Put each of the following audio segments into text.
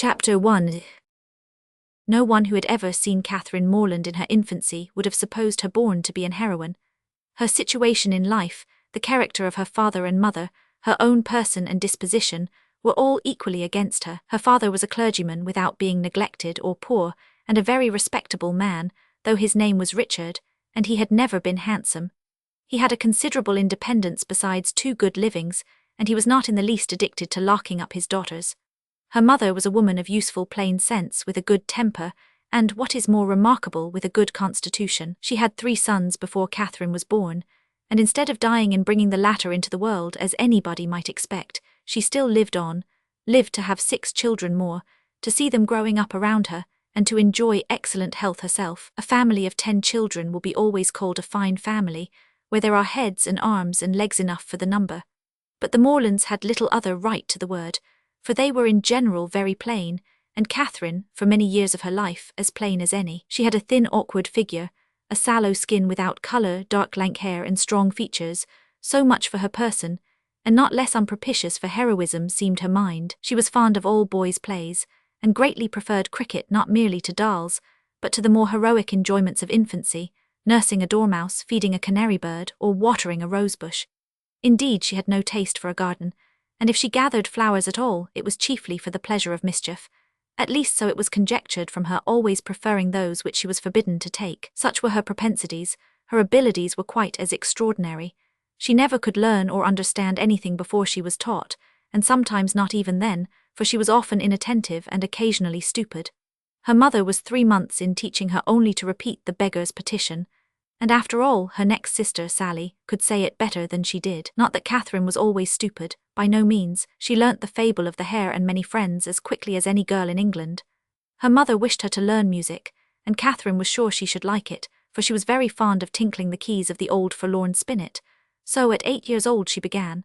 Chapter 1. No one who had ever seen Catherine Morland in her infancy would have supposed her born to be an heroine. Her situation in life, the character of her father and mother, her own person and disposition, were all equally against her. Her father was a clergyman without being neglected or poor, and a very respectable man, though his name was Richard, and he had never been handsome. He had a considerable independence besides 2 good livings, and he was not in the least addicted to locking up his daughters. Her mother was a woman of useful plain sense with a good temper, and, what is more remarkable, with a good constitution. She had 3 sons before Catherine was born, and instead of dying in bringing the latter into the world, as anybody might expect, she still lived to have 6 children more, to see them growing up around her, and to enjoy excellent health herself. A family of 10 children will be always called a fine family, where there are heads and arms and legs enough for the number. But the Morlands had little other right to the word, for they were in general very plain, and Catherine, for many years of her life, as plain as any. She had a thin, awkward figure, a sallow skin without colour, dark lank hair and strong features, so much for her person, and not less unpropitious for heroism seemed her mind. She was fond of all boys' plays, and greatly preferred cricket not merely to dolls, but to the more heroic enjoyments of infancy, nursing a dormouse, feeding a canary bird, or watering a rosebush. Indeed, she had no taste for a garden, and if she gathered flowers at all, it was chiefly for the pleasure of mischief. At least so it was conjectured from her always preferring those which she was forbidden to take. Such were her propensities. Her abilities were quite as extraordinary. She never could learn or understand anything before she was taught, and sometimes not even then, for she was often inattentive and occasionally stupid. Her mother was 3 months in teaching her only to repeat the beggar's petition, and after all, her next sister, Sally, could say it better than she did. Not that Catherine was always stupid, by no means. She learnt the fable of the Hare and Many Friends as quickly as any girl in England. Her mother wished her to learn music, and Catherine was sure she should like it, for she was very fond of tinkling the keys of the old forlorn spinet. So at 8 years old she began.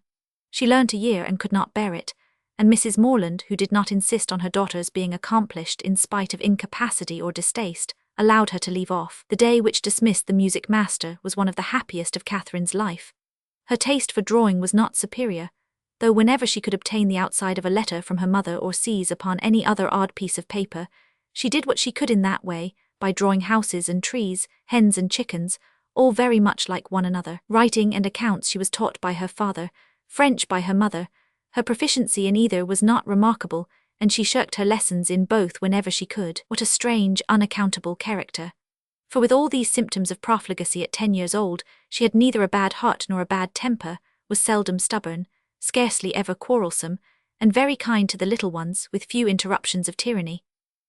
She learnt a year and could not bear it, and Mrs. Morland, who did not insist on her daughters being accomplished in spite of incapacity or distaste, allowed her to leave off. The day which dismissed the music master was one of the happiest of Catherine's life. Her taste for drawing was not superior, though whenever she could obtain the outside of a letter from her mother or seize upon any other odd piece of paper, she did what she could in that way, by drawing houses and trees, hens and chickens, all very much like one another. Writing and accounts she was taught by her father, French by her mother. Her proficiency in either was not remarkable, and she shirked her lessons in both whenever she could. What a strange, unaccountable character! For with all these symptoms of profligacy at 10 years old, she had neither a bad heart nor a bad temper, was seldom stubborn, scarcely ever quarrelsome, and very kind to the little ones, with few interruptions of tyranny.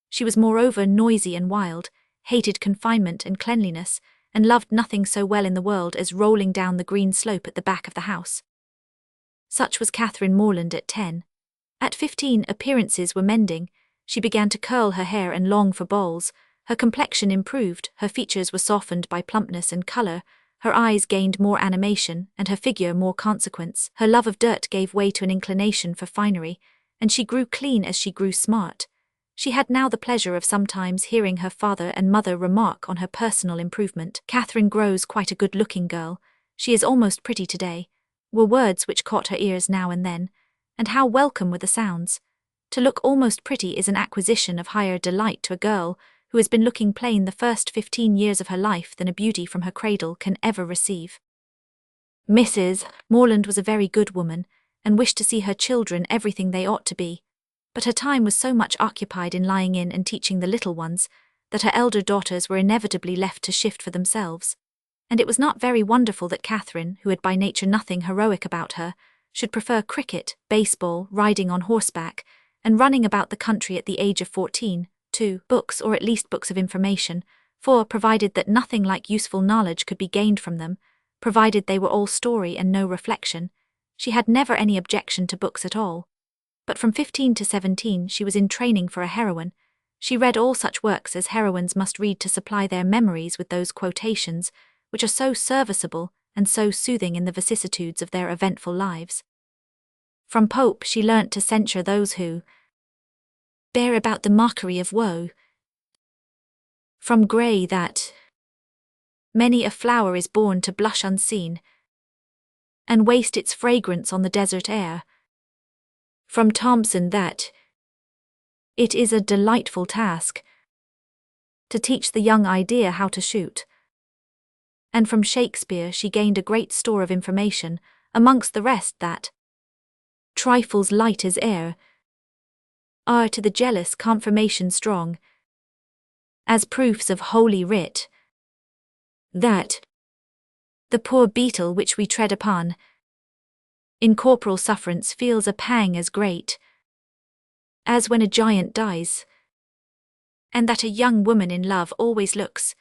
She was moreover noisy and wild, hated confinement and cleanliness, and loved nothing so well in the world as rolling down the green slope at the back of the house. Such was Catherine Morland at 10. At 15, appearances were mending. She began to curl her hair and long for balls. Her complexion improved, her features were softened by plumpness and colour, her eyes gained more animation, and her figure more consequence. Her love of dirt gave way to an inclination for finery, and she grew clean as she grew smart. She had now the pleasure of sometimes hearing her father and mother remark on her personal improvement. "Catherine grows quite a good-looking girl. She is almost pretty today," were words which caught her ears now and then, and how welcome were the sounds. To look almost pretty is an acquisition of higher delight to a girl who has been looking plain the first 15 years of her life than a beauty from her cradle can ever receive. Mrs. Morland was a very good woman, and wished to see her children everything they ought to be, but her time was so much occupied in lying in and teaching the little ones, that her elder daughters were inevitably left to shift for themselves, and it was not very wonderful that Catherine, who had by nature nothing heroic about her, should prefer cricket, baseball, riding on horseback, and running about the country at the age of 14, to books, or at least books of information, for, provided that nothing like useful knowledge could be gained from them, provided they were all story and no reflection, she had never any objection to books at all. But from 15 to 17 she was in training for a heroine. She read all such works as heroines must read to supply their memories with those quotations, which are so serviceable and so soothing in the vicissitudes of their eventful lives. From Pope she learnt to censure those who bear about the mockery of woe. From Gray that many a flower is born to blush unseen, and waste its fragrance on the desert air. From Thomson that It is a delightful task to teach the young idea how to shoot. And from Shakespeare she gained a great store of information, amongst the rest that trifles light as air are to the jealous confirmation strong, as proofs of holy writ, that the poor beetle which we tread upon in corporal sufferance feels a pang as great as when a giant dies, and that a young woman in love always looks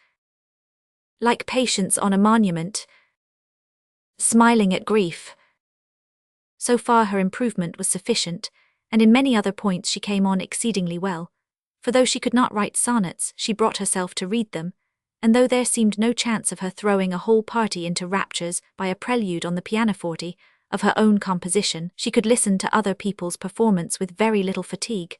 like Patience on a monument, smiling at grief. So far her improvement was sufficient, and in many other points she came on exceedingly well, for though she could not write sonnets, she brought herself to read them, and though there seemed no chance of her throwing a whole party into raptures by a prelude on the pianoforte of her own composition, she could listen to other people's performance with very little fatigue.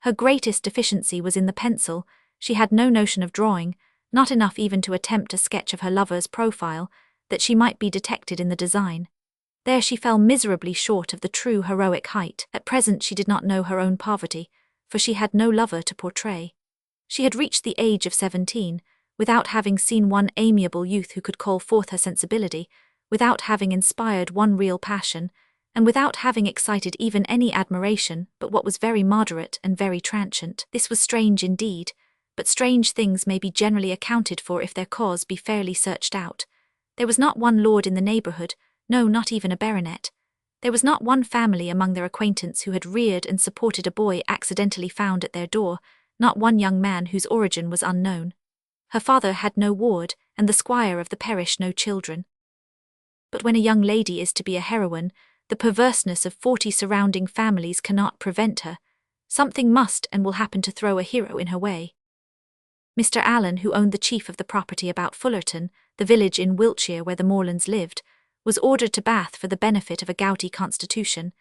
Her greatest deficiency was in the pencil. She had no notion of drawing, not enough even to attempt a sketch of her lover's profile, that she might be detected in the design. There she fell miserably short of the true heroic height. At present she did not know her own poverty, for she had no lover to portray. She had reached the age of 17, without having seen one amiable youth who could call forth her sensibility, without having inspired one real passion, and without having excited even any admiration but what was very moderate and very transient. This was strange indeed, but strange things may be generally accounted for if their cause be fairly searched out. There was not one lord in the neighbourhood, no, not even a baronet. There was not one family among their acquaintance who had reared and supported a boy accidentally found at their door, not one young man whose origin was unknown. Her father had no ward, and the squire of the parish no children. But when a young lady is to be a heroine, the perverseness of 40 surrounding families cannot prevent her. Something must and will happen to throw a hero in her way. Mr. Allen, who owned the chief of the property about Fullerton, the village in Wiltshire where the Morlands lived, was ordered to Bath for the benefit of a gouty constitution,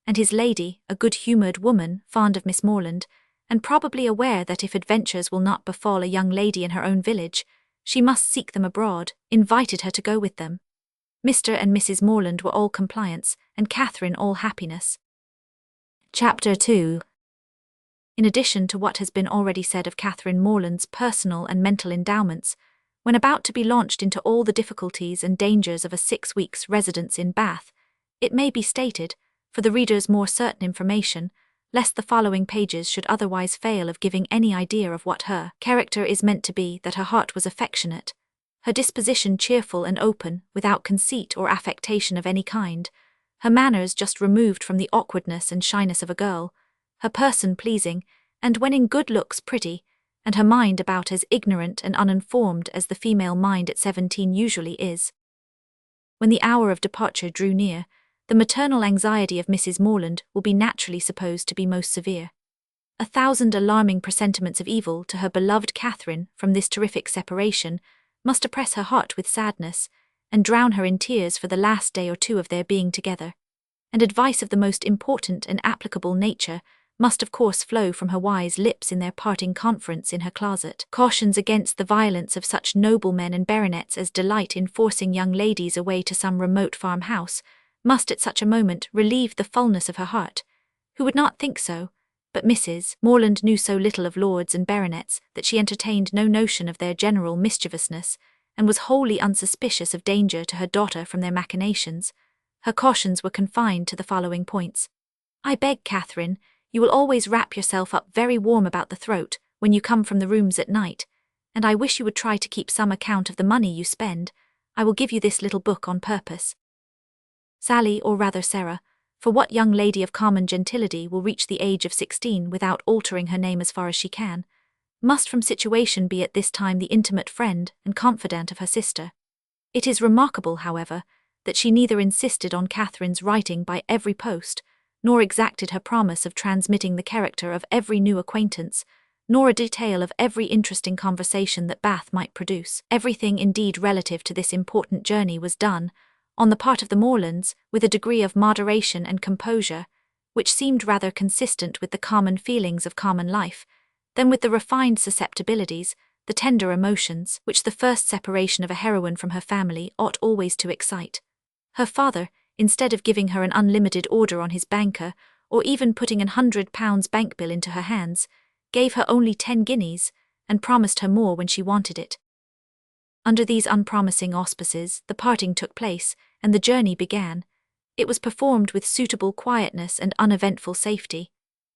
and his lady, a good-humoured woman, fond of Miss Morland, and probably aware that if adventures will not befall a young lady in her own village, she must seek them abroad, invited her to go with them. Mr. and Mrs. Morland were all compliance, and Catherine all happiness. Chapter 2. In addition to what has been already said of Catherine Morland's personal and mental endowments, when about to be launched into all the difficulties and dangers of a 6 weeks' residence in Bath, it may be stated, for the reader's more certain information, lest the following pages should otherwise fail of giving any idea of what her character is meant to be, that her heart was affectionate, her disposition cheerful and open, without conceit or affectation of any kind, her manners just removed from the awkwardness and shyness of a girl, her person pleasing, and when in good looks pretty, and her mind about as ignorant and uninformed as the female mind at 17 usually is. When the hour of departure drew near, the maternal anxiety of Mrs. Morland will be naturally supposed to be most severe. 1,000 alarming presentiments of evil to her beloved Catherine from this terrific separation must oppress her heart with sadness, and drown her in tears for the last day or two of their being together. And advice of the most important and applicable nature must of course flow from her wise lips in their parting conference in her closet. Cautions against the violence of such noblemen and baronets as delight in forcing young ladies away to some remote farmhouse must at such a moment relieve the fullness of her heart. Who would not think so? But Mrs. Morland knew so little of lords and baronets that she entertained no notion of their general mischievousness, and was wholly unsuspicious of danger to her daughter from their machinations. Her cautions were confined to the following points. I beg, Catherine, you will always wrap yourself up very warm about the throat when you come from the rooms at night, and I wish you would try to keep some account of the money you spend. I will give you this little book on purpose. Sally, or rather Sarah, for what young lady of common gentility will reach the age of 16 without altering her name as far as she can, must from situation be at this time the intimate friend and confidant of her sister. It is remarkable, however, that she neither insisted on Catherine's writing by every post, nor exacted her promise of transmitting the character of every new acquaintance, nor a detail of every interesting conversation that Bath might produce. Everything indeed relative to this important journey was done, on the part of the Morlands, with a degree of moderation and composure, which seemed rather consistent with the common feelings of common life, than with the refined susceptibilities, the tender emotions, which the first separation of a heroine from her family ought always to excite. Her father, instead of giving her an unlimited order on his banker, or even putting £100 bank bill into her hands, gave her only 10 guineas, and promised her more when she wanted it. Under these unpromising auspices, the parting took place, and the journey began. It was performed with suitable quietness and uneventful safety.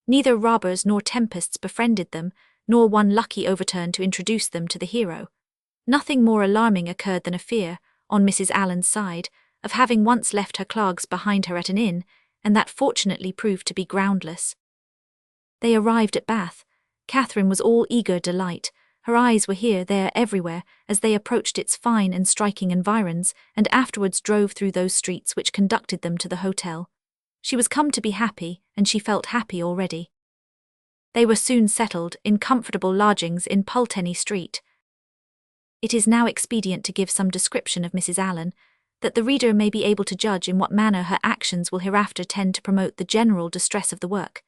Neither robbers nor tempests befriended them, nor one lucky overturn to introduce them to the hero. Nothing more alarming occurred than a fear, on Mrs. Allen's side, of having once left her clogs behind her at an inn, and that fortunately proved to be groundless. They arrived at Bath. Catherine was all eager delight. Her eyes were here, there, everywhere, as they approached its fine and striking environs, and afterwards drove through those streets which conducted them to the hotel. She was come to be happy, and she felt happy already. They were soon settled in comfortable lodgings in Pulteney Street. It is now expedient to give some description of Mrs. Allen, that the reader may be able to judge in what manner her actions will hereafter tend to promote the general distress of the work,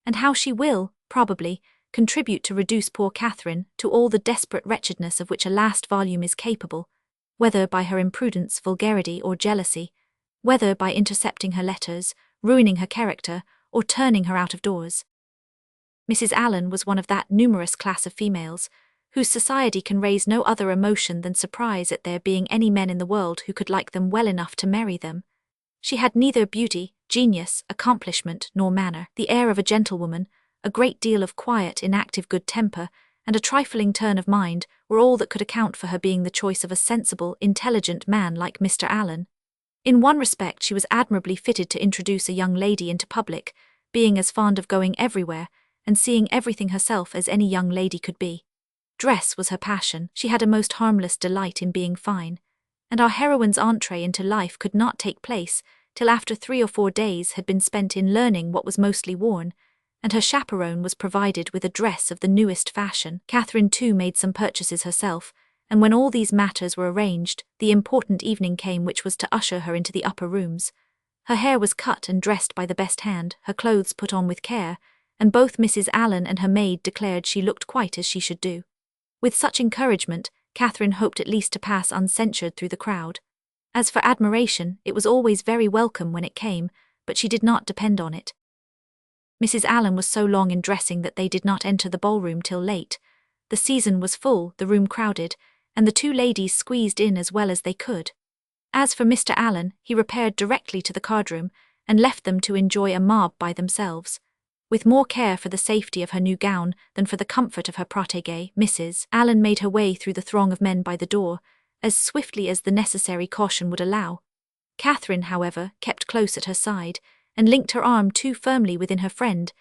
and how she will, probably, contribute to reduce poor Catherine to all the desperate wretchedness of which a last volume is capable, whether by her imprudence, vulgarity, or jealousy, whether by intercepting her letters, ruining her character, or turning her out of doors. Mrs. Allen was one of that numerous class of females, whose society can raise no other emotion than surprise at there being any men in the world who could like them well enough to marry them. She had neither beauty, genius, accomplishment, nor manner. The air of a gentlewoman, a great deal of quiet, inactive good temper, and a trifling turn of mind were all that could account for her being the choice of a sensible, intelligent man like Mr. Allen. In one respect she was admirably fitted to introduce a young lady into public, being as fond of going everywhere, and seeing everything herself as any young lady could be. Dress was her passion. She had a most harmless delight in being fine, and our heroine's entree into life could not take place till after 3 or 4 days had been spent in learning what was mostly worn, and her chaperone was provided with a dress of the newest fashion. Catherine too made some purchases herself, and when all these matters were arranged, the important evening came which was to usher her into the upper rooms. Her hair was cut and dressed by the best hand, her clothes put on with care, and both Mrs. Allen and her maid declared she looked quite as she should do. With such encouragement, Catherine hoped at least to pass uncensured through the crowd. As for admiration, it was always very welcome when it came, but she did not depend on it. Mrs. Allen was so long in dressing that they did not enter the ballroom till late. The season was full, the room crowded, and the 2 ladies squeezed in as well as they could. As for Mr. Allen, he repaired directly to the cardroom, and left them to enjoy a mob by themselves. With more care for the safety of her new gown than for the comfort of her protégée, Mrs. Allen made her way through the throng of men by the door, as swiftly as the necessary caution would allow. Catherine, however, kept close at her side, and linked her arm too firmly within her friend's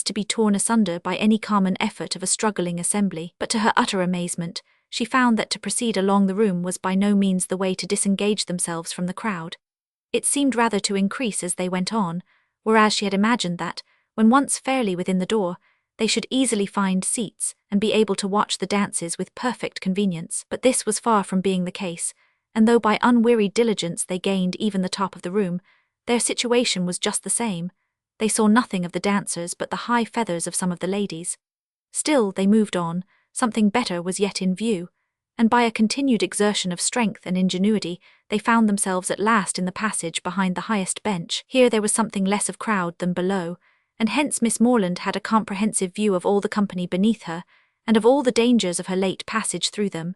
to be torn asunder by any common effort of a struggling assembly. But to her utter amazement, she found that to proceed along the room was by no means the way to disengage themselves from the crowd. It seemed rather to increase as they went on, whereas she had imagined that, when once fairly within the door, they should easily find seats and be able to watch the dances with perfect convenience. But this was far from being the case, and though by unwearied diligence they gained even the top of the room, their situation was just the same. They saw nothing of the dancers but the high feathers of some of the ladies. Still they moved on, something better was yet in view, and by a continued exertion of strength and ingenuity they found themselves at last in the passage behind the highest bench. Here there was something less of crowd than below, and hence Miss Morland had a comprehensive view of all the company beneath her, and of all the dangers of her late passage through them.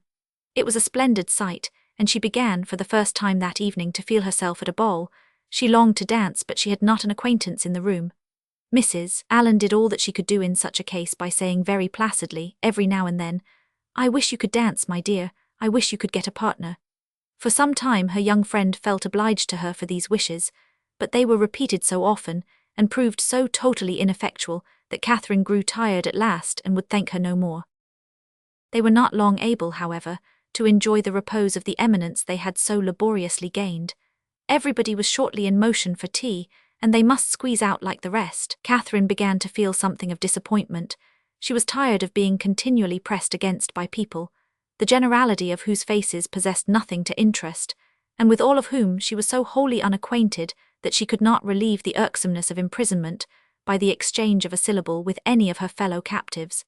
It was a splendid sight, and she began for the first time that evening to feel herself at a ball. She longed to dance, but she had not an acquaintance in the room. Mrs. Allen did all that she could do in such a case by saying very placidly, every now and then, "I wish you could dance, my dear, I wish you could get a partner." For some time her young friend felt obliged to her for these wishes, but they were repeated so often, and proved so totally ineffectual, that Catherine grew tired at last and would thank her no more. They were not long able, however, to enjoy the repose of the eminence they had so laboriously gained. Everybody was shortly in motion for tea, and they must squeeze out like the rest. Catherine began to feel something of disappointment. She was tired of being continually pressed against by people, the generality of whose faces possessed nothing to interest, and with all of whom she was so wholly unacquainted that she could not relieve the irksomeness of imprisonment by the exchange of a syllable with any of her fellow captives.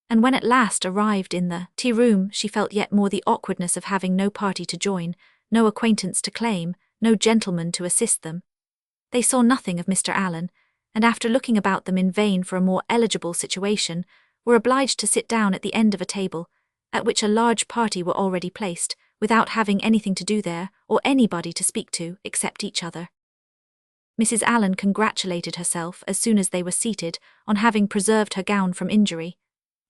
And when at last arrived in the tea-room, she felt yet more the awkwardness of having no party to join, no acquaintance to claim, no gentleman to assist them. They saw nothing of Mr. Allen, and after looking about them in vain for a more eligible situation, were obliged to sit down at the end of a table, at which a large party were already placed, without having anything to do there, or anybody to speak to, except each other. Mrs. Allen congratulated herself, as soon as they were seated, on having preserved her gown from injury.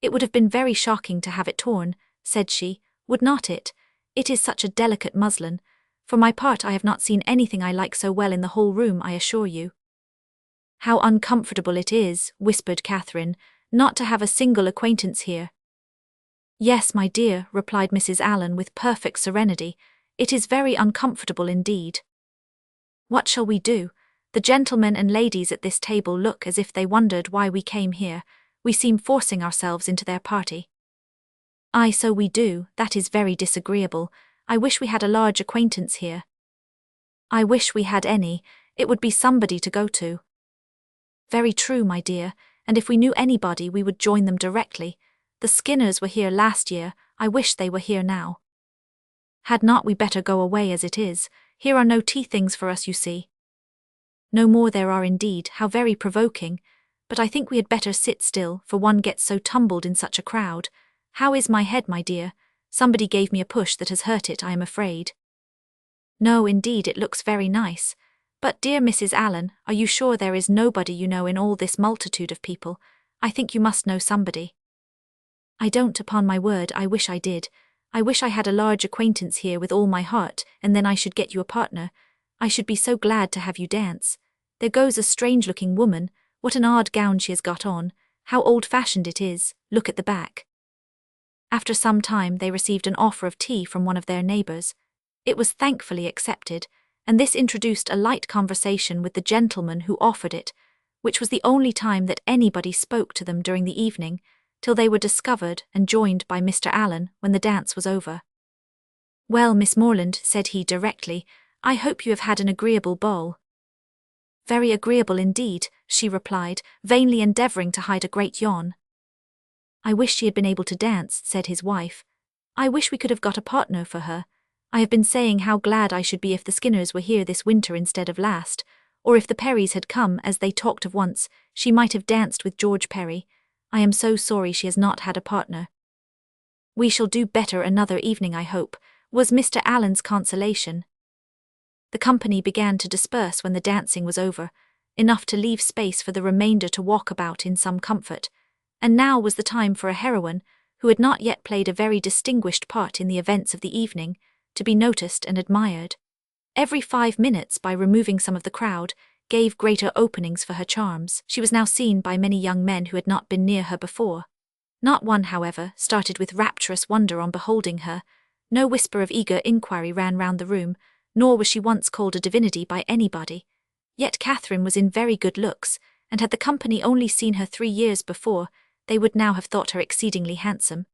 "It would have been very shocking to have it torn," said she, "would not it? It is such a delicate muslin. For my part, I have not seen anything I like so well in the whole room, I assure you." "How uncomfortable it is," whispered Catherine, "not to have a single acquaintance here." "Yes, my dear," replied Mrs. Allen with perfect serenity, "it is very uncomfortable indeed. What shall we do? The gentlemen and ladies at this table look as if they wondered why we came here. We seem forcing ourselves into their party." "Aye, so we do. That is very disagreeable. I wish we had a large acquaintance here." "I wish we had any. It would be somebody to go to." "Very true, my dear, and if we knew anybody we would join them directly. The Skinners were here last year. I wish they were here now." "Had not we better go away as it is? Here are no tea things for us, you see." "No more there are indeed. How very provoking. But I think we had better sit still, for one gets so tumbled in such a crowd. How is my head, my dear? Somebody gave me a push that has hurt it, I am afraid." "No, indeed, it looks very nice. But, dear Mrs. Allen, are you sure there is nobody you know in all this multitude of people? I think you must know somebody." "I don't, upon my word. I wish I did. I wish I had a large acquaintance here with all my heart, and then I should get you a partner. I should be so glad to have you dance. There goes a strange-looking woman. What an odd gown she has got on. How old-fashioned it is. Look at the back." After some time they received an offer of tea from one of their neighbours. It was thankfully accepted, and this introduced a light conversation with the gentleman who offered it, which was the only time that anybody spoke to them during the evening, till they were discovered and joined by Mr. Allen when the dance was over. "Well, Miss Morland," said he directly, "I hope you have had an agreeable ball." "Very agreeable indeed," she replied, vainly endeavouring to hide a great yawn. "I wish she had been able to dance," said his wife. "I wish we could have got a partner for her. I have been saying how glad I should be if the Skinners were here this winter instead of last, or if the Perrys had come, as they talked of once, she might have danced with George Perry. I am so sorry she has not had a partner." "We shall do better another evening, I hope," was Mr. Allen's consolation. The company began to disperse when the dancing was over, enough to leave space for the remainder to walk about in some comfort. And now was the time for a heroine, who had not yet played a very distinguished part in the events of the evening, to be noticed and admired. Every 5 minutes, by removing some of the crowd, gave greater openings for her charms. She was now seen by many young men who had not been near her before. Not one, however, started with rapturous wonder on beholding her. No whisper of eager inquiry ran round the room, nor was she once called a divinity by anybody. Yet Catherine was in very good looks, and had the company only seen her 3 years before, they would now have thought her exceedingly handsome.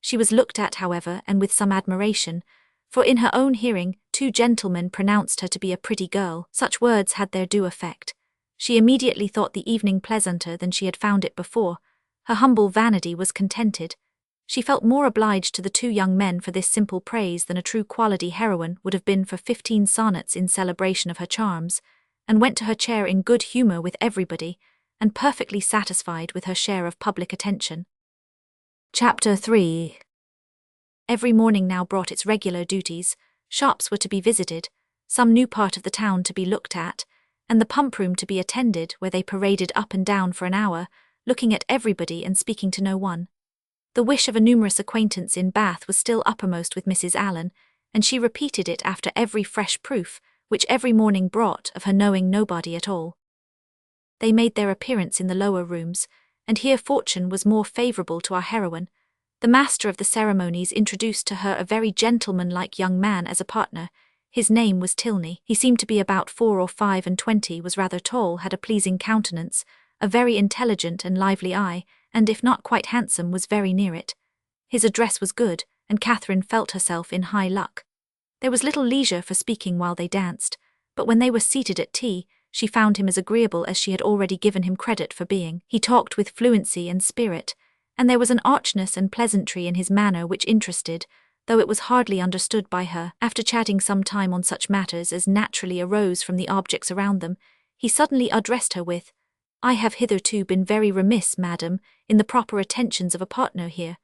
She was looked at, however, and with some admiration, for in her own hearing 2 gentlemen pronounced her to be a pretty girl. Such words had their due effect. She immediately thought the evening pleasanter than she had found it before. Her humble vanity was contented. She felt more obliged to the 2 young men for this simple praise than a true quality heroine would have been for 15 sonnets in celebration of her charms, and went to her chair in good humour with everybody, and perfectly satisfied with her share of public attention. Chapter 3. Every morning now brought its regular duties. Shops were to be visited, some new part of the town to be looked at, and the pump room to be attended, where they paraded up and down for an hour, looking at everybody and speaking to no one. The wish of a numerous acquaintance in Bath was still uppermost with Mrs. Allen, and she repeated it after every fresh proof, which every morning brought, of her knowing nobody at all. They made their appearance in the lower rooms, and here fortune was more favourable to our heroine. The master of the ceremonies introduced to her a very gentleman-like young man as a partner. His name was Tilney. He seemed to be about 4 or 25, was rather tall, had a pleasing countenance, a very intelligent and lively eye, and if not quite handsome, was very near it. His address was good, and Catherine felt herself in high luck. There was little leisure for speaking while they danced, but when they were seated at tea, she found him as agreeable as she had already given him credit for being. He talked with fluency and spirit, and there was an archness and pleasantry in his manner which interested, though it was hardly understood by her. After chatting some time on such matters as naturally arose from the objects around them, he suddenly addressed her with, I have hitherto been very remiss, madam, in the proper attentions of a partner here.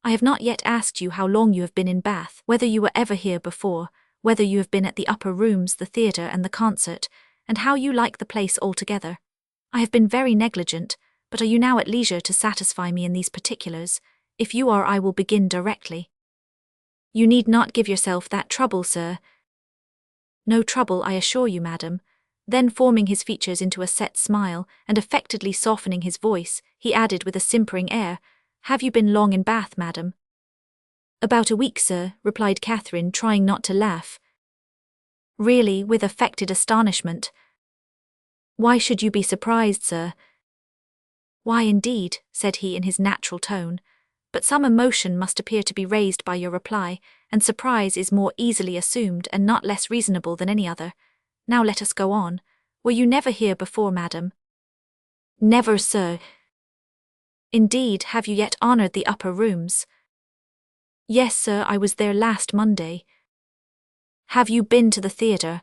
I have not yet asked you how long you have been in Bath, whether you were ever here before, whether you have been at the upper rooms, the theatre, and the concert, and how you like the place altogether. I have been very negligent, but are you now at leisure to satisfy me in these particulars? If you are, I will begin directly. You need not give yourself that trouble, sir. No trouble, I assure you, madam. Then, forming his features into a set smile, and affectedly softening his voice, he added with a simpering air, "Have you been long in Bath, madam?" "About a week, sir," replied Catherine, trying not to laugh. "Really," with affected astonishment. "Why should you be surprised, sir?" "Why, indeed," said he in his natural tone, "but some emotion must appear to be raised by your reply, and surprise is more easily assumed and not less reasonable than any other. Now let us go on. Were you never here before, madam?" "Never, sir." "Indeed, have you yet honoured the upper rooms?" "Yes, sir, I was there last Monday." "Have you been to the theatre?"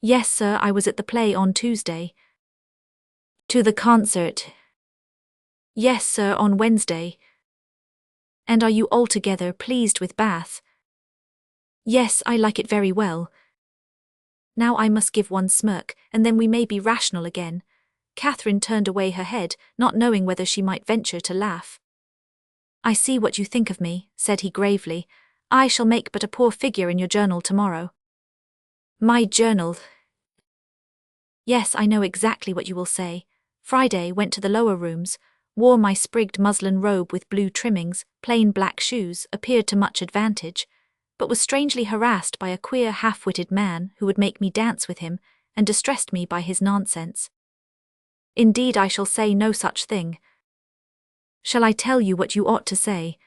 "Yes, sir, I was at the play on Tuesday." "To the concert?" "Yes, sir, on Wednesday." "And are you altogether pleased with Bath?" "Yes, I like it very well." Now I must give one smirk, and then we may be rational again. Catherine turned away her head, not knowing whether she might venture to laugh. "I see what you think of me," said he gravely. "I shall make but a poor figure in your journal tomorrow." "My journal?" "Yes, I know exactly what you will say. Friday went to the lower rooms, wore my sprigged muslin robe with blue trimmings, plain black shoes, appeared to much advantage, but was strangely harassed by a queer half-witted man who would make me dance with him, and distressed me by his nonsense. Indeed, I shall say no such thing. Shall I tell you what you ought to say?"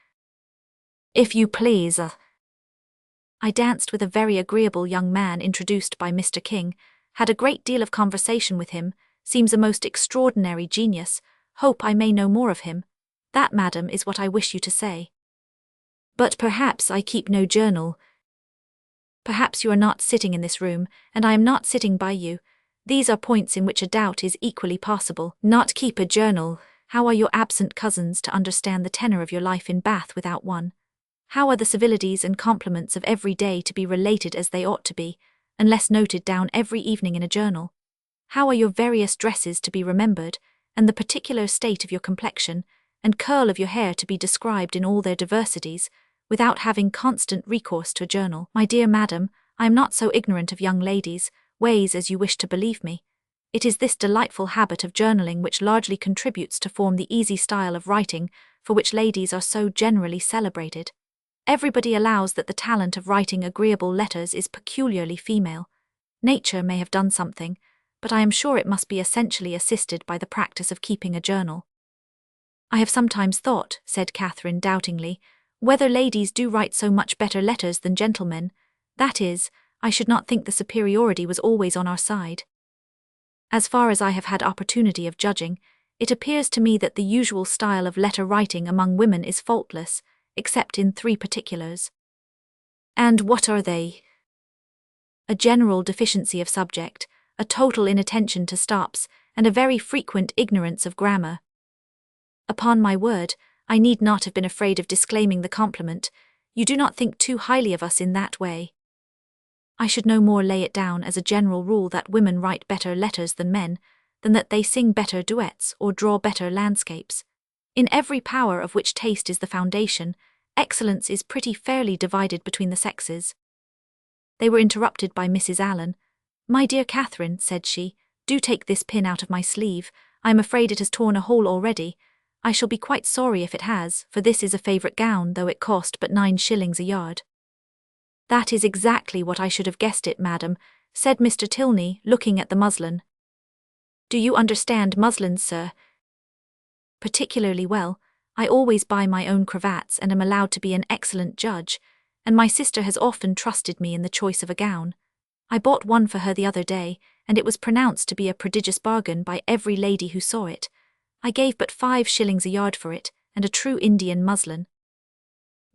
"If you please." "I danced with a very agreeable young man introduced by Mr. King, had a great deal of conversation with him, seems a most extraordinary genius, hope I may know more of him. That, madam, is what I wish you to say." "But perhaps I keep no journal." "Perhaps you are not sitting in this room, and I am not sitting by you. These are points in which a doubt is equally possible. Not keep a journal. How are your absent cousins to understand the tenor of your life in Bath without one? How are the civilities and compliments of every day to be related as they ought to be, unless noted down every evening in a journal? How are your various dresses to be remembered, and the particular state of your complexion, and curl of your hair to be described in all their diversities, without having constant recourse to a journal? My dear madam, I am not so ignorant of young ladies' ways as you wish to believe me. It is this delightful habit of journaling which largely contributes to form the easy style of writing for which ladies are so generally celebrated. Everybody allows that the talent of writing agreeable letters is peculiarly female. Nature may have done something, but I am sure it must be essentially assisted by the practice of keeping a journal." "I have sometimes thought," said Catherine doubtingly, "whether ladies do write so much better letters than gentlemen. That is, I should not think the superiority was always on our side. As far as I have had opportunity of judging, it appears to me that the usual style of letter writing among women is faultless, except in 3 particulars." "And what are they?" "A general deficiency of subject, a total inattention to stops, and a very frequent ignorance of grammar." "Upon my word, I need not have been afraid of disclaiming the compliment. You do not think too highly of us in that way." "I should no more lay it down as a general rule that women write better letters than men, than that they sing better duets or draw better landscapes. In every power of which taste is the foundation, excellence is pretty fairly divided between the sexes." They were interrupted by Mrs. Allen. "My dear Catherine," said she, "do take this pin out of my sleeve. I am afraid it has torn a hole already. I shall be quite sorry if it has, for this is a favourite gown, though it cost but 9 shillings a yard." "That is exactly what I should have guessed it, madam," said Mr. Tilney, looking at the muslin. "Do you understand muslins, sir?" "Particularly well. I always buy my own cravats and am allowed to be an excellent judge, and my sister has often trusted me in the choice of a gown. I bought one for her the other day, and it was pronounced to be a prodigious bargain by every lady who saw it. I gave but 5 shillings a yard for it, and a true Indian muslin."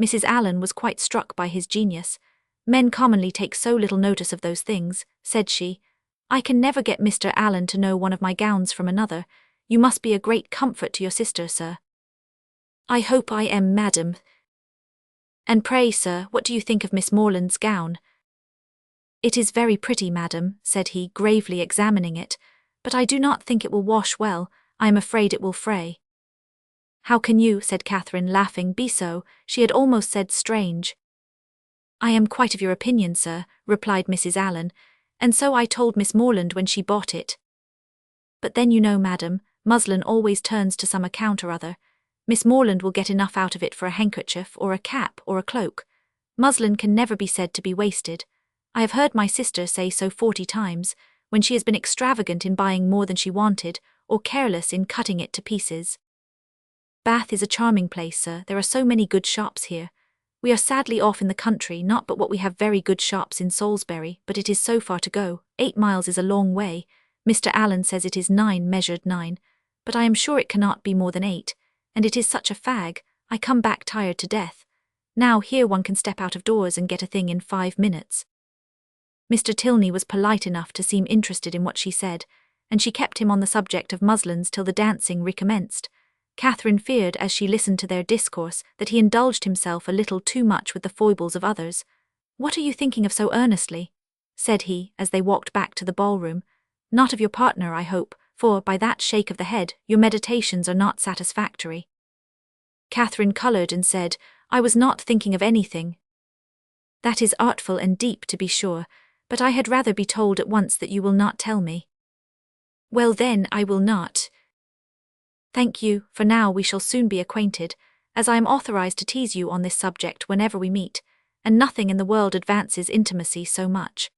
Mrs. Allen was quite struck by his genius. "Men commonly take so little notice of those things," said she. I can never get Mr. Allen to know one of my gowns from another. You must be a great comfort to your sister, sir. I hope I am, madam. And pray, sir, what do you think of Miss Morland's gown? It is very pretty, madam, said he, gravely examining it, but I do not think it will wash well. I am afraid it will fray. How can you, said Catherine, laughing, be so? She had almost said strange. I am quite of your opinion, sir, replied Mrs. Allen, and so I told Miss Morland when she bought it. But then you know, madam, muslin always turns to some account or other. Miss Morland will get enough out of it for a handkerchief or a cap or a cloak. Muslin can never be said to be wasted. I have heard my sister say so 40 times, when she has been extravagant in buying more than she wanted, or careless in cutting it to pieces. Bath is a charming place, sir. There are so many good shops here. We are sadly off in the country, not but what we have very good shops in Salisbury, but it is so far to go. 8 miles is a long way. Mr. Allen says it is 9 measured 9, but I am sure it cannot be more than 8, and it is such a fag. I come back tired to death. Now here one can step out of doors and get a thing in 5 minutes. Mr. Tilney was polite enough to seem interested in what she said, and she kept him on the subject of muslins till the dancing recommenced. Catherine feared, as she listened to their discourse, that he indulged himself a little too much with the foibles of others. "What are you thinking of so earnestly?" said he, as they walked back to the ballroom. "Not of your partner, I hope, for, by that shake of the head, your meditations are not satisfactory." Catherine coloured and said, "I was not thinking of anything." "That is artful and deep, to be sure, but I had rather be told at once that you will not tell me." "Well then, I will not. Thank you, for now we shall soon be acquainted, as I am authorized to tease you on this subject whenever we meet, and nothing in the world advances intimacy so much."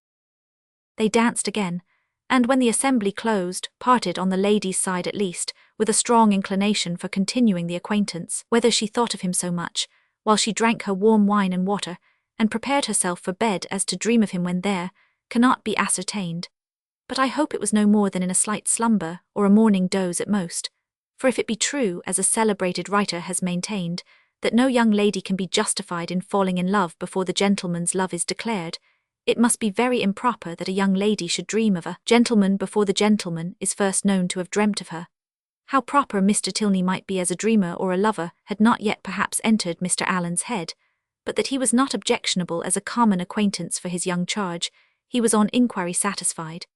They danced again, and when the assembly closed, parted on the lady's side at least, with a strong inclination for continuing the acquaintance. Whether she thought of him so much, while she drank her warm wine and water, and prepared herself for bed, as to dream of him when there, cannot be ascertained. But I hope it was no more than in a slight slumber, or a morning doze at most. For if it be true, as a celebrated writer has maintained, that no young lady can be justified in falling in love before the gentleman's love is declared, it must be very improper that a young lady should dream of a gentleman before the gentleman is first known to have dreamt of her. How proper Mr. Tilney might be as a dreamer or a lover had not yet perhaps entered Mr. Allen's head, but that he was not objectionable as a common acquaintance for his young charge, he was on inquiry satisfied,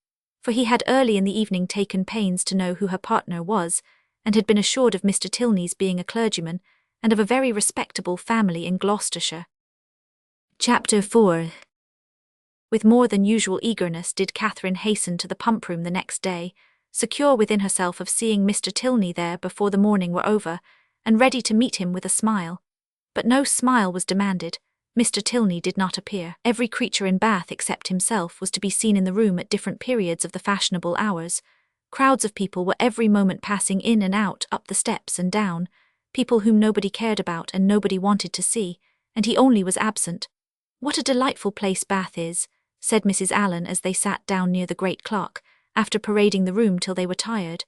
for he had early in the evening taken pains to know who her partner was, and had been assured of Mr. Tilney's being a clergyman, and of a very respectable family in Gloucestershire. Chapter 4. With more than usual eagerness did Catherine hasten to the pump-room the next day, secure within herself of seeing Mr. Tilney there before the morning were over, and ready to meet him with a smile. But no smile was demanded. Mr. Tilney did not appear. Every creature in Bath except himself was to be seen in the room at different periods of the fashionable hours. Crowds of people were every moment passing in and out, up the steps and down, people whom nobody cared about and nobody wanted to see, and he only was absent. "What a delightful place Bath is," said Mrs. Allen as they sat down near the great clock, after parading the room till they were tired.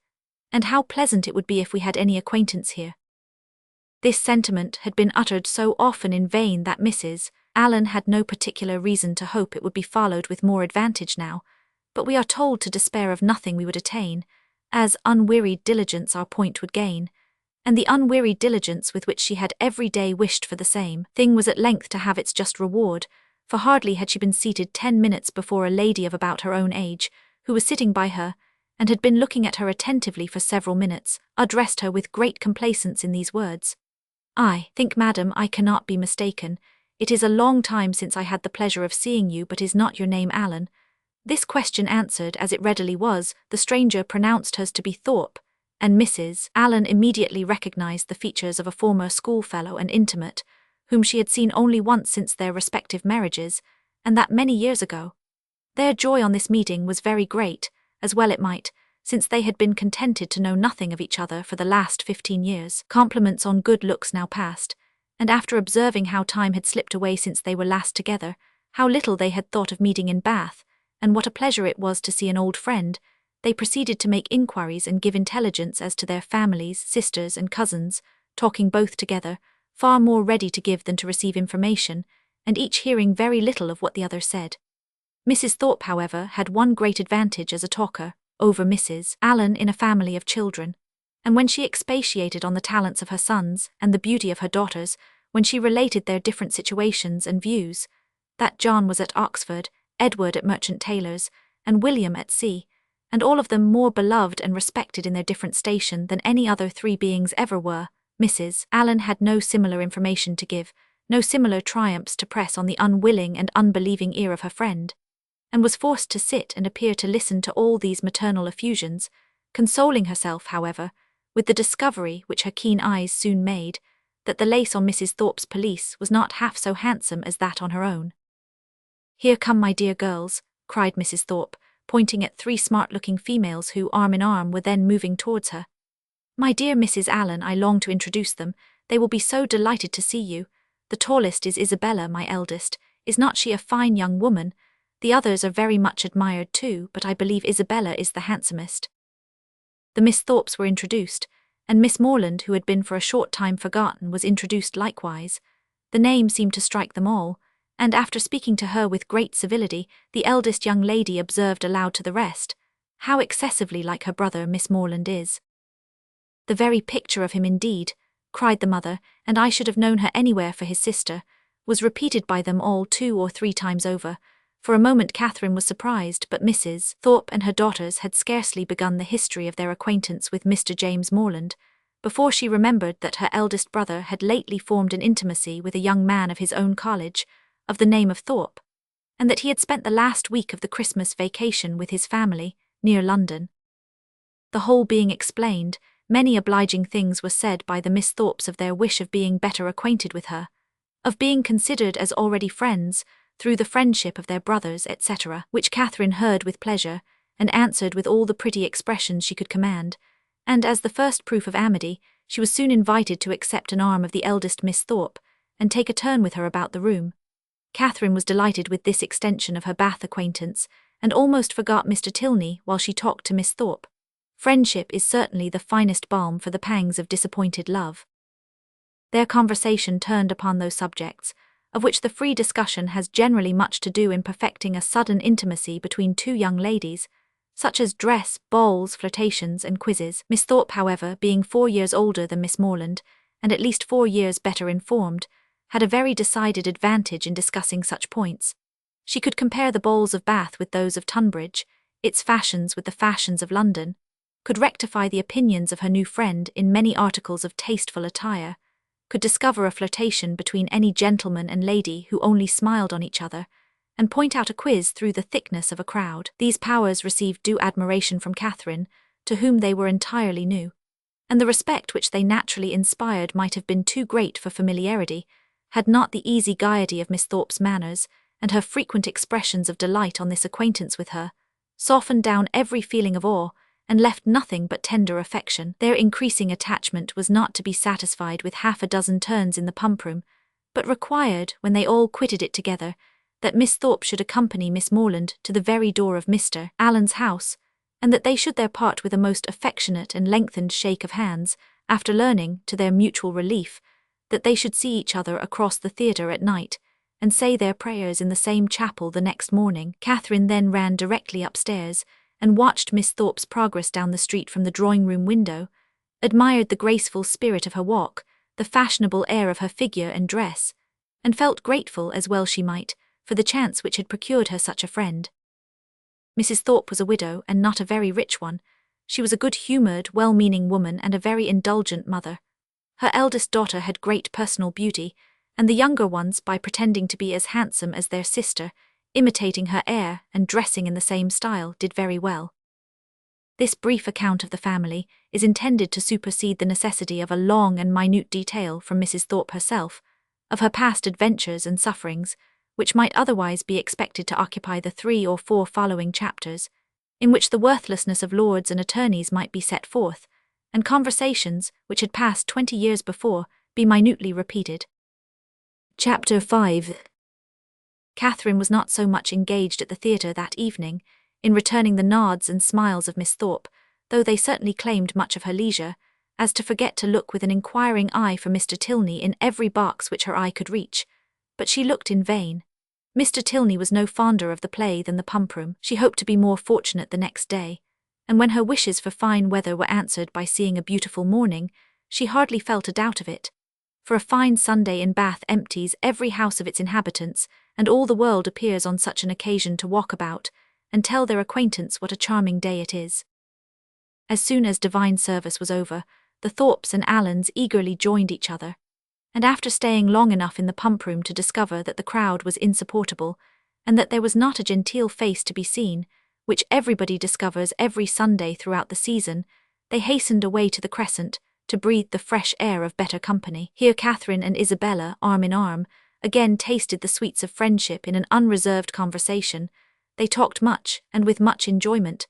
"And how pleasant it would be if we had any acquaintance here." This sentiment had been uttered so often in vain that Mrs. Allen had no particular reason to hope it would be followed with more advantage now, but we are told to despair of nothing we would attain, as unwearied diligence our point would gain, and the unwearied diligence with which she had every day wished for the same thing was at length to have its just reward, for hardly had she been seated 10 minutes before a lady of about her own age, who was sitting by her, and had been looking at her attentively for several minutes, addressed her with great complacence in these words: "I think, madam, I cannot be mistaken. It is a long time since I had the pleasure of seeing you, but is not your name Allen?" This question answered, as it readily was, the stranger pronounced hers to be Thorpe, and Mrs. Allen immediately recognized the features of a former schoolfellow and intimate, whom she had seen only once since their respective marriages, and that many years ago. Their joy on this meeting was very great, as well it might, since they had been contented to know nothing of each other for the last 15 years. Compliments on good looks now passed, and after observing how time had slipped away since they were last together, how little they had thought of meeting in Bath, and what a pleasure it was to see an old friend, they proceeded to make inquiries and give intelligence as to their families, sisters, and cousins, talking both together, far more ready to give than to receive information, and each hearing very little of what the other said. Mrs. Thorpe, however, had one great advantage as a talker over Mrs. Allen in a family of children, and when she expatiated on the talents of her sons and the beauty of her daughters, when she related their different situations and views, that John was at Oxford, Edward at Merchant Taylor's, and William at sea, and all of them more beloved and respected in their different station than any other three beings ever were, Mrs. Allen had no similar information to give, no similar triumphs to press on the unwilling and unbelieving ear of her friend, and was forced to sit and appear to listen to all these maternal effusions, consoling herself, however, with the discovery which her keen eyes soon made, that the lace on Mrs. Thorpe's pelisse was not half so handsome as that on her own. "Here come my dear girls," cried Mrs. Thorpe, pointing at three smart-looking females who, arm in arm, were then moving towards her. "My dear Mrs. Allen, I long to introduce them. They will be so delighted to see you. The tallest is Isabella, my eldest. Is not she a fine young woman? The others are very much admired too, but I believe Isabella is the handsomest." The Miss Thorpes were introduced, and Miss Morland, who had been for a short time forgotten, was introduced likewise. The name seemed to strike them all, and after speaking to her with great civility, the eldest young lady observed aloud to the rest, "How excessively like her brother Miss Morland is." "The very picture of him indeed," cried the mother, "and I should have known her anywhere for his sister," was repeated by them all 2 or 3 times over. For a moment Catherine was surprised, but Mrs. Thorpe and her daughters had scarcely begun the history of their acquaintance with Mr. James Morland, before she remembered that her eldest brother had lately formed an intimacy with a young man of his own college, of the name of Thorpe, and that he had spent the last week of the Christmas vacation with his family, near London. The whole being explained, many obliging things were said by the Miss Thorpes of their wish of being better acquainted with her, of being considered as already friends, through the friendship of their brothers, etc., which Catherine heard with pleasure, and answered with all the pretty expressions she could command, and as the first proof of amity, she was soon invited to accept an arm of the eldest Miss Thorpe, and take a turn with her about the room. Catherine was delighted with this extension of her Bath acquaintance, and almost forgot Mr. Tilney while she talked to Miss Thorpe. Friendship is certainly the finest balm for the pangs of disappointed love. Their conversation turned upon those subjects, of which the free discussion has generally much to do in perfecting a sudden intimacy between two young ladies, such as dress, balls, flirtations, and quizzes. Miss Thorpe, however, being 4 years older than Miss Morland, and at least 4 years better informed, had a very decided advantage in discussing such points. She could compare the balls of Bath with those of Tunbridge, its fashions with the fashions of London, could rectify the opinions of her new friend in many articles of tasteful attire, could discover a flirtation between any gentleman and lady who only smiled on each other, and point out a quiz through the thickness of a crowd. These powers received due admiration from Catherine, to whom they were entirely new, and the respect which they naturally inspired might have been too great for familiarity, had not the easy gaiety of Miss Thorpe's manners, and her frequent expressions of delight on this acquaintance with her, softened down every feeling of awe, and left nothing but tender affection. Their increasing attachment was not to be satisfied with half a dozen turns in the pump-room, but required, when they all quitted it together, that Miss Thorpe should accompany Miss Morland to the very door of Mr. Allen's house, and that they should there part with a most affectionate and lengthened shake of hands, after learning, to their mutual relief, that they should see each other across the theatre at night, and say their prayers in the same chapel the next morning. Catherine then ran directly upstairs, and watched Miss Thorpe's progress down the street from the drawing-room window, admired the graceful spirit of her walk, the fashionable air of her figure and dress, and felt grateful, as well she might, for the chance which had procured her such a friend. Mrs. Thorpe was a widow, and not a very rich one. She was a good-humoured, well-meaning woman and a very indulgent mother. Her eldest daughter had great personal beauty, and the younger ones, by pretending to be as handsome as their sister, imitating her air and dressing in the same style, did very well. This brief account of the family is intended to supersede the necessity of a long and minute detail from Mrs. Thorpe herself, of her past adventures and sufferings, which might otherwise be expected to occupy the 3 or 4 following chapters, in which the worthlessness of lords and attorneys might be set forth, and conversations, which had passed 20 years before, be minutely repeated. Chapter 5. Catherine was not so much engaged at the theatre that evening, in returning the nods and smiles of Miss Thorpe, though they certainly claimed much of her leisure, as to forget to look with an inquiring eye for Mr. Tilney in every box which her eye could reach, but she looked in vain. Mr. Tilney was no fonder of the play than the pump room. She hoped to be more fortunate the next day, and when her wishes for fine weather were answered by seeing a beautiful morning, she hardly felt a doubt of it. For a fine Sunday in Bath empties every house of its inhabitants, and all the world appears on such an occasion to walk about, and tell their acquaintance what a charming day it is. As soon as divine service was over, the Thorpes and Allens eagerly joined each other, and after staying long enough in the pump room to discover that the crowd was insupportable, and that there was not a genteel face to be seen, which everybody discovers every Sunday throughout the season, they hastened away to the Crescent, to breathe the fresh air of better company. Here Catherine and Isabella, arm in arm, again tasted the sweets of friendship in an unreserved conversation. They talked much, and with much enjoyment.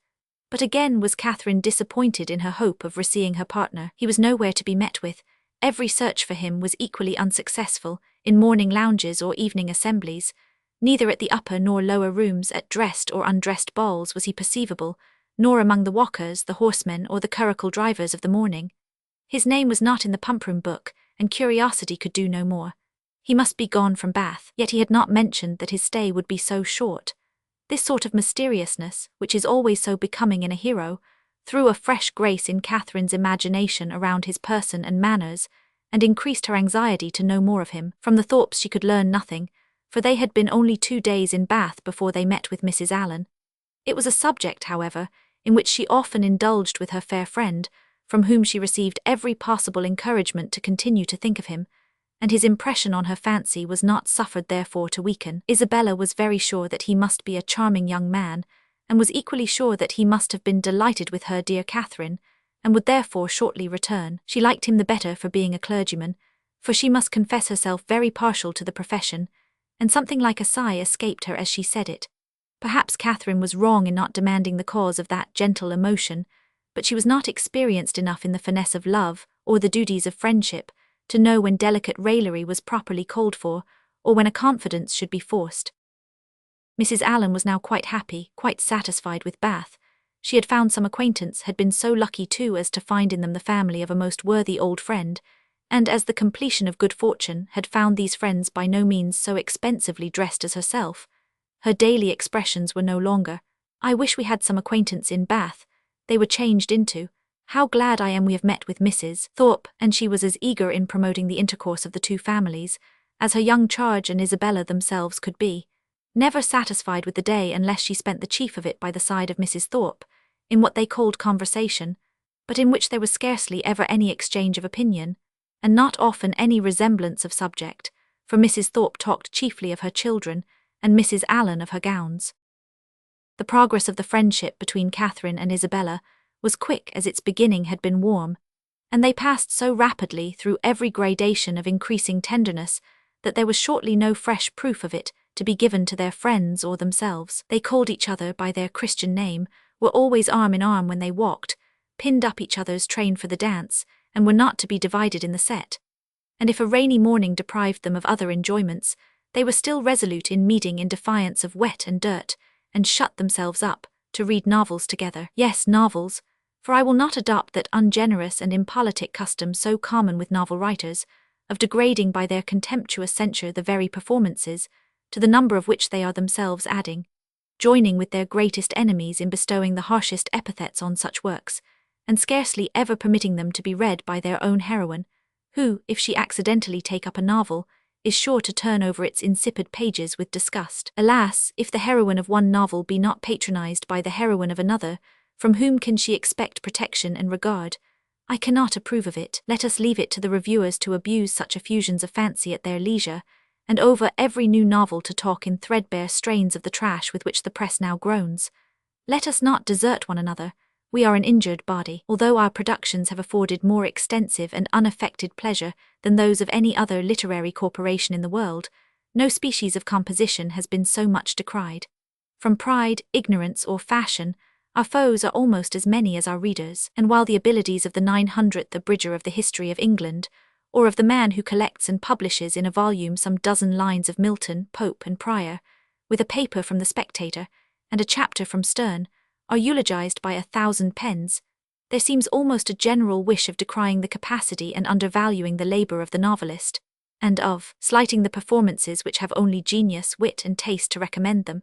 But again was Catherine disappointed in her hope of reseeing her partner. He was nowhere to be met with. Every search for him was equally unsuccessful, in morning lounges or evening assemblies. Neither at the upper nor lower rooms, at dressed or undressed balls, was he perceivable, nor among the walkers, the horsemen, or the curricle drivers of the morning. His name was not in the pump-room book, and curiosity could do no more. He must be gone from Bath, yet he had not mentioned that his stay would be so short. This sort of mysteriousness, which is always so becoming in a hero, threw a fresh grace in Catherine's imagination around his person and manners, and increased her anxiety to know more of him. From the Thorpes she could learn nothing, for they had been only 2 days in Bath before they met with Mrs. Allen. It was a subject, however, in which she often indulged with her fair friend, from whom she received every possible encouragement to continue to think of him, and his impression on her fancy was not suffered therefore to weaken. Isabella was very sure that he must be a charming young man, and was equally sure that he must have been delighted with her dear Catherine, and would therefore shortly return. She liked him the better for being a clergyman, for she must confess herself very partial to the profession, and something like a sigh escaped her as she said it. Perhaps Catherine was wrong in not demanding the cause of that gentle emotion, but she was not experienced enough in the finesse of love, or the duties of friendship, to know when delicate raillery was properly called for, or when a confidence should be forced. Mrs. Allen was now quite happy, quite satisfied with Bath. She had found some acquaintance, had been so lucky too as to find in them the family of a most worthy old friend, and as the completion of good fortune, had found these friends by no means so expensively dressed as herself. Her daily expressions were no longer, "I wish we had some acquaintance in Bath," they were changed into, "How glad I am we have met with Mrs. Thorpe," and she was as eager in promoting the intercourse of the two families, as her young charge and Isabella themselves could be, never satisfied with the day unless she spent the chief of it by the side of Mrs. Thorpe, in what they called conversation, but in which there was scarcely ever any exchange of opinion, and not often any resemblance of subject, for Mrs. Thorpe talked chiefly of her children, and Mrs. Allen of her gowns. The progress of the friendship between Catherine and Isabella was quick as its beginning had been warm, and they passed so rapidly through every gradation of increasing tenderness that there was shortly no fresh proof of it to be given to their friends or themselves. They called each other by their Christian name, were always arm in arm when they walked, pinned up each other's train for the dance, and were not to be divided in the set. And if a rainy morning deprived them of other enjoyments, they were still resolute in meeting in defiance of wet and dirt, and shut themselves up to read novels together. Yes, novels, for I will not adopt that ungenerous and impolitic custom so common with novel writers, of degrading by their contemptuous censure the very performances, to the number of which they are themselves adding, joining with their greatest enemies in bestowing the harshest epithets on such works, and scarcely ever permitting them to be read by their own heroine, who, if she accidentally take up a novel, is sure to turn over its insipid pages with disgust. Alas, if the heroine of one novel be not patronized by the heroine of another, from whom can she expect protection and regard? I cannot approve of it. Let us leave it to the reviewers to abuse such effusions of fancy at their leisure, and over every new novel to talk in threadbare strains of the trash with which the press now groans. Let us not desert one another. We are an injured body. Although our productions have afforded more extensive and unaffected pleasure than those of any other literary corporation in the world, no species of composition has been so much decried. From pride, ignorance, or fashion, our foes are almost as many as our readers, and while the abilities of the 900th abridger of the history of England, or of the man who collects and publishes in a volume some dozen lines of Milton, Pope, and Prior, with a paper from the Spectator, and a chapter from Sterne, are eulogized by 1,000 pens, there seems almost a general wish of decrying the capacity and undervaluing the labor of the novelist. and of slighting the performances which have only genius, wit, and taste to recommend them.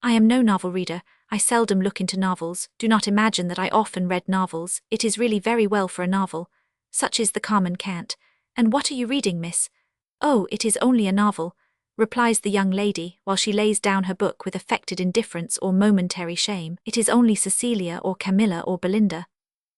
I am no novel reader, I seldom look into novels, do not imagine that I often read novels, it is really very well for a novel. Such is the common cant. And what are you reading, miss? Oh, it is only a novel, replies the young lady, while she lays down her book with affected indifference or momentary shame. It is only Cecilia or Camilla or Belinda.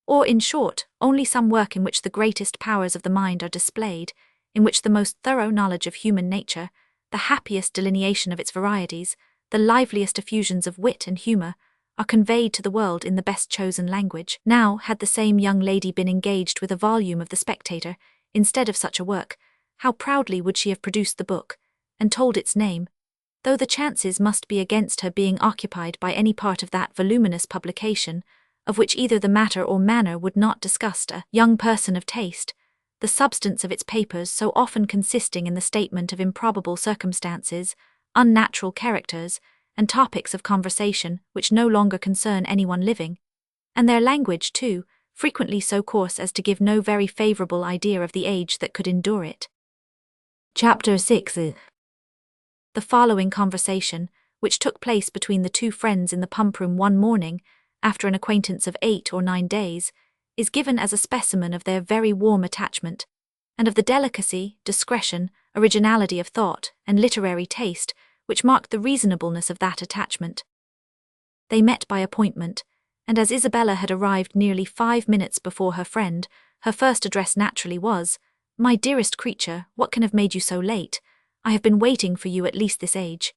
Or, in short, only some work in which the greatest powers of the mind are displayed, in which the most thorough knowledge of human nature, the happiest delineation of its varieties, the liveliest effusions of wit and humour, are conveyed to the world in the best chosen language. Now, had the same young lady been engaged with a volume of The Spectator, instead of such a work, how proudly would she have produced the book, and told its name, though the chances must be against her being occupied by any part of that voluminous publication, of which either the matter or manner would not disgust a young person of taste, the substance of its papers so often consisting in the statement of improbable circumstances, unnatural characters, and topics of conversation which no longer concern anyone living, and their language, too, frequently so coarse as to give no very favourable idea of the age that could endure it. Chapter 6. The following conversation, which took place between the two friends in the pump-room one morning, after an acquaintance of 8 or 9 days, is given as a specimen of their very warm attachment, and of the delicacy, discretion, originality of thought, and literary taste, which marked the reasonableness of that attachment. They met by appointment, and as Isabella had arrived nearly 5 minutes before her friend, her first address naturally was, "My dearest creature, what can have made you so late? I have been waiting for you at least this age."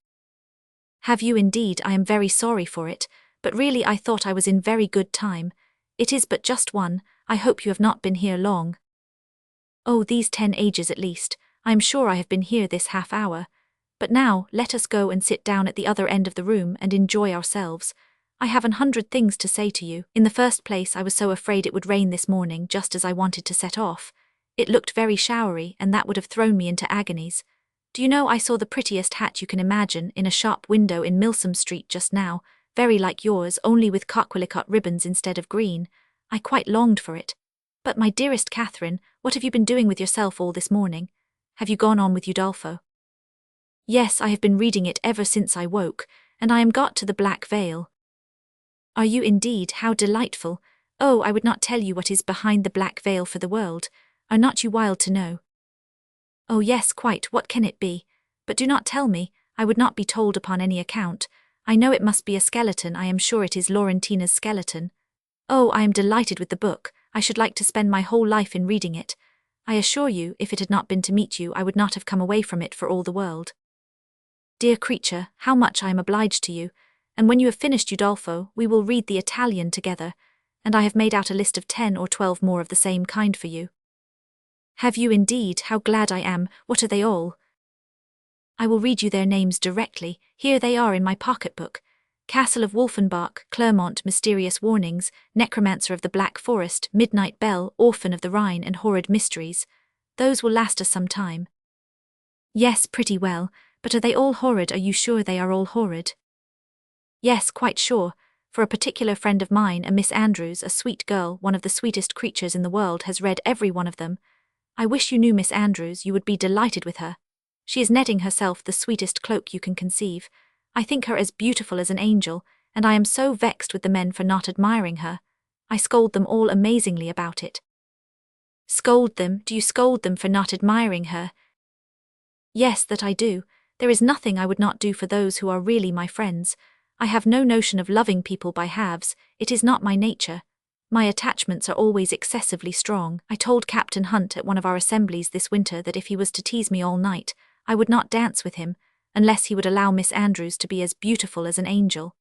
"Have you indeed? I am very sorry for it, but really I thought I was in very good time. It is but just one, I hope you have not been here long." "Oh, these 10 ages at least, I am sure I have been here this half hour. But now, let us go and sit down at the other end of the room and enjoy ourselves. I have 100 things to say to you. In the first place, I was so afraid it would rain this morning just as I wanted to set off. It looked very showery, and that would have thrown me into agonies. Do you know I saw the prettiest hat you can imagine in a shop window in Milsom Street just now, very like yours, only with coquelicot ribbons instead of green. I quite longed for it. But my dearest Catherine, what have you been doing with yourself all this morning? Have you gone on with Udolpho?" "Yes, I have been reading it ever since I woke, and I am got to the Black Veil." "Are you indeed? How delightful! Oh, I would not tell you what is behind the Black Veil for the world. Are not you wild to know?" "Oh yes, quite, what can it be? But do not tell me, I would not be told upon any account. I know it must be a skeleton, I am sure it is Laurentina's skeleton. Oh, I am delighted with the book, I should like to spend my whole life in reading it. I assure you, if it had not been to meet you, I would not have come away from it for all the world." "Dear creature, how much I am obliged to you, and when you have finished Udolpho, we will read the Italian together, and I have made out a list of 10 or 12 more of the same kind for you." "Have you indeed? How glad I am. What are they all?" "I will read you their names directly. Here they are in my pocket-book. Castle of Wolfenbach, Clermont, Mysterious Warnings, Necromancer of the Black Forest, Midnight Bell, Orphan of the Rhine, and Horrid Mysteries. Those will last us some time." "Yes, pretty well, but are they all horrid? Are you sure they are all horrid?" "Yes, quite sure, for a particular friend of mine, a Miss Andrews, a sweet girl, one of the sweetest creatures in the world, has read every one of them. I wish you knew Miss Andrews, you would be delighted with her. She is netting herself the sweetest cloak you can conceive. I think her as beautiful as an angel, and I am so vexed with the men for not admiring her. I scold them all amazingly about it." "Scold them? Do you scold them for not admiring her?" "Yes, that I do. There is nothing I would not do for those who are really my friends. I have no notion of loving people by halves, it is not my nature. My attachments are always excessively strong. I told Captain Hunt at one of our assemblies this winter that if he was to tease me all night, I would not dance with him, unless he would allow Miss Andrews to be as beautiful as an angel.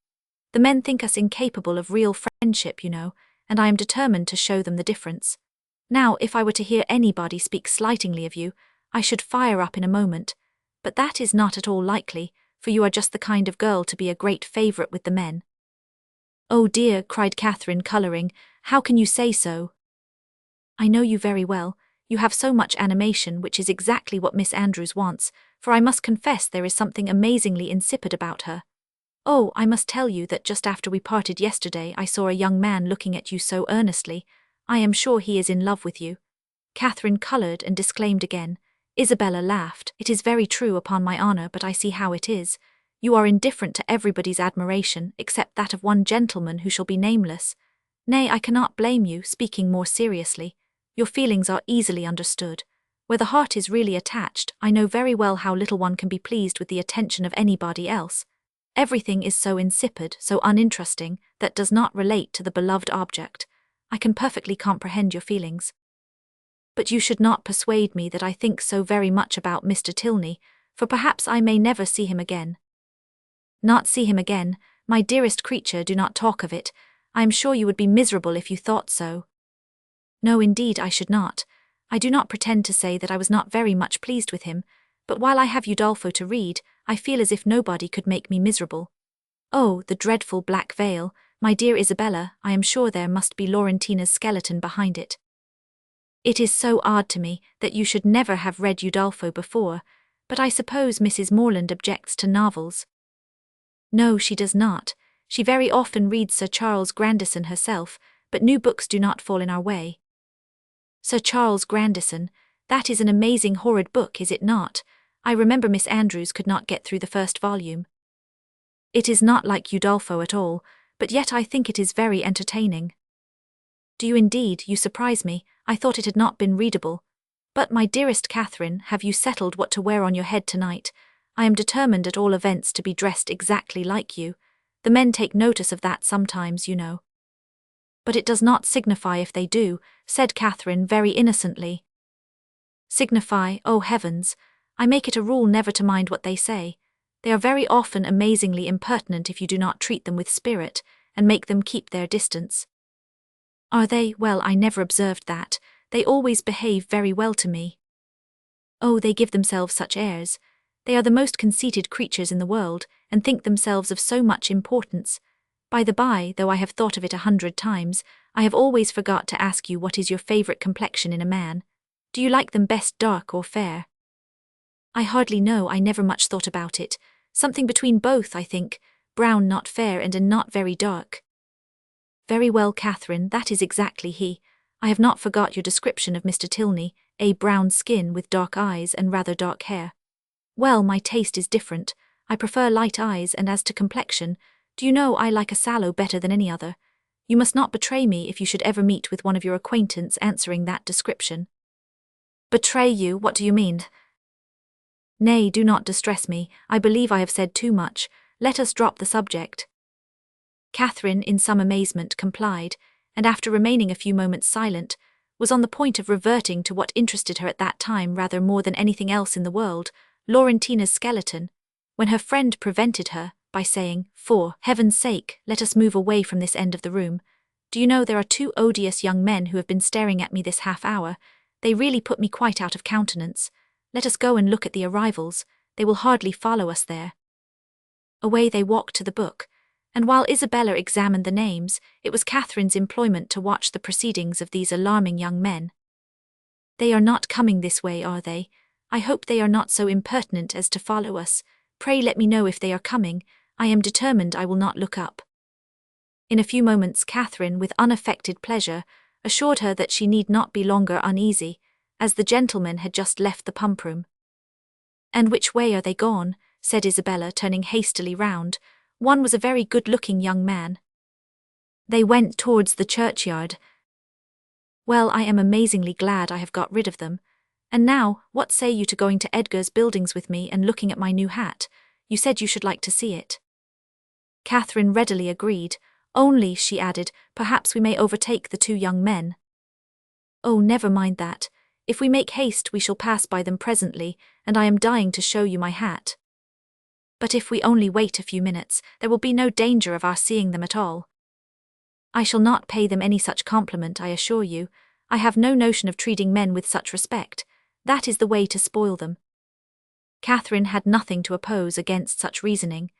The men think us incapable of real friendship, you know, and I am determined to show them the difference. Now, if I were to hear anybody speak slightingly of you, I should fire up in a moment, but that is not at all likely, for you are just the kind of girl to be a great favourite with the men." "Oh dear," cried Catherine, colouring, "how can you say so?" "I know you very well. You have so much animation, which is exactly what Miss Andrews wants, for I must confess there is something amazingly insipid about her. Oh, I must tell you that just after we parted yesterday I saw a young man looking at you so earnestly. I am sure he is in love with you." Catherine coloured and disclaimed again. Isabella laughed. It is very true upon my honor, but I see how it is. You are indifferent to everybody's admiration, except that of one gentleman who shall be nameless. Nay, I cannot blame you, speaking more seriously. Your feelings are easily understood. Where the heart is really attached, I know very well how little one can be pleased with the attention of anybody else. Everything is so insipid, so uninteresting, that does not relate to the beloved object. I can perfectly comprehend your feelings. But you should not persuade me that I think so very much about Mr. Tilney, for perhaps I may never see him again. Not see him again, my dearest creature, do not talk of it. I am sure you would be miserable if you thought so. No, indeed I should not. I do not pretend to say that I was not very much pleased with him, but while I have Udolpho to read, I feel as if nobody could make me miserable. Oh, the dreadful black veil, my dear Isabella, I am sure there must be Laurentina's skeleton behind it. It is so odd to me that you should never have read Udolpho before, but I suppose Mrs. Morland objects to novels. No, she does not. She very often reads Sir Charles Grandison herself, but new books do not fall in our way. Sir Charles Grandison, that is an amazing horrid book, is it not? I remember Miss Andrews could not get through the first volume. It is not like Udolpho at all, but yet I think it is very entertaining. Do you indeed? You surprise me. I thought it had not been readable. But my dearest Catherine, have you settled what to wear on your head tonight? I am determined at all events to be dressed exactly like you. The men take notice of that sometimes, you know. But it does not signify if they do, said Catherine very innocently. Signify, oh heavens! I make it a rule never to mind what they say. They are very often amazingly impertinent if you do not treat them with spirit, and make them keep their distance. Are they? Well, I never observed that. They always behave very well to me. Oh, they give themselves such airs. They are the most conceited creatures in the world, and think themselves of so much importance. By the by, though I have thought of it 100 times, I have always forgot to ask you what is your favourite complexion in a man. Do you like them best dark or fair? I hardly know, I never much thought about it. Something between both, I think. Brown not fair and not very dark. Very well, Catherine, that is exactly he. I have not forgot your description of Mr. Tilney, a brown skin with dark eyes and rather dark hair. Well, my taste is different. I prefer light eyes, and as to complexion, do you know I like a sallow better than any other? You must not betray me if you should ever meet with one of your acquaintance answering that description. Betray you? What do you mean? Nay, do not distress me. I believe I have said too much. Let us drop the subject. Catherine, in some amazement, complied, and after remaining a few moments silent, was on the point of reverting to what interested her at that time rather more than anything else in the world, Laurentina's skeleton, when her friend prevented her by saying, "For heaven's sake, let us move away from this end of the room. Do you know there are 2 odious young men who have been staring at me this half-hour? They really put me quite out of countenance. Let us go and look at the arrivals. They will hardly follow us there." Away they walked to the book, and while Isabella examined the names, it was Catherine's employment to watch the proceedings of these alarming young men. "They are not coming this way, are they? I hope they are not so impertinent as to follow us. Pray let me know if they are coming. I am determined I will not look up." In a few moments Catherine, with unaffected pleasure, assured her that she need not be longer uneasy, as the gentlemen had just left the pump-room. "And which way are they gone?" said Isabella, turning hastily round. One was a very good-looking young man. "They went towards the churchyard." "Well, I am amazingly glad I have got rid of them. And now, what say you to going to Edgar's Buildings with me and looking at my new hat? You said you should like to see it." Catherine readily agreed. "Only," she added, "perhaps we may overtake the 2 young men." "Oh, never mind that. If we make haste we shall pass by them presently, and I am dying to show you my hat. But if we only wait a few minutes, there will be no danger of our seeing them at all. I shall not pay them any such compliment, I assure you. I have no notion of treating men with such respect. That is the way to spoil them." Catherine had nothing to oppose against such reasoning,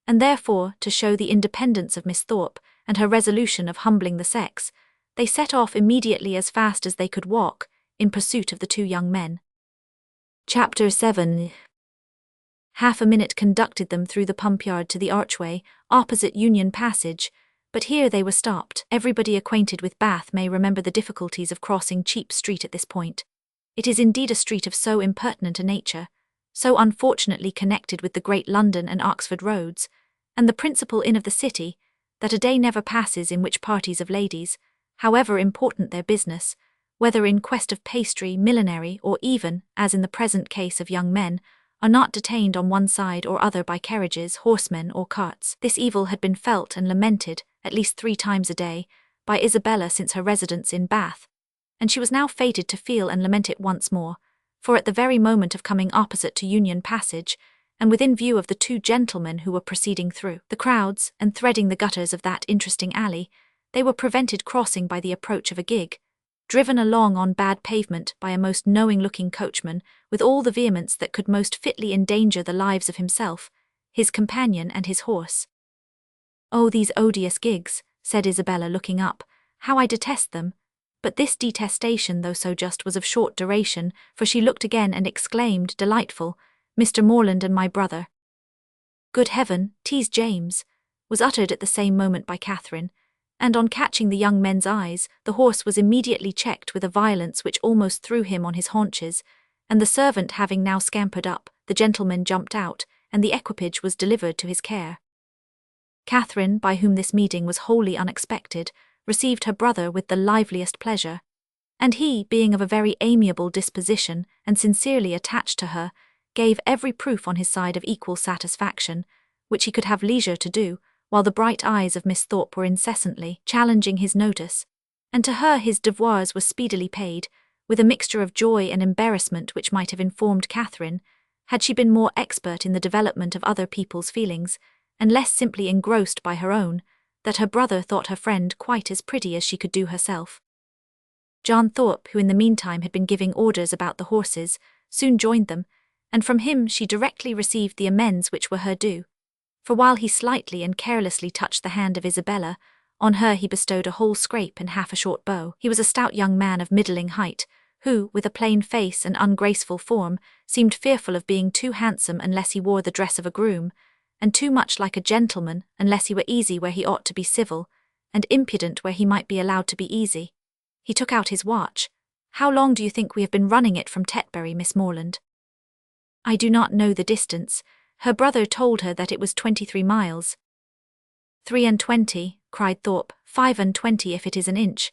and therefore, to show the independence of Miss Thorpe and her resolution of humbling the sex, they set off immediately as fast as they could walk, in pursuit of the 2 young men. Chapter 7. Half a minute conducted them through the pump-yard to the archway, opposite Union Passage, but here they were stopped. Everybody acquainted with Bath may remember the difficulties of crossing Cheap Street at this point. It is indeed a street of so impertinent a nature, so unfortunately connected with the great London and Oxford roads, and the principal inn of the city, that a day never passes in which parties of ladies, however important their business, whether in quest of pastry, millinery, or even, as in the present case of young men, are not detained on one side or other by carriages, horsemen, or carts. This evil had been felt and lamented, at least 3 times a day, by Isabella since her residence in Bath, and she was now fated to feel and lament it once more, for at the very moment of coming opposite to Union Passage, and within view of the 2 gentlemen who were proceeding through the crowds and threading the gutters of that interesting alley, they were prevented crossing by the approach of a gig, driven along on bad pavement by a most knowing-looking coachman, with all the vehemence that could most fitly endanger the lives of himself, his companion, and his horse. "Oh, these odious gigs," said Isabella, looking up, "how I detest them!" But this detestation, though so just, was of short duration, for she looked again and exclaimed, delightful, "Mr. Morland and my brother." "Good heaven, 'tis James," was uttered at the same moment by Catherine, and on catching the young men's eyes, the horse was immediately checked with a violence which almost threw him on his haunches, and the servant having now scampered up, the gentleman jumped out, and the equipage was delivered to his care. Catherine, by whom this meeting was wholly unexpected, received her brother with the liveliest pleasure, and he, being of a very amiable disposition and sincerely attached to her, gave every proof on his side of equal satisfaction, which he could have leisure to do, while the bright eyes of Miss Thorpe were incessantly challenging his notice, and to her his devoirs were speedily paid, with a mixture of joy and embarrassment which might have informed Catherine, had she been more expert in the development of other people's feelings, and less simply engrossed by her own, that her brother thought her friend quite as pretty as she could do herself. John Thorpe, who in the meantime had been giving orders about the horses, soon joined them, and from him she directly received the amends which were her due. For while he slightly and carelessly touched the hand of Isabella, on her he bestowed a whole scrape and half a short bow. He was a stout young man of middling height, who, with a plain face and ungraceful form, seemed fearful of being too handsome unless he wore the dress of a groom, and too much like a gentleman unless he were easy where he ought to be civil, and impudent where he might be allowed to be easy. He took out his watch. "How long do you think we have been running it from Tetbury, Miss Morland?" "I do not know the distance. Her brother told her that it was 23 miles. 23, cried Thorpe, 25 if it is an inch.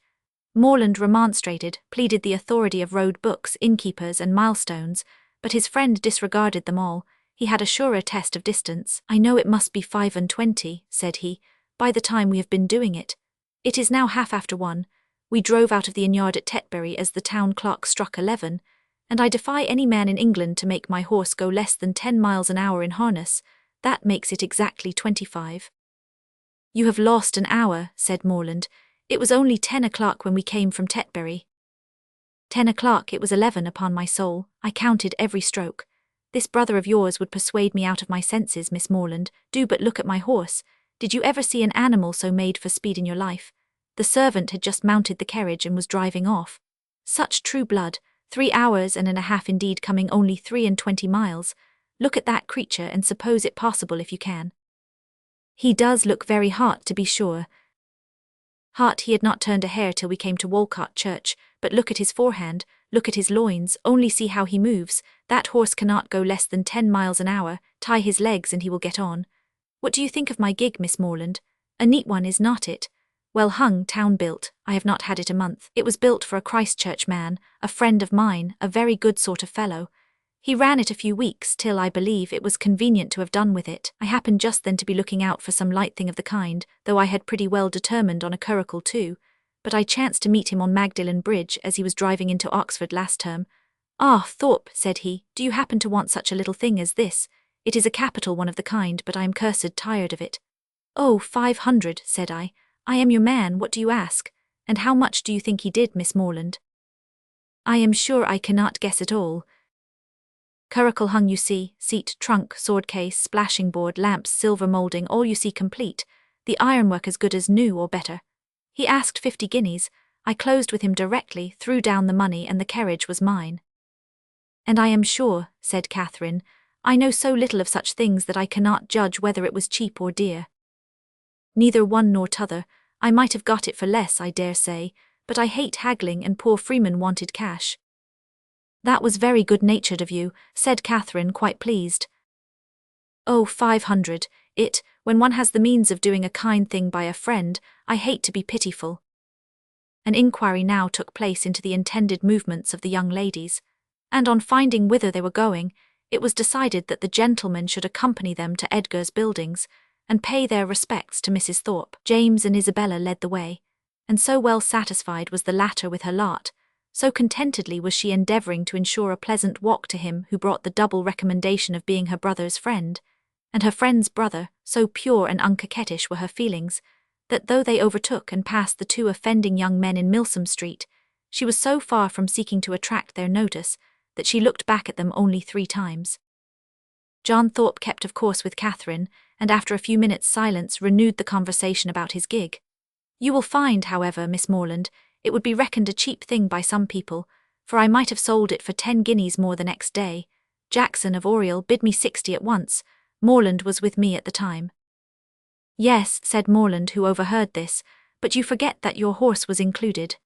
Morland remonstrated, pleaded the authority of road books, innkeepers, and milestones, but his friend disregarded them all. He had a surer test of distance. "I know it must be 25, said he, by the time we have been doing it. It is now 1:30. We drove out of the inn-yard at Tetbury as the town clock struck 11, and I defy any man in England to make my horse go less than 10 miles an hour in harness. That makes it exactly 25. "You have lost an hour," said Morland. "It was only 10 o'clock when we came from Tetbury." 10 o'clock, it was 11 upon my soul. I counted every stroke. This brother of yours would persuade me out of my senses, Miss Morland. Do but look at my horse. Did you ever see an animal so made for speed in your life? The servant had just mounted the carriage and was driving off. Such true blood. 3 hours and a half indeed, coming only 23 miles. Look at that creature and suppose it possible if you can. He does look very hot, to be sure. Hot, he had not turned a hair till we came to Walcot Church, but look at his forehand, look at his loins, only see how he moves. That horse cannot go less than 10 miles an hour, tie his legs and he will get on. What do you think of my gig, Miss Morland? A neat one, is not it? Well hung, town-built. I have not had it a month. It was built for a Christchurch man, a friend of mine, a very good sort of fellow. He ran it a few weeks, till, I believe, it was convenient to have done with it. I happened just then to be looking out for some light thing of the kind, though I had pretty well determined on a curricle too, but I chanced to meet him on Magdalen Bridge as he was driving into Oxford last term. "Ah, Thorpe," said he, "do you happen to want such a little thing as this? It is a capital one of the kind, but I am cursed tired of it." "Oh, 500, said I. "I am your man, what do you ask? And how much do you think he did, Miss Morland?" "I am sure I cannot guess at all. Curricle hung, you see, seat, trunk, sword case, splashing board, lamps, silver moulding, all you see complete, the ironwork as good as new or better. He asked 50 guineas, I closed with him directly, threw down the money, and the carriage was mine." "And I am sure," said Catherine, "I know so little of such things that I cannot judge whether it was cheap or dear." "Neither one nor t'other. I might have got it for less, I dare say, but I hate haggling, and poor Freeman wanted cash." That was very good-natured of you, said Catherine, quite pleased. Oh, 500, when one has the means of doing a kind thing by a friend, I hate to be pitiful. An inquiry now took place into the intended movements of the young ladies, and on finding whither they were going, it was decided that the gentlemen should accompany them to Edgar's buildings, and pay their respects to Mrs. Thorpe. James and Isabella led the way, and so well satisfied was the latter with her lot, so contentedly was she endeavouring to ensure a pleasant walk to him who brought the double recommendation of being her brother's friend, and her friend's brother, so pure and uncoquettish were her feelings, that though they overtook and passed the two offending young men in Milsom Street, she was so far from seeking to attract their notice that she looked back at them only 3 times. John Thorpe kept of course with Catherine, and after a few minutes' silence renewed the conversation about his gig. You will find, however, Miss Morland, it would be reckoned a cheap thing by some people, for I might have sold it for 10 guineas more the next day. Jackson of Oriel bid me 60 at once. Morland was with me at the time. Yes, said Morland, who overheard this, but you forget that your horse was included.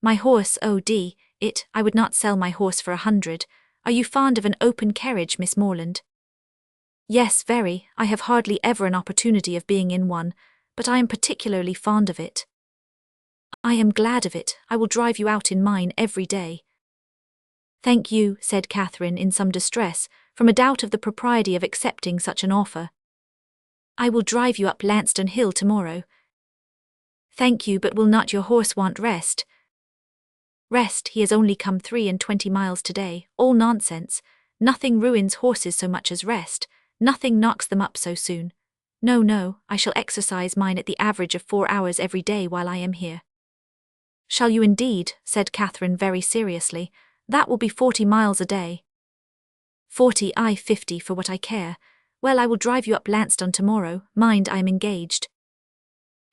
My horse, I would not sell my horse for 100. Are you fond of an open carriage, Miss Morland? Yes, very. I have hardly ever an opportunity of being in one, but I am particularly fond of it. I am glad of it. I will drive you out in mine every day. Thank you, said Catherine in some distress, from a doubt of the propriety of accepting such an offer. I will drive you up Lansdowne Hill tomorrow. Thank you, but will not your horse want rest? Rest, he has only come 23 miles today, all nonsense. Nothing ruins horses so much as rest, nothing knocks them up so soon. No, I shall exercise mine at the average of 4 hours every day while I am here. Shall you indeed? Said Catherine very seriously. That will be 40 miles a day. 40, 50 for what I care. Well, I will drive you up Lansdowne tomorrow, mind I am engaged.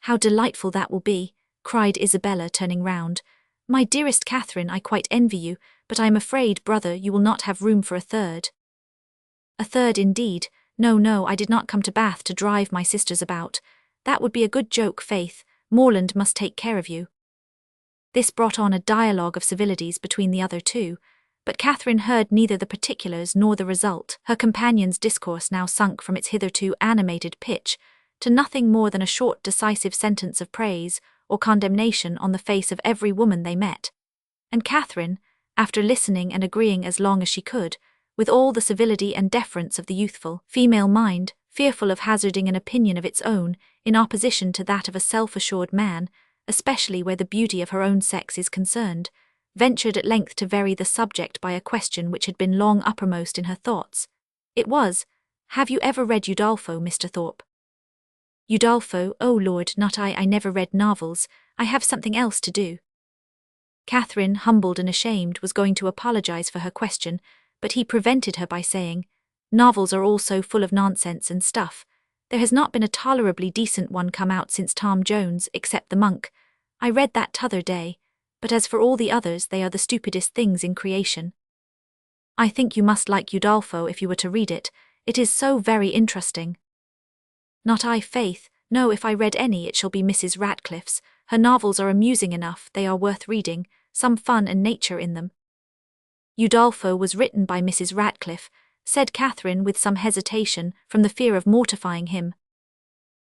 How delightful that will be, cried Isabella, turning round. My dearest Catherine, I quite envy you, but I am afraid, brother, you will not have room for a third. A third indeed. No, I did not come to Bath to drive my sisters about. That would be a good joke, faith. Morland must take care of you. This brought on a dialogue of civilities between the other two, but Catherine heard neither the particulars nor the result. Her companion's discourse now sunk from its hitherto animated pitch to nothing more than a short decisive sentence of praise or condemnation on the face of every woman they met. And Catherine, after listening and agreeing as long as she could, with all the civility and deference of the youthful female mind, fearful of hazarding an opinion of its own in opposition to that of a self-assured man, especially where the beauty of her own sex is concerned, ventured at length to vary the subject by a question which had been long uppermost in her thoughts. It was, have you ever read Udolpho, Mr. Thorpe? Udolpho, oh Lord, not I never read novels, I have something else to do. Catherine, humbled and ashamed, was going to apologize for her question, but he prevented her by saying, novels are all so full of nonsense and stuff. There has not been a tolerably decent one come out since Tom Jones, except The Monk. I read that t'other day, but as for all the others, they are the stupidest things in creation. I think you must like Udolpho if you were to read it. It is so very interesting. Not I, faith. No, if I read any it shall be Mrs. Radcliffe's. Her novels are amusing enough, they are worth reading, some fun and nature in them. Udolpho was written by Mrs. Radcliffe, said Catherine with some hesitation, from the fear of mortifying him.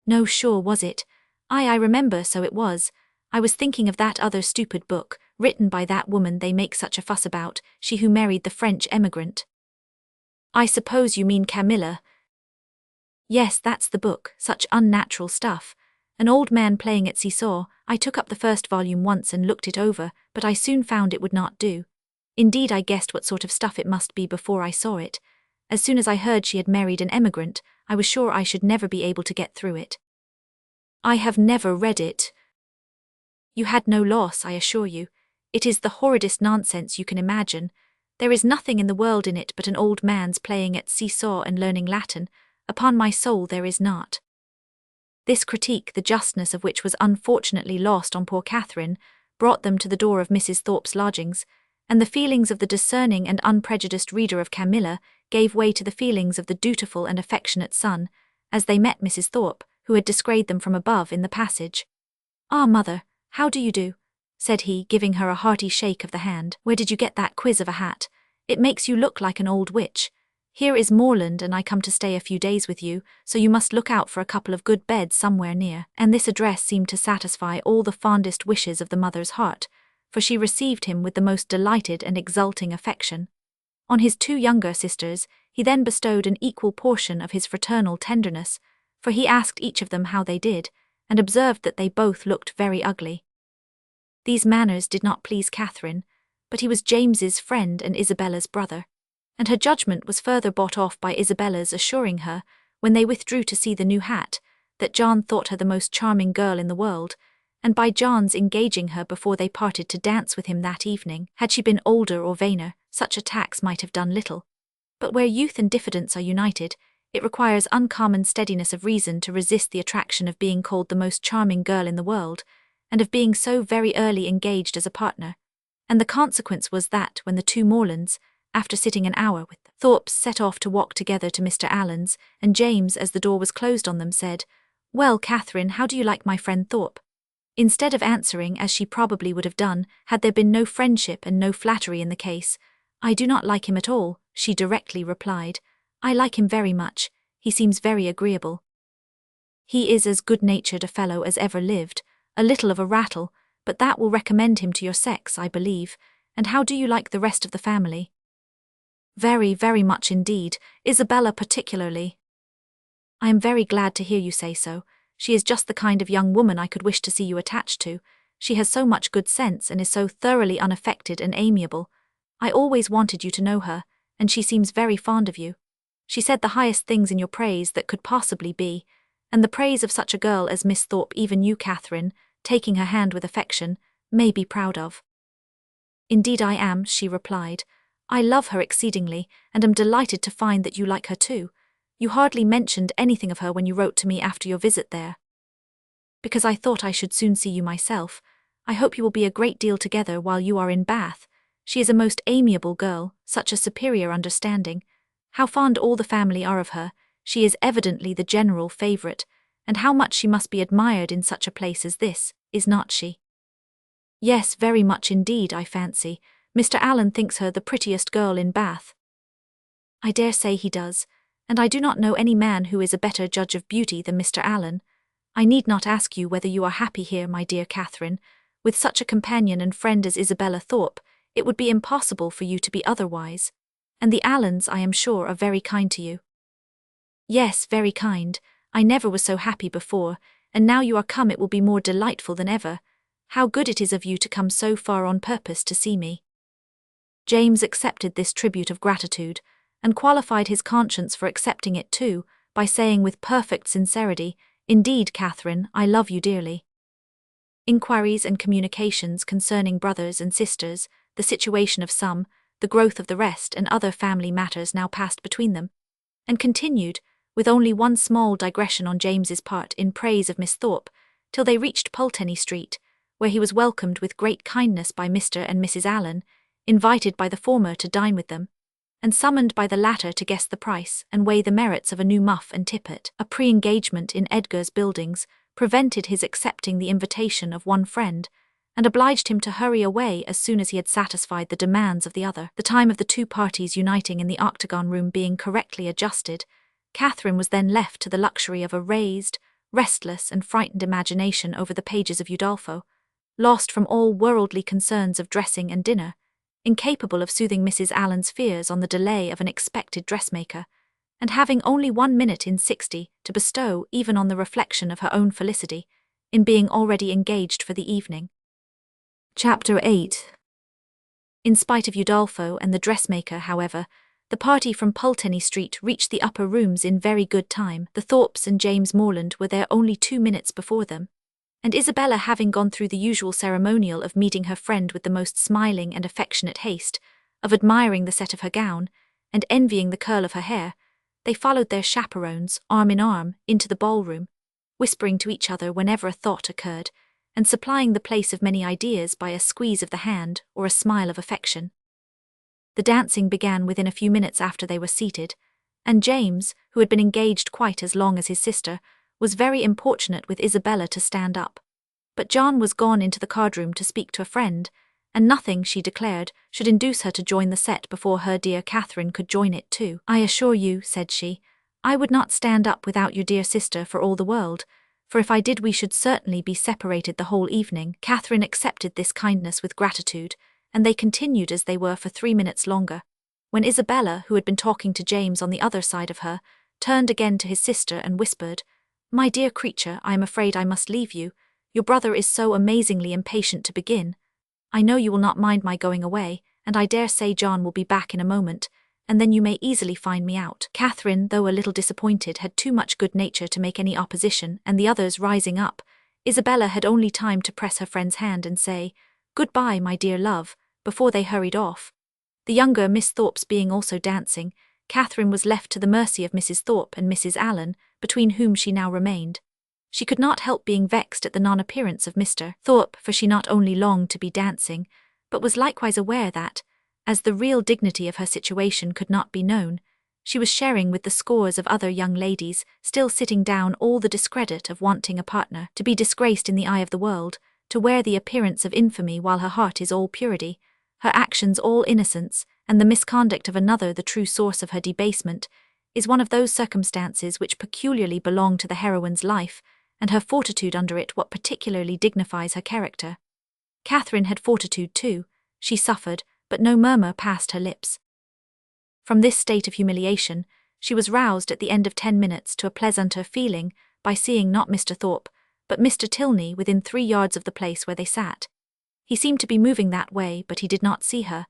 No, sure was it? I remember, so it was. I was thinking of that other stupid book, written by that woman they make such a fuss about, she who married the French emigrant. I suppose you mean Camilla. Yes, that's the book, such unnatural stuff. An old man playing at seesaw. I took up the first volume once and looked it over, but I soon found it would not do. Indeed, I guessed what sort of stuff it must be before I saw it. As soon as I heard she had married an emigrant, I was sure I should never be able to get through it. I have never read it. You had no loss, I assure you. It is the horridest nonsense you can imagine. There is nothing in the world in it but an old man's playing at seesaw and learning Latin. Upon my soul there is not. This critique, the justness of which was unfortunately lost on poor Catherine, brought them to the door of Mrs. Thorpe's lodgings, and the feelings of the discerning and unprejudiced reader of Camilla gave way to the feelings of the dutiful and affectionate son, as they met Mrs. Thorpe, who had descried them from above in the passage. Ah, mother, how do you do? said he, giving her a hearty shake of the hand. "Where did you get that quiz of a hat? It makes you look like an old witch. Here is Moreland, and I come to stay a few days with you, so you must look out for a couple of good beds somewhere near." And this address seemed to satisfy all the fondest wishes of the mother's heart, for she received him with the most delighted and exulting affection. On his two younger sisters he then bestowed an equal portion of his fraternal tenderness, for he asked each of them how they did, and observed that they both looked very ugly. These manners did not please Catherine, but he was James's friend and Isabella's brother, and her judgment was further bought off by Isabella's assuring her, when they withdrew to see the new hat, that John thought her the most charming girl in the world, and by John's engaging her before they parted to dance with him that evening. Had she been older or vainer, such attacks might have done little. But where youth and diffidence are united, it requires uncommon steadiness of reason to resist the attraction of being called the most charming girl in the world, and of being so very early engaged as a partner. And the consequence was that when the two Morlands, after sitting an hour with the Thorpes, set off to walk together to Mr. Allen's, and James, as the door was closed on them, said, "Well, Catherine, how do you like my friend Thorpe?" Instead of answering, as she probably would have done, had there been no friendship and no flattery in the case, "I do not like him at all," she directly replied. "I like him very much. He seems very agreeable. He is as good-natured a fellow as ever lived, a little of a rattle, but that will recommend him to your sex, I believe. And how do you like the rest of the family?" "Very, very much indeed, Isabella particularly." "I am very glad to hear you say so. She is just the kind of young woman I could wish to see you attached to. She has so much good sense and is so thoroughly unaffected and amiable. I always wanted you to know her, and she seems very fond of you. She said the highest things in your praise that could possibly be, and the praise of such a girl as Miss Thorpe even you, Catherine, taking her hand with affection, may be proud of." "Indeed I am," she replied. "I love her exceedingly, and am delighted to find that you like her too. You hardly mentioned anything of her when you wrote to me after your visit there." "Because I thought I should soon see you myself. I hope you will be a great deal together while you are in Bath. She is a most amiable girl, such a superior understanding. How fond all the family are of her. She is evidently the general favourite, and how much she must be admired in such a place as this, is not she?" "Yes, very much indeed, I fancy. Mr. Allen thinks her the prettiest girl in Bath." "I dare say he does, and I do not know any man who is a better judge of beauty than Mr. Allen. I need not ask you whether you are happy here, my dear Catherine. With such a companion and friend as Isabella Thorpe, it would be impossible for you to be otherwise. And the Allens, I am sure, are very kind to you." "Yes, very kind. I never was so happy before, and now you are come it will be more delightful than ever. How good it is of you to come so far on purpose to see me." James accepted this tribute of gratitude, and qualified his conscience for accepting it too, by saying with perfect sincerity, "Indeed, Catherine, I love you dearly." Inquiries and communications concerning brothers and sisters, the situation of some, the growth of the rest, and other family matters now passed between them, and continued, with only one small digression on James's part in praise of Miss Thorpe, till they reached Pulteney Street, where he was welcomed with great kindness by Mr. and Mrs. Allen, invited by the former to dine with them, and summoned by the latter to guess the price and weigh the merits of a new muff and tippet. A pre-engagement in Edgar's Buildings prevented his accepting the invitation of one friend, and obliged him to hurry away as soon as he had satisfied the demands of the other. The time of the two parties uniting in the octagon room being correctly adjusted, Catherine was then left to the luxury of a raised, restless, and frightened imagination over the pages of Udolpho, lost from all worldly concerns of dressing and dinner, incapable of soothing Mrs. Allen's fears on the delay of an expected dressmaker, and having only 1 minute in 60 to bestow even on the reflection of her own felicity, in being already engaged for the evening. Chapter 8. In spite of Udolpho and the dressmaker, however, the party from Pulteney Street reached the upper rooms in very good time. The Thorpes and James Morland were there only 2 minutes before them, and Isabella, having gone through the usual ceremonial of meeting her friend with the most smiling and affectionate haste, of admiring the set of her gown, and envying the curl of her hair, they followed their chaperones, arm in arm, into the ballroom, whispering to each other whenever a thought occurred, and supplying the place of many ideas by a squeeze of the hand or a smile of affection. The dancing began within a few minutes after they were seated, and James, who had been engaged quite as long as his sister, was very importunate with Isabella to stand up. But John was gone into the cardroom to speak to a friend, and nothing, she declared, should induce her to join the set before her dear Catherine could join it too. "I assure you," said she, "I would not stand up without your dear sister for all the world, for if I did we should certainly be separated the whole evening." Catherine accepted this kindness with gratitude, and they continued as they were for 3 minutes longer, when Isabella, who had been talking to James on the other side of her, turned again to his sister and whispered, "My dear creature, I am afraid I must leave you. Your brother is so amazingly impatient to begin. I know you will not mind my going away, and I dare say John will be back in a moment, and then you may easily find me out." Catherine, though a little disappointed, had too much good nature to make any opposition, and the others rising up, Isabella had only time to press her friend's hand and say, "Good-bye, my dear love," before they hurried off. The younger Miss Thorpes being also dancing, Catherine was left to the mercy of Mrs. Thorpe and Mrs. Allen, between whom she now remained. She could not help being vexed at the non-appearance of Mr. Thorpe, for she not only longed to be dancing, but was likewise aware that, as the real dignity of her situation could not be known, she was sharing with the scores of other young ladies, still sitting down, all the discredit of wanting a partner, to be disgraced in the eye of the world, to wear the appearance of infamy while her heart is all purity, her actions all innocence, and the misconduct of another the true source of her debasement, is one of those circumstances which peculiarly belong to the heroine's life, and her fortitude under it what particularly dignifies her character. Catherine had fortitude too. She suffered, but no murmur passed her lips. From this state of humiliation, she was roused at the end of 10 minutes to a pleasanter feeling by seeing not Mr. Thorpe, but Mr. Tilney within 3 yards of the place where they sat. He seemed to be moving that way, but he did not see her,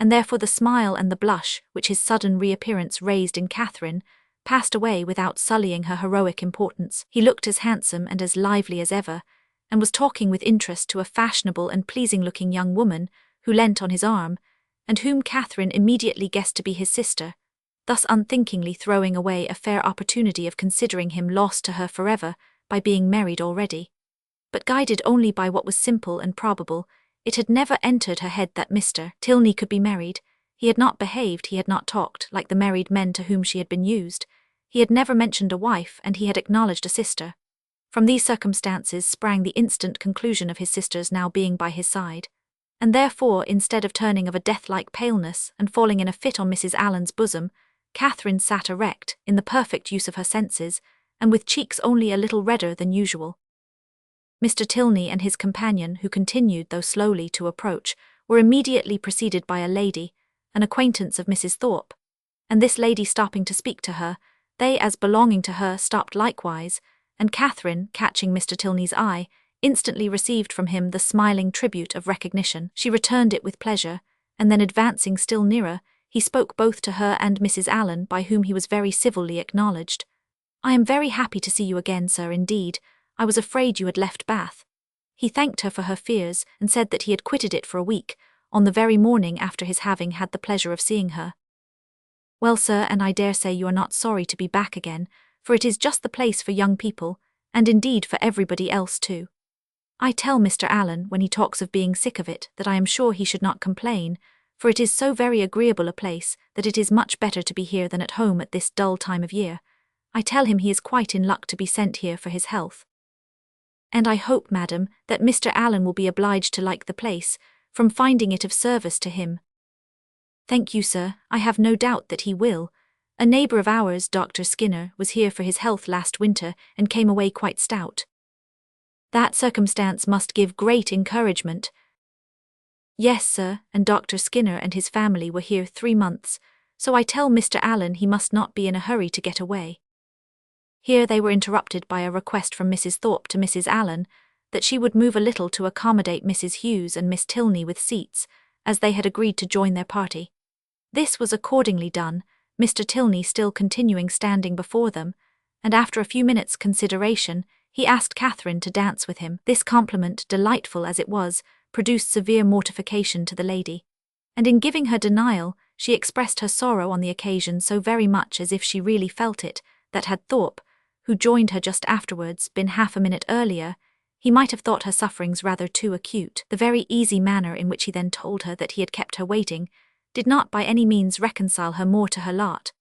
and therefore the smile and the blush which his sudden reappearance raised in Catherine passed away without sullying her heroic importance. He looked as handsome and as lively as ever, and was talking with interest to a fashionable and pleasing-looking young woman who leant on his arm, and whom Catherine immediately guessed to be his sister, thus unthinkingly throwing away a fair opportunity of considering him lost to her forever by being married already. But guided only by what was simple and probable, it had never entered her head that Mr. Tilney could be married. He had not behaved, he had not talked like the married men to whom she had been used. He had never mentioned a wife, and he had acknowledged a sister. From these circumstances sprang the instant conclusion of his sister's now being by his side. And therefore, instead of turning of a death-like paleness and falling in a fit on Mrs. Allen's bosom, Catherine sat erect, in the perfect use of her senses, and with cheeks only a little redder than usual. Mr. Tilney and his companion, who continued, though slowly, to approach, were immediately preceded by a lady, an acquaintance of Mrs. Thorpe, and this lady stopping to speak to her, they, as belonging to her, stopped likewise, and Catherine, catching Mr. Tilney's eye, instantly received from him the smiling tribute of recognition. She returned it with pleasure, and then advancing still nearer, he spoke both to her and Mrs. Allen, by whom he was very civilly acknowledged. "I am very happy to see you again, sir, indeed. I was afraid you had left Bath." He thanked her for her fears, and said that he had quitted it for a week, on the very morning after his having had the pleasure of seeing her. "Well, sir, and I dare say you are not sorry to be back again, for it is just the place for young people, and indeed for everybody else too. I tell Mr. Allen, when he talks of being sick of it, that I am sure he should not complain, for it is so very agreeable a place that it is much better to be here than at home at this dull time of year. I tell him he is quite in luck to be sent here for his health. And I hope, madam, that Mr. Allen will be obliged to like the place, from finding it of service to him." "Thank you, sir, I have no doubt that he will. A neighbour of ours, Dr. Skinner, was here for his health last winter and came away quite stout. That circumstance must give great encouragement." "Yes, sir, and Dr. Skinner and his family were here 3 months, so I tell Mr. Allen he must not be in a hurry to get away." Here they were interrupted by a request from Mrs. Thorpe to Mrs. Allen that she would move a little to accommodate Mrs. Hughes and Miss Tilney with seats, as they had agreed to join their party. This was accordingly done, Mr. Tilney still continuing standing before them, and after a few minutes' consideration, he asked Catherine to dance with him. This compliment, delightful as it was, produced severe mortification to the lady, and in giving her denial, she expressed her sorrow on the occasion so very much as if she really felt it, that had Thorpe, who joined her just afterwards, been half a minute earlier, he might have thought her sufferings rather too acute. The very easy manner in which he then told her that he had kept her waiting did not by any means reconcile her more to her lot,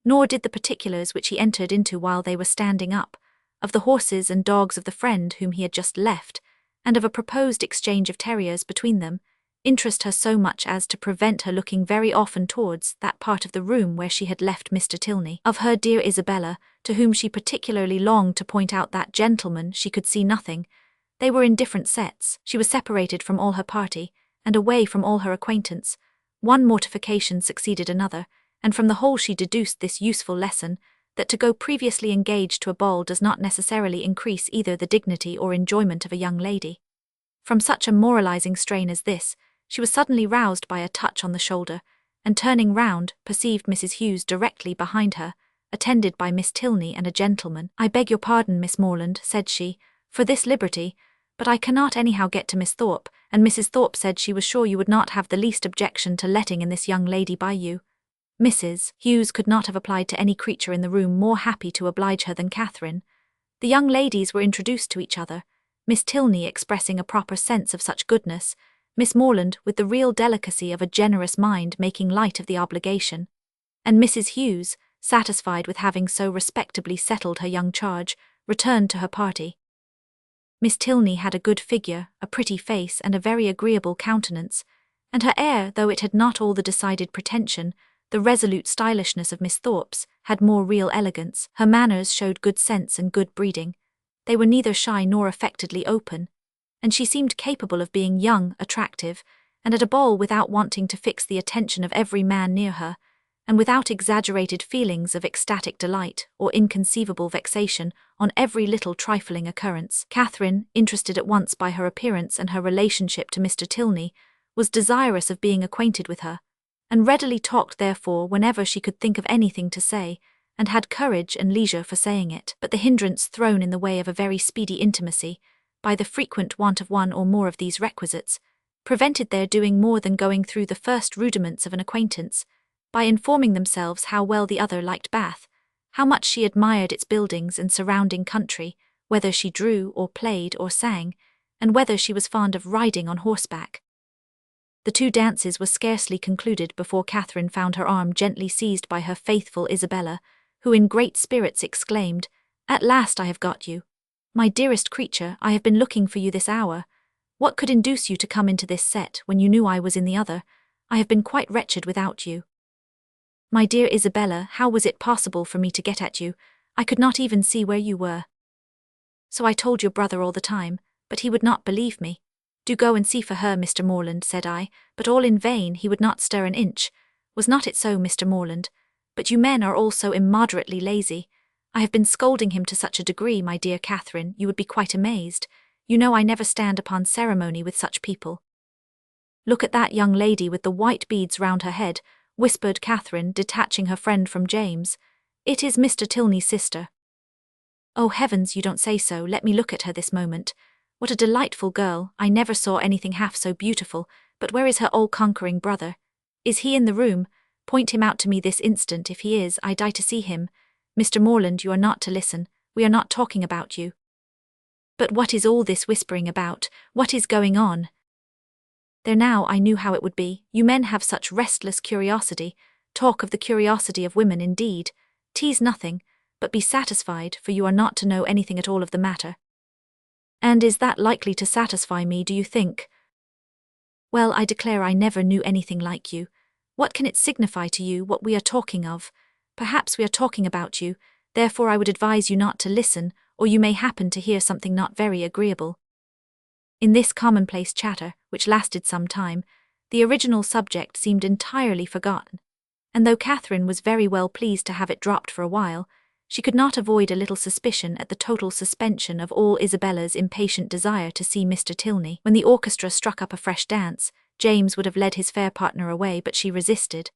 nor did the particulars which he entered into while they were standing up, of the horses and dogs of the friend whom he had just left, and of a proposed exchange of terriers between them, interest her so much as to prevent her looking very often towards that part of the room where she had left Mr. Tilney. Of her dear Isabella, to whom she particularly longed to point out that gentleman, she could see nothing. They were in different sets, she was separated from all her party, and away from all her acquaintance. One mortification succeeded another, and from the whole she deduced this useful lesson, that to go previously engaged to a ball does not necessarily increase either the dignity or enjoyment of a young lady. From such a moralizing strain as this, she was suddenly roused by a touch on the shoulder, and turning round, perceived Mrs. Hughes directly behind her, attended by Miss Tilney and a gentleman. "I beg your pardon, Miss Morland," said she, "for this liberty, but I cannot anyhow get to Miss Thorpe, and Mrs. Thorpe said she was sure you would not have the least objection to letting in this young lady by you." Mrs. Hughes could not have applied to any creature in the room more happy to oblige her than Catherine. The young ladies were introduced to each other, Miss Tilney expressing a proper sense of such goodness, Miss Morland with the real delicacy of a generous mind making light of the obligation, and Mrs. Hughes, satisfied with having so respectably settled her young charge, returned to her party. Miss Tilney had a good figure, a pretty face, and a very agreeable countenance, and her air, though it had not all the decided pretension, the resolute stylishness of Miss Thorpe's, had more real elegance. Her manners showed good sense and good breeding. They were neither shy nor affectedly open, and she seemed capable of being young, attractive, and at a ball without wanting to fix the attention of every man near her, and without exaggerated feelings of ecstatic delight or inconceivable vexation on every little trifling occurrence. Catherine, interested at once by her appearance and her relationship to Mr. Tilney, was desirous of being acquainted with her, and readily talked therefore whenever she could think of anything to say, and had courage and leisure for saying it. But the hindrance thrown in the way of a very speedy intimacy, by the frequent want of one or more of these requisites, prevented their doing more than going through the first rudiments of an acquaintance, by informing themselves how well the other liked Bath, how much she admired its buildings and surrounding country, whether she drew or played or sang, and whether she was fond of riding on horseback. The 2 dances were scarcely concluded before Catherine found her arm gently seized by her faithful Isabella, who in great spirits exclaimed, "At last I have got you. My dearest creature, I have been looking for you this hour. What could induce you to come into this set when you knew I was in the other? I have been quite wretched without you." "My dear Isabella, how was it possible for me to get at you? I could not even see where you were." "So I told your brother all the time, but he would not believe me. 'Do go and see for her, Mr. Morland,' said I, but all in vain, he would not stir an inch. Was not it so, Mr. Morland? But you men are all so immoderately lazy. I have been scolding him to such a degree, my dear Catherine, you would be quite amazed. You know I never stand upon ceremony with such people." "Look at that young lady with the white beads round her head," whispered Catherine, detaching her friend from James. "It is Mr. Tilney's sister." "Oh heavens, you don't say so, let me look at her this moment. What a delightful girl, I never saw anything half so beautiful, but where is her all-conquering brother? Is he in the room? Point him out to me this instant. If he is, I die to see him. Mr. Morland, you are not to listen, we are not talking about you." "But what is all this whispering about? What is going on?" "There now, I knew how it would be. You men have such restless curiosity. Talk of the curiosity of women, indeed. Tease nothing, but be satisfied, for you are not to know anything at all of the matter." "And is that likely to satisfy me, do you think?" "Well, I declare I never knew anything like you. What can it signify to you what we are talking of? Perhaps we are talking about you, therefore I would advise you not to listen, or you may happen to hear something not very agreeable." In this commonplace chatter, which lasted some time, the original subject seemed entirely forgotten, and though Catherine was very well pleased to have it dropped for a while, she could not avoid a little suspicion at the total suspension of all Isabella's impatient desire to see Mr. Tilney. When the orchestra struck up a fresh dance, James would have led his fair partner away, but she resisted.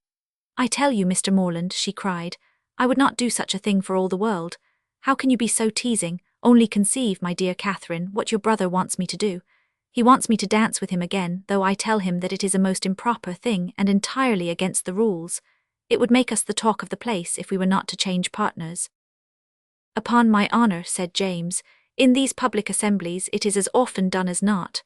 "I tell you, Mr. Morland," she cried, "I would not do such a thing for all the world. How can you be so teasing? Only conceive, my dear Catherine, what your brother wants me to do. He wants me to dance with him again, though I tell him that it is a most improper thing and entirely against the rules. It would make us the talk of the place if we were not to change partners." "Upon my honour," said James, "in these public assemblies it is as often done as not."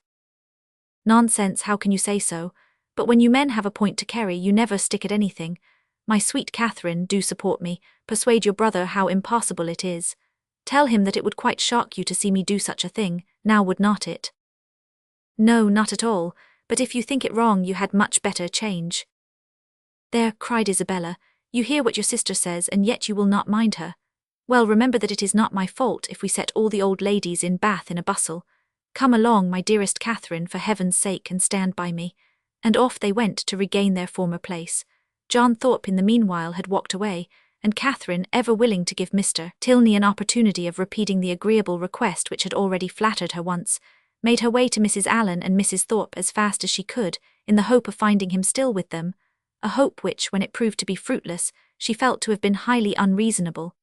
"Nonsense, how can you say so? But when you men have a point to carry, you never stick at anything. My sweet Catherine, do support me, persuade your brother how impossible it is. Tell him that it would quite shock you to see me do such a thing, now would not it?" No, not at all, but if you think it wrong you had much better change. There, cried Isabella, you hear what your sister says and yet you will not mind her. Well, remember that it is not my fault if we set all the old ladies in Bath in a bustle. Come along, my dearest Catherine, for heaven's sake, and stand by me. And off they went to regain their former place. John Thorpe in the meanwhile had walked away, and Catherine, ever willing to give Mr. Tilney an opportunity of repeating the agreeable request which had already flattered her once, made her way to Mrs. Allen and Mrs. Thorpe as fast as she could, in the hope of finding him still with them, a hope which, when it proved to be fruitless, she felt to have been highly unreasonable.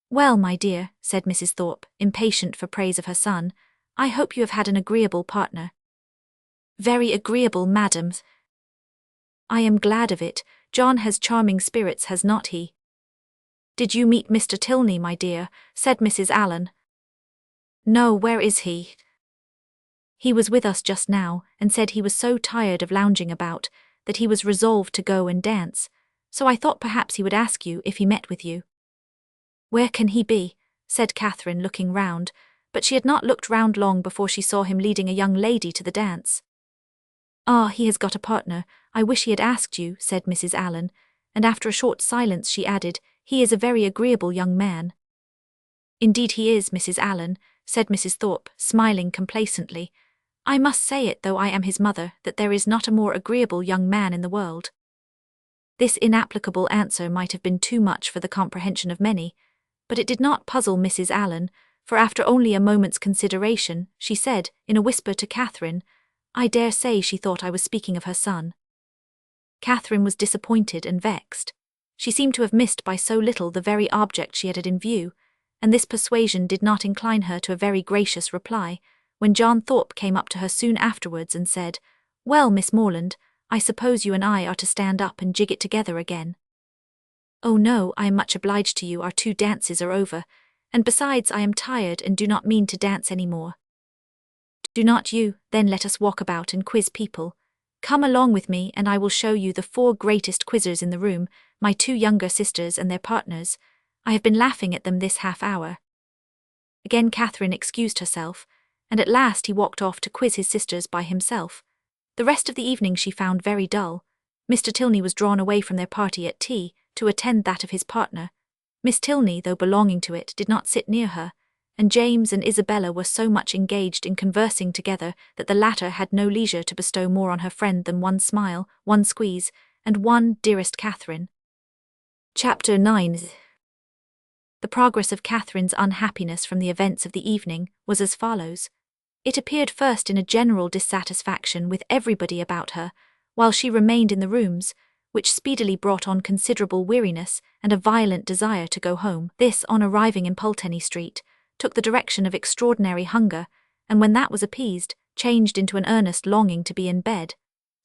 Well, my dear, said Mrs. Thorpe, impatient for praise of her son, I hope you have had an agreeable partner. Very agreeable, madam. I am glad of it. John has charming spirits, has not he? Did you meet Mr. Tilney, my dear? Said Mrs. Allen. No, where is he? He was with us just now, and said he was so tired of lounging about, that he was resolved to go and dance, so I thought perhaps he would ask you if he met with you. Where can he be? Said Catherine, looking round, but she had not looked round long before she saw him leading a young lady to the dance. Ah, he has got a partner. I wish he had asked you, said Mrs. Allen, and after a short silence she added, he is a very agreeable young man. Indeed he is, Mrs. Allen, said Mrs. Thorpe, smiling complacently. I must say it, though I am his mother, that there is not a more agreeable young man in the world. This inapplicable answer might have been too much for the comprehension of many, but it did not puzzle Mrs. Allen, for after only a moment's consideration, she said, in a whisper to Catherine, I dare say she thought I was speaking of her son. Catherine was disappointed and vexed. She seemed to have missed by so little the very object she had in view, and this persuasion did not incline her to a very gracious reply, when John Thorpe came up to her soon afterwards and said, Well, Miss Morland, I suppose you and I are to stand up and jig it together again. Oh no, I am much obliged to you, our 2 dances are over, and besides I am tired and do not mean to dance any more. Do not you, then let us walk about and quiz people. Come along with me and I will show you the 4 greatest quizzers in the room, my 2 younger sisters and their partners. I have been laughing at them this half-hour. Again Catherine excused herself, and at last he walked off to quiz his sisters by himself. The rest of the evening she found very dull. Mr. Tilney was drawn away from their party at tea, to attend that of his partner. Miss Tilney, though belonging to it, did not sit near her, and James and Isabella were so much engaged in conversing together that the latter had no leisure to bestow more on her friend than 1 smile, 1 squeeze, and 1 dearest Catherine. Chapter 9. The progress of Catherine's unhappiness from the events of the evening was as follows. It appeared first in a general dissatisfaction with everybody about her, while she remained in the rooms, which speedily brought on considerable weariness and a violent desire to go home. This, on arriving in Pulteney Street, took the direction of extraordinary hunger, and when that was appeased, changed into an earnest longing to be in bed.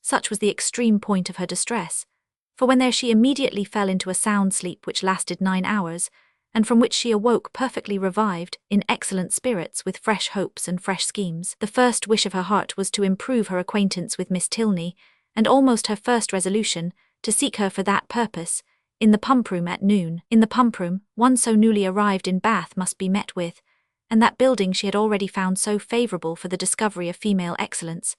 Such was the extreme point of her distress, for when there she immediately fell into a sound sleep which lasted 9 hours, and from which she awoke perfectly revived, in excellent spirits, with fresh hopes and fresh schemes. The first wish of her heart was to improve her acquaintance with Miss Tilney, and almost her first resolution, to seek her for that purpose, in the pump-room at noon. In the pump-room, one so newly arrived in Bath must be met with, and that building she had already found so favourable for the discovery of female excellence,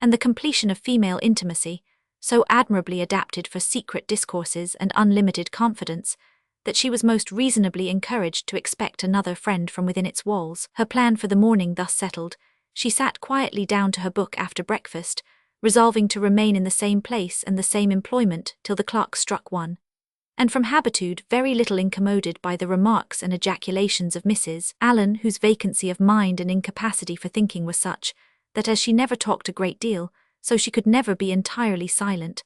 and the completion of female intimacy, so admirably adapted for secret discourses and unlimited confidence, that she was most reasonably encouraged to expect another friend from within its walls. Her plan for the morning thus settled, she sat quietly down to her book after breakfast, resolving to remain in the same place and the same employment till the clock struck 1, and from habitude very little incommoded by the remarks and ejaculations of Mrs. Allen, whose vacancy of mind and incapacity for thinking was such, that as she never talked a great deal, so she could never be entirely silent,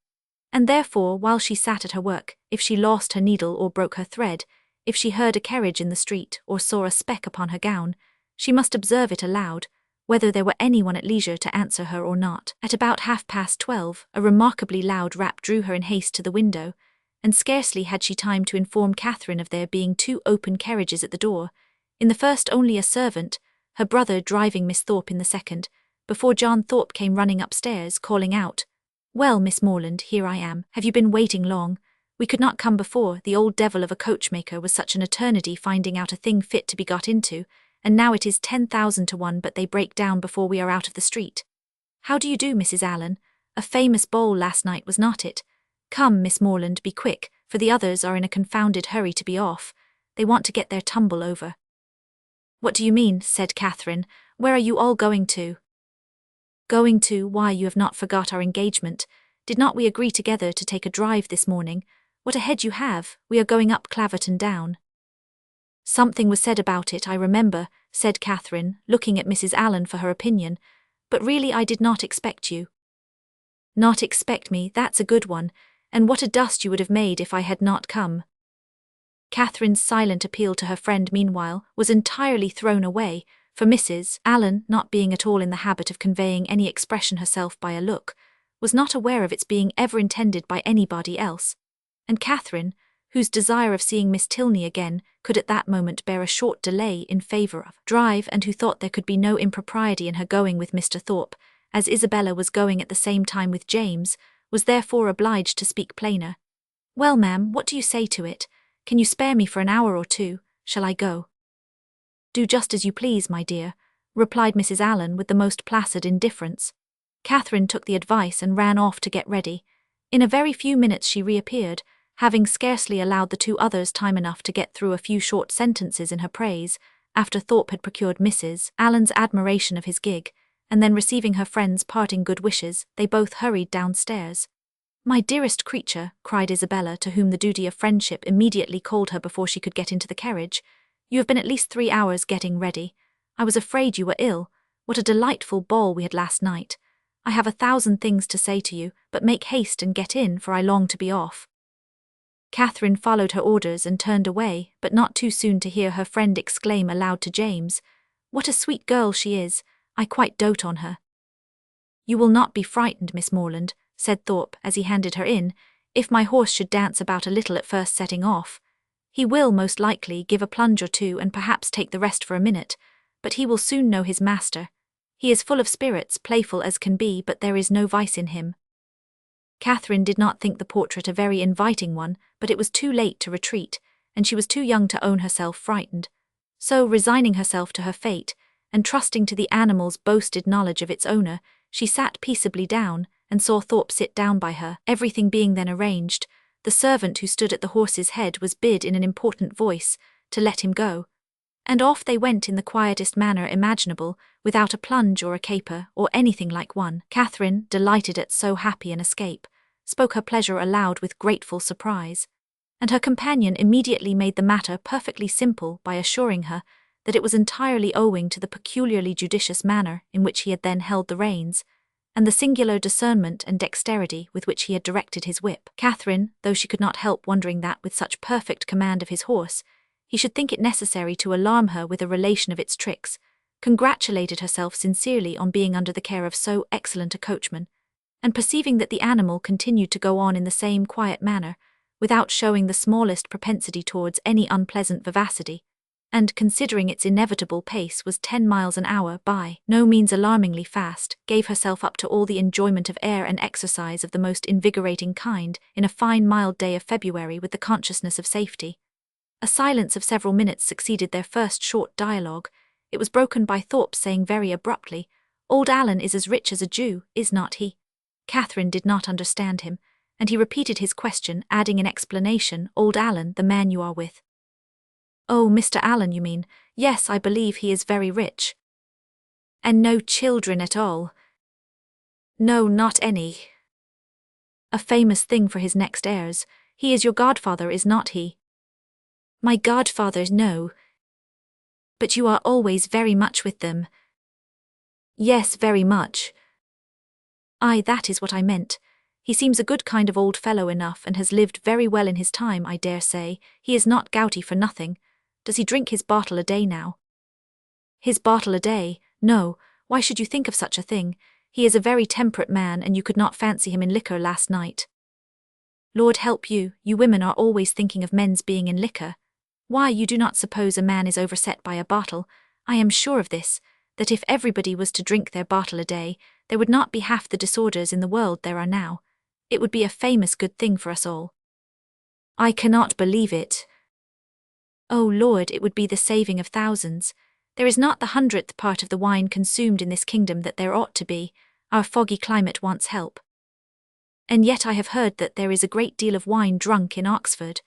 and therefore while she sat at her work, if she lost her needle or broke her thread, if she heard a carriage in the street or saw a speck upon her gown, she must observe it aloud, whether there were anyone at leisure to answer her or not. At about 12:30, a remarkably loud rap drew her in haste to the window, and scarcely had she time to inform Catherine of there being 2 open carriages at the door, in the first only a servant, her brother driving Miss Thorpe in the second, before John Thorpe came running upstairs, calling out, Well, Miss Morland, here I am. Have you been waiting long? We could not come before, the old devil of a coachmaker was such an eternity finding out a thing fit to be got into, and now it is 10,000 to 1 but they break down before we are out of the street. How do you do, Mrs. Allen? A famous ball last night, was not it? Come, Miss Morland, be quick, for the others are in a confounded hurry to be off. They want to get their tumble over. What do you mean? Said Catherine. Where are you all going to? Going to? Why, you have not forgot our engagement. Did not we agree together to take a drive this morning? What a head you have! We are going up Claverton Down. Something was said about it, I remember, said Catherine, looking at Mrs. Allen for her opinion, but really I did not expect you. Not expect me, that's a good one, and what a dust you would have made if I had not come. Catherine's silent appeal to her friend, meanwhile, was entirely thrown away, for Mrs. Allen, not being at all in the habit of conveying any expression herself by a look, was not aware of its being ever intended by anybody else, and Catherine, whose desire of seeing Miss Tilney again could at that moment bear a short delay in favour of drive, and who thought there could be no impropriety in her going with Mr. Thorpe, as Isabella was going at the same time with James, was therefore obliged to speak plainer. Well, ma'am, what do you say to it? Can you spare me for an hour or two? Shall I go? Do just as you please, my dear, replied Mrs. Allen with the most placid indifference. Catherine took the advice and ran off to get ready. In a very few minutes she reappeared, having scarcely allowed the two others time enough to get through a few short sentences in her praise, after Thorpe had procured Mrs. Allen's admiration of his gig, and then receiving her friend's parting good wishes, they both hurried downstairs. My dearest creature, cried Isabella, to whom the duty of friendship immediately called her before she could get into the carriage, you have been at least 3 hours getting ready. I was afraid you were ill. What a delightful ball we had last night. I have 1,000 things to say to you, but make haste and get in, for I long to be off. Catherine followed her orders and turned away, but not too soon to hear her friend exclaim aloud to James, What a sweet girl she is! I quite dote on her. You will not be frightened, Miss Morland, said Thorpe as he handed her in, if my horse should dance about a little at first setting off. He will, most likely, give a plunge or two and perhaps take the rest for a minute, but he will soon know his master. He is full of spirits, playful as can be, but there is no vice in him. Catherine did not think the portrait a very inviting one, but it was too late to retreat, and she was too young to own herself frightened. So, resigning herself to her fate, and trusting to the animal's boasted knowledge of its owner, she sat peaceably down, and saw Thorpe sit down by her. Everything being then arranged, the servant who stood at the horse's head was bid in an important voice to let him go, and off they went in the quietest manner imaginable, without a plunge or a caper, or anything like one. Catherine, delighted at so happy an escape, spoke her pleasure aloud with grateful surprise, and her companion immediately made the matter perfectly simple by assuring her that it was entirely owing to the peculiarly judicious manner in which he had then held the reins, and the singular discernment and dexterity with which he had directed his whip. Catherine, though she could not help wondering that, with such perfect command of his horse, he should think it necessary to alarm her with a relation of its tricks, congratulated herself sincerely on being under the care of so excellent a coachman, and perceiving that the animal continued to go on in the same quiet manner, without showing the smallest propensity towards any unpleasant vivacity, and, considering its inevitable pace was 10 miles an hour, by no means alarmingly fast, gave herself up to all the enjoyment of air and exercise of the most invigorating kind in a fine mild day of February, with the consciousness of safety. A silence of several minutes succeeded their first short dialogue. It was broken by Thorpe saying very abruptly, Old Allen is as rich as a Jew, is not he? Catherine did not understand him, and he repeated his question, adding in explanation, Old Allen, the man you are with. Oh, Mr. Allen, you mean? Yes, I believe he is very rich. And no children at all? No, not any. A famous thing for his next heirs. He is your godfather, is not he? My godfather, no. But you are always very much with them. Yes, very much. Aye, that is what I meant. He seems a good kind of old fellow enough, and has lived very well in his time, I dare say. He is not gouty for nothing. Does he drink his bottle a day now? His bottle a day? No, why should you think of such a thing? He is a very temperate man, and you could not fancy him in liquor last night. Lord help you, you women are always thinking of men's being in liquor. Why, you do not suppose a man is overset by a bottle? I am sure of this, that if everybody was to drink their bottle a day, there would not be half the disorders in the world there are now. It would be a famous good thing for us all. I cannot believe it. Oh Lord, it would be the saving of thousands. There is not the 100th part of the wine consumed in this kingdom that there ought to be. Our foggy climate wants help. And yet I have heard that there is a great deal of wine drunk in Oxford.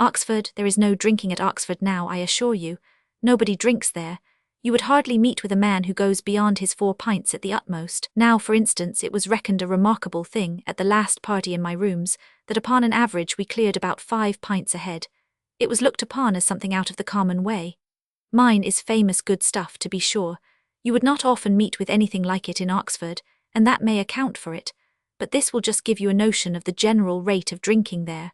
Oxford, there is no drinking at Oxford now, I assure you. Nobody drinks there. You would hardly meet with a man who goes beyond his 4 pints at the utmost. Now, for instance, it was reckoned a remarkable thing, at the last party in my rooms, that upon an average we cleared about 5 pints a head. It was looked upon as something out of the common way. Mine is famous good stuff, to be sure. You would not often meet with anything like it in Oxford, and that may account for it, but this will just give you a notion of the general rate of drinking there.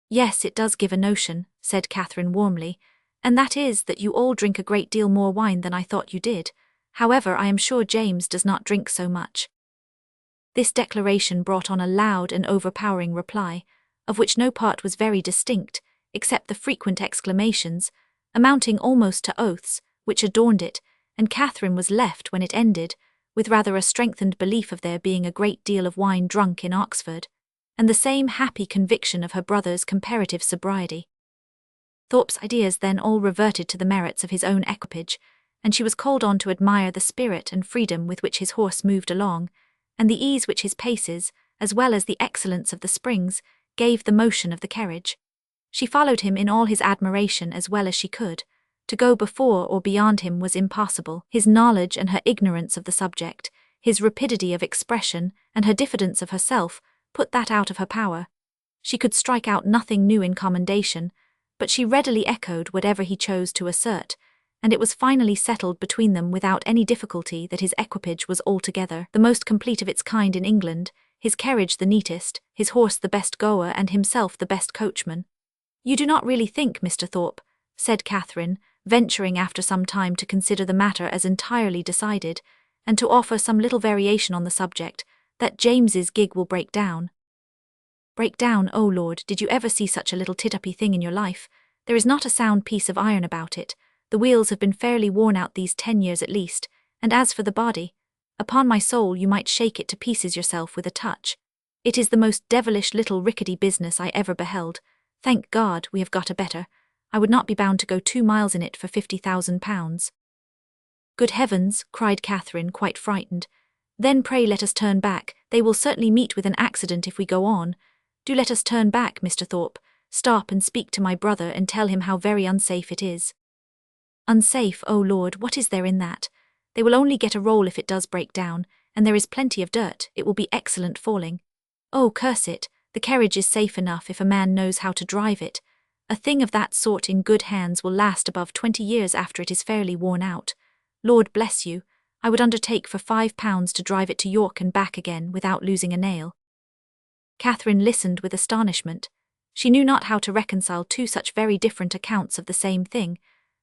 Yes, it does give a notion, said Catherine warmly, and that is that you all drink a great deal more wine than I thought you did. However, I am sure James does not drink so much. This declaration brought on a loud and overpowering reply, of which no part was very distinct, except the frequent exclamations, amounting almost to oaths, which adorned it, and Catherine was left, when it ended, with rather a strengthened belief of there being a great deal of wine drunk in Oxford, and the same happy conviction of her brother's comparative sobriety. Thorpe's ideas then all reverted to the merits of his own equipage, and she was called on to admire the spirit and freedom with which his horse moved along, and the ease which his paces, as well as the excellence of the springs, gave the motion of the carriage. She followed him in all his admiration as well as she could. To go before or beyond him was impossible. His knowledge and her ignorance of the subject, his rapidity of expression and her diffidence of herself, put that out of her power. She could strike out nothing new in commendation, but she readily echoed whatever he chose to assert, and it was finally settled between them without any difficulty that his equipage was altogether the most complete of its kind in England, his carriage the neatest, his horse the best goer, and himself the best coachman. You do not really think, Mr. Thorpe, said Catherine, venturing after some time to consider the matter as entirely decided, and to offer some little variation on the subject, that James's gig will break down. Break down, oh Lord, did you ever see such a little tit-uppy thing in your life? There is not a sound piece of iron about it. The wheels have been fairly worn out these 10 years at least, and as for the body, upon my soul you might shake it to pieces yourself with a touch. It is the most devilish little rickety business I ever beheld. Thank God, we have got a better. I would not be bound to go 2 miles in it for £50,000. Good heavens, cried Catherine, quite frightened. Then pray let us turn back. They will certainly meet with an accident if we go on. Do let us turn back, Mr. Thorpe. Stop and speak to my brother and tell him how very unsafe it is. Unsafe, oh Lord, what is there in that? They will only get a roll if it does break down, and there is plenty of dirt. It will be excellent falling. Oh, curse it, the carriage is safe enough if a man knows how to drive it. A thing of that sort in good hands will last above 20 years after it is fairly worn out. Lord bless you, I would undertake for £5 to drive it to York and back again without losing a nail. Catherine listened with astonishment. She knew not how to reconcile 2 such very different accounts of the same thing,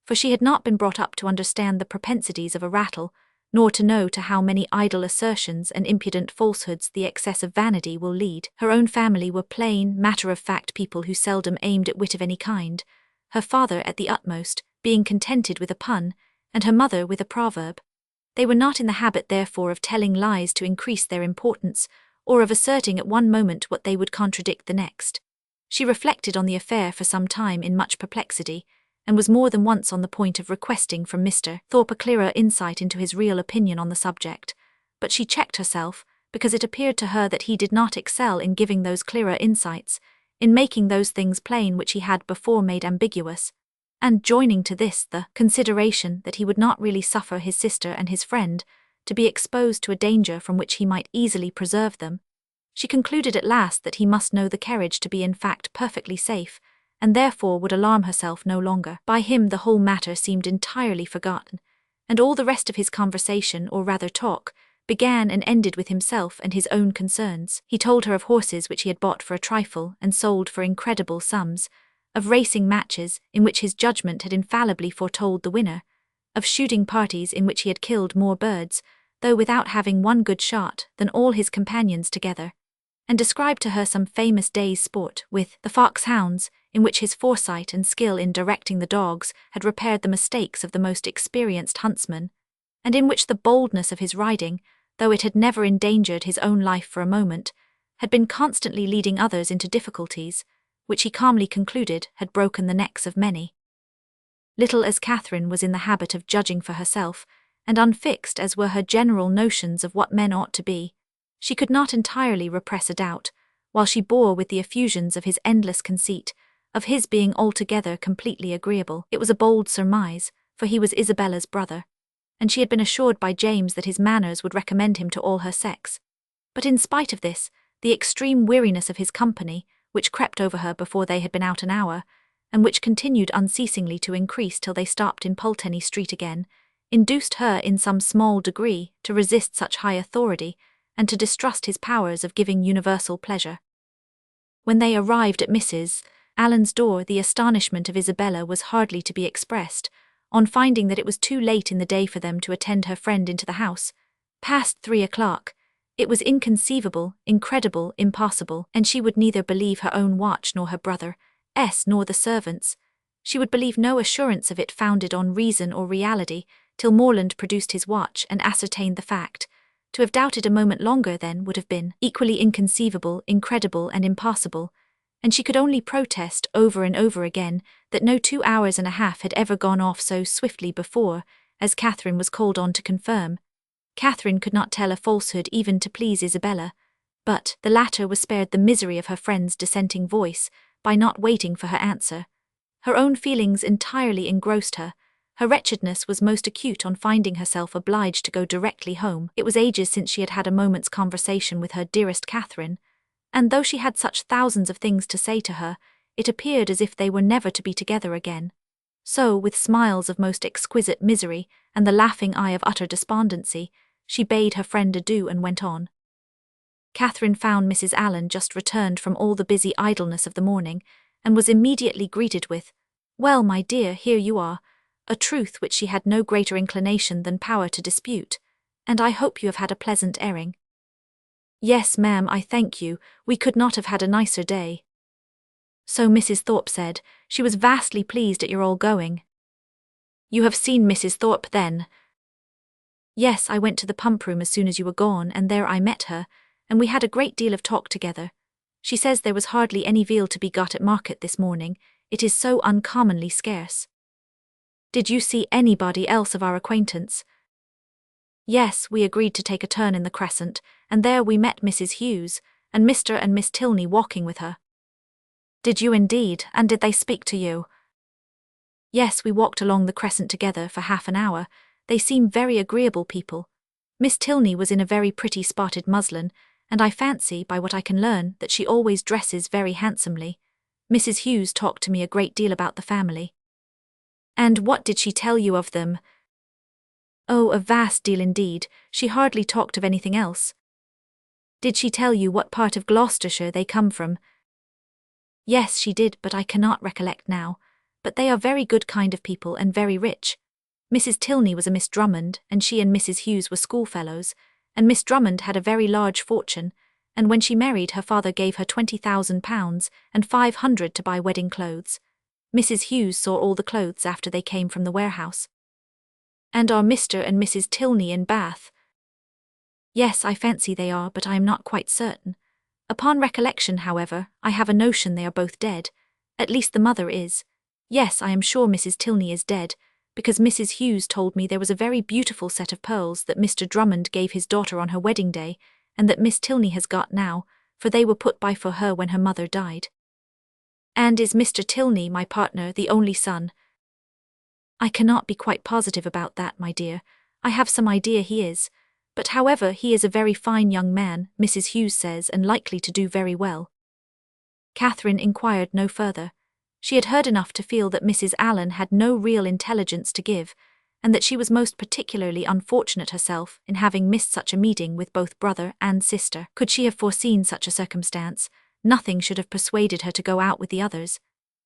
for she had not been brought up to understand the propensities of a rattle, nor to know to how many idle assertions and impudent falsehoods the excess of vanity will lead. Her own family were plain, matter-of-fact people who seldom aimed at wit of any kind, her father at the utmost, being contented with a pun, and her mother with a proverb. They were not in the habit therefore of telling lies to increase their importance, or of asserting at one moment what they would contradict the next. She reflected on the affair for some time in much perplexity, and was more than once on the point of requesting from Mr. Thorpe a clearer insight into his real opinion on the subject, but she checked herself, because it appeared to her that he did not excel in giving those clearer insights, in making those things plain which he had before made ambiguous, and joining to this the consideration that he would not really suffer his sister and his friend to be exposed to a danger from which he might easily preserve them, she concluded at last that he must know the carriage to be in fact perfectly safe, and therefore would alarm herself no longer. By him the whole matter seemed entirely forgotten, and all the rest of his conversation, or rather talk, began and ended with himself and his own concerns. He told her of horses which he had bought for a trifle and sold for incredible sums, of racing matches in which his judgment had infallibly foretold the winner, of shooting parties in which he had killed more birds, though without having one good shot, than all his companions together, and described to her some famous day's sport with the foxhounds, in which his foresight and skill in directing the dogs had repaired the mistakes of the most experienced huntsman, and in which the boldness of his riding, though it had never endangered his own life for a moment, had been constantly leading others into difficulties, which he calmly concluded had broken the necks of many. Little as Catherine was in the habit of judging for herself, and unfixed as were her general notions of what men ought to be, she could not entirely repress a doubt, while she bore with the effusions of his endless conceit, of his being altogether completely agreeable. It was a bold surmise, for he was Isabella's brother, and she had been assured by James that his manners would recommend him to all her sex. But in spite of this, the extreme weariness of his company, which crept over her before they had been out an hour, and which continued unceasingly to increase till they stopped in Pulteney Street again, induced her in some small degree to resist such high authority, and to distrust his powers of giving universal pleasure. When they arrived at Mrs. Allen's door, the astonishment of Isabella was hardly to be expressed, on finding that it was too late in the day for them to attend her friend into the house. Past 3 o'clock. It was inconceivable, incredible, impossible, and she would neither believe her own watch nor her brother's, nor the servants'. She would believe no assurance of it founded on reason or reality, till Morland produced his watch and ascertained the fact. To have doubted a moment longer then would have been equally inconceivable, incredible, and impossible, and she could only protest over and over again that no 2 hours and a half had ever gone off so swiftly before, as Catherine was called on to confirm. Catherine could not tell a falsehood even to please Isabella, but the latter was spared the misery of her friend's dissenting voice by not waiting for her answer. Her own feelings entirely engrossed her. Her wretchedness was most acute on finding herself obliged to go directly home. It was ages since she had had a moment's conversation with her dearest Catherine, and though she had such thousands of things to say to her, it appeared as if they were never to be together again. So, with smiles of most exquisite misery and the laughing eye of utter despondency, she bade her friend adieu and went on. Catherine found Mrs. Allen just returned from all the busy idleness of the morning, and was immediately greeted with, "Well, my dear, here you are," a truth which she had no greater inclination than power to dispute, "and I hope you have had a pleasant airing." "Yes, ma'am, I thank you, we could not have had a nicer day." So Mrs. Thorpe said, she was vastly pleased at your all going. "You have seen Mrs. Thorpe then?" "Yes, I went to the pump room as soon as you were gone, and there I met her, and we had a great deal of talk together. She says there was hardly any veal to be got at market this morning, it is so uncommonly scarce." "Did you see anybody else of our acquaintance?" "Yes, we agreed to take a turn in the Crescent, and there we met Mrs. Hughes, and Mr. and Miss Tilney walking with her." "Did you indeed, and did they speak to you?" "Yes, we walked along the Crescent together for half an hour. They seem very agreeable people. Miss Tilney was in a very pretty spotted muslin, and I fancy, by what I can learn, that she always dresses very handsomely. Mrs. Hughes talked to me a great deal about the family." "And what did she tell you of them?" "Oh, a vast deal indeed, she hardly talked of anything else." "Did she tell you what part of Gloucestershire they come from?" "Yes, she did, but I cannot recollect now. But they are very good kind of people and very rich. Mrs. Tilney was a Miss Drummond, and she and Mrs. Hughes were schoolfellows, and Miss Drummond had a very large fortune, and when she married her father gave her £20,000 and 500 to buy wedding clothes. Mrs. Hughes saw all the clothes after they came from the warehouse." "And are Mr. and Mrs. Tilney in Bath?" "Yes, I fancy they are, but I am not quite certain. Upon recollection, however, I have a notion they are both dead. At least the mother is. Yes, I am sure Mrs. Tilney is dead, because Mrs. Hughes told me there was a very beautiful set of pearls that Mr. Drummond gave his daughter on her wedding day, and that Miss Tilney has got now, for they were put by for her when her mother died." "And is Mr. Tilney, my partner, the only son?" "I cannot be quite positive about that, my dear. I have some idea he is. But however, he is a very fine young man, Mrs. Hughes says, and likely to do very well." Catherine inquired no further. She had heard enough to feel that Mrs. Allen had no real intelligence to give, and that she was most particularly unfortunate herself in having missed such a meeting with both brother and sister. Could she have foreseen such a circumstance, nothing should have persuaded her to go out with the others.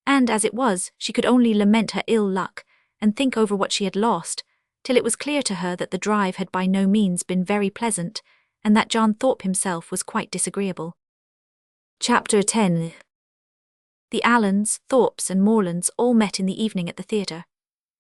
And as it was, she could only lament her ill luck, and think over what she had lost, till it was clear to her that the drive had by no means been very pleasant, and that John Thorpe himself was quite disagreeable. Chapter 10. The Allens, Thorpes, and Morlands all met in the evening at the theatre,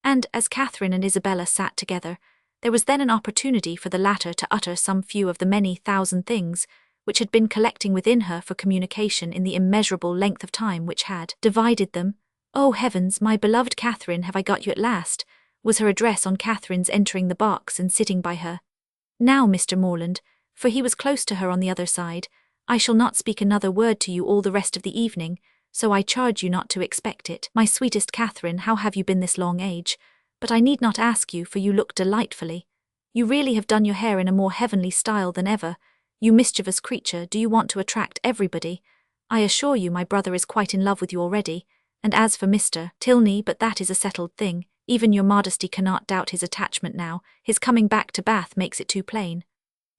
and as Catherine and Isabella sat together, there was then an opportunity for the latter to utter some few of the many thousand things which had been collecting within her for communication in the immeasurable length of time which had divided them. "Oh heavens, my beloved Catherine, have I got you at last? was her address on Catherine's entering the box and sitting by her. Now, Mr. Morland, for he was close to her on the other side, I shall not speak another word to you all the rest of the evening, so I charge you not to expect it. My sweetest Catherine, how have you been this long age? But I need not ask you, for you look delightfully. You really have done your hair in a more heavenly style than ever. You mischievous creature, do you want to attract everybody? I assure you my brother is quite in love with you already, and as for Mr. Tilney, but that is a settled thing. Even your modesty cannot doubt his attachment now. His coming back to Bath makes it too plain.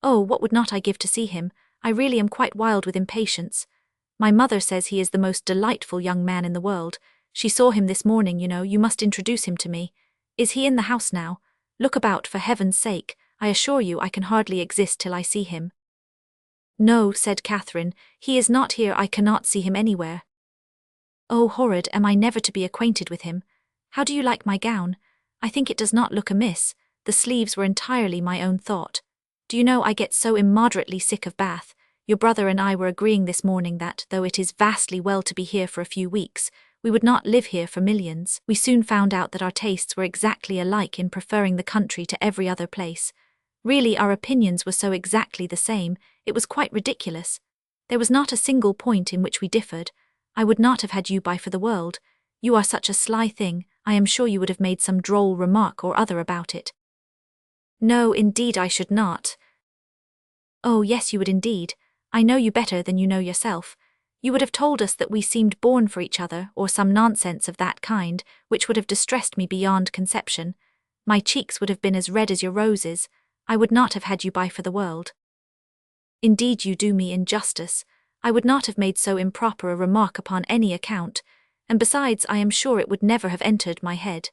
Oh, what would not I give to see him? I really am quite wild with impatience. My mother says he is the most delightful young man in the world. She saw him this morning, you know. You must introduce him to me. Is he in the house now? Look about, for heaven's sake. I assure you I can hardly exist till I see him. No, said Catherine, he is not here. I cannot see him anywhere. Oh, horrid, am I never to be acquainted with him? How do you like my gown? I think it does not look amiss. The sleeves were entirely my own thought. Do you know I get so immoderately sick of Bath? Your brother and I were agreeing this morning that, though it is vastly well to be here for a few weeks, we would not live here for millions. We soon found out that our tastes were exactly alike in preferring the country to every other place. Really, our opinions were so exactly the same, it was quite ridiculous. There was not a single point in which we differed. I would not have had you by for the world. You are such a sly thing, I am sure you would have made some droll remark or other about it. No, indeed I should not. Oh, yes, you would indeed. I know you better than you know yourself. You would have told us that we seemed born for each other, or some nonsense of that kind, which would have distressed me beyond conception. My cheeks would have been as red as your roses. I would not have had you by for the world. Indeed, you do me injustice. I would not have made so improper a remark upon any account, and besides, I am sure it would never have entered my head.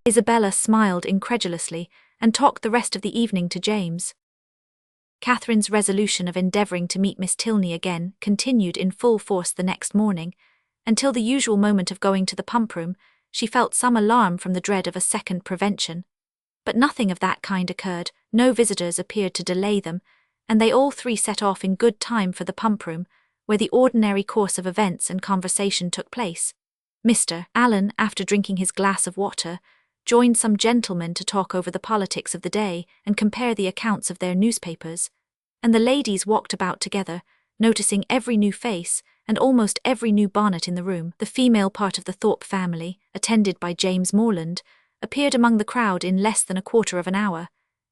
Isabella smiled incredulously, and talked the rest of the evening to James. Catherine's resolution of endeavouring to meet Miss Tilney again continued in full force the next morning. Until the usual moment of going to the pump-room, she felt some alarm from the dread of a second prevention. But nothing of that kind occurred, no visitors appeared to delay them, and they all three set off in good time for the pump-room, where the ordinary course of events and conversation took place. Mr. Allen, after drinking his glass of water, joined some gentlemen to talk over the politics of the day and compare the accounts of their newspapers, and the ladies walked about together, noticing every new face and almost every new bonnet in the room. The female part of the Thorpe family, attended by James Morland, appeared among the crowd in less than a quarter of an hour,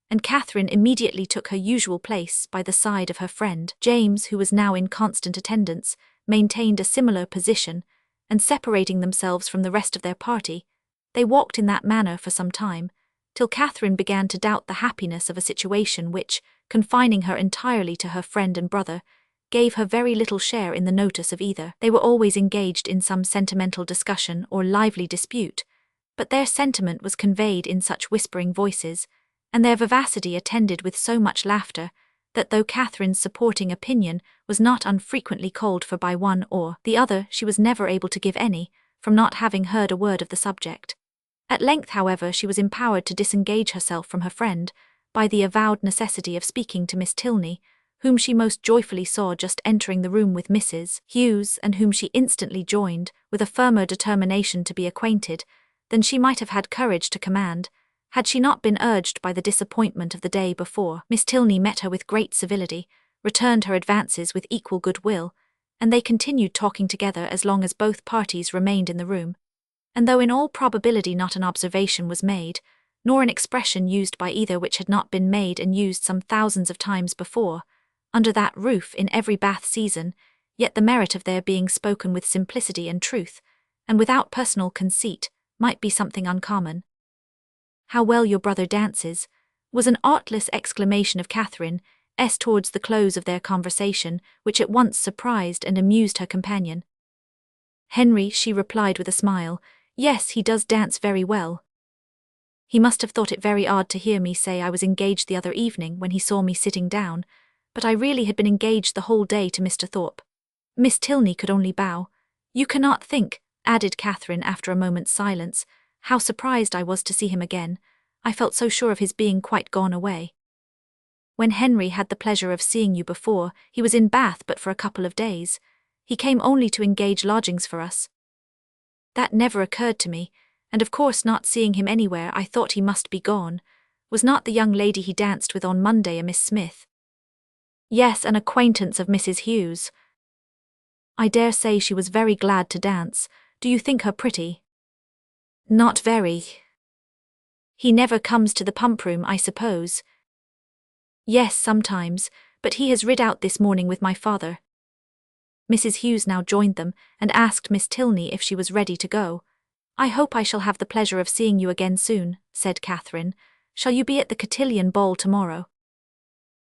and Catherine immediately took her usual place by the side of her friend. James, who was now in constant attendance, maintained a similar position, and separating themselves from the rest of their party, they walked in that manner for some time, till Catherine began to doubt the happiness of a situation which, confining her entirely to her friend and brother, gave her very little share in the notice of either. They were always engaged in some sentimental discussion or lively dispute, but their sentiment was conveyed in such whispering voices, and their vivacity attended with so much laughter, that though Catherine's supporting opinion was not unfrequently called for by one or the other, she was never able to give any, from not having heard a word of the subject. At length, however, she was empowered to disengage herself from her friend by the avowed necessity of speaking to Miss Tilney, whom she most joyfully saw just entering the room with Mrs. Hughes, and whom she instantly joined, with a firmer determination to be acquainted than she might have had courage to command, had she not been urged by the disappointment of the day before. Miss Tilney met her with great civility, returned her advances with equal goodwill, and they continued talking together as long as both parties remained in the room. And though in all probability not an observation was made, nor an expression used by either which had not been made and used some thousands of times before, under that roof in every Bath season, yet the merit of their being spoken with simplicity and truth, and without personal conceit, might be something uncommon. "How well your brother dances," was an artless exclamation of Catherine's towards the close of their conversation, which at once surprised and amused her companion. "Henry," she replied with a smile, "yes, he does dance very well. He must have thought it very odd to hear me say I was engaged the other evening when he saw me sitting down, but I really had been engaged the whole day to Mr. Thorpe." Miss Tilney could only bow. "You cannot think," added Catherine after a moment's silence, "how surprised I was to see him again. I felt so sure of his being quite gone away. When Henry had the pleasure of seeing you before, he was in Bath but for a couple of days. He came only to engage lodgings for us." "That never occurred to me. and of course not seeing him anywhere I thought he must be gone. Was not the young lady he danced with on Monday a Miss Smith? Yes, an acquaintance of Mrs. Hughes. I dare say she was very glad to dance. Do you think her pretty? Not very. He never comes to the pump room, I suppose. Yes, sometimes, but he has rid out this morning with my father. Mrs. Hughes now joined them, and asked Miss Tilney if she was ready to go. I hope I shall have the pleasure of seeing you again soon, said Catherine. Shall you be at the cotillion ball tomorrow?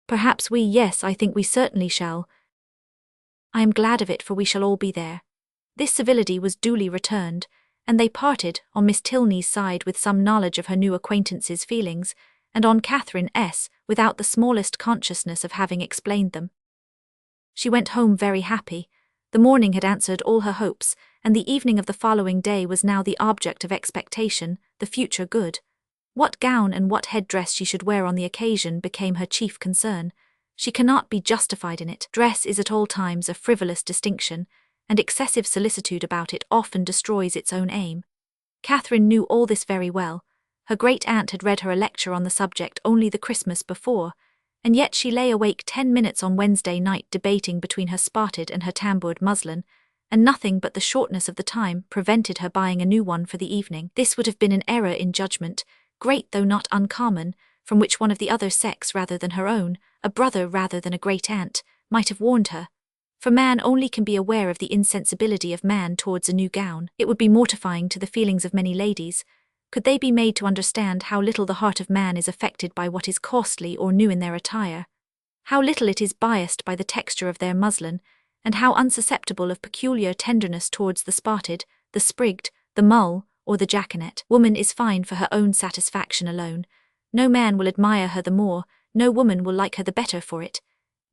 Perhaps yes, I think we certainly shall. I am glad of it, for we shall all be there. This civility was duly returned, and they parted, on Miss Tilney's side with some knowledge of her new acquaintance's feelings, and on Catherine's without the smallest consciousness of having explained them. She went home very happy. The morning had answered all her hopes, and the evening of the following day was now the object of expectation, the future good. What gown and what head-dress she should wear on the occasion became her chief concern. She cannot be justified in it. Dress is at all times a frivolous distinction, and excessive solicitude about it often destroys its own aim. Catherine knew all this very well. Her great-aunt had read her a lecture on the subject only the Christmas before, and yet she lay awake 10 minutes on Wednesday night debating between her spotted and her tamboured muslin, and nothing but the shortness of the time prevented her buying a new one for the evening. This would have been an error in judgment, great though not uncommon, from which one of the other sex rather than her own, a brother rather than a great-aunt, might have warned her. For man only can be aware of the insensibility of man towards a new gown. It would be mortifying to the feelings of many ladies, could they be made to understand how little the heart of man is affected by what is costly or new in their attire, how little it is biased by the texture of their muslin, and how unsusceptible of peculiar tenderness towards the spotted, the sprigged, the mull, or the jaconet. Woman is fine for her own satisfaction alone. No man will admire her the more, no woman will like her the better for it.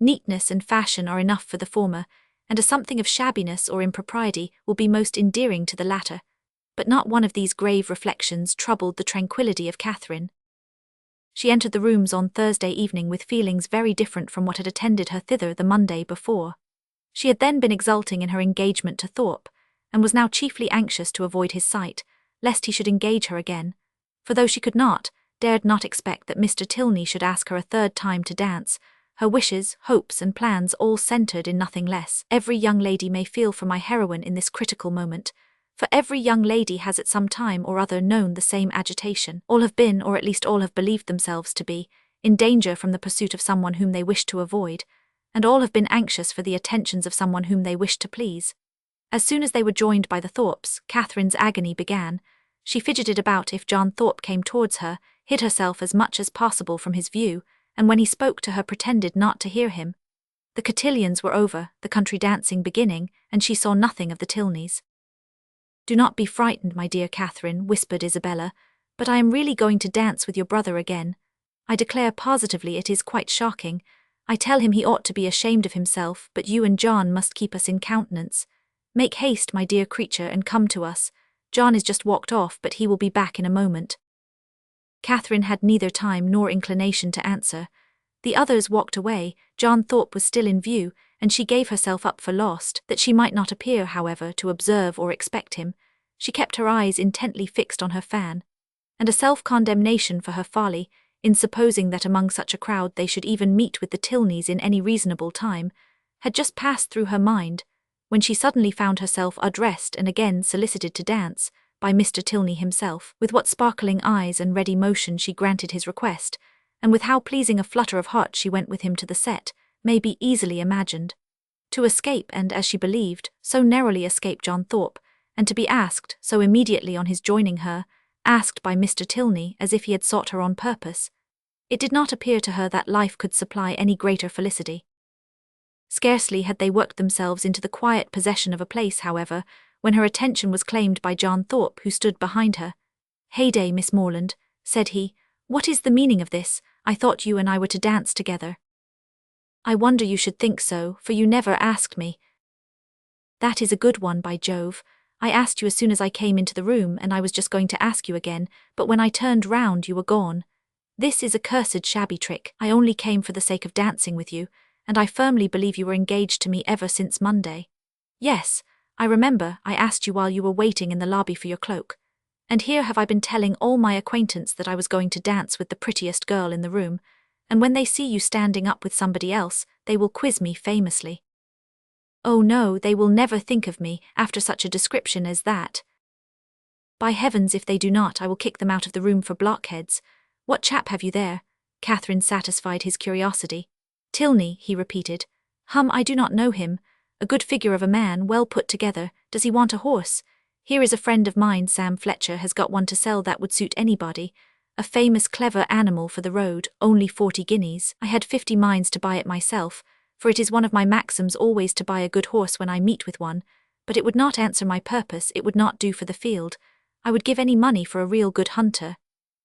Neatness and fashion are enough for the former, and a something of shabbiness or impropriety will be most endearing to the latter. But not one of these grave reflections troubled the tranquillity of Catherine. She entered the rooms on Thursday evening with feelings very different from what had attended her thither the Monday before. She had then been exulting in her engagement to Thorpe, and was now chiefly anxious to avoid his sight, lest he should engage her again, for though she could not, dared not expect that Mr. Tilney should ask her a third time to dance, her wishes, hopes, and plans all centred in nothing less. Every young lady may feel for my heroine in this critical moment, for every young lady has at some time or other known the same agitation. All have been, or at least all have believed themselves to be, in danger from the pursuit of someone whom they wished to avoid, and all have been anxious for the attentions of someone whom they wished to please. As soon as they were joined by the Thorpes, Catherine's agony began. She fidgeted about if John Thorpe came towards her, hid herself as much as possible from his view, and when he spoke to her pretended not to hear him. The cotillions were over, the country dancing beginning, and she saw nothing of the Tilneys. Do not be frightened, my dear Catherine, whispered Isabella, but I am really going to dance with your brother again. I declare positively it is quite shocking. I tell him he ought to be ashamed of himself, but you and John must keep us in countenance. Make haste, my dear creature, and come to us. John is just walked off, but he will be back in a moment. Catherine had neither time nor inclination to answer. The others walked away. John Thorpe was still in view, and she gave herself up for lost, that she might not appear, however, to observe or expect him. She kept her eyes intently fixed on her fan, and a self-condemnation for her folly, in supposing that among such a crowd they should even meet with the Tilneys in any reasonable time, had just passed through her mind, when she suddenly found herself addressed and again solicited to dance, by Mr. Tilney himself. With what sparkling eyes and ready motion she granted his request, and with how pleasing a flutter of heart she went with him to the set, may be easily imagined. To escape, and, as she believed, so narrowly escape John Thorpe, and to be asked, so immediately on his joining her, asked by Mr. Tilney as if he had sought her on purpose, it did not appear to her that life could supply any greater felicity. Scarcely had they worked themselves into the quiet possession of a place, however, when her attention was claimed by John Thorpe, who stood behind her. "Heyday, Miss Morland," said he, "what is the meaning of this? I thought you and I were to dance together." "I wonder you should think so, for you never asked me." "That is a good one, by Jove. I asked you as soon as I came into the room, and I was just going to ask you again, but when I turned round you were gone. This is a cursed shabby trick. I only came for the sake of dancing with you, and I firmly believe you were engaged to me ever since Monday. Yes, I remember, I asked you while you were waiting in the lobby for your cloak. And here have I been telling all my acquaintance that I was going to dance with the prettiest girl in the room, and when they see you standing up with somebody else, they will quiz me famously. Oh no, they will never think of me after such a description as that. By heavens, if they do not, I will kick them out of the room for blockheads. What chap have you there? Catherine satisfied his curiosity. Tilney, he repeated. I do not know him. A good figure of a man, well put together. Does he want a horse? Here is a friend of mine, Sam Fletcher, has got one to sell that would suit anybody. A famous clever animal for the road, only 40 guineas. I had 50 minds to buy it myself, for it is one of my maxims always to buy a good horse when I meet with one, but it would not answer my purpose, it would not do for the field. I would give any money for a real good hunter.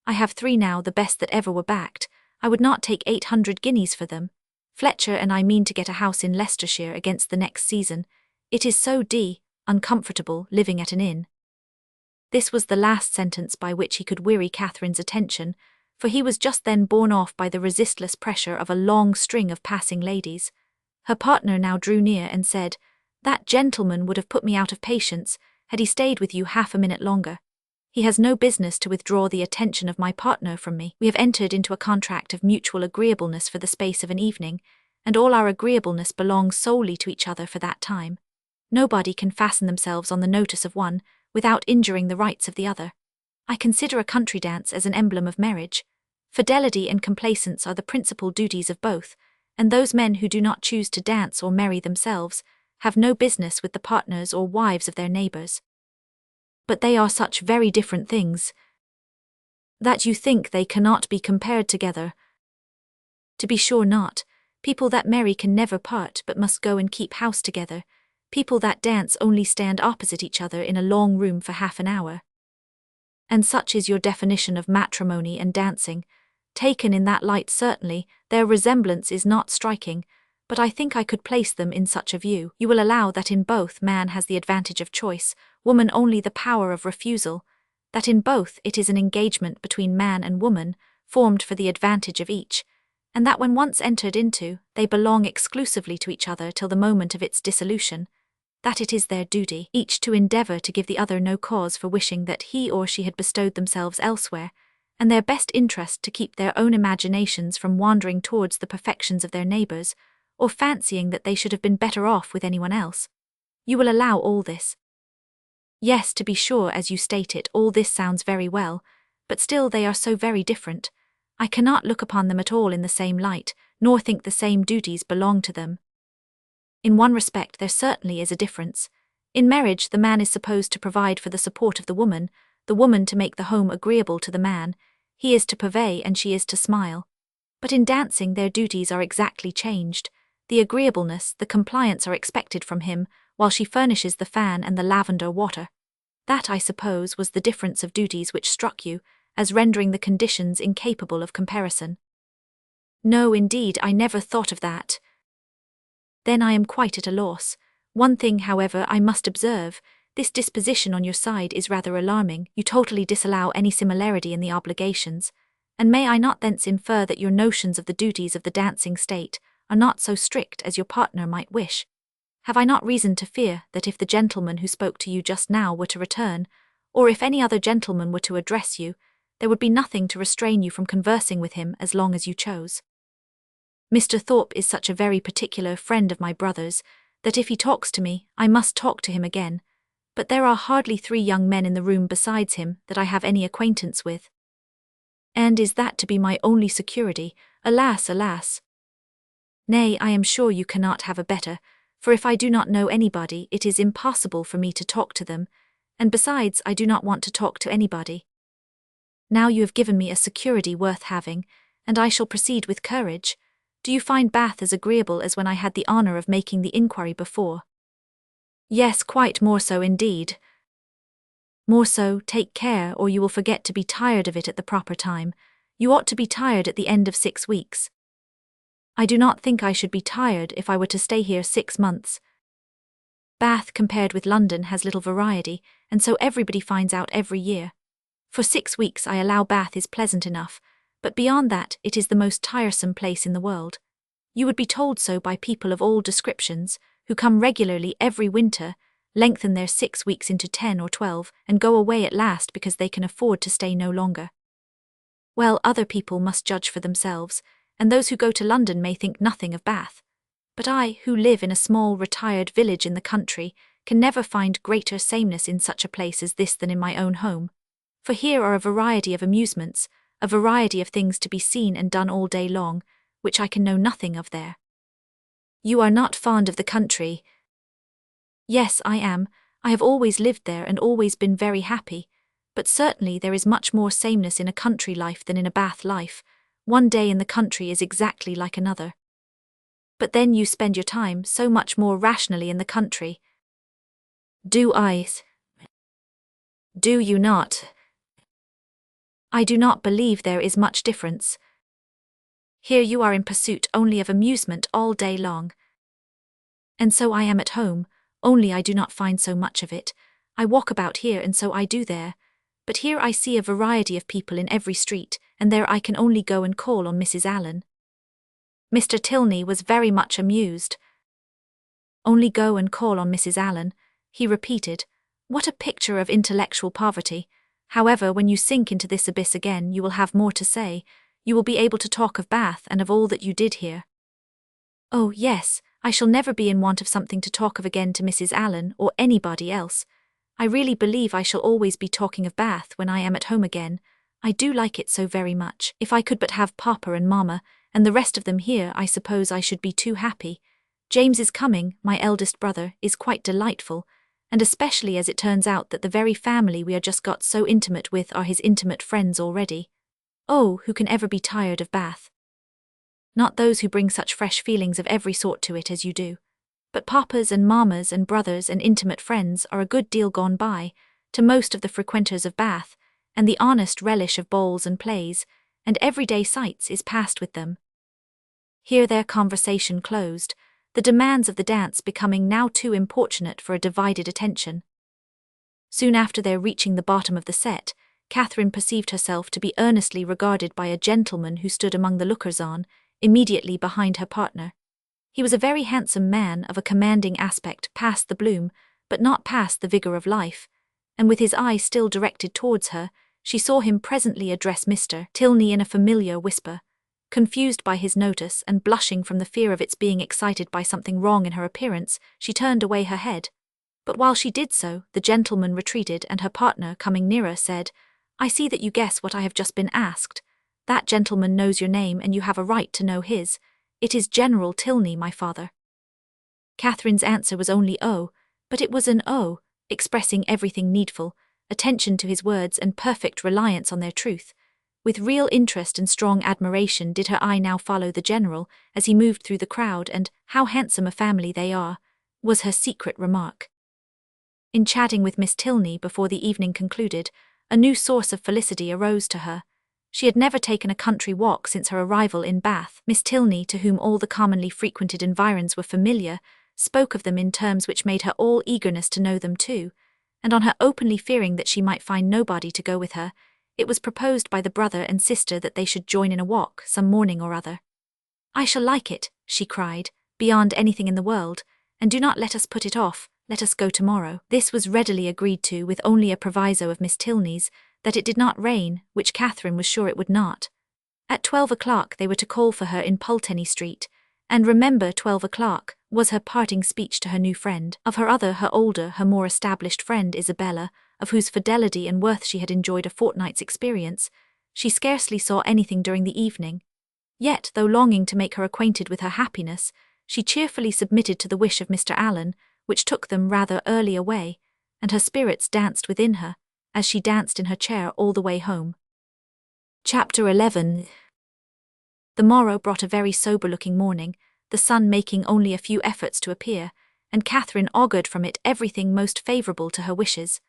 I have 3 now, the best that ever were backed. I would not take 800 guineas for them. Fletcher and I mean to get a house in Leicestershire against the next season. It is so uncomfortable living at an inn. This was the last sentence by which he could weary Catherine's attention, for he was just then borne off by the resistless pressure of a long string of passing ladies. Her partner now drew near and said, "That gentleman would have put me out of patience had he stayed with you half a minute longer. He has no business to withdraw the attention of my partner from me. We have entered into a contract of mutual agreeableness for the space of an evening, and all our agreeableness belongs solely to each other for that time. Nobody can fasten themselves on the notice of one without injuring the rights of the other. I consider a country dance as an emblem of marriage. Fidelity and complaisance are the principal duties of both, and those men who do not choose to dance or marry themselves have no business with the partners or wives of their neighbours. But they are such very different things that you think they cannot be compared together. To be sure not. People that marry can never part but must go and keep house together. People that dance only stand opposite each other in a long room for half an hour. And such is your definition of matrimony and dancing. Taken in that light, certainly, their resemblance is not striking, but I think I could place them in such a view. You will allow that in both man has the advantage of choice, woman only the power of refusal, that in both it is an engagement between man and woman, formed for the advantage of each, and that when once entered into, they belong exclusively to each other till the moment of its dissolution, that it is their duty, each to endeavour to give the other no cause for wishing that he or she had bestowed themselves elsewhere, and their best interest to keep their own imaginations from wandering towards the perfections of their neighbours, or fancying that they should have been better off with anyone else. You will allow all this. Yes, to be sure, as you state it, all this sounds very well, but still they are so very different. I cannot look upon them at all in the same light, nor think the same duties belong to them. In one respect there certainly is a difference. In marriage the man is supposed to provide for the support of the woman to make the home agreeable to the man, he is to purvey and she is to smile. But in dancing their duties are exactly changed. The agreeableness, the compliance are expected from him, while she furnishes the fan and the lavender water. That, I suppose, was the difference of duties which struck you, as rendering the conditions incapable of comparison. No, indeed, I never thought of that. Then I am quite at a loss. One thing, however, I must observe. This disposition on your side is rather alarming. You totally disallow any similarity in the obligations, and may I not thence infer that your notions of the duties of the dancing state are not so strict as your partner might wish? Have I not reason to fear that if the gentleman who spoke to you just now were to return, or if any other gentleman were to address you, there would be nothing to restrain you from conversing with him as long as you chose? Mr. Thorpe is such a very particular friend of my brother's, that if he talks to me, I must talk to him again, but there are hardly 3 young men in the room besides him that I have any acquaintance with. And is that to be my only security? Alas, alas! Nay, I am sure you cannot have a better, for if I do not know anybody, it is impossible for me to talk to them, and besides, I do not want to talk to anybody. Now you have given me a security worth having, and I shall proceed with courage. Do you find Bath as agreeable as when I had the honour of making the inquiry before? Yes, quite more so indeed. More so, take care, or you will forget to be tired of it at the proper time. You ought to be tired at the end of 6 weeks. I do not think I should be tired if I were to stay here 6 months. Bath, compared with London, has little variety, and so everybody finds out every year. For 6 weeks I allow Bath is pleasant enough, but beyond that it is the most tiresome place in the world. You would be told so by people of all descriptions, who come regularly every winter, lengthen their 6 weeks into 10 or 12, and go away at last because they can afford to stay no longer. Well, other people must judge for themselves, and those who go to London may think nothing of Bath. But I, who live in a small retired village in the country, can never find greater sameness in such a place as this than in my own home. For here are a variety of amusements, a variety of things to be seen and done all day long, which I can know nothing of there. You are not fond of the country? Yes, I am. I have always lived there and always been very happy. But certainly there is much more sameness in a country life than in a Bath life. One day in the country is exactly like another. But then you spend your time so much more rationally in the country. Do I? Do you not? I do not believe there is much difference. Here you are in pursuit only of amusement all day long. And so I am at home, only I do not find so much of it. I walk about here and so I do there. But here I see a variety of people in every street, and there I can only go and call on Mrs. Allen. Mr. Tilney was very much amused. Only go and call on Mrs. Allen, he repeated. What a picture of intellectual poverty. However, when you sink into this abyss again, you will have more to say. You will be able to talk of Bath and of all that you did here. Oh, yes, I shall never be in want of something to talk of again to Mrs. Allen or anybody else. I really believe I shall always be talking of Bath when I am at home again. I do like it so very much. If I could but have Papa and Mamma, and the rest of them here, I suppose I should be too happy. James is coming, my eldest brother, is quite delightful, and especially as it turns out that the very family we are just got so intimate with are his intimate friends already. Oh, who can ever be tired of Bath? Not those who bring such fresh feelings of every sort to it as you do. But papas and mammas and brothers and intimate friends are a good deal gone by, to most of the frequenters of Bath, and the honest relish of balls and plays, and everyday sights is past with them. Here their conversation closed, the demands of the dance becoming now too importunate for a divided attention. Soon after their reaching the bottom of the set, Catherine perceived herself to be earnestly regarded by a gentleman who stood among the lookers-on, immediately behind her partner. He was a very handsome man of a commanding aspect past the bloom, but not past the vigour of life, and with his eye still directed towards her, she saw him presently address Mr. Tilney in a familiar whisper. Confused by his notice and blushing from the fear of its being excited by something wrong in her appearance, she turned away her head. But while she did so, the gentleman retreated, and her partner, coming nearer, said, "I see that you guess what I have just been asked. That gentleman knows your name, and you have a right to know his. It is General Tilney, my father." Catherine's answer was only "Oh," but it was an "Oh," expressing everything needful, attention to his words and perfect reliance on their truth. With real interest and strong admiration did her eye now follow the general as he moved through the crowd, and "How handsome a family they are," was her secret remark. In chatting with Miss Tilney before the evening concluded, a new source of felicity arose to her. She had never taken a country walk since her arrival in Bath. Miss Tilney, to whom all the commonly frequented environs were familiar, spoke of them in terms which made her all eagerness to know them too, and on her openly fearing that she might find nobody to go with her, it was proposed by the brother and sister that they should join in a walk some morning or other. "I shall like it," she cried, "beyond anything in the world, and do not let us put it off, let us go tomorrow." This was readily agreed to, with only a proviso of Miss Tilney's, that it did not rain, which Catherine was sure it would not. At 12 o'clock they were to call for her in Pulteney Street, and remember 12 o'clock was her parting speech to her new friend. Of her other, her older, her more established friend Isabella, of whose fidelity and worth she had enjoyed a fortnight's experience, she scarcely saw anything during the evening. Yet, though longing to make her acquainted with her happiness, she cheerfully submitted to the wish of Mr. Allen, which took them rather early away, and her spirits danced within her, as she danced in her chair all the way home. Chapter 11. The morrow brought a very sober-looking morning, the sun making only a few efforts to appear, and Catherine augured from it everything most favourable to her wishes.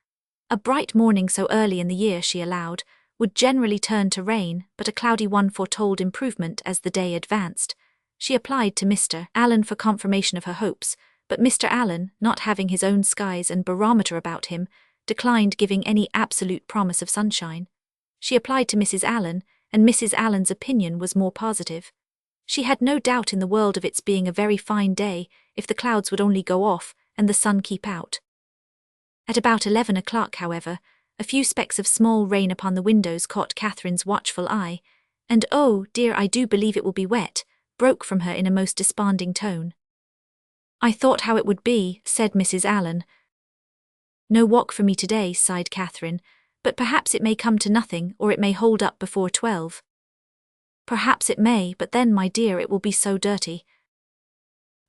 A bright morning so early in the year, she allowed, would generally turn to rain, but a cloudy one foretold improvement as the day advanced. She applied to Mr. Allen for confirmation of her hopes, but Mr. Allen, not having his own skies and barometer about him, declined giving any absolute promise of sunshine. She applied to Mrs. Allen, and Mrs. Allen's opinion was more positive. She had no doubt in the world of its being a very fine day, if the clouds would only go off, and the sun keep out. At about 11 o'clock, however, a few specks of small rain upon the windows caught Catherine's watchful eye, and "Oh, dear, I do believe it will be wet," broke from her in a most desponding tone. "I thought how it would be," said Mrs. Allen. "No walk for me today," sighed Catherine, "but perhaps it may come to nothing, or it may hold up before 12. "Perhaps it may, but then, my dear, it will be so dirty."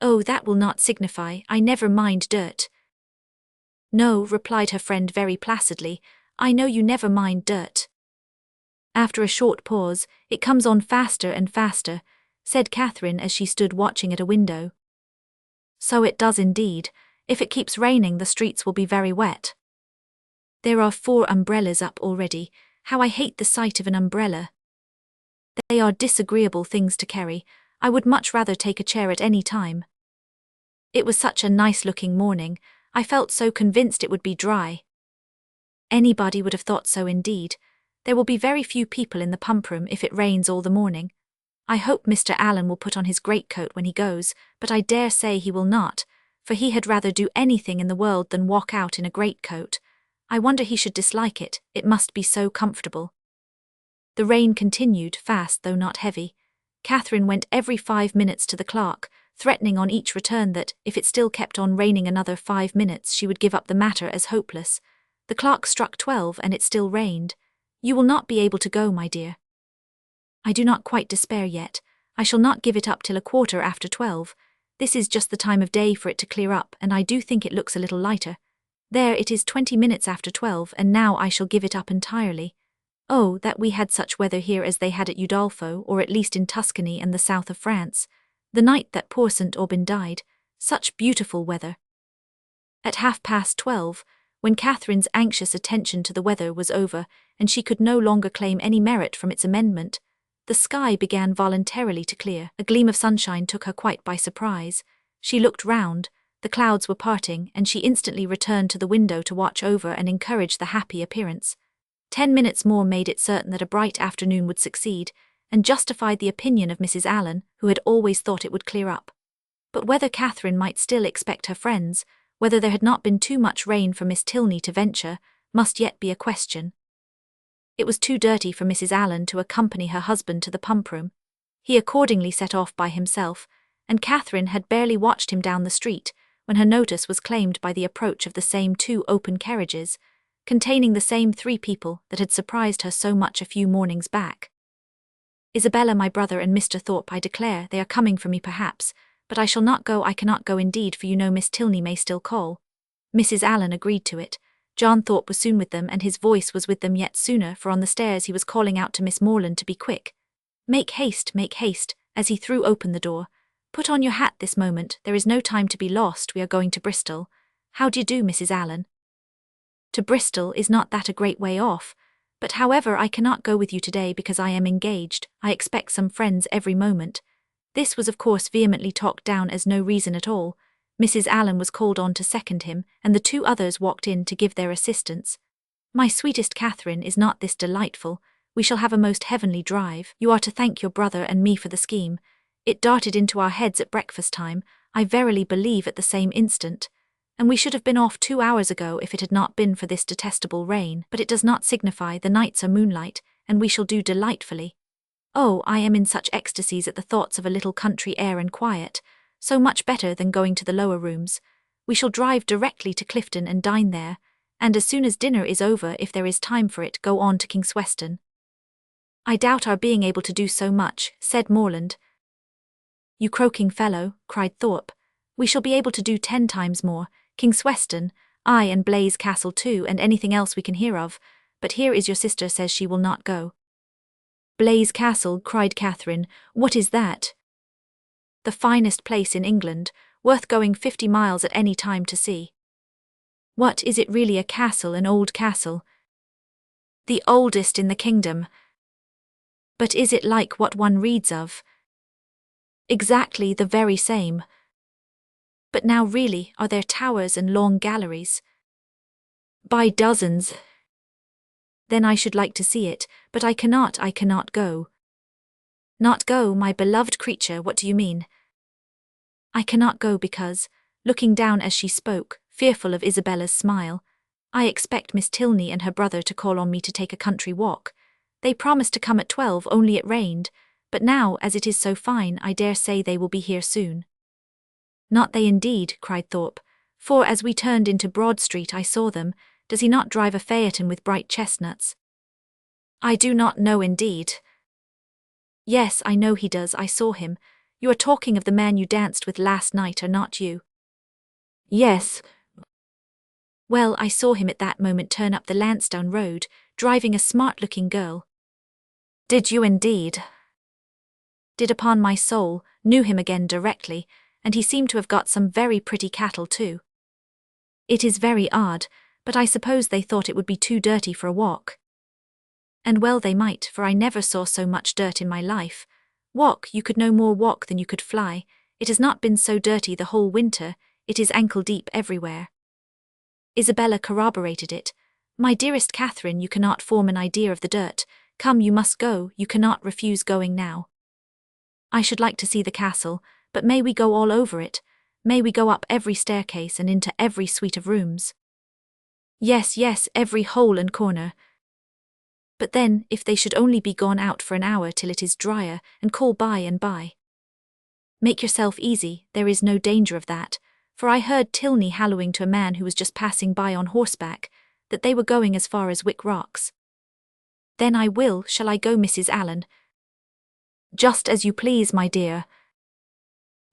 "Oh, that will not signify, I never mind dirt." "No," replied her friend very placidly, "I know you never mind dirt." After a short pause, "It comes on faster and faster," said Catherine as she stood watching at a window. "So it does indeed. If it keeps raining, the streets will be very wet. There are 4 umbrellas up already. How I hate the sight of an umbrella. They are disagreeable things to carry. I would much rather take a chair at any time. It was such a nice-looking morning. I felt so convinced it would be dry." "Anybody would have thought so indeed. There will be very few people in the pump-room if it rains all the morning. I hope Mr. Allen will put on his greatcoat when he goes, but I dare say he will not, for he had rather do anything in the world than walk out in a greatcoat. I wonder he should dislike it, it must be so comfortable." The rain continued, fast though not heavy. Catherine went every 5 minutes to the clock, threatening on each return that, if it still kept on raining another 5 minutes, she would give up the matter as hopeless. The clock struck 12 and it still rained. "You will not be able to go, my dear." "I do not quite despair yet. I shall not give it up till 12:15. This is just the time of day for it to clear up, and I do think it looks a little lighter. There, it is 20 minutes after 12, and now I shall give it up entirely. Oh, that we had such weather here as they had at Udolpho, or at least in Tuscany and the south of France. The night that poor St. Aubin died. Such beautiful weather." At 12:30, when Catherine's anxious attention to the weather was over, and she could no longer claim any merit from its amendment, the sky began voluntarily to clear. A gleam of sunshine took her quite by surprise. She looked round, the clouds were parting, and she instantly returned to the window to watch over and encourage the happy appearance. 10 minutes more made it certain that a bright afternoon would succeed, and justified the opinion of Mrs. Allen, who had always thought it would clear up. But whether Catherine might still expect her friends, whether there had not been too much rain for Miss Tilney to venture, must yet be a question. It was too dirty for Mrs. Allen to accompany her husband to the pump-room. He accordingly set off by himself, and Catherine had barely watched him down the street, when her notice was claimed by the approach of the same 2 open carriages, containing the same 3 people that had surprised her so much a few mornings back. "Isabella, my brother, and Mr. Thorpe, I declare, they are coming for me perhaps, but I shall not go, I cannot go indeed, for you know Miss Tilney may still call." Mrs. Allen agreed to it. John Thorpe was soon with them, and his voice was with them yet sooner, for on the stairs he was calling out to Miss Morland to be quick. Make haste," as he threw open the door. "Put on your hat this moment, there is no time to be lost, we are going to Bristol. How do you do, Mrs. Allen?" "To Bristol, is not that a great way off? But however, I cannot go with you today because I am engaged. I expect some friends every moment." This was of course vehemently talked down as no reason at all. Mrs. Allen was called on to second him, and the 2 others walked in to give their assistance. "My sweetest Catherine, is not this delightful? We shall have a most heavenly drive. You are to thank your brother and me for the scheme. It darted into our heads at breakfast time, I verily believe at the same instant. And we should have been off 2 hours ago if it had not been for this detestable rain, but it does not signify, the nights are moonlight, and we shall do delightfully. Oh, I am in such ecstasies at the thoughts of a little country air and quiet, so much better than going to the lower rooms. We shall drive directly to Clifton and dine there, and as soon as dinner is over, if there is time for it, go on to Kingsweston." "I doubt our being able to do so much," said Morland. "You croaking fellow," cried Thorpe. "We shall be able to do 10 times more. Kingsweston, aye, and Blaise Castle too, and anything else we can hear of, but here is your sister says she will not go." "Blaise Castle," cried Catherine, "what is that?" "The finest place in England, worth going 50 miles at any time to see." "What, is it really a castle, an old castle?" "The oldest in the kingdom." "But is it like what one reads of?" "Exactly the very same." "But now really, are there towers and long galleries?" "By dozens." "Then I should like to see it, but I cannot go." "Not go, my beloved creature, what do you mean?" "I cannot go because," looking down as she spoke, fearful of Isabella's smile, I expect Miss Tilney and her brother to call on me to take a country walk. They promised to come at 12, only it rained, but now, as it is so fine, I dare say they will be here soon." "Not they indeed," cried Thorpe, "for as we turned into Broad Street I saw them. Does he not drive a phaeton with bright chestnuts?" "I do not know indeed." "Yes, I know he does, I saw him. You are talking of the man you danced with last night, are not you?" "Yes." "Well, I saw him at that moment turn up the Lansdowne Road, driving a smart-looking girl." "Did you indeed?" "Did, upon my soul, knew him again directly, and he seemed to have got some very pretty cattle too." "It is very odd, but I suppose they thought it would be too dirty for a walk." "And well they might, for I never saw so much dirt in my life. Walk, you could no more walk than you could fly. It has not been so dirty the whole winter, it is ankle-deep everywhere." Isabella corroborated it. "My dearest Catherine, you cannot form an idea of the dirt. Come, you must go, you cannot refuse going now." "I should like to see the castle, but may we go all over it? May we go up every staircase and into every suite of rooms?" "Yes, yes, every hole and corner." "But then, if they should only be gone out for an hour till it is drier, and call by and by?" "Make yourself easy, there is no danger of that, for I heard Tilney hallooing to a man who was just passing by on horseback, that they were going as far as Wick Rocks." "Then I will. Shall I go, Mrs. Allen?" "Just as you please, my dear."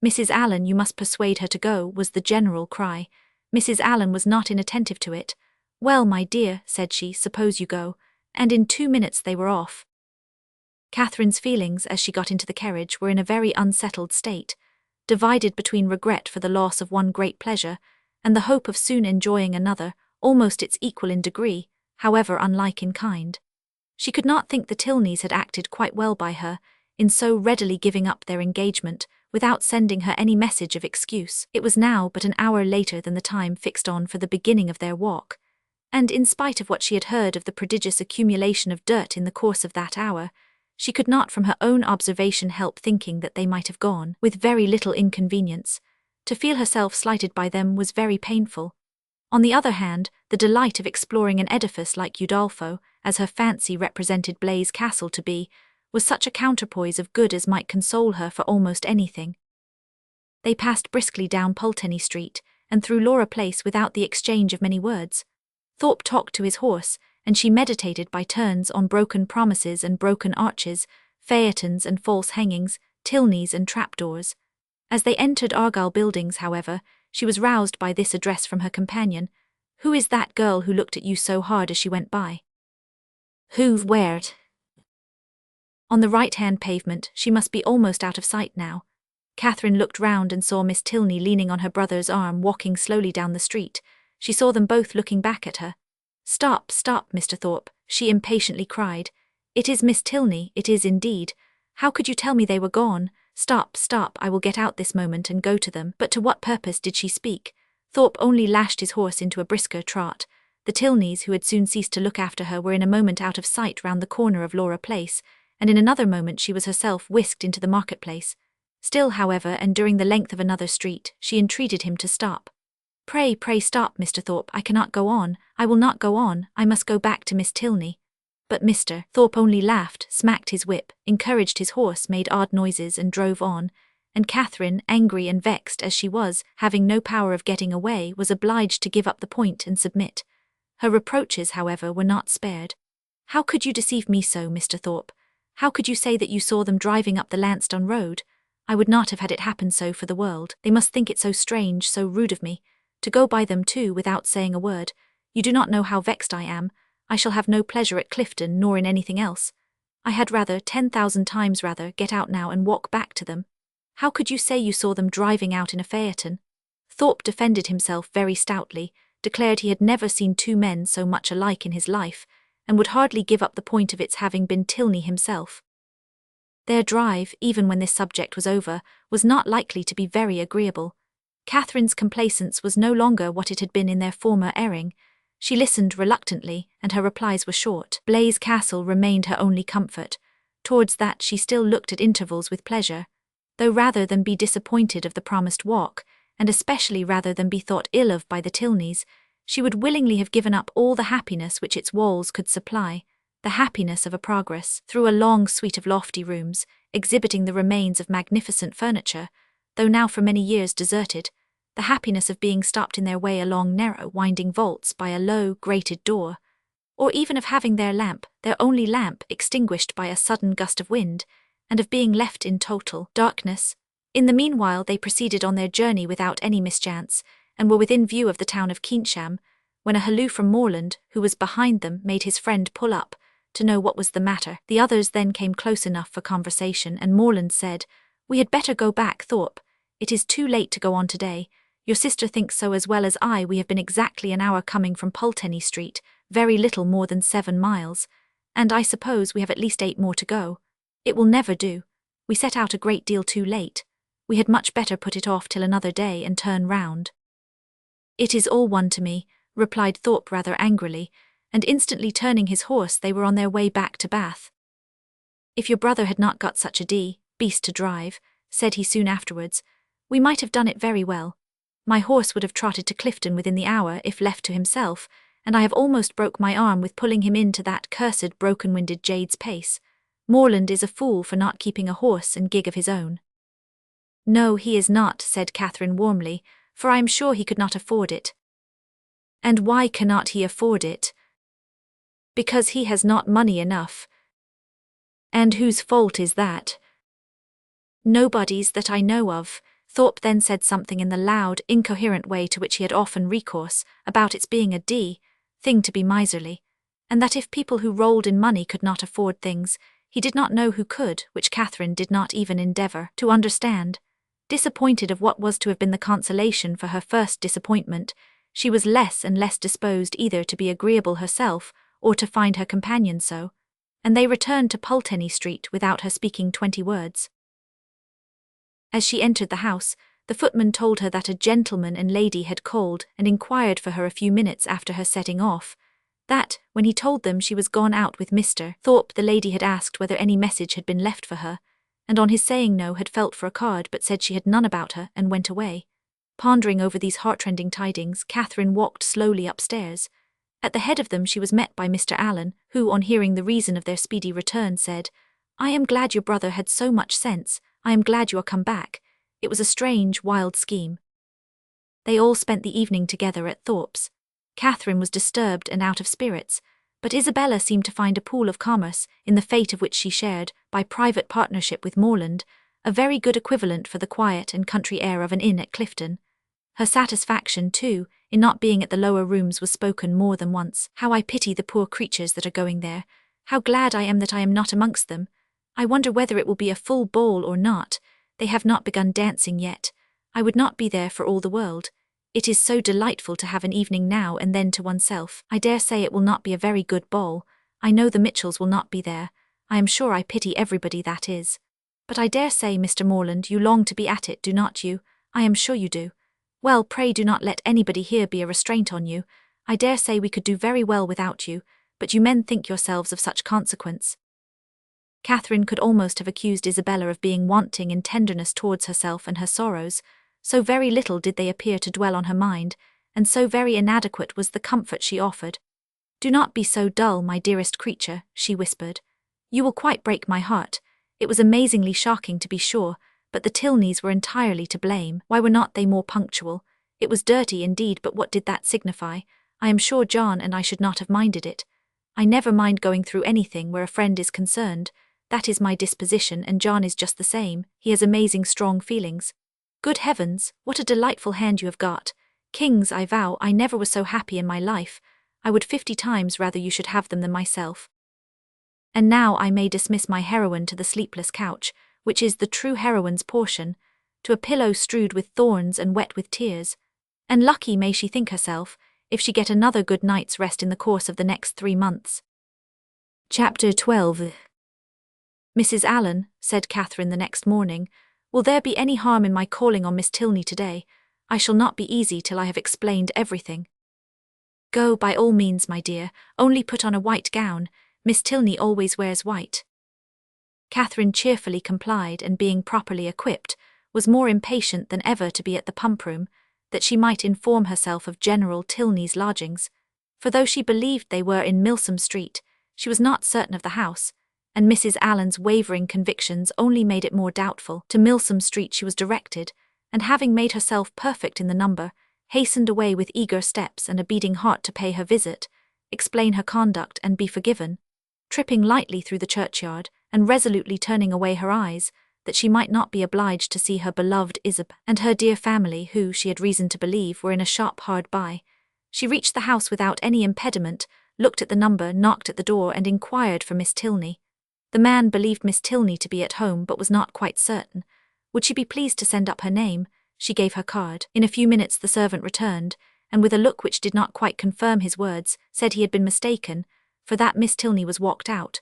"Mrs. Allen, you must persuade her to go," was the general cry. Mrs. Allen was not inattentive to it. "Well, my dear," said she, "suppose you go," and in 2 minutes they were off. Catherine's feelings, as she got into the carriage, were in a very unsettled state, divided between regret for the loss of one great pleasure, and the hope of soon enjoying another, almost its equal in degree, however unlike in kind. She could not think the Tilneys had acted quite well by her, in so readily giving up their engagement, without sending her any message of excuse. It was now but an hour later than the time fixed on for the beginning of their walk, and in spite of what she had heard of the prodigious accumulation of dirt in the course of that hour, she could not from her own observation help thinking that they might have gone with very little inconvenience. To feel herself slighted by them was very painful. On the other hand, the delight of exploring an edifice like Udolpho, as her fancy represented Blaise Castle to be, was such a counterpoise of good as might console her for almost anything. They passed briskly down Pulteney Street, and through Laura Place without the exchange of many words. Thorpe talked to his horse, and she meditated by turns on broken promises and broken arches, phaetons and false hangings, Tilneys and trapdoors. As they entered Argyle Buildings, however, she was roused by this address from her companion. "Who is that girl who looked at you so hard as she went by?" "Who, where't?" "On the right-hand pavement. She must be almost out of sight now." Catherine looked round and saw Miss Tilney leaning on her brother's arm, walking slowly down the street. She saw them both looking back at her. "Stop, stop, Mr. Thorpe," she impatiently cried. "It is Miss Tilney, it is indeed. How could you tell me they were gone? Stop, stop, I will get out this moment and go to them." But to what purpose did she speak? Thorpe only lashed his horse into a brisker trot. The Tilneys, who had soon ceased to look after her, were in a moment out of sight round the corner of Laura Place, and in another moment she was herself whisked into the marketplace. Still, however, and during the length of another street, she entreated him to stop. "Pray, pray stop, Mr. Thorpe, I cannot go on, I will not go on, I must go back to Miss Tilney." But Mr. Thorpe only laughed, smacked his whip, encouraged his horse, made odd noises and drove on, and Catherine, angry and vexed as she was, having no power of getting away, was obliged to give up the point and submit. Her reproaches, however, were not spared. "How could you deceive me so, Mr. Thorpe? How could you say that you saw them driving up the Lansdowne Road? I would not have had it happen so for the world. They must think it so strange, so rude of me. To go by them too, without saying a word. You do not know how vexed I am. I shall have no pleasure at Clifton, nor in anything else. I had rather, 10,000 times rather, get out now and walk back to them. How could you say you saw them driving out in a phaeton?" Thorpe defended himself very stoutly, declared he had never seen two men so much alike in his life, and would hardly give up the point of its having been Tilney himself. Their drive, even when this subject was over, was not likely to be very agreeable. Catherine's complacence was no longer what it had been in their former airing. She listened reluctantly, and her replies were short. Blaise Castle remained her only comfort. Towards that she still looked at intervals with pleasure, though rather than be disappointed of the promised walk, and especially rather than be thought ill of by the Tilneys, She would willingly have given up all the happiness which its walls could supply, the happiness of a progress through a long suite of lofty rooms, exhibiting the remains of magnificent furniture, though now for many years deserted, the happiness of being stopped in their way along narrow, winding vaults by a low, grated door, or even of having their lamp, their only lamp, extinguished by a sudden gust of wind, and of being left in total darkness. In the meanwhile they proceeded on their journey without any mischance, and were within view of the town of Keynsham, when a halloo from Morland, who was behind them, made his friend pull up, to know what was the matter. The others then came close enough for conversation, and Morland said, "We had better go back, Thorpe. It is too late to go on today. Your sister thinks so as well as I. We have been exactly an hour coming from Pulteney Street, very little more than 7 miles, and I suppose we have at least 8 more to go. It will never do. We set out a great deal too late. We had much better put it off till another day and turn round." "It is all one to me," replied Thorpe rather angrily, and instantly turning his horse they were on their way back to Bath. "If your brother had not got such a beast to drive," said he soon afterwards, "we might have done it very well. My horse would have trotted to Clifton within the hour if left to himself, and I have almost broke my arm with pulling him into that cursed broken-winded jade's pace. Morland is a fool for not keeping a horse and gig of his own." "No, he is not," said Catherine warmly, "for I am sure he could not afford it." "And why cannot he afford it?" "Because he has not money enough." "And whose fault is that?" "Nobody's that I know of." Thorpe then said something in the loud, incoherent way to which he had often recourse, about its being a thing to be miserly, and that if people who rolled in money could not afford things, he did not know who could, which Catherine did not even endeavour to understand. Disappointed of what was to have been the consolation for her first disappointment, she was less and less disposed either to be agreeable herself or to find her companion so, and they returned to Pulteney Street without her speaking 20 words. As she entered the house, the footman told her that a gentleman and lady had called and inquired for her a few minutes after her setting off, that, when he told them she was gone out with Mr. Thorpe, the lady had asked whether any message had been left for her, and on his saying no had felt for a card but said she had none about her and went away. Pondering over these heartrending tidings, Catherine walked slowly upstairs. At the head of them she was met by Mr. Allen, who, on hearing the reason of their speedy return, said, "I am glad your brother had so much sense. I am glad you are come back. It was a strange, wild scheme." They all spent the evening together at Thorpe's. Catherine was disturbed and out of spirits, but Isabella seemed to find a pool of commerce, in the fate of which she shared, by private partnership with Morland, a very good equivalent for the quiet and country air of an inn at Clifton. Her satisfaction, too, in not being at the lower rooms was spoken more than once. "How I pity the poor creatures that are going there. How glad I am that I am not amongst them. I wonder whether it will be a full ball or not. They have not begun dancing yet. I would not be there for all the world. It is so delightful to have an evening now and then to oneself. I dare say it will not be a very good ball. I know the Mitchells will not be there. I am sure I pity everybody that is. But I dare say, Mr. Morland, you long to be at it, do not you? I am sure you do. Well, pray do not let anybody here be a restraint on you. I dare say we could do very well without you, but you men think yourselves of such consequence." Catherine could almost have accused Isabella of being wanting in tenderness towards herself and her sorrows, so very little did they appear to dwell on her mind, and so very inadequate was the comfort she offered. "Do not be so dull, my dearest creature," she whispered. "You will quite break my heart. It was amazingly shocking, to be sure, but the Tilneys were entirely to blame. Why were not they more punctual? It was dirty indeed, but what did that signify? I am sure John and I should not have minded it. I never mind going through anything where a friend is concerned. That is my disposition, and John is just the same. He has amazing strong feelings. Good heavens, what a delightful hand you have got. Kings, I vow, I never was so happy in my life. I would 50 times rather you should have them than myself. And now I may dismiss my heroine to the sleepless couch, which is the true heroine's portion, to a pillow strewed with thorns and wet with tears. And lucky may she think herself, if she get another good night's rest in the course of the next 3 months. Chapter 12. "Mrs. Allen," said Catherine the next morning, "will there be any harm in my calling on Miss Tilney today? I shall not be easy till I have explained everything." "Go by all means, my dear, only put on a white gown. Miss Tilney always wears white." Catherine cheerfully complied, and being properly equipped, was more impatient than ever to be at the pump room. that she might inform herself of General Tilney's lodgings, for though she believed they were in Milsom Street, she was not certain of the house, and Mrs. Allen's wavering convictions only made it more doubtful. To Milsom Street she was directed, and having made herself perfect in the number, hastened away with eager steps and a beating heart to pay her visit, explain her conduct and be forgiven, tripping lightly through the churchyard, and resolutely turning away her eyes, that she might not be obliged to see her beloved Isabel and her dear family, who, she had reason to believe, were in a shop hard by. She reached the house without any impediment, looked at the number, knocked at the door, and inquired for Miss Tilney. The man believed Miss Tilney to be at home, but was not quite certain. Would she be pleased to send up her name? She gave her card. In a few minutes the servant returned, and with a look which did not quite confirm his words, said he had been mistaken, for that Miss Tilney was walked out.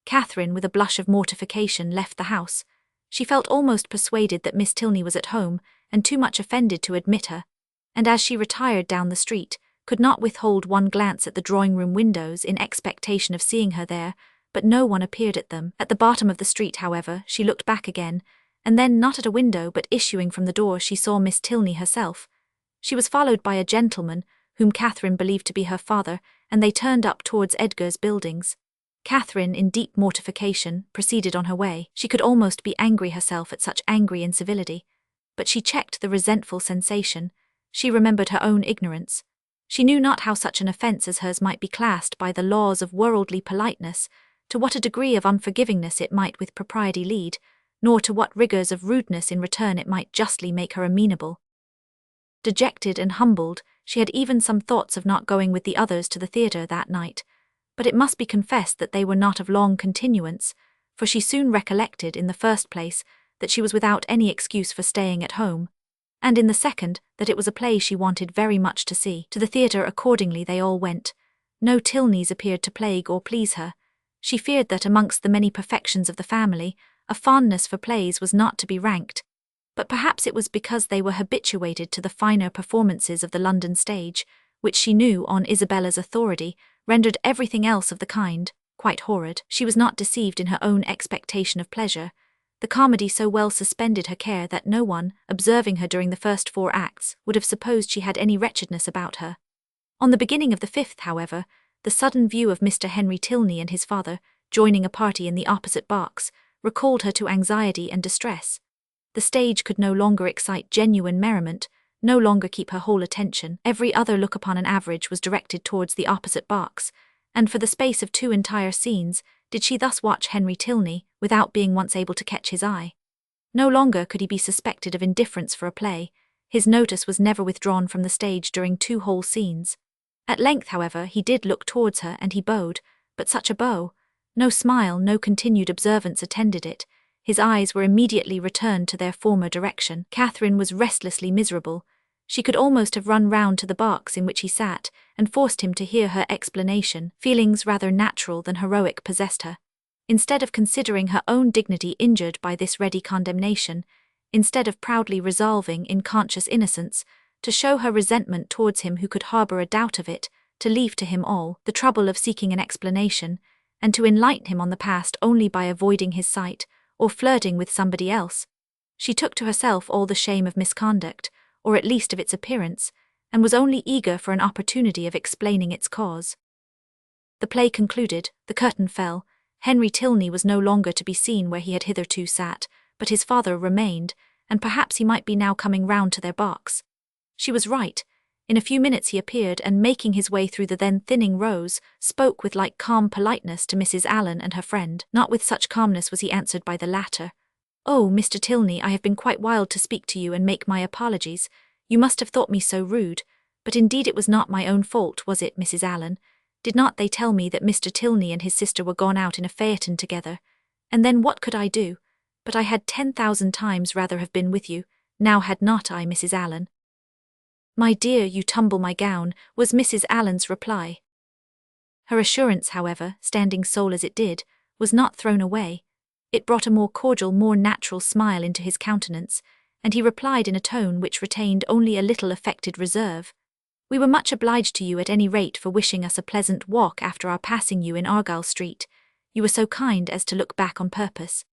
Catherine, with a blush of mortification, left the house. She felt almost persuaded that Miss Tilney was at home, and too much offended to admit her, and as she retired down the street, could not withhold one glance at the drawing-room windows in expectation of seeing her there, but no one appeared at them. At the bottom of the street, however, she looked back again, and then not at a window but issuing from the door she saw Miss Tilney herself. She was followed by a gentleman, whom Catherine believed to be her father, and they turned up towards Edgar's buildings. Catherine, in deep mortification, proceeded on her way. She could almost be angry herself at such angry incivility, but she checked the resentful sensation. She remembered her own ignorance. She knew not how such an offence as hers might be classed by the laws of worldly politeness, to what a degree of unforgivingness it might with propriety lead, nor to what rigours of rudeness in return it might justly make her amenable. Dejected and humbled, she had even some thoughts of not going with the others to the theatre that night, but it must be confessed that they were not of long continuance, for she soon recollected, in the first place, that she was without any excuse for staying at home, and in the second, that it was a play she wanted very much to see. To the theatre accordingly they all went. No Tilneys appeared to plague or please her. She feared that amongst the many perfections of the family, a fondness for plays was not to be ranked, but perhaps it was because they were habituated to the finer performances of the London stage, which she knew, on Isabella's authority, rendered everything else of the kind quite horrid. She was not deceived in her own expectation of pleasure. The comedy so well suspended her care that no one, observing her during the first 4 acts, would have supposed she had any wretchedness about her. On the beginning of the 5th, however, the sudden view of Mr. Henry Tilney and his father, joining a party in the opposite box, recalled her to anxiety and distress. The stage could no longer excite genuine merriment, no longer keep her whole attention. Every other look upon an average was directed towards the opposite box, and for the space of 2 entire scenes did she thus watch Henry Tilney, without being once able to catch his eye. No longer could he be suspected of indifference for a play. His notice was never withdrawn from the stage during 2 whole scenes. At length, however, he did look towards her, and he bowed, but such a bow! No smile, no continued observance attended it. His eyes were immediately returned to their former direction. Catherine was restlessly miserable. She could almost have run round to the box in which he sat, and forced him to hear her explanation. Feelings rather natural than heroic possessed her. Instead of considering her own dignity injured by this ready condemnation, instead of proudly resolving, in conscious innocence, to show her resentment towards him who could harbour a doubt of it, to leave to him all the trouble of seeking an explanation, and to enlighten him on the past only by avoiding his sight, or flirting with somebody else, she took to herself all the shame of misconduct, or at least of its appearance, and was only eager for an opportunity of explaining its cause. The play concluded, the curtain fell. Henry Tilney was no longer to be seen where he had hitherto sat, but his father remained, and perhaps he might be now coming round to their box. She was right. In a few minutes he appeared, and making his way through the then thinning rows, spoke with like calm politeness to Mrs. Allen and her friend. Not with such calmness was he answered by the latter. "Oh, Mr. Tilney, I have been quite wild to speak to you and make my apologies. You must have thought me so rude, but indeed it was not my own fault, was it, Mrs. Allen? Did not they tell me that Mr. Tilney and his sister were gone out in a phaeton together? And then what could I do? But I had 10,000 times rather have been with you, now had not I, Mrs. Allen?" "My dear, you tumble my gown," was Mrs. Allen's reply. Her assurance, however, standing sole as it did, was not thrown away. It brought a more cordial, more natural smile into his countenance, and he replied in a tone which retained only a little affected reserve. "We were much obliged to you at any rate for wishing us a pleasant walk after our passing you in Argyle Street. You were so kind as to look back on purpose."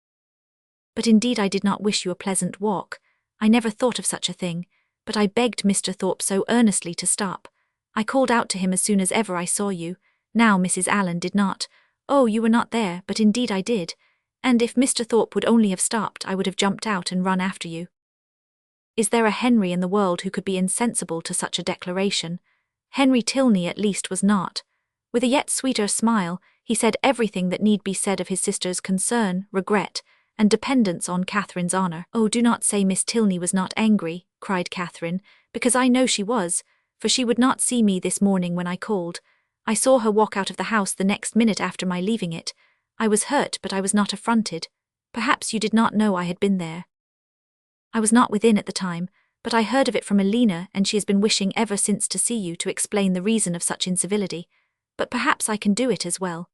"But indeed I did not wish you a pleasant walk. I never thought of such a thing, but I begged Mr. Thorpe so earnestly to stop. I called out to him as soon as ever I saw you. Now Mrs. Allen did not. Oh, you were not there, but indeed I did. And if Mr. Thorpe would only have stopped, I would have jumped out and run after you. Is there a Henry in the world who could be insensible to such a declaration? Henry Tilney at least was not. With a yet sweeter smile, he said everything that need be said of his sister's concern, regret, and dependence on Catherine's honour. Oh, do not say Miss Tilney was not angry, cried Catherine, because I know she was, for she would not see me this morning when I called. I saw her walk out of the house the next minute after my leaving it. I was hurt, but I was not affronted. Perhaps you did not know I had been there. I was not within at the time, but I heard of it from Alina, and she has been wishing ever since to see you to explain the reason of such incivility. But perhaps I can do it as well.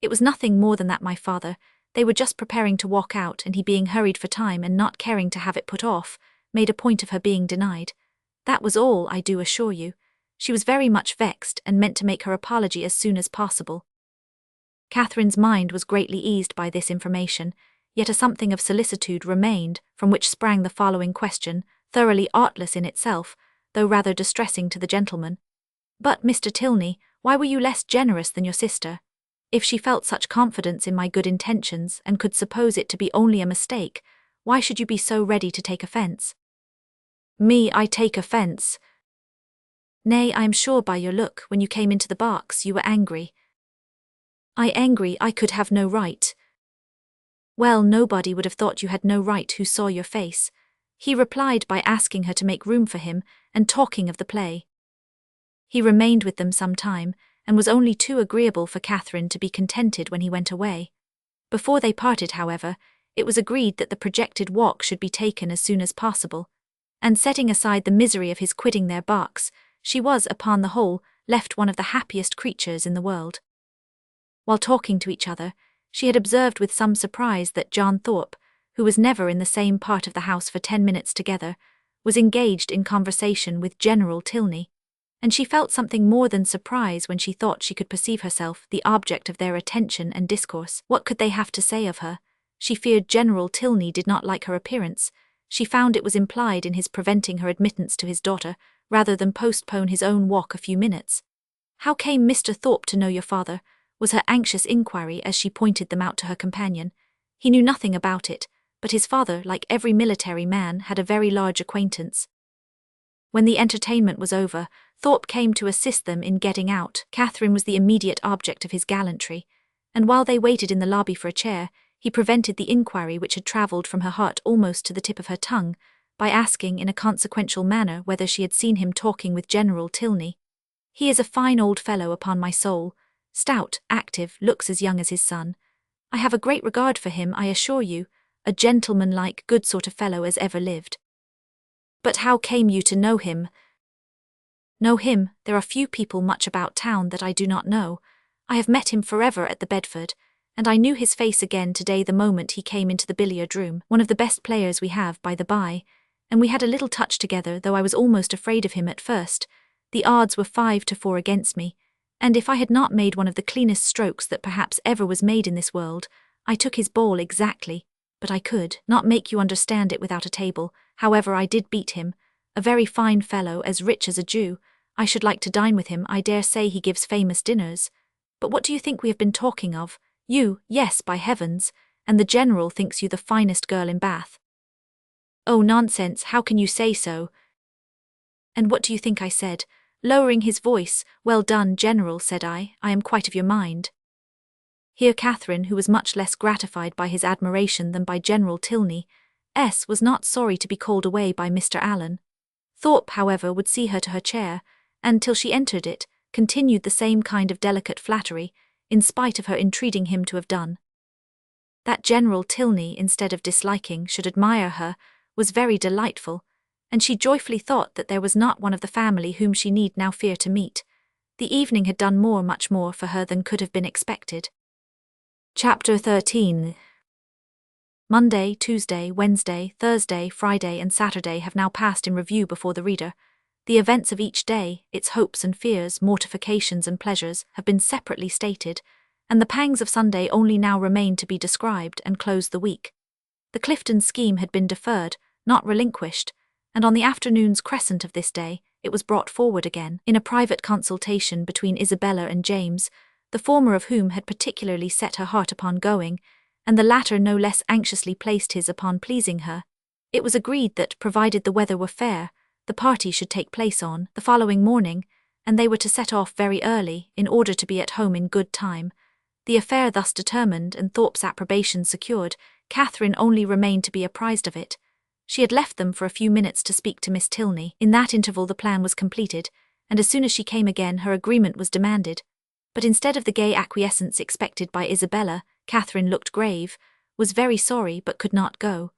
It was nothing more than that my father, they were just preparing to walk out, and he being hurried for time and not caring to have it put off, made a point of her being denied. That was all, I do assure you. She was very much vexed and meant to make her apology as soon as possible. Catherine's mind was greatly eased by this information, yet a something of solicitude remained, from which sprang the following question, thoroughly artless in itself, though rather distressing to the gentleman. But, Mr. Tilney, why were you less generous than your sister? If she felt such confidence in my good intentions and could suppose it to be only a mistake, why should you be so ready to take offence? Me, I take offence. Nay, I am sure by your look, when you came into the box, you were angry. I angry, I could have no right. Well, nobody would have thought you had no right who saw your face. He replied by asking her to make room for him, and talking of the play. He remained with them some time, and was only too agreeable for Catherine to be contented when he went away. Before they parted, however, it was agreed that the projected walk should be taken as soon as possible, and setting aside the misery of his quitting their box, she was, upon the whole, left one of the happiest creatures in the world. While talking to each other, she had observed with some surprise that John Thorpe, who was never in the same part of the house for 10 minutes together, was engaged in conversation with General Tilney, and she felt something more than surprise when she thought she could perceive herself the object of their attention and discourse. What could they have to say of her? She feared General Tilney did not like her appearance. She found it was implied in his preventing her admittance to his daughter, rather than postpone his own walk a few minutes. How came Mr. Thorpe to know your father? Was her anxious inquiry as she pointed them out to her companion. He knew nothing about it, but his father, like every military man, had a very large acquaintance. When the entertainment was over, Thorpe came to assist them in getting out. Catherine was the immediate object of his gallantry, and while they waited in the lobby for a chair, he prevented the inquiry which had travelled from her heart almost to the tip of her tongue, by asking in a consequential manner whether she had seen him talking with General Tilney. He is a fine old fellow, upon my soul, stout, active, looks as young as his son. I have a great regard for him, I assure you, a gentleman-like, good sort of fellow as ever lived. But how came you to know him? Know him? There are few people much about town that I do not know. I have met him forever at the Bedford, and I knew his face again today the moment he came into the billiard-room, one of the best players we have, by the by, and we had a little touch together, though I was almost afraid of him at first. The odds were 5-4 against me, and if I had not made one of the cleanest strokes that perhaps ever was made in this world, I took his ball exactly, but I could not make you understand it without a table. However, I did beat him, a very fine fellow, as rich as a Jew. I should like to dine with him. I dare say he gives famous dinners. But what do you think we have been talking of? You, yes, by heavens, and the General thinks you the finest girl in Bath. Oh, nonsense, how can you say so? And what do you think I said? Lowering his voice, well done, General, said I am quite of your mind. Here Catherine, who was much less gratified by his admiration than by General Tilney, was not sorry to be called away by Mr. Allen. Thorpe, however, would see her to her chair, and till she entered it, continued the same kind of delicate flattery, in spite of her entreating him to have done. That General Tilney, instead of disliking, should admire her, was very delightful, and she joyfully thought that there was not one of the family whom she need now fear to meet. The evening had done much more for her than could have been expected. Chapter 13. Monday, Tuesday, Wednesday, Thursday, Friday, and Saturday have now passed in review before the reader. The events of each day, its hopes and fears, mortifications and pleasures, have been separately stated, and the pangs of Sunday only now remain to be described and close the week. The Clifton scheme had been deferred, not relinquished, and on the afternoon's crescent of this day, it was brought forward again, in a private consultation between Isabella and James, the former of whom had particularly set her heart upon going, and the latter no less anxiously placed his upon pleasing her. It was agreed that, provided the weather were fair, the party should take place on the following morning, and they were to set off very early, in order to be at home in good time. The affair thus determined and Thorpe's approbation secured, Catherine only remained to be apprised of it. She had left them for a few minutes to speak to Miss Tilney. In that interval the plan was completed, and as soon as she came again her agreement was demanded. But instead of the gay acquiescence expected by Isabella, Catherine looked grave, was very sorry but could not go.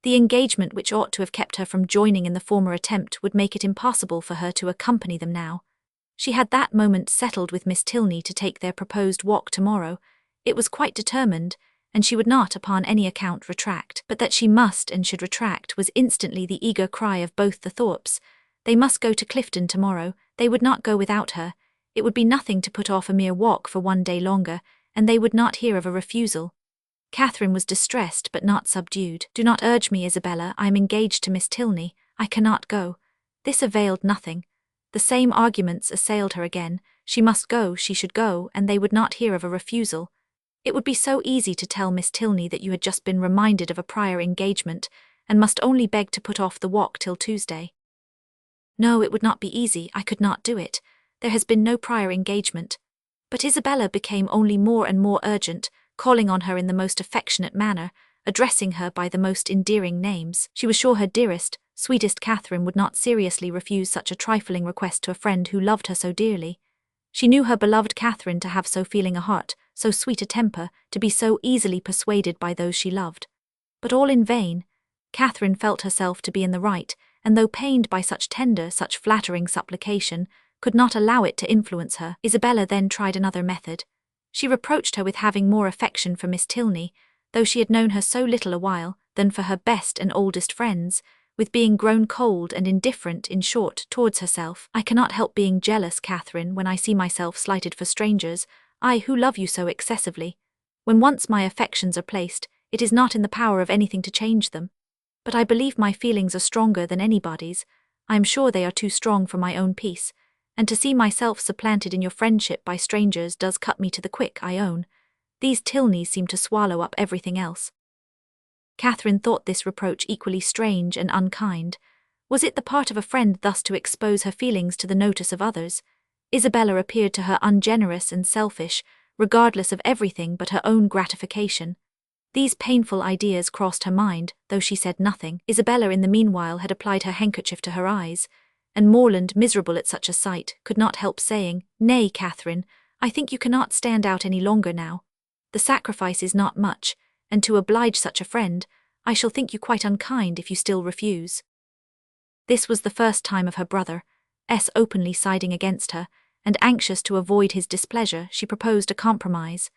The engagement which ought to have kept her from joining in the former attempt would make it impossible for her to accompany them now. She had that moment settled with Miss Tilney to take their proposed walk tomorrow. It was quite determined, and she would not upon any account retract. But that she must and should retract was instantly the eager cry of both the Thorpes. They must go to Clifton tomorrow, they would not go without her. It would be nothing to put off a mere walk for one day longer, and they would not hear of a refusal. Catherine was distressed but not subdued. "Do not urge me, Isabella, I am engaged to Miss Tilney, I cannot go." This availed nothing. The same arguments assailed her again. She must go, she should go, and they would not hear of a refusal. It would be so easy to tell Miss Tilney that you had just been reminded of a prior engagement, and must only beg to put off the walk till Tuesday. "No, it would not be easy, I could not do it. There has been no prior engagement." But Isabella became only more and more urgent, calling on her in the most affectionate manner, addressing her by the most endearing names. She was sure her dearest, sweetest Catherine would not seriously refuse such a trifling request to a friend who loved her so dearly. She knew her beloved Catherine to have so feeling a heart, so sweet a temper, to be so easily persuaded by those she loved. But all in vain. Catherine felt herself to be in the right, and though pained by such tender, such flattering supplication, could not allow it to influence her. Isabella then tried another method. She reproached her with having more affection for Miss Tilney, though she had known her so little a while, than for her best and oldest friends, with being grown cold and indifferent, in short, towards herself. "I cannot help being jealous, Catherine, when I see myself slighted for strangers, I who love you so excessively. When once my affections are placed, it is not in the power of anything to change them. But I believe my feelings are stronger than anybody's. I am sure they are too strong for my own peace, and to see myself supplanted in your friendship by strangers does cut me to the quick, I own. These Tilneys seem to swallow up everything else." Catherine thought this reproach equally strange and unkind. Was it the part of a friend thus to expose her feelings to the notice of others? Isabella appeared to her ungenerous and selfish, regardless of everything but her own gratification. These painful ideas crossed her mind, though she said nothing. Isabella in the meanwhile had applied her handkerchief to her eyes, and Morland, miserable at such a sight, could not help saying, "Nay, Catherine, I think you cannot stand out any longer now. The sacrifice is not much, and to oblige such a friend, I shall think you quite unkind if you still refuse." This was the first time of her brother's openly siding against her, and anxious to avoid his displeasure, she proposed a compromise.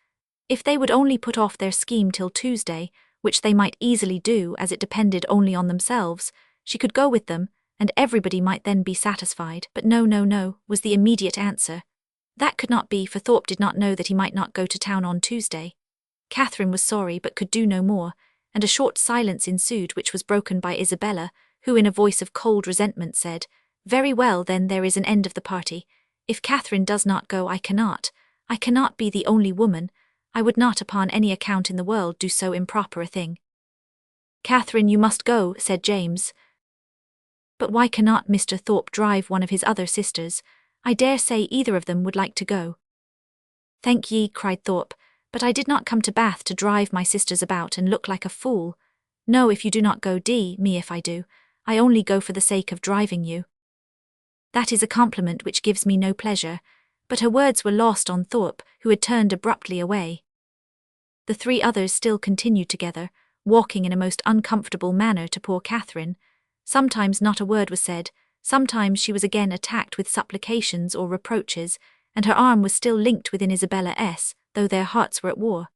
If they would only put off their scheme till Tuesday, which they might easily do as it depended only on themselves, she could go with them, and everybody might then be satisfied. But no, no, no, was the immediate answer. That could not be, for Thorpe did not know that he might not go to town on Tuesday. Catherine was sorry but could do no more, and a short silence ensued which was broken by Isabella, who in a voice of cold resentment said, "Very well, then there is an end of the party. If Catherine does not go, I cannot be the only woman. I would not upon any account in the world do so improper a thing." "Catherine, you must go," said James. "But why cannot Mr. Thorpe drive one of his other sisters? I dare say either of them would like to go." "Thank ye," cried Thorpe, "but I did not come to Bath to drive my sisters about and look like a fool. No, if you do not go, me if I do. I only go for the sake of driving you." "That is a compliment which gives me no pleasure," but her words were lost on Thorpe, who had turned abruptly away. The three others still continued together, walking in a most uncomfortable manner to poor Catherine. Sometimes not a word was said, sometimes she was again attacked with supplications or reproaches, and her arm was still linked within Isabella's, though their hearts were at war.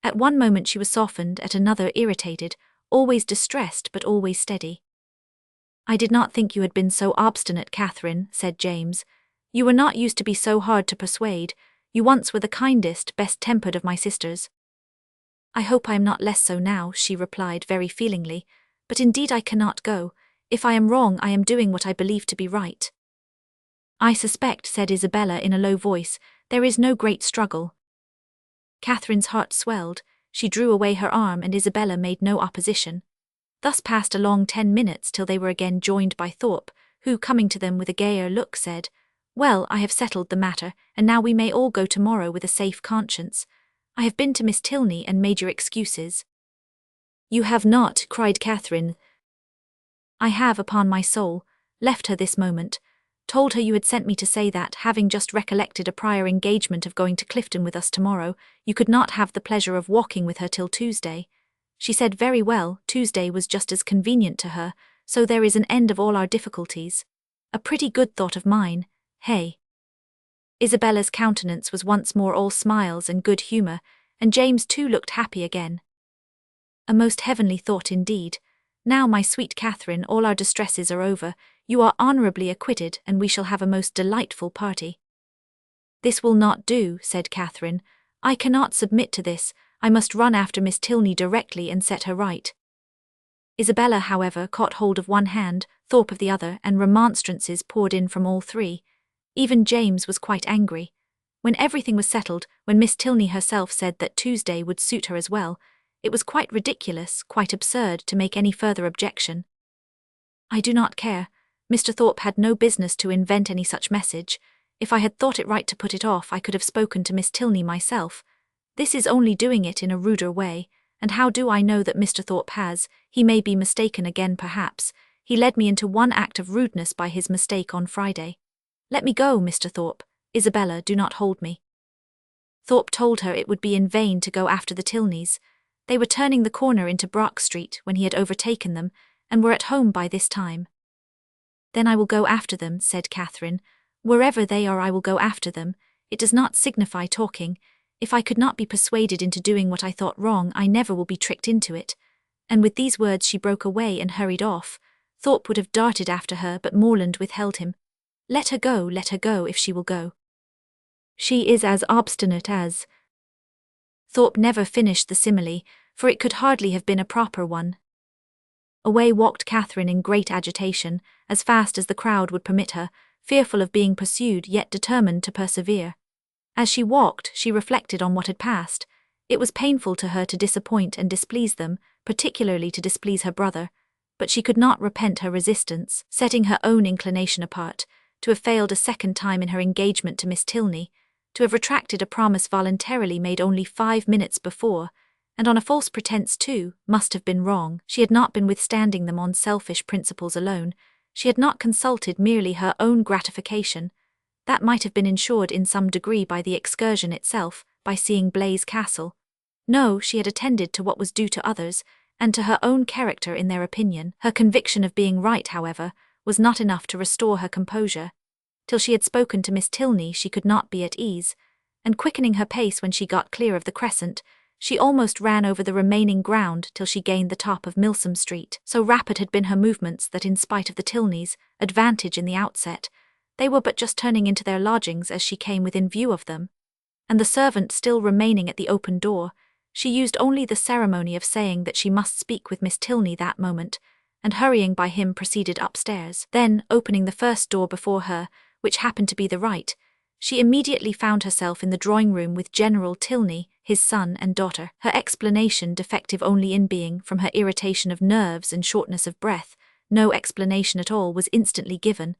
At one moment she was softened, at another irritated, always distressed but always steady. "I did not think you had been so obstinate, Catherine," said James. "You were not used to be so hard to persuade. You once were the kindest, best-tempered of my sisters." "I hope I am not less so now," she replied very feelingly, "but indeed I cannot go. If I am wrong, I am doing what I believe to be right. I suspect, said Isabella in a low voice, there is no great struggle. Catherine's heart swelled. She drew away her arm and Isabella made no opposition. Thus passed a long 10 minutes till they were again joined by Thorpe, who, coming to them with a gayer look, said, Well, I have settled the matter, and now we may all go tomorrow with a safe conscience. I have been to Miss Tilney and made your excuses. You have not, cried Catherine. I have, upon my soul, left her this moment, told her you had sent me to say that, having just recollected a prior engagement of going to Clifton with us tomorrow, you could not have the pleasure of walking with her till Tuesday. She said very well, Tuesday was just as convenient to her, so there is an end of all our difficulties. A pretty good thought of mine, hey? Isabella's countenance was once more all smiles and good humour, and James too looked happy again. A most heavenly thought indeed. Now, my sweet Catherine, all our distresses are over, you are honourably acquitted, and we shall have a most delightful party. This will not do, said Catherine. I cannot submit to this. I must run after Miss Tilney directly and set her right. Isabella, however, caught hold of one hand, Thorpe of the other, and remonstrances poured in from all three. Even James was quite angry. When everything was settled, when Miss Tilney herself said that Tuesday would suit her as well, it was quite ridiculous, quite absurd to make any further objection. I do not care. Mr. Thorpe had no business to invent any such message. If I had thought it right to put it off, I could have spoken to Miss Tilney myself. This is only doing it in a ruder way, and how do I know that Mr. Thorpe has? He may be mistaken again perhaps. He led me into one act of rudeness by his mistake on Friday. Let me go, Mr. Thorpe. Isabella, do not hold me. Thorpe told her it would be in vain to go after the Tilneys. They were turning the corner into Brock Street when he had overtaken them, and were at home by this time. Then I will go after them, said Catherine. Wherever they are I will go after them. It does not signify talking. If I could not be persuaded into doing what I thought wrong, I never will be tricked into it. And with these words she broke away and hurried off. Thorpe would have darted after her, but Morland withheld him. Let her go, if she will go. She is as obstinate as... Thorpe never finished the simile, for it could hardly have been a proper one. Away walked Catherine in great agitation, as fast as the crowd would permit her, fearful of being pursued yet determined to persevere. As she walked, she reflected on what had passed. It was painful to her to disappoint and displease them, particularly to displease her brother, but she could not repent her resistance, setting her own inclination apart, to have failed a second time in her engagement to Miss Tilney, to have retracted a promise voluntarily made only 5 minutes before, and on a false pretence too, must have been wrong. She had not been withstanding them on selfish principles alone. She had not consulted merely her own gratification. That might have been ensured in some degree by the excursion itself, by seeing Blaise Castle. No, she had attended to what was due to others, and to her own character in their opinion. Her conviction of being right, however, was not enough to restore her composure. Till she had spoken to Miss Tilney she could not be at ease, and quickening her pace when she got clear of the crescent, she almost ran over the remaining ground till she gained the top of Milsom Street. So rapid had been her movements that in spite of the Tilneys' advantage in the outset, they were but just turning into their lodgings as she came within view of them. And the servant still remaining at the open door, she used only the ceremony of saying that she must speak with Miss Tilney that moment, and hurrying by him proceeded upstairs. Then, opening the first door before her, which happened to be the right, she immediately found herself in the drawing-room with General Tilney, his son and daughter. Her explanation, defective only in being, from her irritation of nerves and shortness of breath, no explanation at all, was instantly given.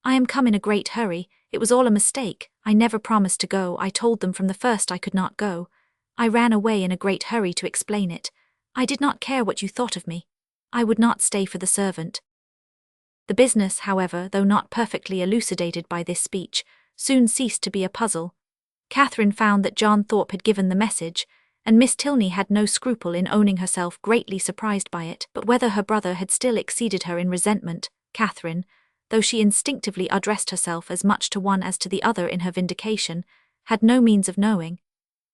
I am come in a great hurry. It was all a mistake. I never promised to go. I told them from the first I could not go. I ran away in a great hurry to explain it. I did not care what you thought of me. I would not stay for the servant. The business, however, though not perfectly elucidated by this speech, soon ceased to be a puzzle. Catherine found that John Thorpe had given the message, and Miss Tilney had no scruple in owning herself greatly surprised by it. But whether her brother had still exceeded her in resentment, Catherine, though she instinctively addressed herself as much to one as to the other in her vindication, had no means of knowing.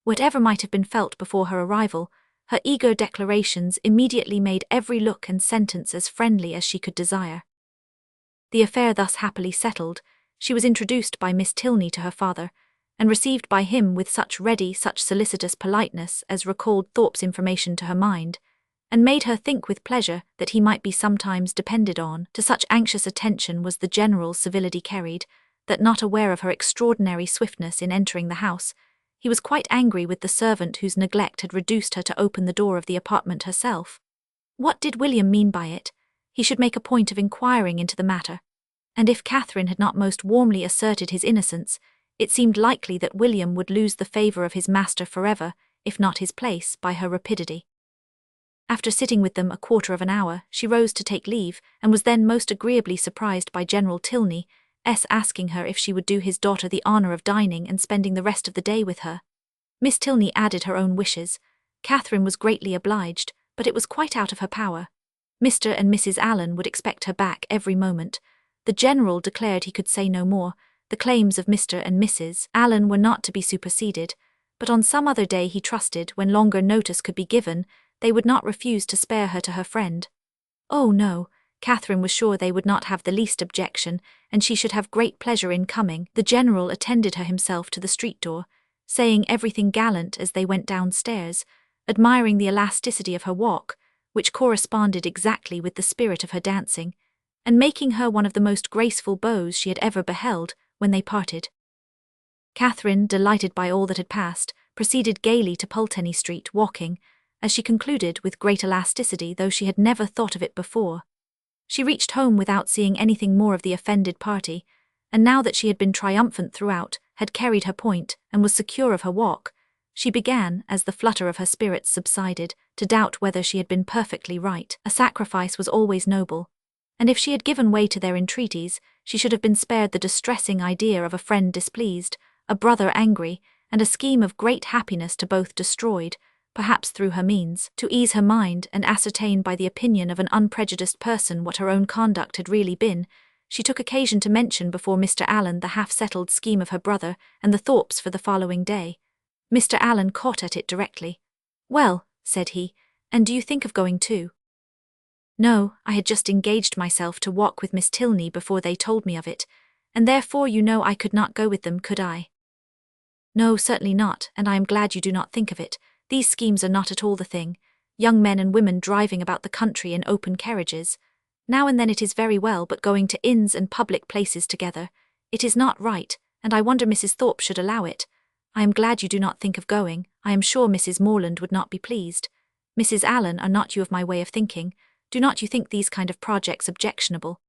Whatever might have been felt before her arrival, her eager declarations immediately made every look and sentence as friendly as she could desire. The affair thus happily settled, she was introduced by Miss Tilney to her father, and received by him with such ready, such solicitous politeness as recalled Thorpe's information to her mind, and made her think with pleasure that he might be sometimes depended on. To such anxious attention was the general civility carried, that not aware of her extraordinary swiftness in entering the house, he was quite angry with the servant whose neglect had reduced her to open the door of the apartment herself. What did William mean by it? He should make a point of inquiring into the matter. And if Catherine had not most warmly asserted his innocence, it seemed likely that William would lose the favour of his master forever, if not his place, by her rapidity. After sitting with them a quarter of an hour, she rose to take leave, and was then most agreeably surprised by General Tilney's asking her if she would do his daughter the honour of dining and spending the rest of the day with her. Miss Tilney added her own wishes. Catherine was greatly obliged, but it was quite out of her power. Mr. and Mrs. Allen would expect her back every moment. The General declared he could say no more. The claims of Mr. and Mrs. Allen were not to be superseded, but on some other day he trusted, when longer notice could be given, they would not refuse to spare her to her friend. Oh no, Catherine was sure they would not have the least objection, and she should have great pleasure in coming. The General attended her himself to the street door, saying everything gallant as they went downstairs, admiring the elasticity of her walk, which corresponded exactly with the spirit of her dancing, and making her one of the most graceful beaux she had ever beheld. When they parted, Catherine, delighted by all that had passed, proceeded gaily to Pulteney Street, walking, as she concluded, with great elasticity, though she had never thought of it before. She reached home without seeing anything more of the offended party, and now that she had been triumphant throughout, had carried her point, and was secure of her walk, she began, as the flutter of her spirits subsided, to doubt whether she had been perfectly right. A sacrifice was always noble, and if she had given way to their entreaties, she should have been spared the distressing idea of a friend displeased, a brother angry, and a scheme of great happiness to both destroyed, perhaps through her means. To ease her mind and ascertain by the opinion of an unprejudiced person what her own conduct had really been, she took occasion to mention before Mr. Allen the half-settled scheme of her brother and the Thorpes for the following day. Mr. Allen caught at it directly. "Well," said he, "and do you think of going too?" "No, I had just engaged myself to walk with Miss Tilney before they told me of it, and therefore you know I could not go with them, could I?" "No, certainly not, and I am glad you do not think of it. These schemes are not at all the thing. Young men and women driving about the country in open carriages. Now and then it is very well, but going to inns and public places together, it is not right, and I wonder Mrs. Thorpe should allow it. I am glad you do not think of going. I am sure Mrs. Morland would not be pleased. Mrs. Allen, are not you of my way of thinking? Do not you think these kind of projects objectionable?"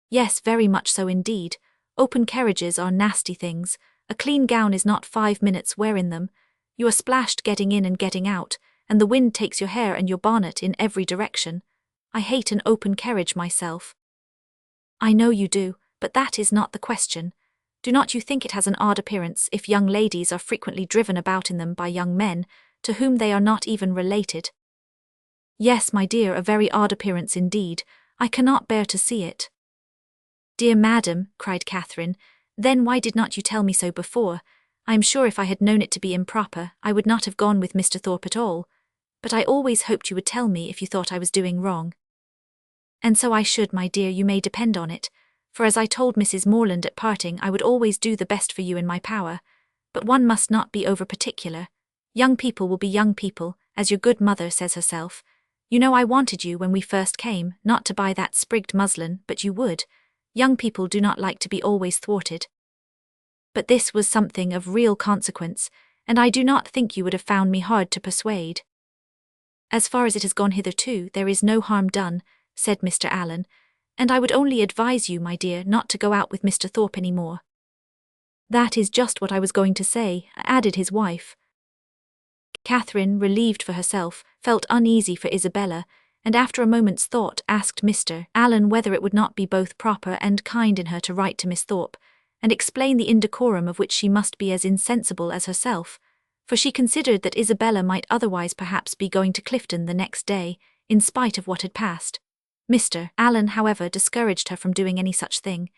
"Yes, very much so indeed. Open carriages are nasty things. A clean gown is not 5 minutes wear in them. You are splashed getting in and getting out, and the wind takes your hair and your bonnet in every direction. I hate an open carriage myself." "I know you do, but that is not the question. Do not you think it has an odd appearance if young ladies are frequently driven about in them by young men, to whom they are not even related?" "Yes, my dear, a very odd appearance indeed. I cannot bear to see it." "Dear madam," cried Catherine, "then why did not you tell me so before? I am sure if I had known it to be improper, I would not have gone with Mr. Thorpe at all. But I always hoped you would tell me if you thought I was doing wrong." "And so I should, my dear, you may depend on it, for as I told Mrs. Morland at parting, I would always do the best for you in my power. But one must not be over-particular. Young people will be young people, as your good mother says herself. You know I wanted you, when we first came, not to buy that sprigged muslin, but you would. Young people do not like to be always thwarted." But this was something of real consequence, and I do not think you would have found me hard to persuade. "As far as it has gone hitherto, there is no harm done," said Mr. Allen, "and I would only advise you, my dear, not to go out with Mr. Thorpe any more." "That is just what I was going to say," added his wife. Catherine, relieved for herself, felt uneasy for Isabella, and after a moment's thought asked Mr. Allen whether it would not be both proper and kind in her to write to Miss Thorpe, and explain the indecorum of which she must be as insensible as herself, for she considered that Isabella might otherwise perhaps be going to Clifton the next day, in spite of what had passed. Mr. Allen, however, discouraged her from doing any such thing.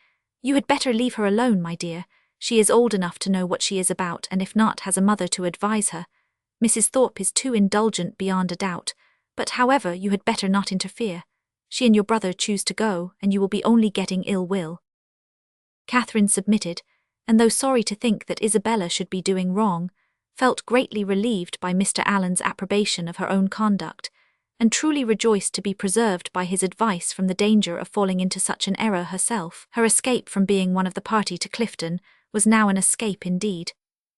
"You had better leave her alone, my dear. She is old enough to know what she is about, and if not, has a mother to advise her. Mrs. Thorpe is too indulgent beyond a doubt, but however, you had better not interfere. She and your brother choose to go, and you will be only getting ill will." Catherine submitted, and though sorry to think that Isabella should be doing wrong, felt greatly relieved by Mr. Allen's approbation of her own conduct, and truly rejoiced to be preserved by his advice from the danger of falling into such an error herself. Her escape from being one of the party to Clifton was now an escape indeed.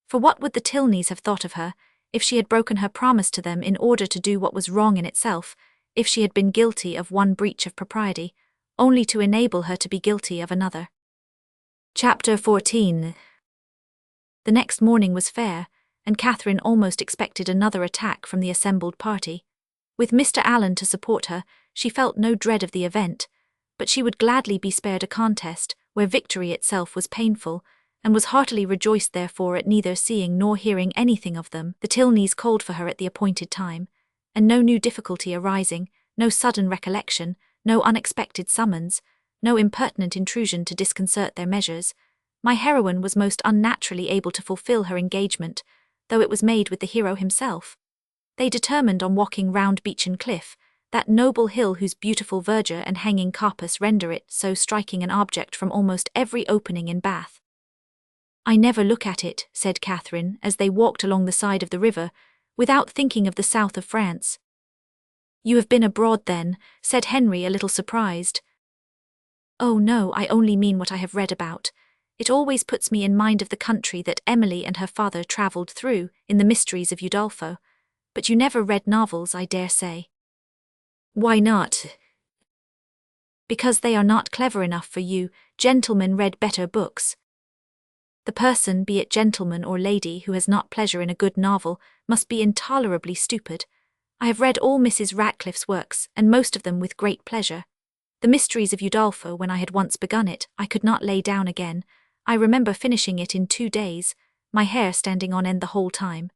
For what would the Tilneys have thought of her, if she had broken her promise to them in order to do what was wrong in itself, if she had been guilty of one breach of propriety, only to enable her to be guilty of another? Chapter 14. The next morning was fair, and Catherine almost expected another attack from the assembled party. With Mr. Allen to support her, she felt no dread of the event, but she would gladly be spared a contest where victory itself was painful, and was heartily rejoiced therefore at neither seeing nor hearing anything of them. The Tilneys called for her at the appointed time, and no new difficulty arising, no sudden recollection, no unexpected summons, no impertinent intrusion to disconcert their measures, my heroine was most unnaturally able to fulfil her engagement, though it was made with the hero himself. They determined on walking round Beechen Cliff, that noble hill whose beautiful verdure and hanging coppice render it so striking an object from almost every opening in Bath. "I never look at it," said Catherine, as they walked along the side of the river, "without thinking of the south of France." "You have been abroad then," said Henry, a little surprised. "Oh no, I only mean what I have read about. It always puts me in mind of the country that Emily and her father travelled through in the Mysteries of Udolpho. But you never read novels, I dare say." "Why not?" "Because they are not clever enough for you. Gentlemen read better books." The person, be it gentleman or lady, who has not pleasure in a good novel, must be intolerably stupid. I have read all Mrs. Radcliffe's works, and most of them with great pleasure. The Mysteries of Udolpho, when I had once begun it, I could not lay down again. I remember finishing it in 2 days, my hair standing on end the whole time.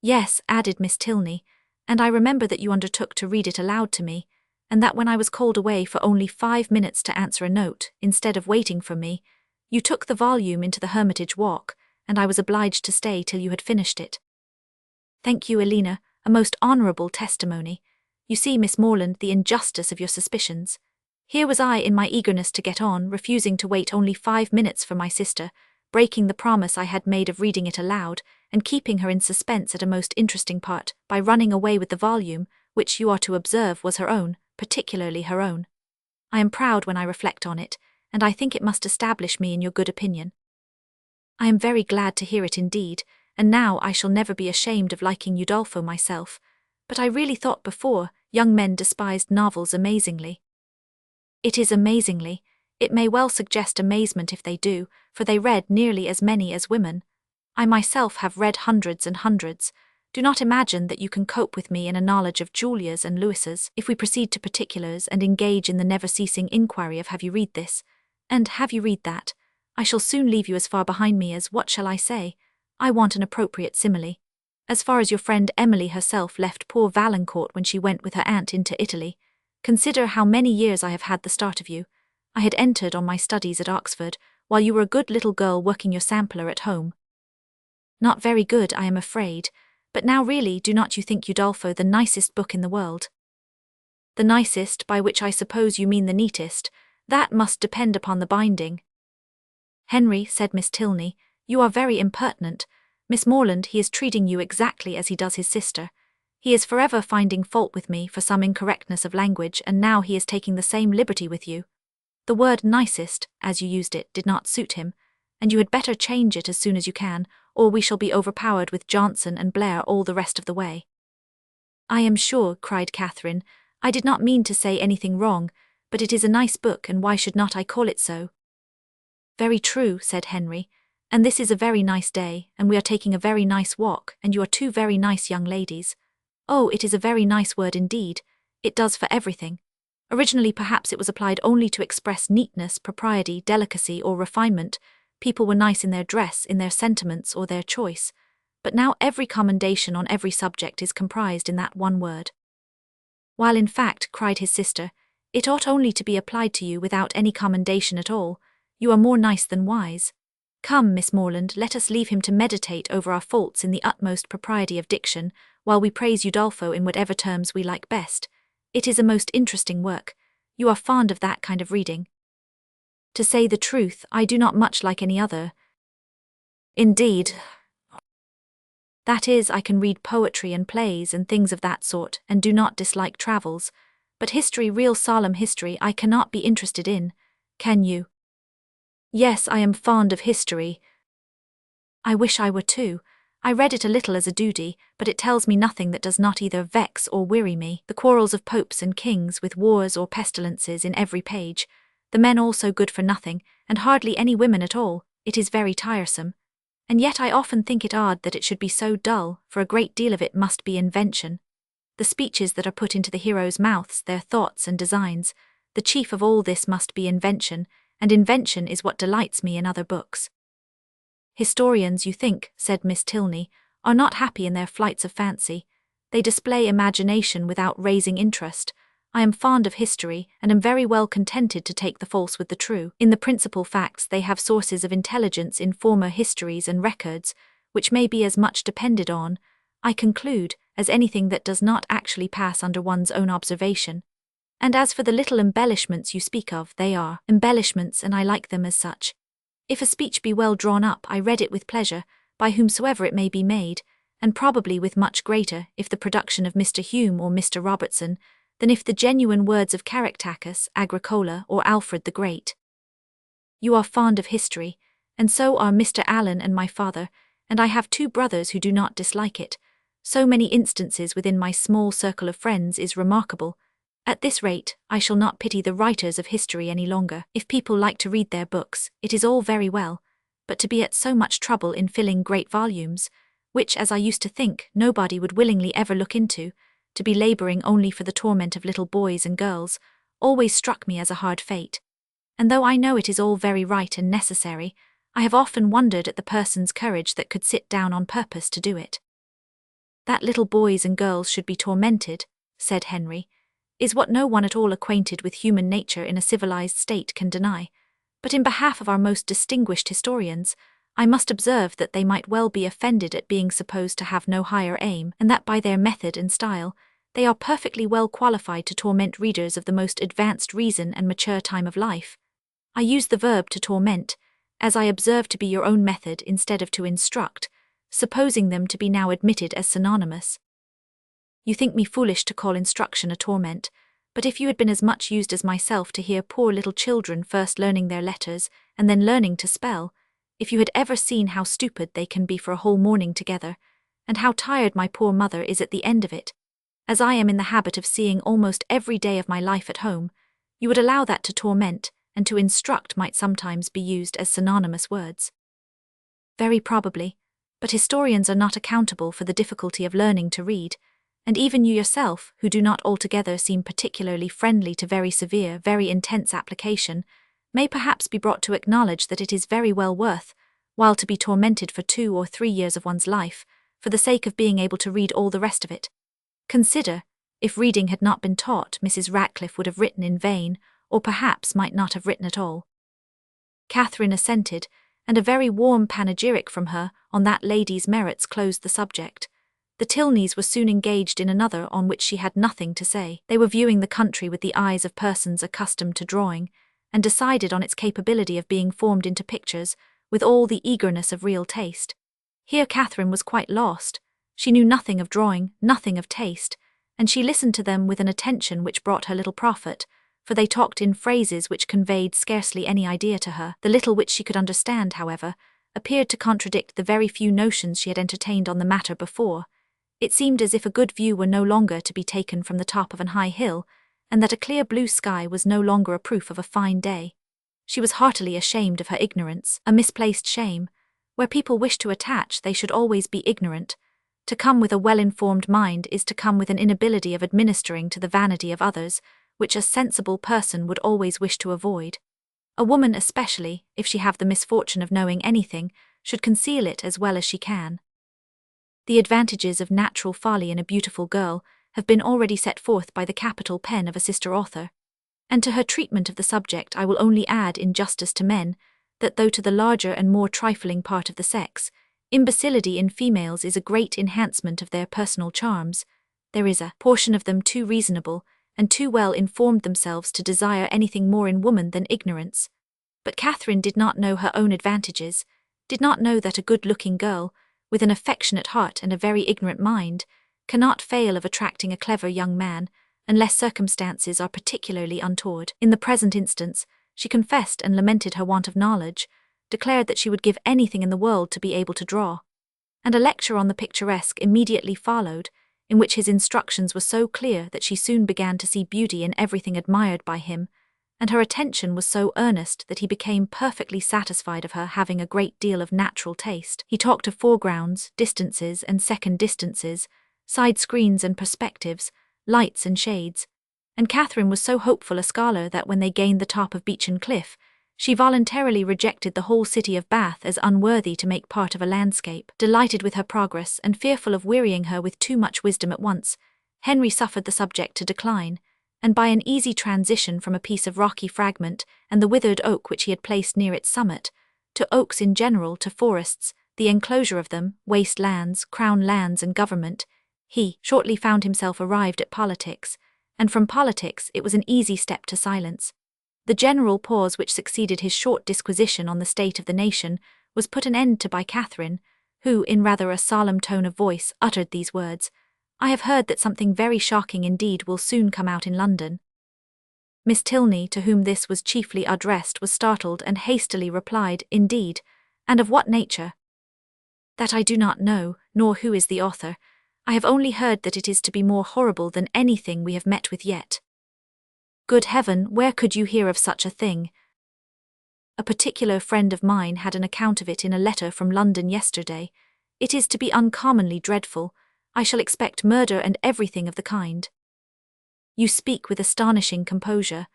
"Yes," added Miss Tilney, "and I remember that you undertook to read it aloud to me, and that when I was called away for only 5 minutes to answer a note, instead of waiting for me, you took the volume into the Hermitage Walk, and I was obliged to stay till you had finished it." "Thank you, Elena, a most honourable testimony. You see, Miss Morland, the injustice of your suspicions. Here was I in my eagerness to get on, refusing to wait only 5 minutes for my sister, breaking the promise I had made of reading it aloud, and keeping her in suspense at a most interesting part, by running away with the volume, which you are to observe was her own, particularly her own. I am proud when I reflect on it, and I think it must establish me in your good opinion." "I am very glad to hear it indeed, and now I shall never be ashamed of liking Udolpho myself, but I really thought before, young men despised novels amazingly." "It is amazingly. It may well suggest amazement if they do, for they read nearly as many as women. I myself have read hundreds and hundreds. Do not imagine that you can cope with me in a knowledge of Julia's and Lewis's, if we proceed to particulars and engage in the never-ceasing inquiry of have you read this, and have you read that. I shall soon leave you as far behind me as, what shall I say? I want an appropriate simile. As far as your friend Emily herself left poor Valancourt when she went with her aunt into Italy. Consider how many years I have had the start of you. I had entered on my studies at Oxford, while you were a good little girl working your sampler at home. Not very good, I am afraid, but now really do not you think Udolpho the nicest book in the world? The nicest, by which I suppose you mean the neatest, that must depend upon the binding." "Henry," said Miss Tilney, "you are very impertinent. Miss Morland, he is treating you exactly as he does his sister. He is forever finding fault with me for some incorrectness of language, and now he is taking the same liberty with you. The word nicest, as you used it, did not suit him, and you had better change it as soon as you can, or we shall be overpowered with Johnson and Blair all the rest of the way." "I am sure," cried Catherine, "I did not mean to say anything wrong, but it is a nice book, and why should not I call it so?" "Very true," said Henry, "and this is a very nice day, and we are taking a very nice walk, and you are 2 very nice young ladies. Oh, it is a very nice word indeed. It does for everything. Originally perhaps it was applied only to express neatness, propriety, delicacy, or refinement. People were nice in their dress, in their sentiments, or their choice. But now every commendation on every subject is comprised in that one word." "While in fact," cried his sister, "it ought only to be applied to you without any commendation at all. You are more nice than wise. Come, Miss Morland, let us leave him to meditate over our faults in the utmost propriety of diction, while we praise Udolpho in whatever terms we like best. It is a most interesting work. You are fond of that kind of reading." "To say the truth, I do not much like any other." "Indeed. That is, I can read poetry and plays and things of that sort, and do not dislike travels. But history, real solemn history, I cannot be interested in. Can you? Yes, I am fond of history. I wish I were too. I read it a little as a duty, but it tells me nothing that does not either vex or weary me. The quarrels of popes and kings, with wars or pestilences in every page, the men all so good for nothing, and hardly any women at all, it is very tiresome. And yet I often think it odd that it should be so dull, for a great deal of it must be invention. The speeches that are put into the heroes' mouths, their thoughts and designs, the chief of all this must be invention, and invention is what delights me in other books. Historians, you think, said Miss Tilney, are not happy in their flights of fancy. They display imagination without raising interest. I am fond of history, and am very well contented to take the false with the true. In the principal facts they have sources of intelligence in former histories and records, which may be as much depended on, I conclude, as anything that does not actually pass under one's own observation. And as for the little embellishments you speak of, they are embellishments, and I like them as such. If a speech be well drawn up, I read it with pleasure, by whomsoever it may be made, and probably with much greater, if the production of Mr. Hume or Mr. Robertson, than if the genuine words of Caractacus, Agricola, or Alfred the Great. You are fond of history, and so are Mr. Allen and my father, and I have 2 brothers who do not dislike it. So many instances within my small circle of friends is remarkable. At this rate, I shall not pity the writers of history any longer. If people like to read their books, it is all very well, but to be at so much trouble in filling great volumes, which, as I used to think, nobody would willingly ever look into, to be labouring only for the torment of little boys and girls, always struck me as a hard fate. And though I know it is all very right and necessary, I have often wondered at the person's courage that could sit down on purpose to do it. That little boys and girls should be tormented, said Henry, is what no one at all acquainted with human nature in a civilized state can deny. But in behalf of our most distinguished historians, I must observe that they might well be offended at being supposed to have no higher aim, and that by their method and style, they are perfectly well qualified to torment readers of the most advanced reason and mature time of life. I use the verb to torment, as I observe to be your own method instead of to instruct, supposing them to be now admitted as synonymous. You think me foolish to call instruction a torment, but if you had been as much used as myself to hear poor little children first learning their letters and then learning to spell, if you had ever seen how stupid they can be for a whole morning together, and how tired my poor mother is at the end of it, as I am in the habit of seeing almost every day of my life at home, you would allow that to torment and to instruct might sometimes be used as synonymous words. Very probably, but historians are not accountable for the difficulty of learning to read, and even you yourself, who do not altogether seem particularly friendly to very severe, very intense application, may perhaps be brought to acknowledge that it is very well worth while to be tormented for 2 or 3 years of one's life, for the sake of being able to read all the rest of it. Consider, if reading had not been taught, Mrs. Ratcliffe would have written in vain, or perhaps might not have written at all. Catherine assented, and a very warm panegyric from her on that lady's merits closed the subject. The Tilneys were soon engaged in another on which she had nothing to say. They were viewing the country with the eyes of persons accustomed to drawing, and decided on its capability of being formed into pictures with all the eagerness of real taste. Here Catherine was quite lost. She knew nothing of drawing, nothing of taste, and she listened to them with an attention which brought her little profit, for they talked in phrases which conveyed scarcely any idea to her. The little which she could understand, however, appeared to contradict the very few notions she had entertained on the matter before. It seemed as if a good view were no longer to be taken from the top of an high hill, and that a clear blue sky was no longer a proof of a fine day. She was heartily ashamed of her ignorance, a misplaced shame. Where people wish to attach, they should always be ignorant. To come with a well-informed mind is to come with an inability of administering to the vanity of others, which a sensible person would always wish to avoid. A woman especially, if she have the misfortune of knowing anything, should conceal it as well as she can. The advantages of natural folly in a beautiful girl have been already set forth by the capital pen of a sister author, and to her treatment of the subject I will only add in justice to men, that though to the larger and more trifling part of the sex, imbecility in females is a great enhancement of their personal charms, there is a portion of them too reasonable and too well informed themselves to desire anything more in woman than ignorance. But Catherine did not know her own advantages, did not know that a good-looking girl, with an affectionate heart and a very ignorant mind, cannot fail of attracting a clever young man, unless circumstances are particularly untoward. In the present instance, she confessed and lamented her want of knowledge, declared that she would give anything in the world to be able to draw. And a lecture on the picturesque immediately followed, in which his instructions were so clear that she soon began to see beauty in everything admired by him, and her attention was so earnest that he became perfectly satisfied of her having a great deal of natural taste. He talked of foregrounds, distances and second distances, side screens and perspectives, lights and shades, and Catherine was so hopeful a scholar that when they gained the top of Beechen Cliff, she voluntarily rejected the whole city of Bath as unworthy to make part of a landscape. Delighted with her progress and fearful of wearying her with too much wisdom at once, Henry suffered the subject to decline, and by an easy transition from a piece of rocky fragment and the withered oak which he had placed near its summit, to oaks in general, to forests, the enclosure of them, waste lands, crown lands and government, he shortly found himself arrived at politics, and from politics it was an easy step to silence. The general pause which succeeded his short disquisition on the state of the nation was put an end to by Catherine, who, in rather a solemn tone of voice, uttered these words: "I have heard that something very shocking indeed will soon come out in London." Miss Tilney, to whom this was chiefly addressed, was startled and hastily replied, "Indeed, and of what nature?" "That I do not know, nor who is the author. I have only heard that it is to be more horrible than anything we have met with yet." "Good heaven, where could you hear of such a thing?" "A particular friend of mine had an account of it in a letter from London yesterday. It is to be uncommonly dreadful. I shall expect murder and everything of the kind." "You speak with astonishing composure,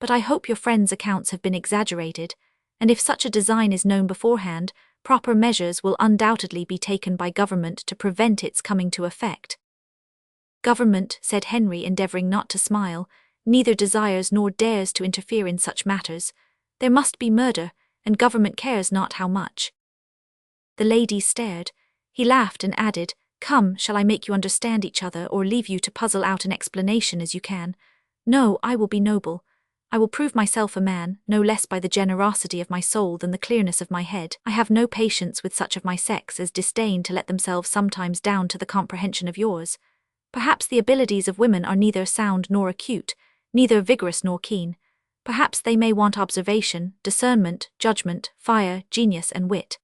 but I hope your friend's accounts have been exaggerated, and if such a design is known beforehand, proper measures will undoubtedly be taken by government to prevent its coming to effect." "Government," said Henry, endeavouring not to smile, "neither desires nor dares to interfere in such matters. There must be murder, and government cares not how much." The ladies stared. He laughed and added, "Come, shall I make you understand each other, or leave you to puzzle out an explanation as you can? No, I will be noble. I will prove myself a man, no less by the generosity of my soul than the clearness of my head. I have no patience with such of my sex as disdain to let themselves sometimes down to the comprehension of yours. Perhaps the abilities of women are neither sound nor acute, neither vigorous nor keen. Perhaps they may want observation, discernment, judgment, fire, genius and wit.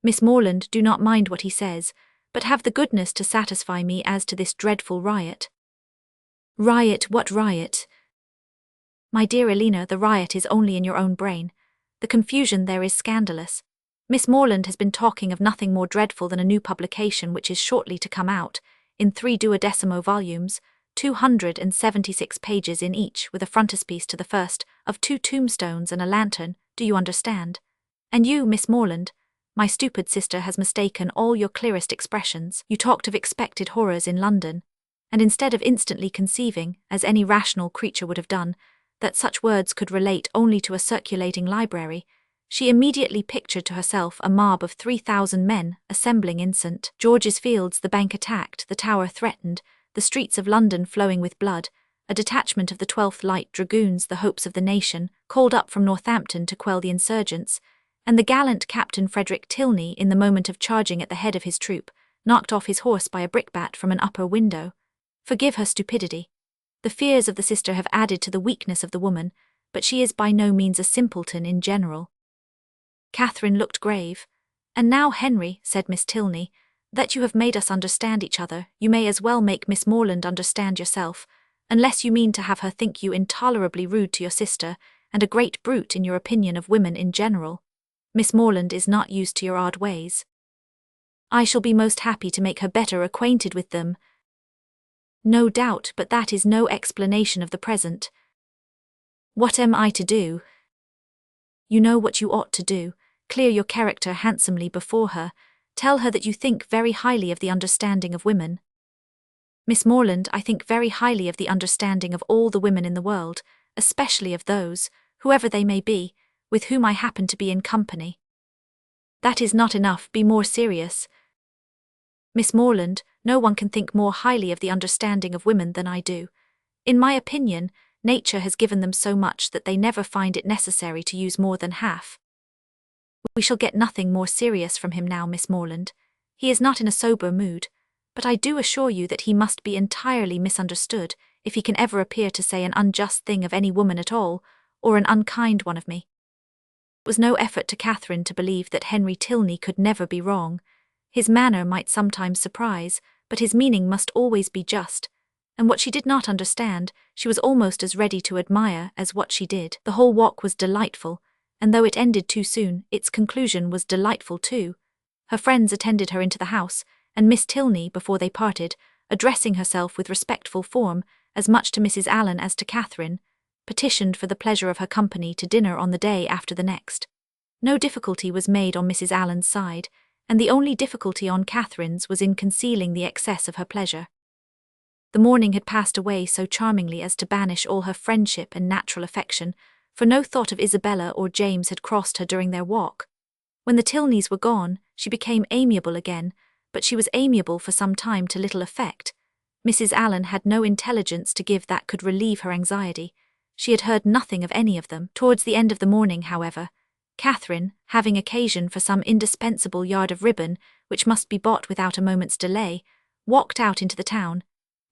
Miss Morland, do not mind what he says, but have the goodness to satisfy me as to this dreadful riot." "Riot? What riot?" "My dear Elena, the riot is only in your own brain. The confusion there is scandalous. Miss Morland has been talking of nothing more dreadful than a new publication which is shortly to come out, in 3 duodecimo volumes, 276 pages in each, with a frontispiece to the first, of 2 tombstones and a lantern, do you understand? And you, Miss Morland, my stupid sister has mistaken all your clearest expressions. You talked of expected horrors in London, and instead of instantly conceiving, as any rational creature would have done, that such words could relate only to a circulating library, she immediately pictured to herself a mob of 3,000 men assembling in St. George's Fields, the Bank attacked, the Tower threatened, the streets of London flowing with blood, a detachment of the 12th Light Dragoons, the hopes of the nation, called up from Northampton to quell the insurgents, and the gallant Captain Frederick Tilney, in the moment of charging at the head of his troop, knocked off his horse by a brickbat from an upper window. Forgive her stupidity. The fears of the sister have added to the weakness of the woman, but she is by no means a simpleton in general." Catherine looked grave. "And now, Henry," said Miss Tilney, "that you have made us understand each other, you may as well make Miss Morland understand yourself, unless you mean to have her think you intolerably rude to your sister, and a great brute in your opinion of women in general. Miss Morland is not used to your odd ways." "I shall be most happy to make her better acquainted with them." "No doubt, but that is no explanation of the present." "What am I to do?" "You know what you ought to do. Clear your character handsomely before her. Tell her that you think very highly of the understanding of women." "Miss Morland, I think very highly of the understanding of all the women in the world, especially of those, whoever they may be, with whom I happen to be in company." "That is not enough, be more serious." "Miss Morland, no one can think more highly of the understanding of women than I do. In my opinion, nature has given them so much that they never find it necessary to use more than half." "We shall get nothing more serious from him now, Miss Morland. He is not in a sober mood, but I do assure you that he must be entirely misunderstood if he can ever appear to say an unjust thing of any woman at all, or an unkind one of me. It was no effort to Catherine to believe that Henry Tilney could never be wrong. His manner might sometimes surprise, but his meaning must always be just, and what she did not understand, she was almost as ready to admire as what she did. The whole walk was delightful, and though it ended too soon, its conclusion was delightful too. Her friends attended her into the house, and Miss Tilney, before they parted, addressing herself with respectful form, as much to Mrs. Allen as to Catherine, petitioned for the pleasure of her company to dinner on the day after the next. No difficulty was made on Mrs. Allen's side, and the only difficulty on Catherine's was in concealing the excess of her pleasure. The morning had passed away so charmingly as to banish all her friendship and natural affection, for no thought of Isabella or James had crossed her during their walk. When the Tilneys were gone, she became amiable again, but she was amiable for some time to little effect. Mrs. Allen had no intelligence to give that could relieve her anxiety. She had heard nothing of any of them. Towards the end of the morning, however, Catherine, having occasion for some indispensable yard of ribbon, which must be bought without a moment's delay, walked out into the town,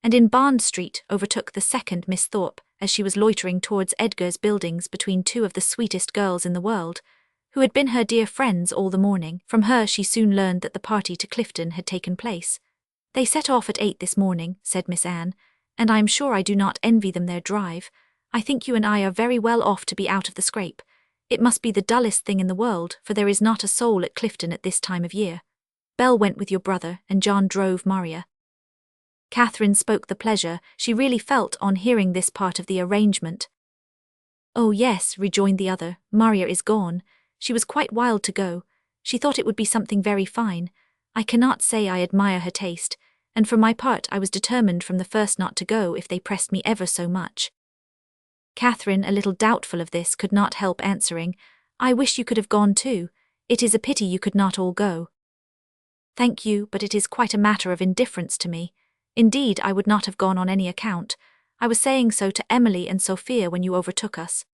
and in Barnes Street overtook the second Miss Thorpe as she was loitering towards Edgar's Buildings between two of the sweetest girls in the world, who had been her dear friends all the morning. From her she soon learned that the party to Clifton had taken place. "They set off at 8 this morning," said Miss Anne, "and I am sure I do not envy them their drive. I think you and I are very well off to be out of the scrape. It must be the dullest thing in the world, for there is not a soul at Clifton at this time of year. Belle went with your brother, and John drove Maria." Catherine spoke the pleasure she really felt on hearing this part of the arrangement. "Oh yes," rejoined the other, "Maria is gone. She was quite wild to go. She thought it would be something very fine. I cannot say I admire her taste, and for my part I was determined from the first not to go if they pressed me ever so much." Catherine, a little doubtful of this, could not help answering, "I wish you could have gone too. It is a pity you could not all go." "Thank you, but it is quite a matter of indifference to me. Indeed, I would not have gone on any account. I was saying so to Emily and Sophia when you overtook us."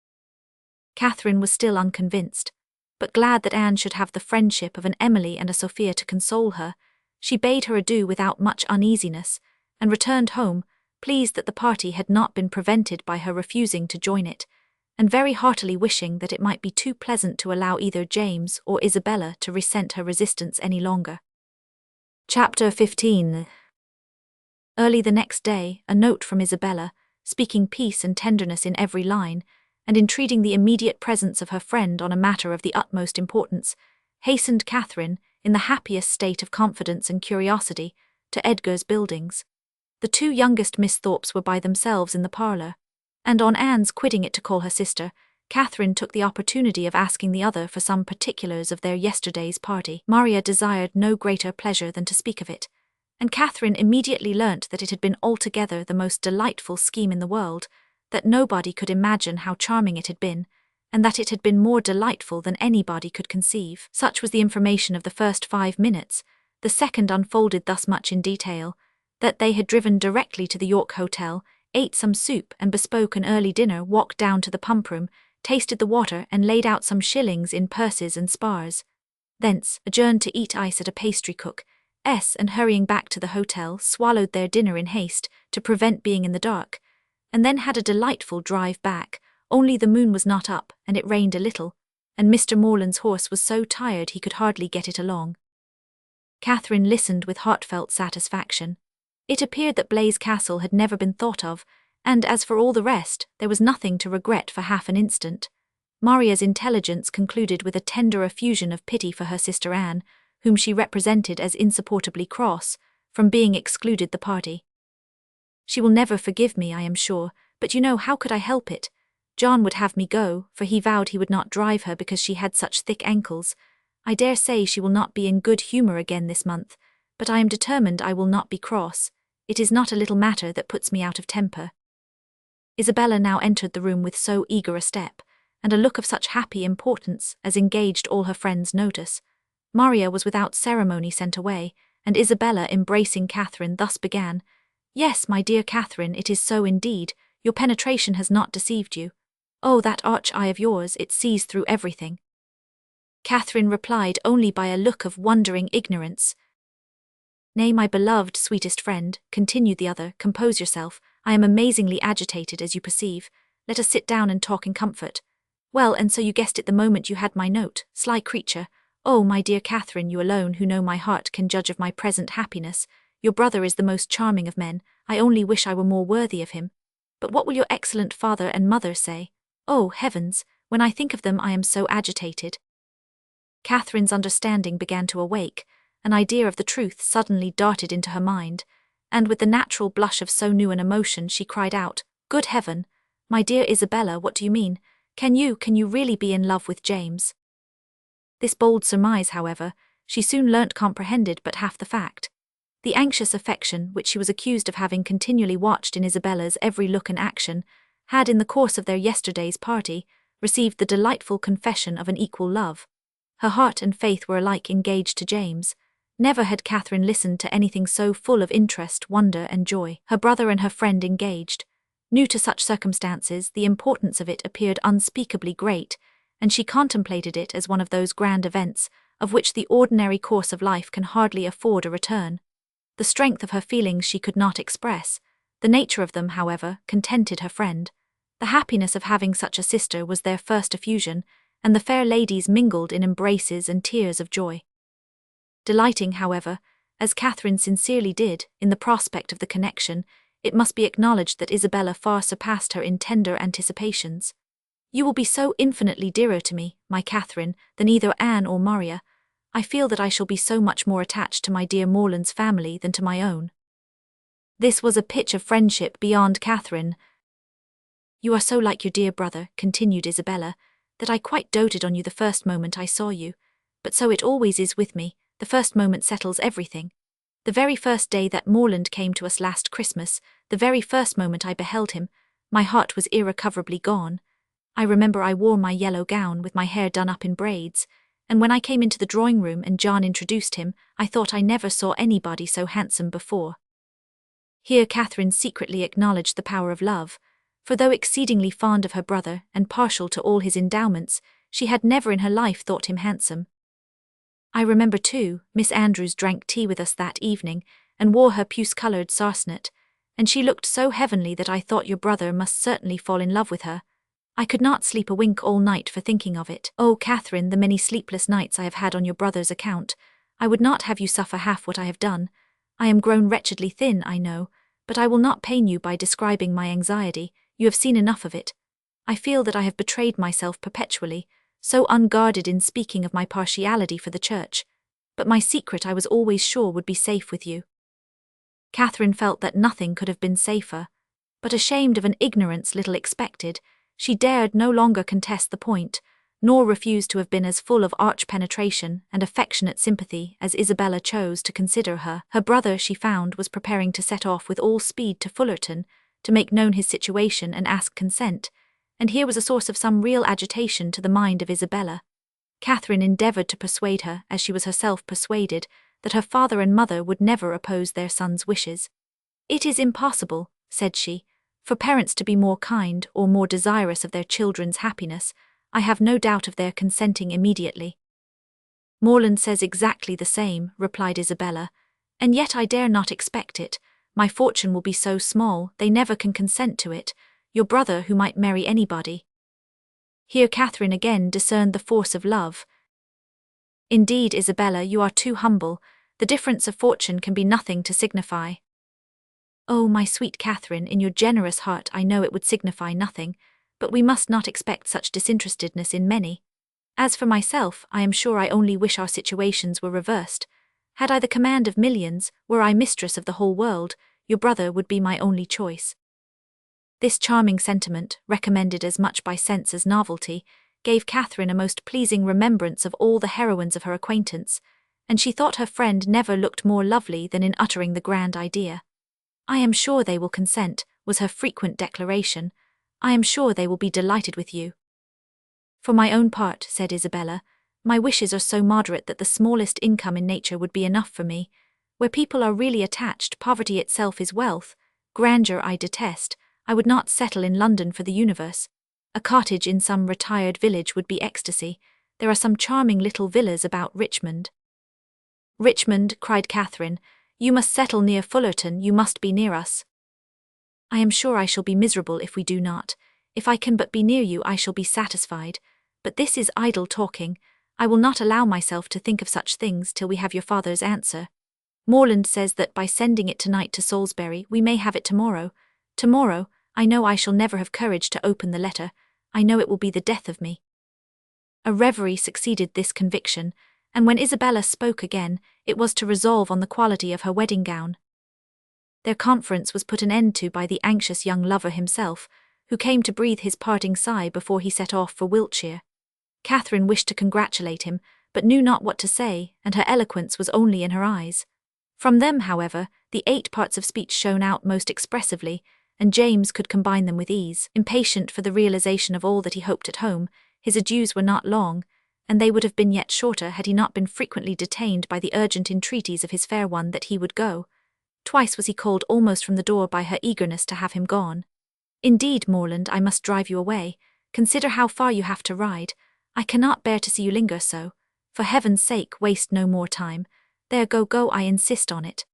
Catherine was still unconvinced, but glad that Anne should have the friendship of an Emily and a Sophia to console her. She bade her adieu without much uneasiness, and returned home, pleased that the party had not been prevented by her refusing to join it, and very heartily wishing that it might be too pleasant to allow either James or Isabella to resent her resistance any longer. Chapter 15. Early the next day, a note from Isabella, speaking peace and tenderness in every line, and entreating the immediate presence of her friend on a matter of the utmost importance, hastened Catherine, in the happiest state of confidence and curiosity, to Edgar's Buildings. The two youngest Miss Thorpes were by themselves in the parlour, and on Anne's quitting it to call her sister, Catherine took the opportunity of asking the other for some particulars of their yesterday's party. Maria desired no greater pleasure than to speak of it, and Catherine immediately learnt that it had been altogether the most delightful scheme in the world, that nobody could imagine how charming it had been, and that it had been more delightful than anybody could conceive. Such was the information of the first 5 minutes. The second unfolded thus much in detail, that they had driven directly to the York Hotel, ate some soup and bespoke an early dinner, walked down to the pump-room, tasted the water and laid out some shillings in purses and spars. Thence, adjourned to eat ice at a pastry-cook's, and hurrying back to the hotel, swallowed their dinner in haste, to prevent being in the dark, and then had a delightful drive back, only the moon was not up, and it rained a little, and Mr. Morland's horse was so tired he could hardly get it along. Catherine listened with heartfelt satisfaction. It appeared that Blaise Castle had never been thought of, and as for all the rest, there was nothing to regret for half an instant. Maria's intelligence concluded with a tender effusion of pity for her sister Anne, whom she represented as insupportably cross, from being excluded the party. "She will never forgive me, I am sure, but you know how could I help it? John would have me go, for he vowed he would not drive her because she had such thick ankles. I dare say she will not be in good humour again this month, but I am determined I will not be cross. It is not a little matter that puts me out of temper." Isabella now entered the room with so eager a step, and a look of such happy importance as engaged all her friends' notice. Maria was without ceremony sent away, and Isabella, embracing Catherine, thus began, "Yes, my dear Catherine, it is so indeed. Your penetration has not deceived you. Oh, that arch eye of yours, it sees through everything." Catherine replied only by a look of wondering ignorance. Nay, my beloved, sweetest friend, continued the other, compose yourself. I am amazingly agitated, as you perceive. Let us sit down and talk in comfort. Well, and so you guessed it the moment you had my note, sly creature. Oh, my dear Catherine, you alone who know my heart can judge of my present happiness. Your brother is the most charming of men. I only wish I were more worthy of him. But what will your excellent father and mother say? Oh, heavens, when I think of them I am so agitated. Catherine's understanding began to awake. An idea of the truth suddenly darted into her mind, and with the natural blush of so new an emotion she cried out, "Good heaven! My dear Isabella, what do you mean? Can you really be in love with James?" This bold surmise, however, she soon learnt comprehended but half the fact. The anxious affection which she was accused of having continually watched in Isabella's every look and action, had in the course of their yesterday's party, received the delightful confession of an equal love. Her heart and faith were alike engaged to James. Never had Catherine listened to anything so full of interest, wonder, and joy. Her brother and her friend engaged. New to such circumstances, the importance of it appeared unspeakably great, and she contemplated it as one of those grand events, of which the ordinary course of life can hardly afford a return. The strength of her feelings she could not express. The nature of them, however, contented her friend. The happiness of having such a sister was their first effusion, and the fair ladies mingled in embraces and tears of joy. Delighting, however, as Catherine sincerely did, in the prospect of the connection, it must be acknowledged that Isabella far surpassed her in tender anticipations. "You will be so infinitely dearer to me, my Catherine, than either Anne or Maria. I feel that I shall be so much more attached to my dear Morland's family than to my own." This was a pitch of friendship beyond Catherine. "You are so like your dear brother," continued Isabella, "that I quite doted on you the first moment I saw you. But so it always is with me, the first moment settles everything. The very first day that Morland came to us last Christmas, the very first moment I beheld him, my heart was irrecoverably gone. I remember I wore my yellow gown with my hair done up in braids, and when I came into the drawing-room and John introduced him, I thought I never saw anybody so handsome before." Here Catherine secretly acknowledged the power of love, for though exceedingly fond of her brother and partial to all his endowments, she had never in her life thought him handsome. "I remember, too, Miss Andrews drank tea with us that evening, and wore her puce-coloured sarcenet, and she looked so heavenly that I thought your brother must certainly fall in love with her. I could not sleep a wink all night for thinking of it. Oh, Catherine, the many sleepless nights I have had on your brother's account. I would not have you suffer half what I have done. I am grown wretchedly thin, I know, but I will not pain you by describing my anxiety. You have seen enough of it. I feel that I have betrayed myself perpetually, so unguarded in speaking of my partiality for the church, but my secret I was always sure would be safe with you." Catherine felt that nothing could have been safer, but ashamed of an ignorance little expected, she dared no longer contest the point, nor refuse to have been as full of arch penetration and affectionate sympathy as Isabella chose to consider her. Her brother, she found, was preparing to set off with all speed to Fullerton, to make known his situation and ask consent, and here was a source of some real agitation to the mind of Isabella. Catherine endeavoured to persuade her, as she was herself persuaded, that her father and mother would never oppose their son's wishes. "It is impossible," said she, "for parents to be more kind or more desirous of their children's happiness. I have no doubt of their consenting immediately." "Morland says exactly the same," replied Isabella, "and yet I dare not expect it. My fortune will be so small, they never can consent to it. Your brother, who might marry anybody." Here Catherine again discerned the force of love. "Indeed, Isabella, you are too humble. The difference of fortune can be nothing to signify." "Oh, my sweet Catherine, in your generous heart I know it would signify nothing, but we must not expect such disinterestedness in many. As for myself, I am sure I only wish our situations were reversed. Had I the command of millions, were I mistress of the whole world, your brother would be my only choice." This charming sentiment, recommended as much by sense as novelty, gave Catherine a most pleasing remembrance of all the heroines of her acquaintance, and she thought her friend never looked more lovely than in uttering the grand idea. "I am sure they will consent," was her frequent declaration. "I am sure they will be delighted with you." "For my own part," said Isabella, "my wishes are so moderate that the smallest income in nature would be enough for me. Where people are really attached, poverty itself is wealth. Grandeur I detest. I would not settle in London for the universe. A cottage in some retired village would be ecstasy. There are some charming little villas about Richmond." "Richmond," cried Catherine, You must settle near Fullerton, you must be near us. I am sure I shall be miserable if we do not. If I can but be near you I shall be satisfied. But this is idle talking. I will not allow myself to think of such things till we have your father's answer. Morland says that by sending it tonight to Salisbury we may have it tomorrow. Tomorrow, I know I shall never have courage to open the letter. I know it will be the death of me. A reverie succeeded this conviction, and when Isabella spoke again, it was to resolve on the quality of her wedding gown. Their conference was put an end to by the anxious young lover himself, who came to breathe his parting sigh before he set off for Wiltshire. Catherine wished to congratulate him, but knew not what to say, and her eloquence was only in her eyes. From them, however, the 8 parts of speech shone out most expressively, and James could combine them with ease. Impatient for the realization of all that he hoped at home, his adieus were not long, and they would have been yet shorter had he not been frequently detained by the urgent entreaties of his fair one that he would go. Twice was he called almost from the door by her eagerness to have him gone. Indeed, Morland, I must drive you away. Consider how far you have to ride. I cannot bear to see you linger so. For heaven's sake, waste no more time. There, go, I insist on it.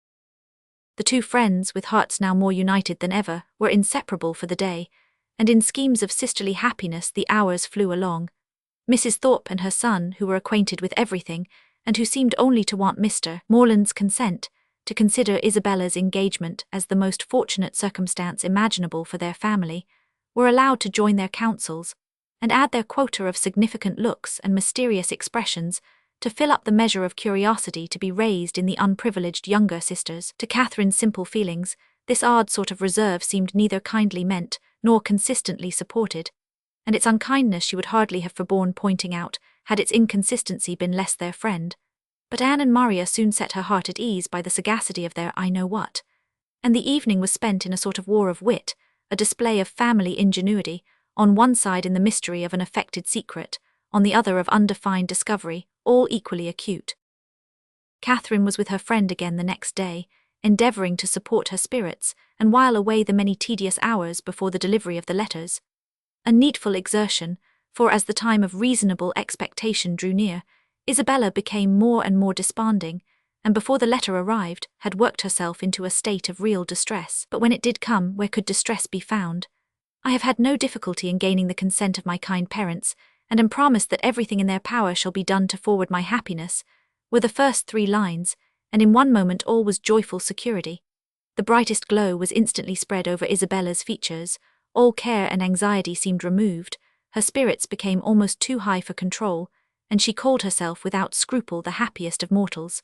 The 2 friends, with hearts now more united than ever, were inseparable for the day, and in schemes of sisterly happiness the hours flew along. Mrs. Thorpe and her son, who were acquainted with everything, and who seemed only to want Mr. Morland's consent, to consider Isabella's engagement as the most fortunate circumstance imaginable for their family, were allowed to join their counsels, and add their quota of significant looks and mysterious expressions to fill up the measure of curiosity to be raised in the unprivileged younger sisters. To Catherine's simple feelings, this odd sort of reserve seemed neither kindly meant nor consistently supported, and its unkindness she would hardly have forborne pointing out had its inconsistency been less their friend. But Anne and Maria soon set her heart at ease by the sagacity of their I-know-what, and the evening was spent in a sort of war of wit, a display of family ingenuity, on one side in the mystery of an affected secret, on the other of undefined discovery, all equally acute. Catherine was with her friend again the next day, endeavouring to support her spirits and while away the many tedious hours before the delivery of the letters. A needful exertion, for as the time of reasonable expectation drew near, Isabella became more and more desponding, and before the letter arrived, had worked herself into a state of real distress. But when it did come, where could distress be found? I have had no difficulty in gaining the consent of my kind parents, and am promised that everything in their power shall be done to forward my happiness, were the first 3 lines, and in one moment all was joyful security. The brightest glow was instantly spread over Isabella's features, all care and anxiety seemed removed, her spirits became almost too high for control, and she called herself without scruple the happiest of mortals.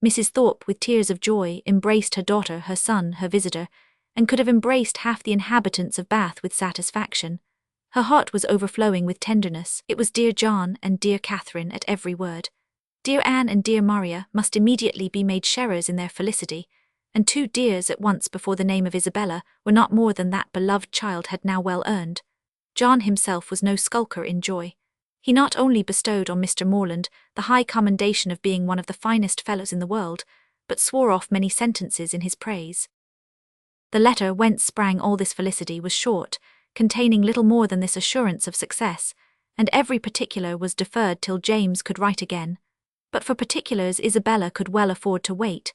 Mrs. Thorpe, with tears of joy, embraced her daughter, her son, her visitor, and could have embraced half the inhabitants of Bath with satisfaction. Her heart was overflowing with tenderness. It was dear John and dear Catherine at every word. Dear Anne and dear Maria must immediately be made sharers in their felicity, and 2 dears at once before the name of Isabella were not more than that beloved child had now well earned. John himself was no skulker in joy. He not only bestowed on Mr. Morland the high commendation of being one of the finest fellows in the world, but swore off many sentences in his praise. The letter whence sprang all this felicity was short, containing little more than this assurance of success, and every particular was deferred till James could write again. But for particulars Isabella could well afford to wait.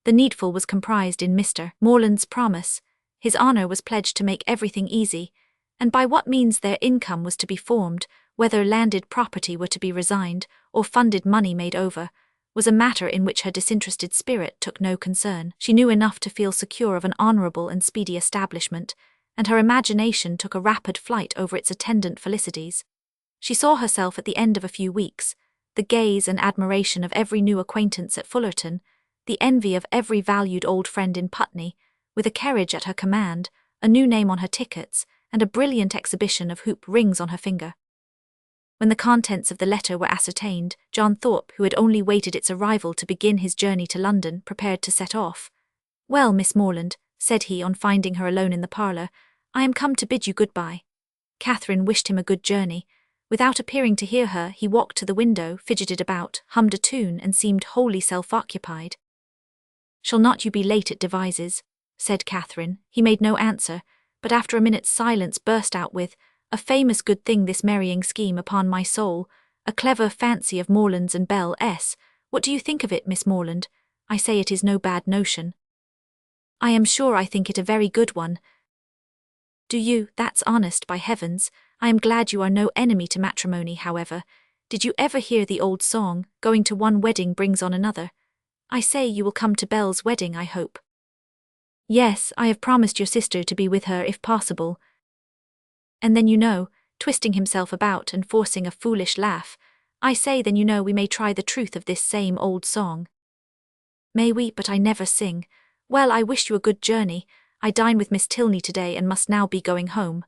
The needful was comprised in Mr. Morland's promise. His honour was pledged to make everything easy, and by what means their income was to be formed, whether landed property were to be resigned, or funded money made over, was a matter in which her disinterested spirit took no concern. She knew enough to feel secure of an honourable and speedy establishment, and her imagination took a rapid flight over its attendant felicities. She saw herself at the end of a few weeks, the gaze and admiration of every new acquaintance at Fullerton, the envy of every valued old friend in Putney, with a carriage at her command, a new name on her tickets, and a brilliant exhibition of hoop rings on her finger. When the contents of the letter were ascertained, John Thorpe, who had only waited its arrival to begin his journey to London, prepared to set off. "Well, Miss Morland," said he on finding her alone in the parlour, "I am come to bid you good-bye." Catherine wished him a good journey. Without appearing to hear her, he walked to the window, fidgeted about, hummed a tune, and seemed wholly self-occupied. "Shall not you be late at Devizes?" said Catherine. He made no answer, but after a minute's silence burst out with, "A famous good thing this marrying scheme, upon my soul, a clever fancy of Morland's and Belle S. What do you think of it, Miss Morland? I say it is no bad notion. I am sure I think it a very good one. Do you? That's honest, by heavens. I am glad you are no enemy to matrimony, however. Did you ever hear the old song, going to one wedding brings on another? I say you will come to Belle's wedding, I hope. Yes, I have promised your sister to be with her if possible. And then twisting himself about and forcing a foolish laugh, I say then we may try the truth of this same old song. May we? But I never sing. Well, I wish you a good journey. I dine with Miss Tilney today and must now be going home.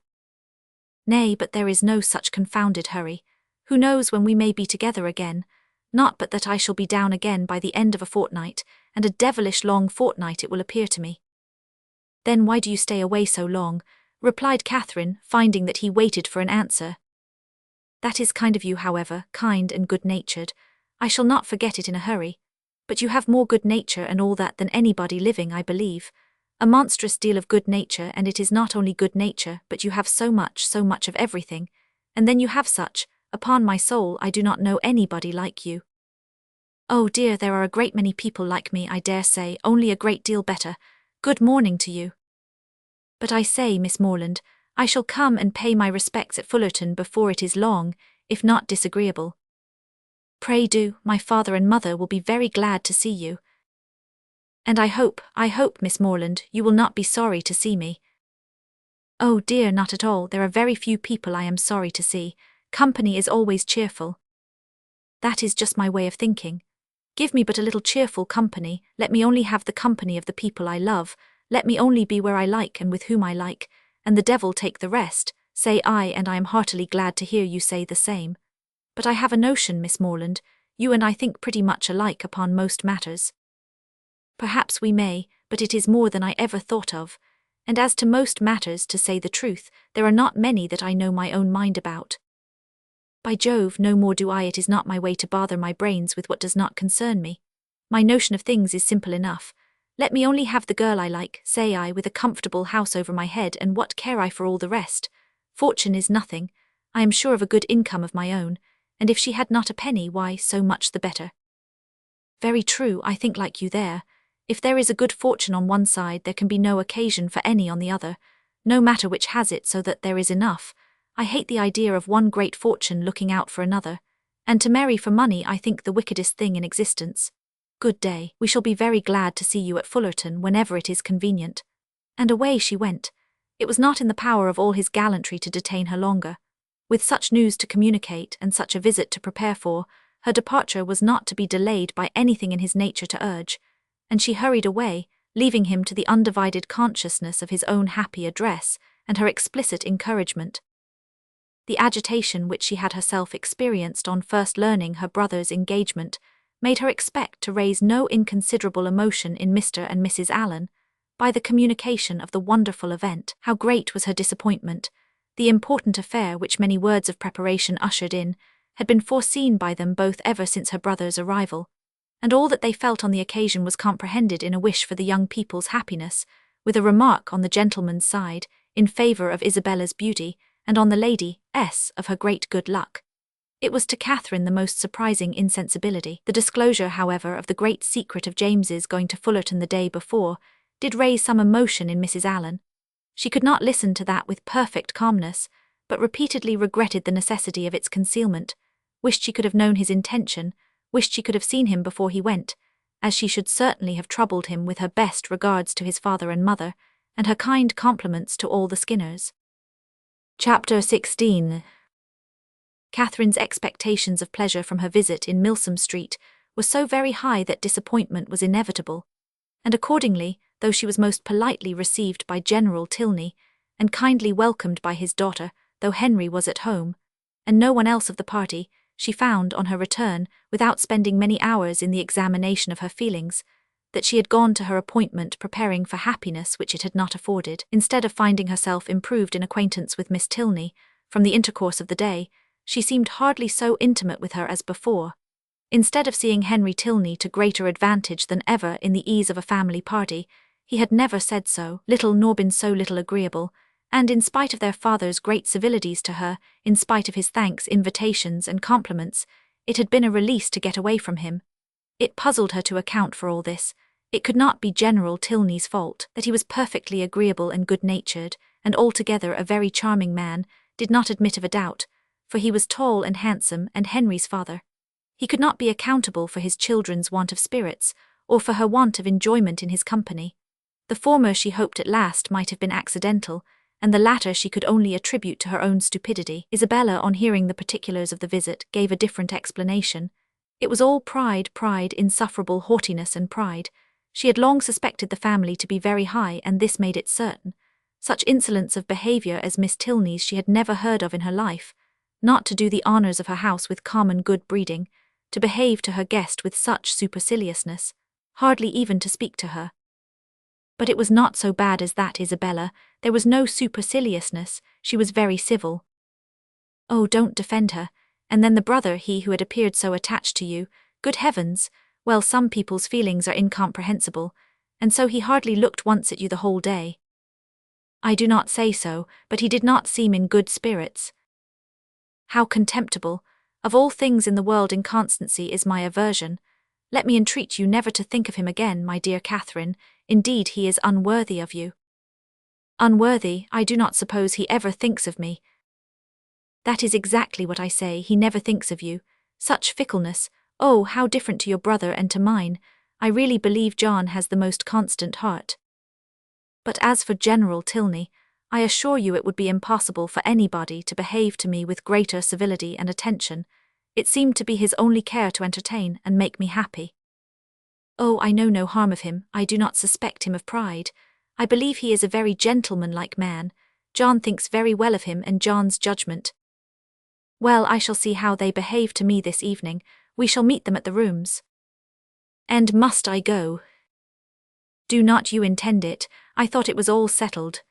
Nay, but there is no such confounded hurry. Who knows when we may be together again? Not but that I shall be down again by the end of a fortnight, and a devilish long fortnight it will appear to me. Then why do you stay away so long? Replied Catherine, finding that he waited for an answer. That is kind of you, however, kind and good-natured. I shall not forget it in a hurry. But you have more good nature and all that than anybody living, I believe. A monstrous deal of good nature, and it is not only good nature, but you have so much of everything. And then you have such, upon my soul, I do not know anybody like you. Oh dear, there are a great many people like me, I dare say, only a great deal better. Good morning to you. But I say, Miss Morland, I shall come and pay my respects at Fullerton before it is long, if not disagreeable. Pray do, my father and mother will be very glad to see you. And I hope, Miss Morland, you will not be sorry to see me. Oh dear, not at all, there are very few people I am sorry to see. Company is always cheerful. That is just my way of thinking. Give me but a little cheerful company, let me only have the company of the people I love, let me only be where I like and with whom I like, and the devil take the rest, say I, and I am heartily glad to hear you say the same. But I have a notion, Miss Morland, you and I think pretty much alike upon most matters. Perhaps we may, but it is more than I ever thought of, and as to most matters, to say the truth, there are not many that I know my own mind about. By Jove, no more do I. It is not my way to bother my brains with what does not concern me. My notion of things is simple enough. Let me only have the girl I like, say I, with a comfortable house over my head, and what care I for all the rest? Fortune is nothing. I am sure of a good income of my own, and if she had not a penny, why, so much the better. Very true, I think like you there. If there is a good fortune on one side, there can be no occasion for any on the other, no matter which has it, so that there is enough. I hate the idea of one great fortune looking out for another, and to marry for money I think the wickedest thing in existence. Good day, we shall be very glad to see you at Fullerton whenever it is convenient. And away she went. It was not in the power of all his gallantry to detain her longer. With such news to communicate and such a visit to prepare for, her departure was not to be delayed by anything in his nature to urge, and she hurried away, leaving him to the undivided consciousness of his own happy address and her explicit encouragement. The agitation which she had herself experienced on first learning her brother's engagement made her expect to raise no inconsiderable emotion in Mr. and Mrs. Allen by the communication of the wonderful event. How great was her disappointment! The important affair which many words of preparation ushered in had been foreseen by them both ever since her brother's arrival, and all that they felt on the occasion was comprehended in a wish for the young people's happiness, with a remark on the gentleman's side in favour of Isabella's beauty, and on the lady's of her great good luck. It was to Catherine the most surprising insensibility. The disclosure, however, of the great secret of James's going to Fullerton the day before did raise some emotion in Mrs. Allen. She could not listen to that with perfect calmness, but repeatedly regretted the necessity of its concealment, wished she could have known his intention, wished she could have seen him before he went, as she should certainly have troubled him with her best regards to his father and mother, and her kind compliments to all the Skinners. Chapter 16. Catherine's expectations of pleasure from her visit in Milsom Street were so very high that disappointment was inevitable, and accordingly, though she was most politely received by General Tilney, and kindly welcomed by his daughter, though Henry was at home, and no one else of the party, she found, on her return, without spending many hours in the examination of her feelings, that she had gone to her appointment preparing for happiness which it had not afforded. Instead of finding herself improved in acquaintance with Miss Tilney, from the intercourse of the day, she seemed hardly so intimate with her as before. Instead of seeing Henry Tilney to greater advantage than ever in the ease of a family party, he had never said so little nor been so little agreeable, and in spite of their father's great civilities to her, in spite of his thanks, invitations, and compliments, it had been a release to get away from him. It puzzled her to account for all this. It could not be General Tilney's fault. That he was perfectly agreeable and good-natured, and altogether a very charming man, did not admit of a doubt, for he was tall and handsome and Henry's father. He could not be accountable for his children's want of spirits, or for her want of enjoyment in his company. The former she hoped at last might have been accidental, and the latter she could only attribute to her own stupidity. Isabella, on hearing the particulars of the visit, gave a different explanation. It was all pride, insufferable haughtiness and pride. She had long suspected the family to be very high, and this made it certain. Such insolence of behaviour as Miss Tilney's she had never heard of in her life. Not to do the honours of her house with common good breeding, to behave to her guest with such superciliousness, hardly even to speak to her. But it was not so bad as that, Isabella. There was no superciliousness, she was very civil. Oh, don't defend her. And then the brother, he who had appeared so attached to you, good heavens, well, some people's feelings are incomprehensible, and so he hardly looked once at you the whole day. I do not say so, but he did not seem in good spirits. How contemptible! Of all things in the world inconstancy is my aversion. Let me entreat you never to think of him again, my dear Catherine. Indeed he is unworthy of you. Unworthy, I do not suppose he ever thinks of me. That is exactly what I say, he never thinks of you. Such fickleness, oh, how different to your brother and to mine. I really believe John has the most constant heart. But as for General Tilney, I assure you it would be impossible for anybody to behave to me with greater civility and attention. It seemed to be his only care to entertain and make me happy. Oh, I know no harm of him, I do not suspect him of pride. I believe he is a very gentlemanlike man. John thinks very well of him and John's judgment. Well, I shall see how they behave to me this evening. We shall meet them at the rooms. And must I go? Do not you intend it? I thought it was all settled.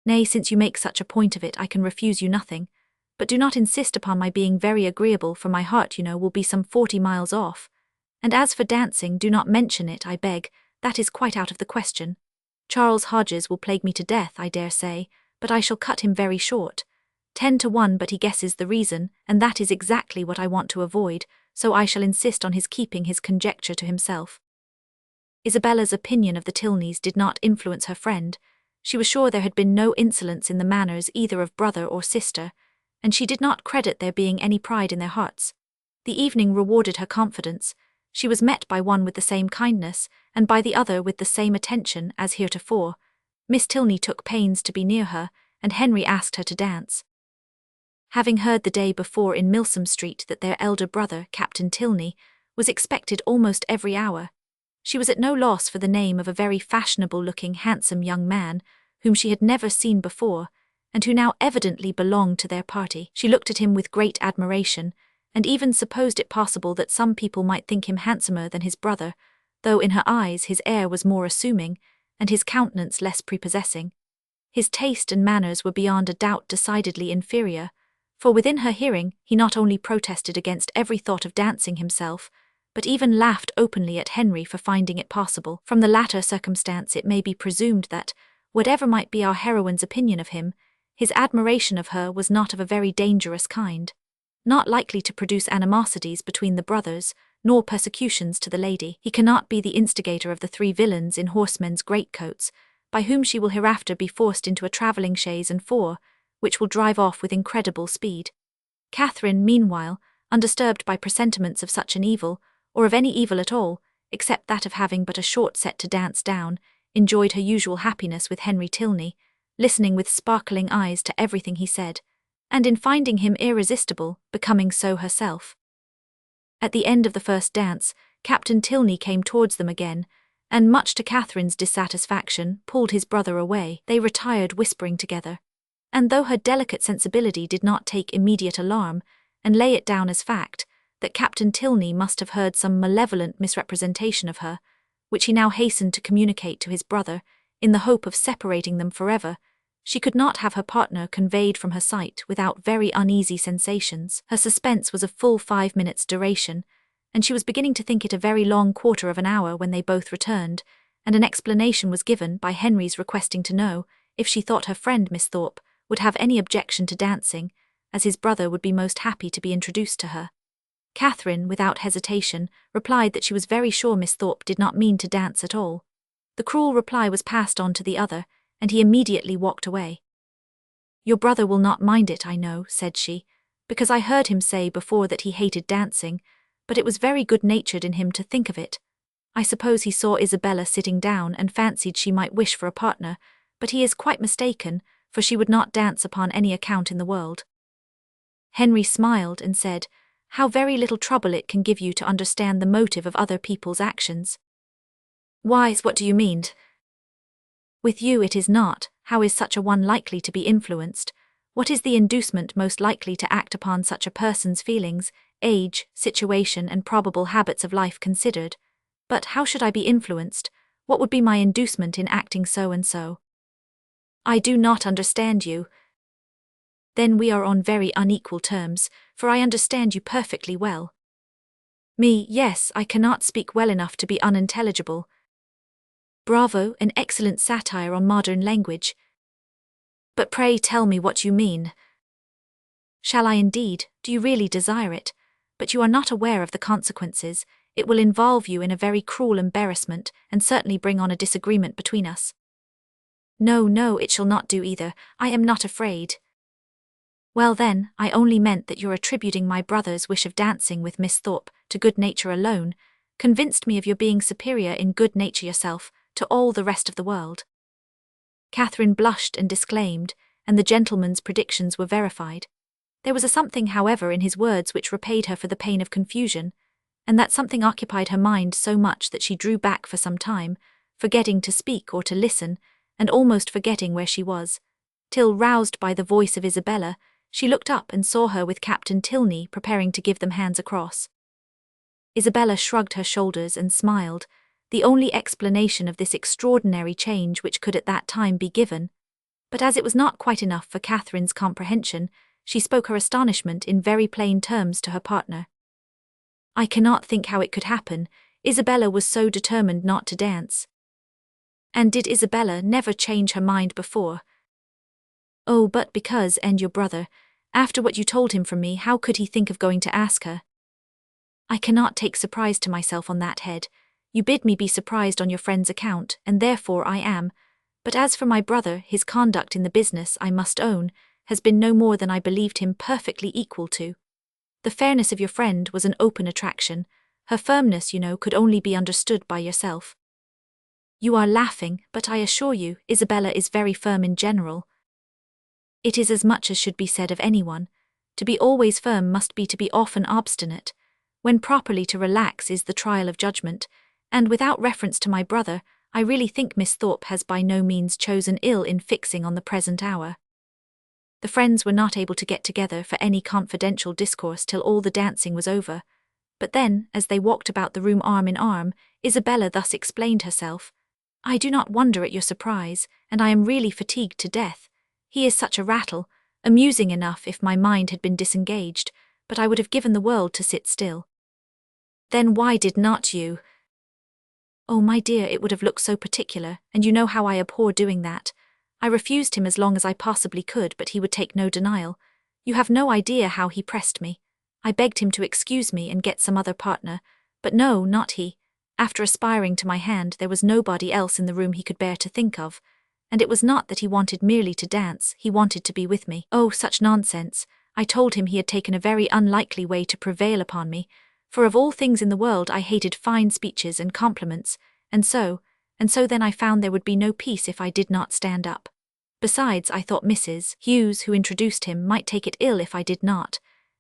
Nay, since you make such a point of it, I can refuse you nothing. But do not insist upon my being very agreeable, for my heart, you know, will be some 40 miles off. And as for dancing, do not mention it, I beg. That is quite out of the question. Charles Hodges will plague me to death, I dare say, but I shall cut him very short. 10 to 1, but he guesses the reason, and that is exactly what I want to avoid, so I shall insist on his keeping his conjecture to himself. Isabella's opinion of the Tilneys did not influence her friend. She was sure there had been no insolence in the manners either of brother or sister, and she did not credit there being any pride in their hearts. The evening rewarded her confidence. She was met by one with the same kindness, and by the other with the same attention as heretofore. Miss Tilney took pains to be near her, and Henry asked her to dance. Having heard the day before in Milsom Street that their elder brother, Captain Tilney, was expected almost every hour, she was at no loss for the name of a very fashionable-looking, handsome young man, whom she had never seen before, and who now evidently belonged to their party. She looked at him with great admiration, and even supposed it possible that some people might think him handsomer than his brother, though in her eyes his air was more assuming, and his countenance less prepossessing. His taste and manners were beyond a doubt decidedly inferior, for within her hearing he not only protested against every thought of dancing himself, but even laughed openly at Henry for finding it possible. From the latter circumstance it may be presumed that, whatever might be our heroine's opinion of him, his admiration of her was not of a very dangerous kind, not likely to produce animosities between the brothers, nor persecutions to the lady. He cannot be the instigator of the 3 villains in horsemen's greatcoats, by whom she will hereafter be forced into a travelling chaise and 4, which will drive off with incredible speed. Catherine, meanwhile, undisturbed by presentiments of such an evil, or of any evil at all, except that of having but a short set to dance down, enjoyed her usual happiness with Henry Tilney, listening with sparkling eyes to everything he said, and in finding him irresistible, becoming so herself. At the end of the first dance, Captain Tilney came towards them again, and much to Catherine's dissatisfaction, pulled his brother away. They retired whispering together, and though her delicate sensibility did not take immediate alarm, and lay it down as fact, that Captain Tilney must have heard some malevolent misrepresentation of her, which he now hastened to communicate to his brother, in the hope of separating them forever, she could not have her partner conveyed from her sight without very uneasy sensations. Her suspense was of full 5 minutes' duration, and she was beginning to think it a very long quarter of an hour when they both returned, and an explanation was given by Henry's requesting to know if she thought her friend Miss Thorpe would have any objection to dancing, as his brother would be most happy to be introduced to her. Catherine, without hesitation, replied that she was very sure Miss Thorpe did not mean to dance at all. The cruel reply was passed on to the other, and he immediately walked away. "Your brother will not mind it, I know," said she, "because I heard him say before that he hated dancing, but it was very good-natured in him to think of it. I suppose he saw Isabella sitting down and fancied she might wish for a partner, but he is quite mistaken, for she would not dance upon any account in the world." Henry smiled and said, "How very little trouble it can give you to understand the motive of other people's actions." "Why, what do you mean?" "With you it is not. How is such a one likely to be influenced? What is the inducement most likely to act upon such a person's feelings, age, situation and probable habits of life considered? But how should I be influenced? What would be my inducement in acting so and so?" "I do not understand you." "Then we are on very unequal terms, for I understand you perfectly well." "Me, yes, I cannot speak well enough to be unintelligible." "Bravo, an excellent satire on modern language. But pray tell me what you mean." "Shall I indeed? Do you really desire it? But you are not aware of the consequences. It will involve you in a very cruel embarrassment, and certainly bring on a disagreement between us." "No, no, it shall not do either. I am not afraid." "Well then, I only meant that your attributing my brother's wish of dancing with Miss Thorpe to good nature alone convinced me of your being superior in good nature yourself to all the rest of the world." Catherine blushed and disclaimed, and the gentleman's predictions were verified. There was a something, however, in his words which repaid her for the pain of confusion, and that something occupied her mind so much that she drew back for some time, forgetting to speak or to listen, and almost forgetting where she was, till, roused by the voice of Isabella, she looked up and saw her with Captain Tilney preparing to give them hands across. Isabella shrugged her shoulders and smiled, the only explanation of this extraordinary change which could at that time be given, but as it was not quite enough for Catherine's comprehension, she spoke her astonishment in very plain terms to her partner. "I cannot think how it could happen. Isabella was so determined not to dance." "And did Isabella never change her mind before?" "Oh, but because, and your brother, after what you told him from me, how could he think of going to ask her?" "I cannot take surprise to myself on that head. You bid me be surprised on your friend's account, and therefore I am. But as for my brother, his conduct in the business, I must own, has been no more than I believed him perfectly equal to. The fairness of your friend was an open attraction. Her firmness, you know, could only be understood by yourself." "You are laughing, but I assure you, Isabella is very firm in general." "It is as much as should be said of anyone. To be always firm must be to be often obstinate. When properly to relax is the trial of judgment, and without reference to my brother, I really think Miss Thorpe has by no means chosen ill in fixing on the present hour." The friends were not able to get together for any confidential discourse till all the dancing was over, but then, as they walked about the room arm in arm, Isabella thus explained herself: "I do not wonder at your surprise, and I am really fatigued to death. He is such a rattle, amusing enough if my mind had been disengaged, but I would have given the world to sit still." "Then why did not you?" "Oh, my dear, it would have looked so particular, and you know how I abhor doing that. I refused him as long as I possibly could, but he would take no denial. You have no idea how he pressed me. I begged him to excuse me and get some other partner, but no, not he. After aspiring to my hand, there was nobody else in the room he could bear to think of, and it was not that he wanted merely to dance, he wanted to be with me. Oh, such nonsense. I told him he had taken a very unlikely way to prevail upon me, for of all things in the world I hated fine speeches and compliments, and so then I found there would be no peace if I did not stand up. Besides, I thought Mrs. Hughes, who introduced him, might take it ill if I did not,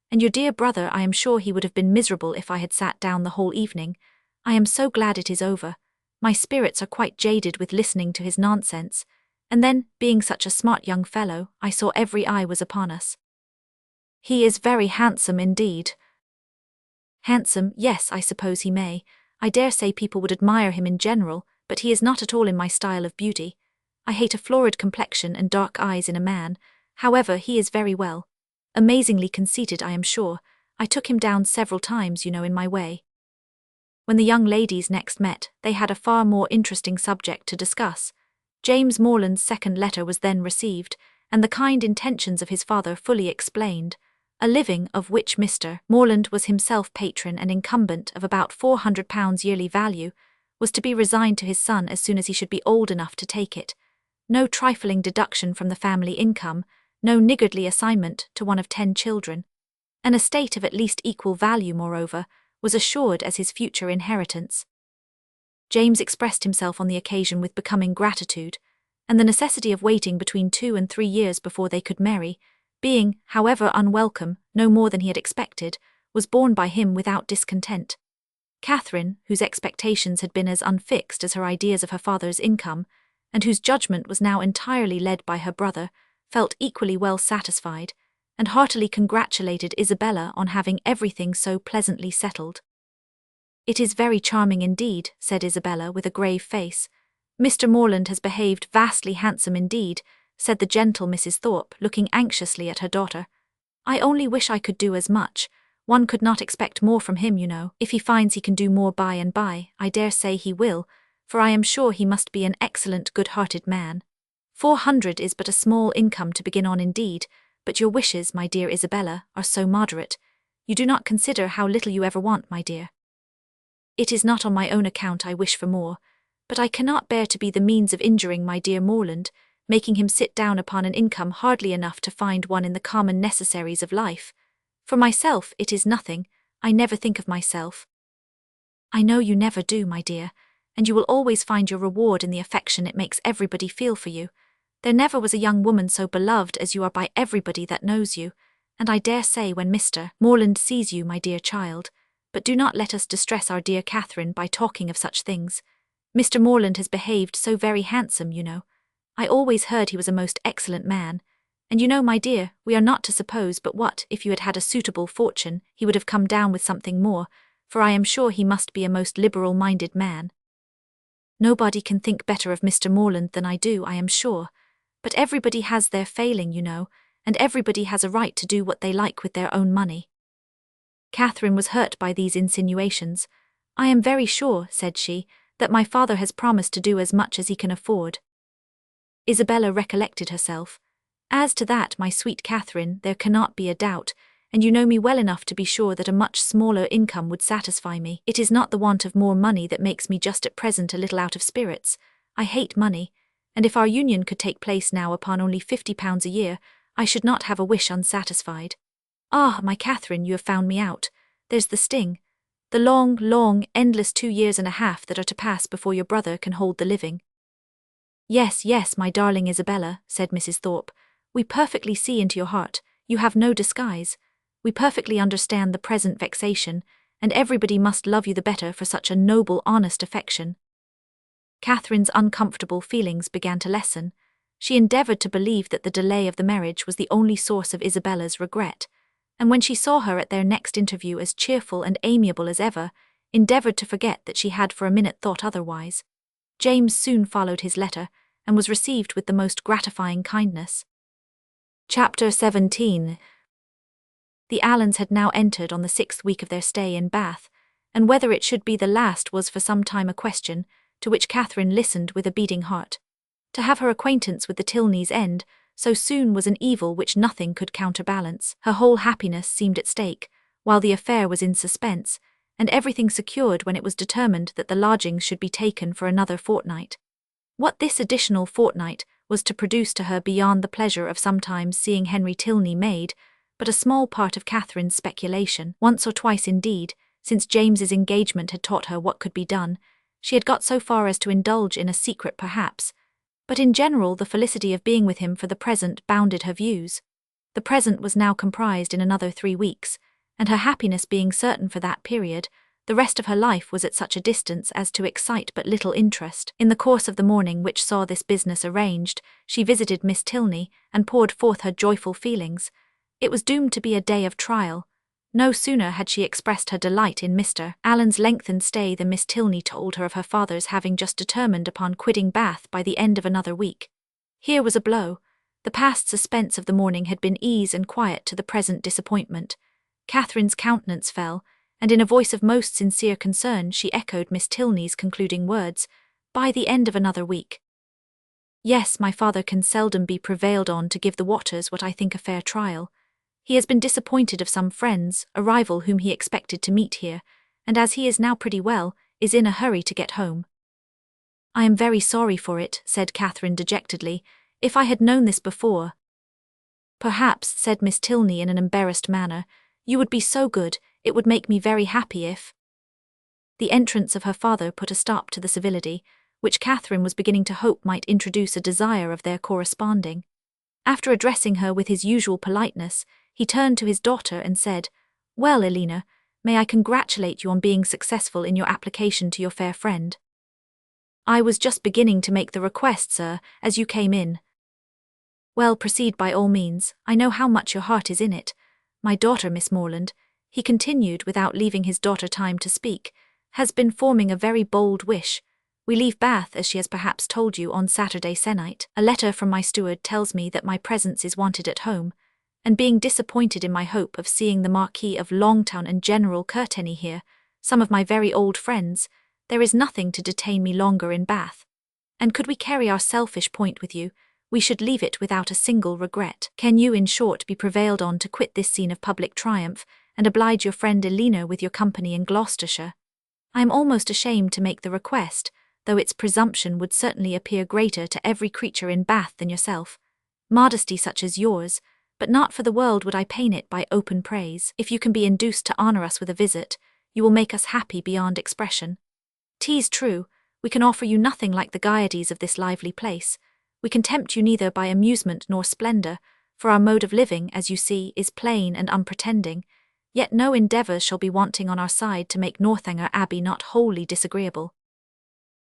and your dear brother, I am sure he would have been miserable if I had sat down the whole evening. I am so glad it is over. My spirits are quite jaded with listening to his nonsense, and then, being such a smart young fellow, I saw every eye was upon us." "He is very handsome indeed." "Handsome, yes, I suppose he may. I dare say people would admire him in general, but he is not at all in my style of beauty. I hate a florid complexion and dark eyes in a man. However, he is very well. Amazingly conceited, I am sure. I took him down several times, you know, in my way." When the young ladies next met, they had a far more interesting subject to discuss. James Morland's second letter was then received, and the kind intentions of his father fully explained. a living of which Mr. Morland was himself patron and incumbent of about £400 yearly value, was to be resigned to his son as soon as he should be old enough to take it. No trifling deduction from the family income, no niggardly assignment to one of 10 children. An estate of at least equal value, moreover, was assured as his future inheritance. James expressed himself on the occasion with becoming gratitude, and the necessity of waiting between 2 and 3 years before they could marry, being, however unwelcome, no more than he had expected, was borne by him without discontent. Catherine, whose expectations had been as unfixed as her ideas of her father's income, and whose judgment was now entirely led by her brother, felt equally well satisfied, and heartily congratulated Isabella on having everything so pleasantly settled. "It is very charming indeed," said Isabella with a grave face. "Mr. Morland has behaved vastly handsome indeed," said the gentle Mrs. Thorpe, looking anxiously at her daughter. "I only wish I could do as much. One could not expect more from him, you know. If he finds he can do more by and by, I dare say he will, for I am sure he must be an excellent good-hearted man. 400 is but a small income to begin on indeed, but your wishes, my dear Isabella, are so moderate. You do not consider how little you ever want, my dear." "It is not on my own account I wish for more, but I cannot bear to be the means of injuring my dear Morland, making him sit down upon an income hardly enough to find one in the common necessaries of life. For myself it is nothing, I never think of myself." "I know you never do, my dear, and you will always find your reward in the affection it makes everybody feel for you. There never was a young woman so beloved as you are by everybody that knows you, and I dare say when Mr. Morland sees you, my dear child, but do not let us distress our dear Catherine by talking of such things. Mr. Morland has behaved so very handsome, you know. I always heard he was a most excellent man, and you know, my dear, we are not to suppose but what, if you had had a suitable fortune, he would have come down with something more, for I am sure he must be a most liberal-minded man. Nobody can think better of Mr. Morland than I do, I am sure, but everybody has their failing, you know, and everybody has a right to do what they like with their own money." Catherine was hurt by these insinuations. "I am very sure," said she, "that my father has promised to do as much as he can afford." Isabella recollected herself. "As to that, my sweet Catherine, there cannot be a doubt, and you know me well enough to be sure that a much smaller income would satisfy me. It is not the want of more money that makes me just at present a little out of spirits. I hate money, and if our union could take place now upon only £50 a year, I should not have a wish unsatisfied. Ah, my Catherine, you have found me out. There's the sting. The long, endless 2 years and a half that are to pass before your brother can hold the living." Yes, my darling Isabella," said Mrs. Thorpe, "we perfectly see into your heart. You have no disguise. We perfectly understand the present vexation, and everybody must love you the better for such a noble, honest affection." Catherine's uncomfortable feelings began to lessen. She endeavoured to believe that the delay of the marriage was the only source of Isabella's regret, and when she saw her at their next interview as cheerful and amiable as ever, endeavoured to forget that she had for a minute thought otherwise. James soon followed his letter, and was received with the most gratifying kindness. Chapter 17. The Allens had now entered on the 6th week of their stay in Bath, and whether it should be the last was for some time a question, to which Catherine listened with a beating heart. To have her acquaintance with the Tilneys end so soon was an evil which nothing could counterbalance. Her whole happiness seemed at stake, while the affair was in suspense, and everything secured when it was determined that the lodgings should be taken for another fortnight. What this additional fortnight was to produce to her beyond the pleasure of sometimes seeing Henry Tilney made, but a small part of Catherine's speculation. Once or twice indeed, since James's engagement had taught her what could be done, she had got so far as to indulge in a secret perhaps, but in general the felicity of being with him for the present bounded her views. The present was now comprised in another 3 weeks, and her happiness being certain for that period, the rest of her life was at such a distance as to excite but little interest. In the course of the morning which saw this business arranged, she visited Miss Tilney, and poured forth her joyful feelings. It was doomed to be a day of trial. No sooner had she expressed her delight in Mr. Allen's lengthened stay than Miss Tilney told her of her father's having just determined upon quitting Bath by the end of another week. Here was a blow. The past suspense of the morning had been ease and quiet to the present disappointment. Catherine's countenance fell, and in a voice of most sincere concern she echoed Miss Tilney's concluding words, "By the end of another week." "Yes, my father can seldom be prevailed on to give the waters what I think a fair trial. He has been disappointed of some friends, a rival whom he expected to meet here, and as he is now pretty well, is in a hurry to get home. I am very sorry for it, said Catherine dejectedly. If I had known this before. Perhaps, said Miss Tilney in an embarrassed manner, you would be so good, it would make me very happy if. The entrance of her father put a stop to the civility, which Catherine was beginning to hope might introduce a desire of their corresponding. After addressing her with his usual politeness, he turned to his daughter and said, Well, Elena, may I congratulate you on being successful in your application to your fair friend? I was just beginning to make the request, sir, as you came in. Well, proceed by all means, I know how much your heart is in it. My daughter, Miss Morland, he continued without leaving his daughter time to speak, has been forming a very bold wish. We leave Bath, as she has perhaps told you, on Saturday se'nnight. A letter from my steward tells me that my presence is wanted at home, and being disappointed in my hope of seeing the Marquis of Longtown and General Courtenay here, some of my very old friends, there is nothing to detain me longer in Bath. And could we carry our selfish point with you, we should leave it without a single regret. Can you, in short, be prevailed on to quit this scene of public triumph, and oblige your friend Elena with your company in Gloucestershire? I am almost ashamed to make the request, though its presumption would certainly appear greater to every creature in Bath than yourself. Modesty such as yours, but not for the world would I pain it by open praise. If you can be induced to honour us with a visit, you will make us happy beyond expression. 'Tis true, we can offer you nothing like the gaieties of this lively place. We can tempt you neither by amusement nor splendour, for our mode of living, as you see, is plain and unpretending, yet no endeavours shall be wanting on our side to make Northanger Abbey not wholly disagreeable.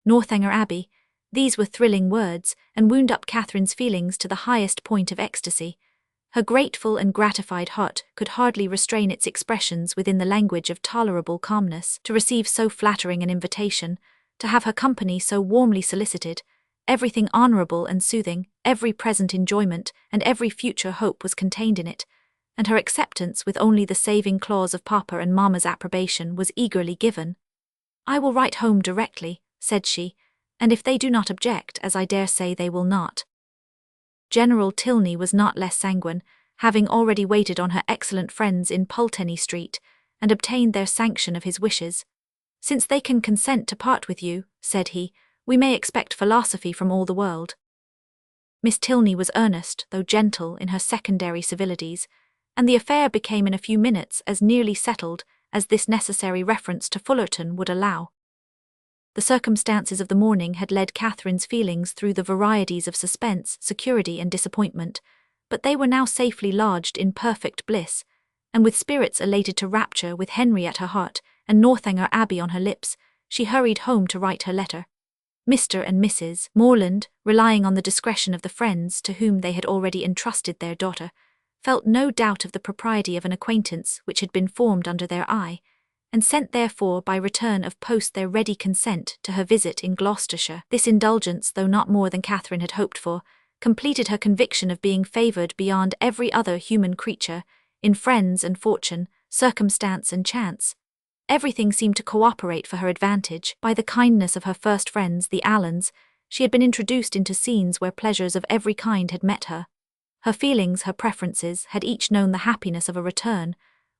Northanger Abbey, these were thrilling words, and wound up Catherine's feelings to the highest point of ecstasy. Her grateful and gratified heart could hardly restrain its expressions within the language of tolerable calmness, to receive so flattering an invitation, to have her company so warmly solicited. Everything honourable and soothing, every present enjoyment, and every future hope was contained in it, and her acceptance with only the saving clause of Papa and Mamma's approbation was eagerly given. I will write home directly, said she, and if they do not object, as I dare say they will not. General Tilney was not less sanguine, having already waited on her excellent friends in Pulteney Street, and obtained their sanction of his wishes. Since they can consent to part with you, said he, we may expect philosophy from all the world. Miss Tilney was earnest, though gentle, in her secondary civilities, and the affair became in a few minutes as nearly settled as this necessary reference to Fullerton would allow. The circumstances of the morning had led Catherine's feelings through the varieties of suspense, security, and disappointment, but they were now safely lodged in perfect bliss, and with spirits elated to rapture, with Henry at her heart, and Northanger Abbey on her lips, she hurried home to write her letter. Mr. and Mrs. Morland, relying on the discretion of the friends to whom they had already entrusted their daughter, felt no doubt of the propriety of an acquaintance which had been formed under their eye, and sent therefore by return of post their ready consent to her visit in Gloucestershire. This indulgence, though not more than Catherine had hoped for, completed her conviction of being favoured beyond every other human creature, in friends and fortune, circumstance and chance. Everything seemed to cooperate for her advantage. By the kindness of her first friends, the Allens, she had been introduced into scenes where pleasures of every kind had met her. Her feelings, her preferences, had each known the happiness of a return.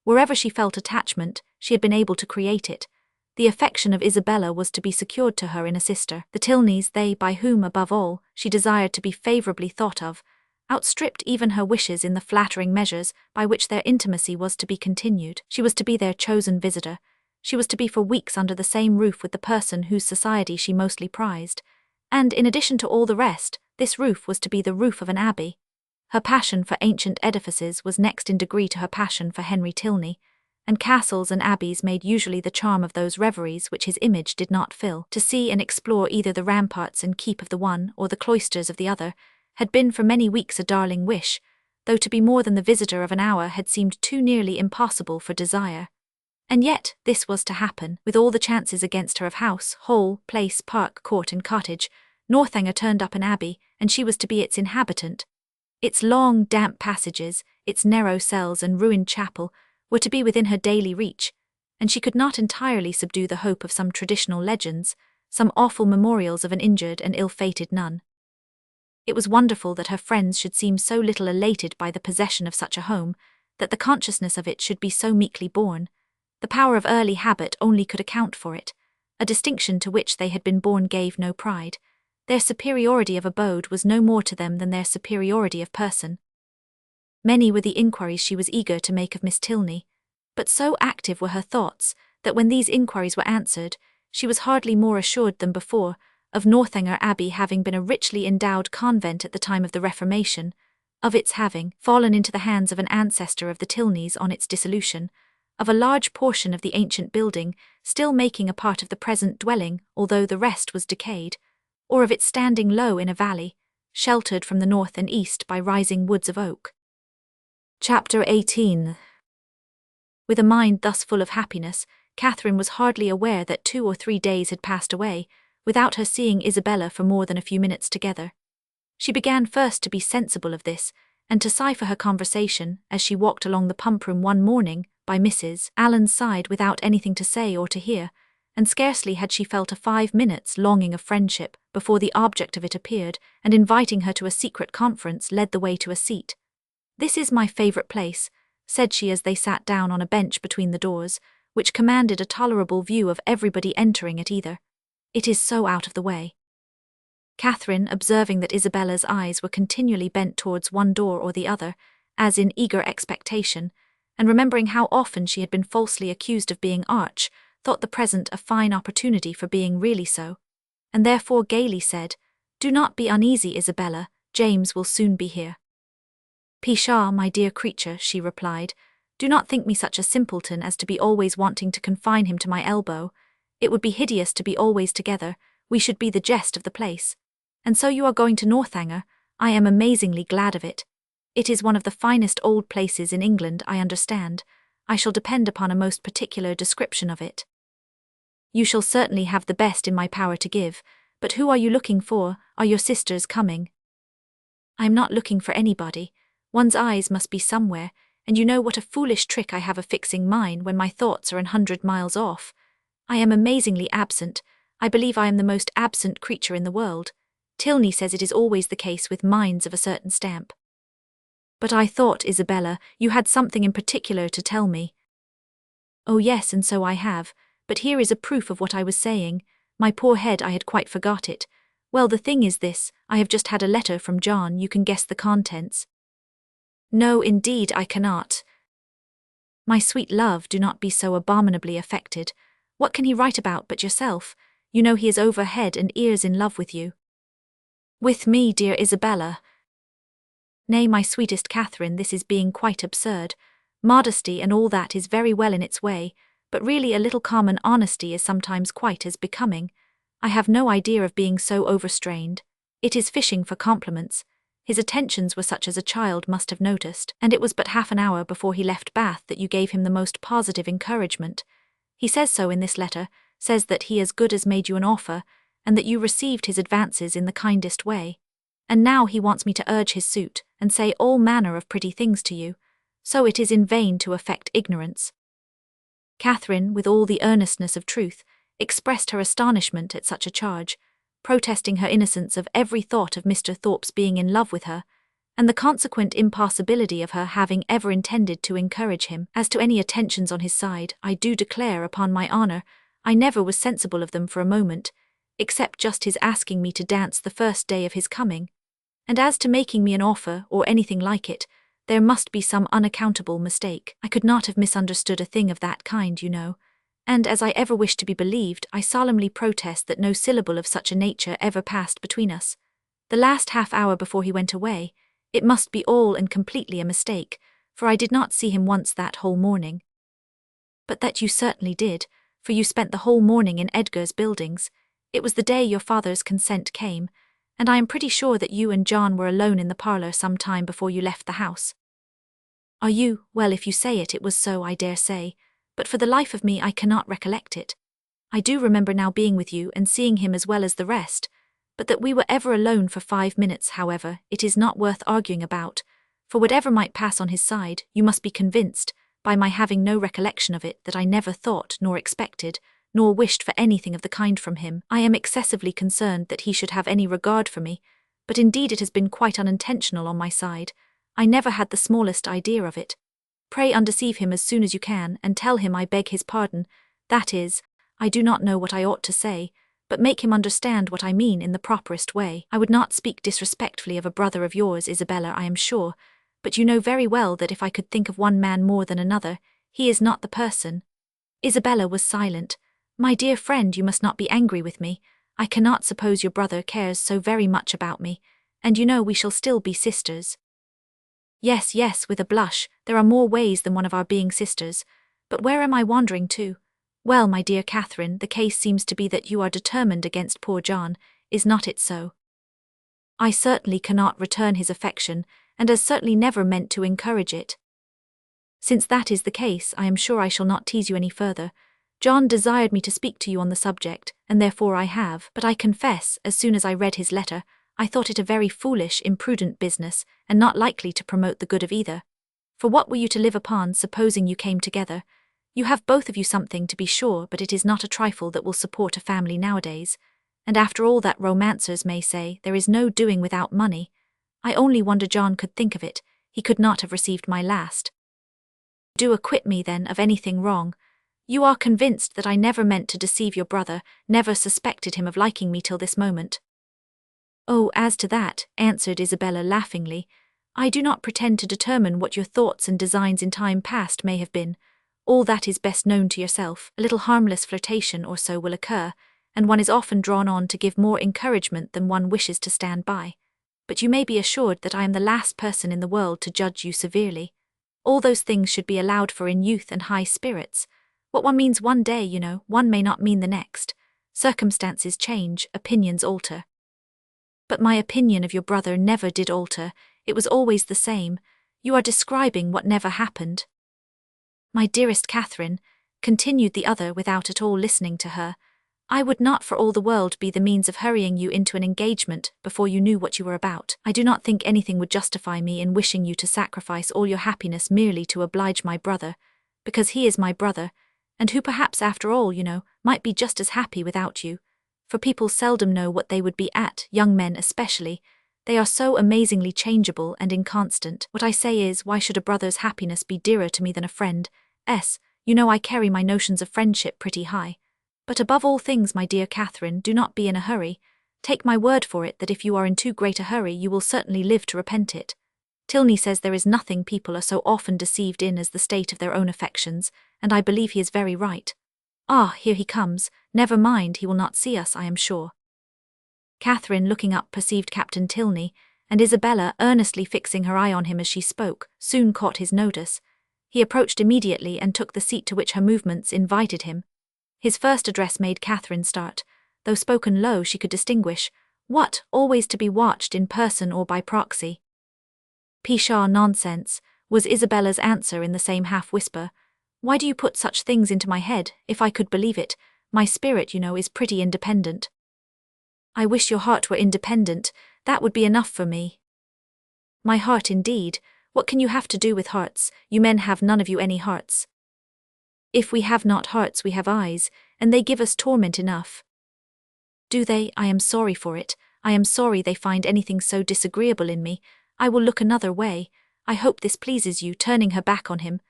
Wherever she felt attachment, she had been able to create it. The affection of Isabella was to be secured to her in a sister. The Tilneys, they by whom, above all, she desired to be favourably thought of, outstripped even her wishes in the flattering measures by which their intimacy was to be continued. She was to be their chosen visitor. She was to be for weeks under the same roof with the person whose society she mostly prized, and, in addition to all the rest, this roof was to be the roof of an abbey. Her passion for ancient edifices was next in degree to her passion for Henry Tilney, and castles and abbeys made usually the charm of those reveries which his image did not fill. To see and explore either the ramparts and keep of the one or the cloisters of the other had been for many weeks a darling wish, though to be more than the visitor of an hour had seemed too nearly impossible for desire. And yet this was to happen. With all the chances against her of house, hall, place, park, court, and cottage, Northanger turned up an abbey, and she was to be its inhabitant. Its long, damp passages, its narrow cells and ruined chapel were to be within her daily reach, and she could not entirely subdue the hope of some traditional legends, some awful memorials of an injured and ill-fated nun. It was wonderful that her friends should seem so little elated by the possession of such a home, that the consciousness of it should be so meekly borne. The power of early habit only could account for it. A distinction to which they had been born gave no pride. Their superiority of abode was no more to them than their superiority of person. Many were the inquiries she was eager to make of Miss Tilney, but so active were her thoughts that when these inquiries were answered, she was hardly more assured than before of Northanger Abbey having been a richly endowed convent at the time of the Reformation, of its having fallen into the hands of an ancestor of the Tilneys on its dissolution, of a large portion of the ancient building still making a part of the present dwelling although the rest was decayed, or of its standing low in a valley, sheltered from the north and east by rising woods of oak. Chapter 18. With a mind thus full of happiness, Catherine was hardly aware that 2 or 3 days had passed away without her seeing Isabella for more than a few minutes together. She began first to be sensible of this, and to sigh for her conversation as she walked along the pump-room one morning by Mrs. Allen's side without anything to say or to hear, and scarcely had she felt a 5 minutes' longing of friendship before the object of it appeared, and inviting her to a secret conference led the way to a seat. "This is my favourite place," said she as they sat down on a bench between the doors, which commanded a tolerable view of everybody entering at either. "It is so out of the way." Catherine, observing that Isabella's eyes were continually bent towards one door or the other, as in eager expectation, and remembering how often she had been falsely accused of being arch, thought the present a fine opportunity for being really so, and therefore gaily said, "Do not be uneasy, Isabella, James will soon be here." "Pshaw, my dear creature," she replied, "do not think me such a simpleton as to be always wanting to confine him to my elbow. It would be hideous to be always together, we should be the jest of the place. And so you are going to Northanger, I am amazingly glad of it. It is one of the finest old places in England, I understand. I shall depend upon a most particular description of it." "You shall certainly have the best in my power to give, but who are you looking for? Are your sisters coming?" "I am not looking for anybody. One's eyes must be somewhere, and you know what a foolish trick I have of fixing mine when my thoughts are 100 miles off. I am amazingly absent. I believe I am the most absent creature in the world. Tilney says it is always the case with minds of a certain stamp." "But I thought, Isabella, you had something in particular to tell me." "Oh yes, and so I have, but here is a proof of what I was saying. My poor head, I had quite forgot it. Well, the thing is this, I have just had a letter from John, you can guess the contents." "No, indeed, I cannot." "My sweet love, do not be so abominably affected. What can he write about but yourself? You know he is over head and ears in love with you." "With me, dear Isabella?" "Nay, my sweetest Catherine, this is being quite absurd. Modesty and all that is very well in its way, but really a little common honesty is sometimes quite as becoming. I have no idea of being so overstrained. It is fishing for compliments. His attentions were such as a child must have noticed, and it was but half an hour before he left Bath that you gave him the most positive encouragement. He says so in this letter, says that he as good as made you an offer, and that you received his advances in the kindest way. And now he wants me to urge his suit, and say all manner of pretty things to you, so it is in vain to affect ignorance." Catherine, with all the earnestness of truth, expressed her astonishment at such a charge, protesting her innocence of every thought of Mr. Thorpe's being in love with her, and the consequent impossibility of her having ever intended to encourage him. "As to any attentions on his side, I do declare, upon my honour, I never was sensible of them for a moment, except just his asking me to dance the first day of his coming. And as to making me an offer, or anything like it, there must be some unaccountable mistake. I could not have misunderstood a thing of that kind, you know, and as I ever wish to be believed, I solemnly protest that no syllable of such a nature ever passed between us. The last half hour before he went away, it must be all and completely a mistake, for I did not see him once that whole morning." "But that you certainly did, for you spent the whole morning in Edgar's buildings. It was the day your father's consent came, and I am pretty sure that you and John were alone in the parlour some time before you left the house." "Are you? Well, if you say it, it was so, I dare say, but for the life of me I cannot recollect it. I do remember now being with you and seeing him as well as the rest, but that we were ever alone for 5 minutes, however, it is not worth arguing about, for whatever might pass on his side, you must be convinced, by my having no recollection of it, that I never thought, nor expected, nor wished for anything of the kind from him. I am excessively concerned that he should have any regard for me, but indeed it has been quite unintentional on my side. I never had the smallest idea of it. Pray undeceive him as soon as you can, and tell him I beg his pardon. That is, I do not know what I ought to say, but make him understand what I mean in the properest way. I would not speak disrespectfully of a brother of yours, Isabella, I am sure, but you know very well that if I could think of one man more than another, he is not the person." Isabella was silent. "My dear friend, you must not be angry with me. I cannot suppose your brother cares so very much about me, and you know we shall still be sisters." "Yes, yes," with a blush, "there are more ways than one of our being sisters. But where am I wandering to? Well, my dear Catherine, the case seems to be that you are determined against poor John, is not it so?" "I certainly cannot return his affection, and as certainly never meant to encourage it." "Since that is the case, I am sure I shall not tease you any further. John desired me to speak to you on the subject, and therefore I have, but I confess, as soon as I read his letter, I thought it a very foolish, imprudent business, and not likely to promote the good of either. For what were you to live upon, supposing you came together? You have both of you something, to be sure, but it is not a trifle that will support a family nowadays. And after all that romancers may say, there is no doing without money. I only wonder John could think of it. He could not have received my last. Do acquit me, then, of anything wrong. You are convinced that I never meant to deceive your brother, never suspected him of liking me till this moment." "Oh, as to that," answered Isabella laughingly, "I do not pretend to determine what your thoughts and designs in time past may have been. All that is best known to yourself. A little harmless flirtation or so will occur, and one is often drawn on to give more encouragement than one wishes to stand by. But you may be assured that I am the last person in the world to judge you severely. All those things should be allowed for in youth and high spirits. What one means one day, you know, one may not mean the next. Circumstances change, opinions alter." "But my opinion of your brother never did alter. It was always the same. You are describing what never happened." "My dearest Catherine," continued the other without at all listening to her, "I would not for all the world be the means of hurrying you into an engagement before you knew what you were about. I do not think anything would justify me in wishing you to sacrifice all your happiness merely to oblige my brother, because he is my brother, and who perhaps after all, you know, might be just as happy without you. For people seldom know what they would be at, young men especially. They are so amazingly changeable and inconstant. What I say is, why should a brother's happiness be dearer to me than a friend's? You know I carry my notions of friendship pretty high. But above all things, my dear Catherine, do not be in a hurry. Take my word for it that if you are in too great a hurry you will certainly live to repent it. Tilney says there is nothing people are so often deceived in as the state of their own affections, and I believe he is very right. Ah, here he comes. Never mind, he will not see us, I am sure." Catherine, looking up, perceived Captain Tilney, and Isabella, earnestly fixing her eye on him as she spoke, soon caught his notice. He approached immediately and took the seat to which her movements invited him. His first address made Catherine start. Though spoken low, she could distinguish, "What, always to be watched in person or by proxy?" "Pshaw, nonsense," was Isabella's answer in the same half-whisper. "Why do you put such things into my head? If I could believe it, my spirit, you know, is pretty independent." "I wish your heart were independent, that would be enough for me." "My heart indeed, what can you have to do with hearts? You men have none of you any hearts." "If we have not hearts we have eyes, and they give us torment enough." "Do they? I am sorry for it. I am sorry they find anything so disagreeable in me. I will look another way. I hope this pleases you," turning her back on him.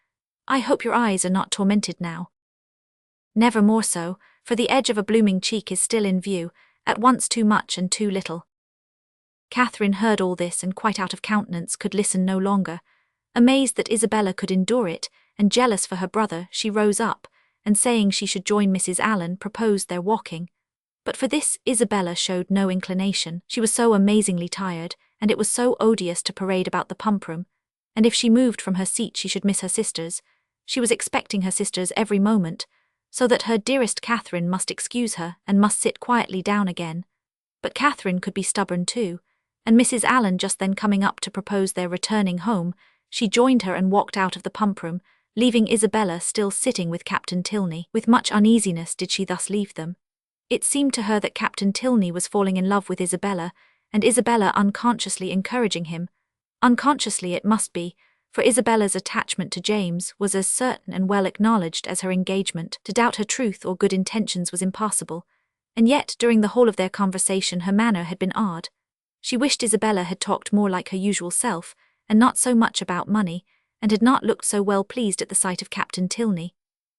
"I hope your eyes are not tormented now." "Never more so, for the edge of a blooming cheek is still in view, at once too much and too little." Catherine heard all this and, quite out of countenance, could listen no longer. Amazed that Isabella could endure it, and jealous for her brother, she rose up, and saying she should join Mrs. Allen, proposed their walking. But for this Isabella showed no inclination. She was so amazingly tired, and it was so odious to parade about the pump-room, and if she moved from her seat she should miss her sisters. She was expecting her sisters every moment, so that her dearest Catherine must excuse her and must sit quietly down again. But Catherine could be stubborn too, and Mrs. Allen just then coming up to propose their returning home, she joined her and walked out of the pump-room, leaving Isabella still sitting with Captain Tilney. With much uneasiness did she thus leave them. It seemed to her that Captain Tilney was falling in love with Isabella, and Isabella unconsciously encouraging him. Unconsciously it must be, for Isabella's attachment to James was as certain and well acknowledged as her engagement. To doubt her truth or good intentions was impossible, and yet during the whole of their conversation her manner had been odd. She wished Isabella had talked more like her usual self, and not so much about money, and had not looked so well pleased at the sight of Captain Tilney.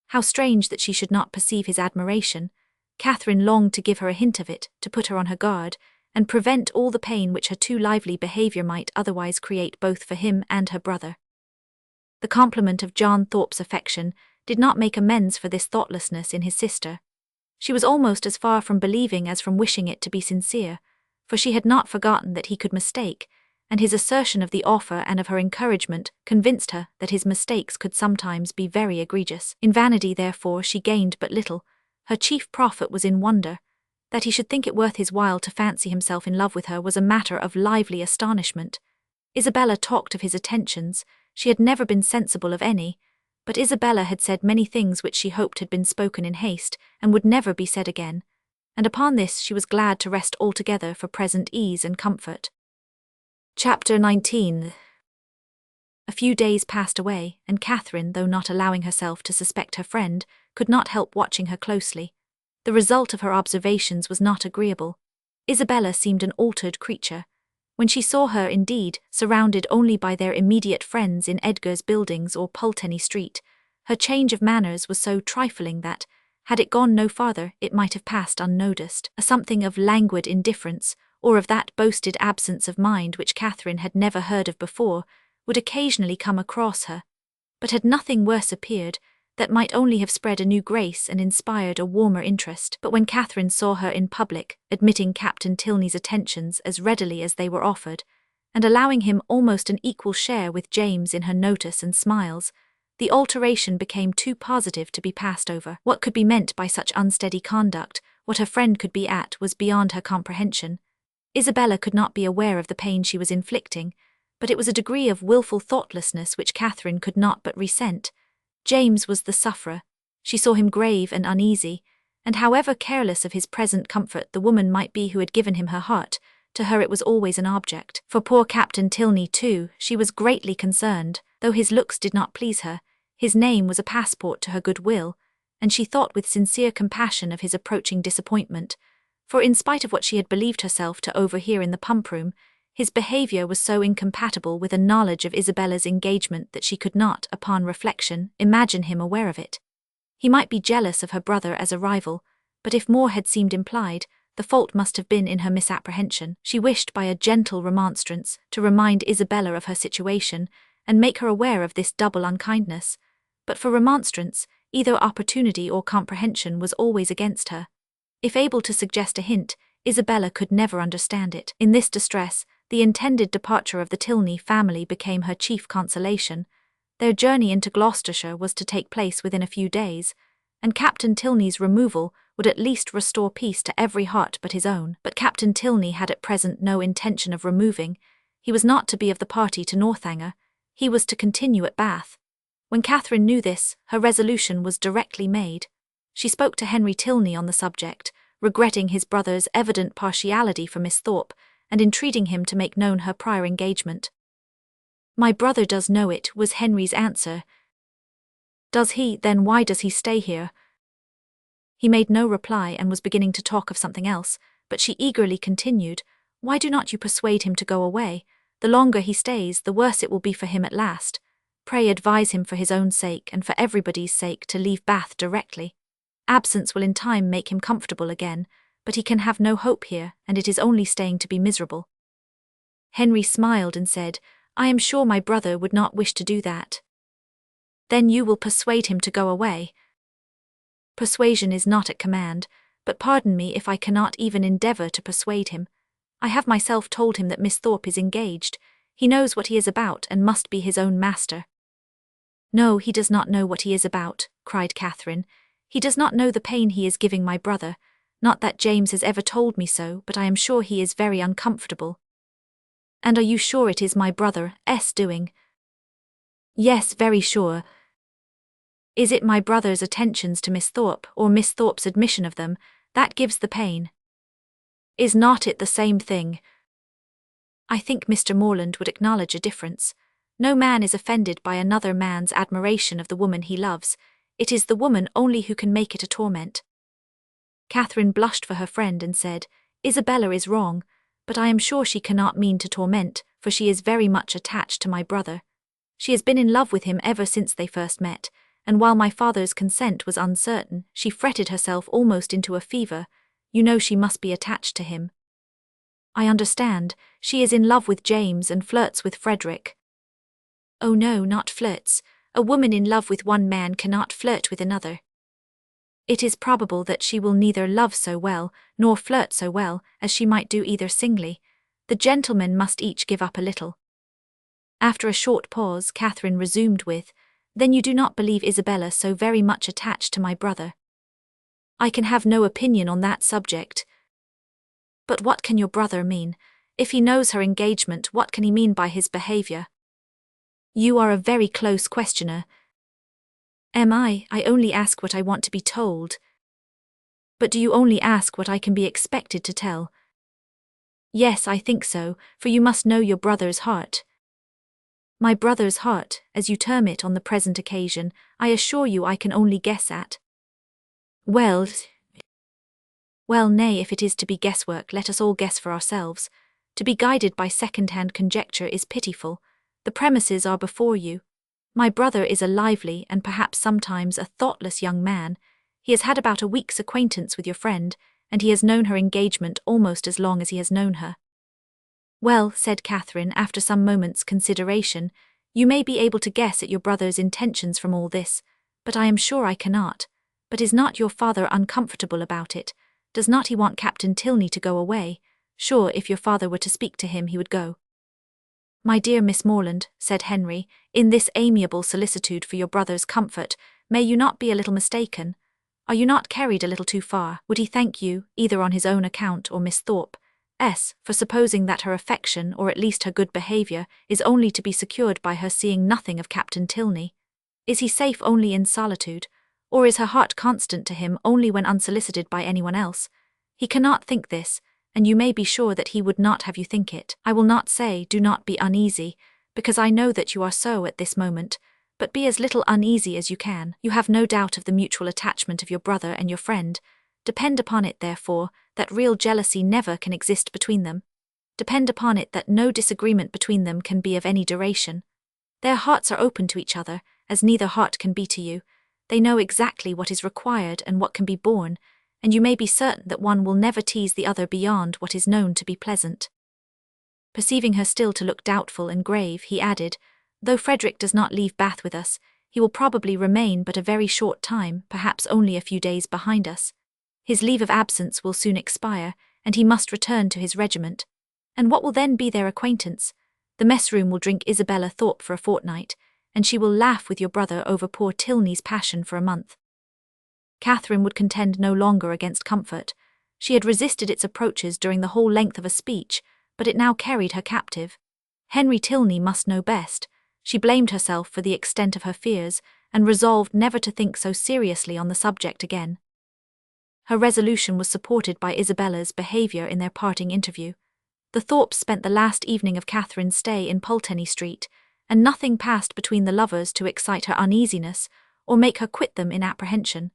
How strange that she should not perceive his admiration. Catherine longed to give her a hint of it, to put her on her guard, and prevent all the pain which her too lively behaviour might otherwise create both for him and her brother. The compliment of John Thorpe's affection did not make amends for this thoughtlessness in his sister. She was almost as far from believing as from wishing it to be sincere, for she had not forgotten that he could mistake, and his assertion of the offer and of her encouragement convinced her that his mistakes could sometimes be very egregious. In vanity, therefore, she gained but little. Her chief profit was in wonder. That he should think it worth his while to fancy himself in love with her was a matter of lively astonishment. Isabella talked of his attentions. She had never been sensible of any, but Isabella had said many things which she hoped had been spoken in haste, and would never be said again, and upon this she was glad to rest altogether for present ease and comfort. Chapter 19. A few days passed away, and Catherine, though not allowing herself to suspect her friend, could not help watching her closely. The result of her observations was not agreeable. Isabella seemed an altered creature. When she saw her, indeed, surrounded only by their immediate friends in Edgar's Buildings or Pulteney Street, her change of manners was so trifling that, had it gone no farther, it might have passed unnoticed. A something of languid indifference, or of that boasted absence of mind which Catherine had never heard of before, would occasionally come across her, but had nothing worse appeared, that might only have spread a new grace and inspired a warmer interest. But when Catherine saw her in public, admitting Captain Tilney's attentions as readily as they were offered, and allowing him almost an equal share with James in her notice and smiles, the alteration became too positive to be passed over. What could be meant by such unsteady conduct, what her friend could be at, was beyond her comprehension. Isabella could not be aware of the pain she was inflicting, but it was a degree of wilful thoughtlessness which Catherine could not but resent. James was the sufferer. She saw him grave and uneasy, and however careless of his present comfort the woman might be who had given him her heart, to her it was always an object. For poor Captain Tilney, too, she was greatly concerned. Though his looks did not please her, his name was a passport to her goodwill, and she thought with sincere compassion of his approaching disappointment, for in spite of what she had believed herself to overhear in the pump-room, his behaviour was so incompatible with a knowledge of Isabella's engagement that she could not, upon reflection, imagine him aware of it. He might be jealous of her brother as a rival, but if more had seemed implied, the fault must have been in her misapprehension. She wished by a gentle remonstrance to remind Isabella of her situation, and make her aware of this double unkindness, but for remonstrance, either opportunity or comprehension was always against her. If able to suggest a hint, Isabella could never understand it. In this distress, the intended departure of the Tilney family became her chief consolation. Their journey into Gloucestershire was to take place within a few days, and Captain Tilney's removal would at least restore peace to every heart but his own. But Captain Tilney had at present no intention of removing. He was not to be of the party to Northanger. He was to continue at Bath. When Catherine knew this, her resolution was directly made. She spoke to Henry Tilney on the subject, regretting his brother's evident partiality for Miss Thorpe, and entreating him to make known her prior engagement. "My brother does know it," was Henry's answer. "Does he? Then why does he stay here?" He made no reply and was beginning to talk of something else, but she eagerly continued, "Why do not you persuade him to go away? The longer he stays, the worse it will be for him at last. Pray advise him for his own sake and for everybody's sake to leave Bath directly. Absence will in time make him comfortable again, but he can have no hope here, and it is only staying to be miserable." Henry smiled and said, "I am sure my brother would not wish to do that." "Then you will persuade him to go away?" "Persuasion is not at command, but pardon me if I cannot even endeavour to persuade him. I have myself told him that Miss Thorpe is engaged. He knows what he is about and must be his own master." "No, he does not know what he is about," cried Catherine. "He does not know the pain he is giving my brother. Not that James has ever told me so, but I am sure he is very uncomfortable." "And are you sure it is my brother's doing?" "Yes, very sure." "Is it my brother's attentions to Miss Thorpe, or Miss Thorpe's admission of them, that gives the pain?" "Is not it the same thing?" "I think Mr. Morland would acknowledge a difference. No man is offended by another man's admiration of the woman he loves. It is the woman only who can make it a torment." Catherine blushed for her friend and said, "Isabella is wrong, but I am sure she cannot mean to torment, for she is very much attached to my brother. She has been in love with him ever since they first met, and while my father's consent was uncertain, she fretted herself almost into a fever. You know she must be attached to him. I understand, she is in love with James and flirts with Frederick. Oh no, not flirts. A woman in love with one man cannot flirt with another. It is probable that she will neither love so well, nor flirt so well, as she might do either singly. The gentlemen must each give up a little. After a short pause, Catherine resumed with, Then you do not believe Isabella so very much attached to my brother? I can have no opinion on that subject. But what can your brother mean? If he knows her engagement, what can he mean by his behaviour? You are a very close questioner. Am I? I only ask what I want to be told. But do you only ask what I can be expected to tell? Yes, I think so, for you must know your brother's heart. My brother's heart, as you term it on the present occasion, I assure you I can only guess at. Well, nay, if it is to be guesswork, let us all guess for ourselves. To be guided by second-hand conjecture is pitiful. The premises are before you. My brother is a lively and perhaps sometimes a thoughtless young man. He has had about a week's acquaintance with your friend, and he has known her engagement almost as long as he has known her. Well, said Catherine, after some moments' consideration, you may be able to guess at your brother's intentions from all this, but I am sure I cannot. But is not your father uncomfortable about it? Does not he want Captain Tilney to go away? Sure, if your father were to speak to him, he would go. My dear Miss Morland, said Henry, in this amiable solicitude for your brother's comfort, may you not be a little mistaken? Are you not carried a little too far? Would he thank you, either on his own account or Miss Thorpe's, for supposing that her affection, or at least her good behaviour, is only to be secured by her seeing nothing of Captain Tilney? Is he safe only in solitude, or is her heart constant to him only when unsolicited by anyone else? He cannot think this, and you may be sure that he would not have you think it. I will not say, do not be uneasy, because I know that you are so at this moment, but be as little uneasy as you can. You have no doubt of the mutual attachment of your brother and your friend. Depend upon it, therefore, that real jealousy never can exist between them. Depend upon it that no disagreement between them can be of any duration. Their hearts are open to each other, as neither heart can be to you. They know exactly what is required and what can be borne, and you may be certain that one will never tease the other beyond what is known to be pleasant. Perceiving her still to look doubtful and grave, he added, Though Frederick does not leave Bath with us, he will probably remain but a very short time, perhaps only a few days behind us. His leave of absence will soon expire, and he must return to his regiment. And what will then be their acquaintance? The mess-room will drink Isabella Thorpe for a fortnight, and she will laugh with your brother over poor Tilney's passion for a month. Catherine would contend no longer against comfort. She had resisted its approaches during the whole length of a speech, but it now carried her captive. Henry Tilney must know best. She blamed herself for the extent of her fears, and resolved never to think so seriously on the subject again. Her resolution was supported by Isabella's behaviour in their parting interview. The Thorpes spent the last evening of Catherine's stay in Pulteney Street, and nothing passed between the lovers to excite her uneasiness, or make her quit them in apprehension.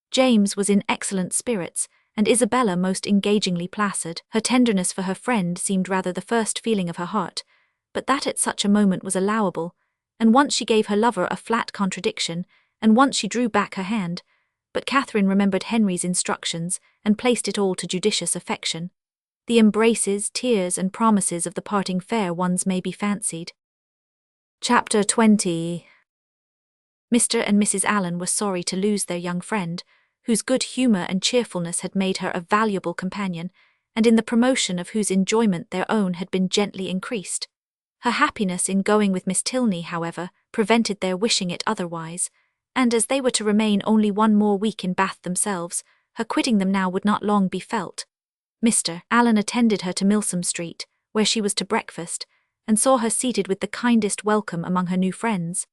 James was in excellent spirits, and Isabella most engagingly placid. Her tenderness for her friend seemed rather the first feeling of her heart, but that at such a moment was allowable, and once she gave her lover a flat contradiction, and once she drew back her hand, but Catherine remembered Henry's instructions, and placed it all to judicious affection. The embraces, tears, and promises of the parting fair ones may be fancied. Chapter 20. Mr. and Mrs. Allen were sorry to lose their young friend, whose good humour and cheerfulness had made her a valuable companion, and in the promotion of whose enjoyment their own had been gently increased. Her happiness in going with Miss Tilney, however, prevented their wishing it otherwise, and as they were to remain only one more week in Bath themselves, her quitting them now would not long be felt. Mr. Allen attended her to Milsom Street, where she was to breakfast, and saw her seated with the kindest welcome among her new friends.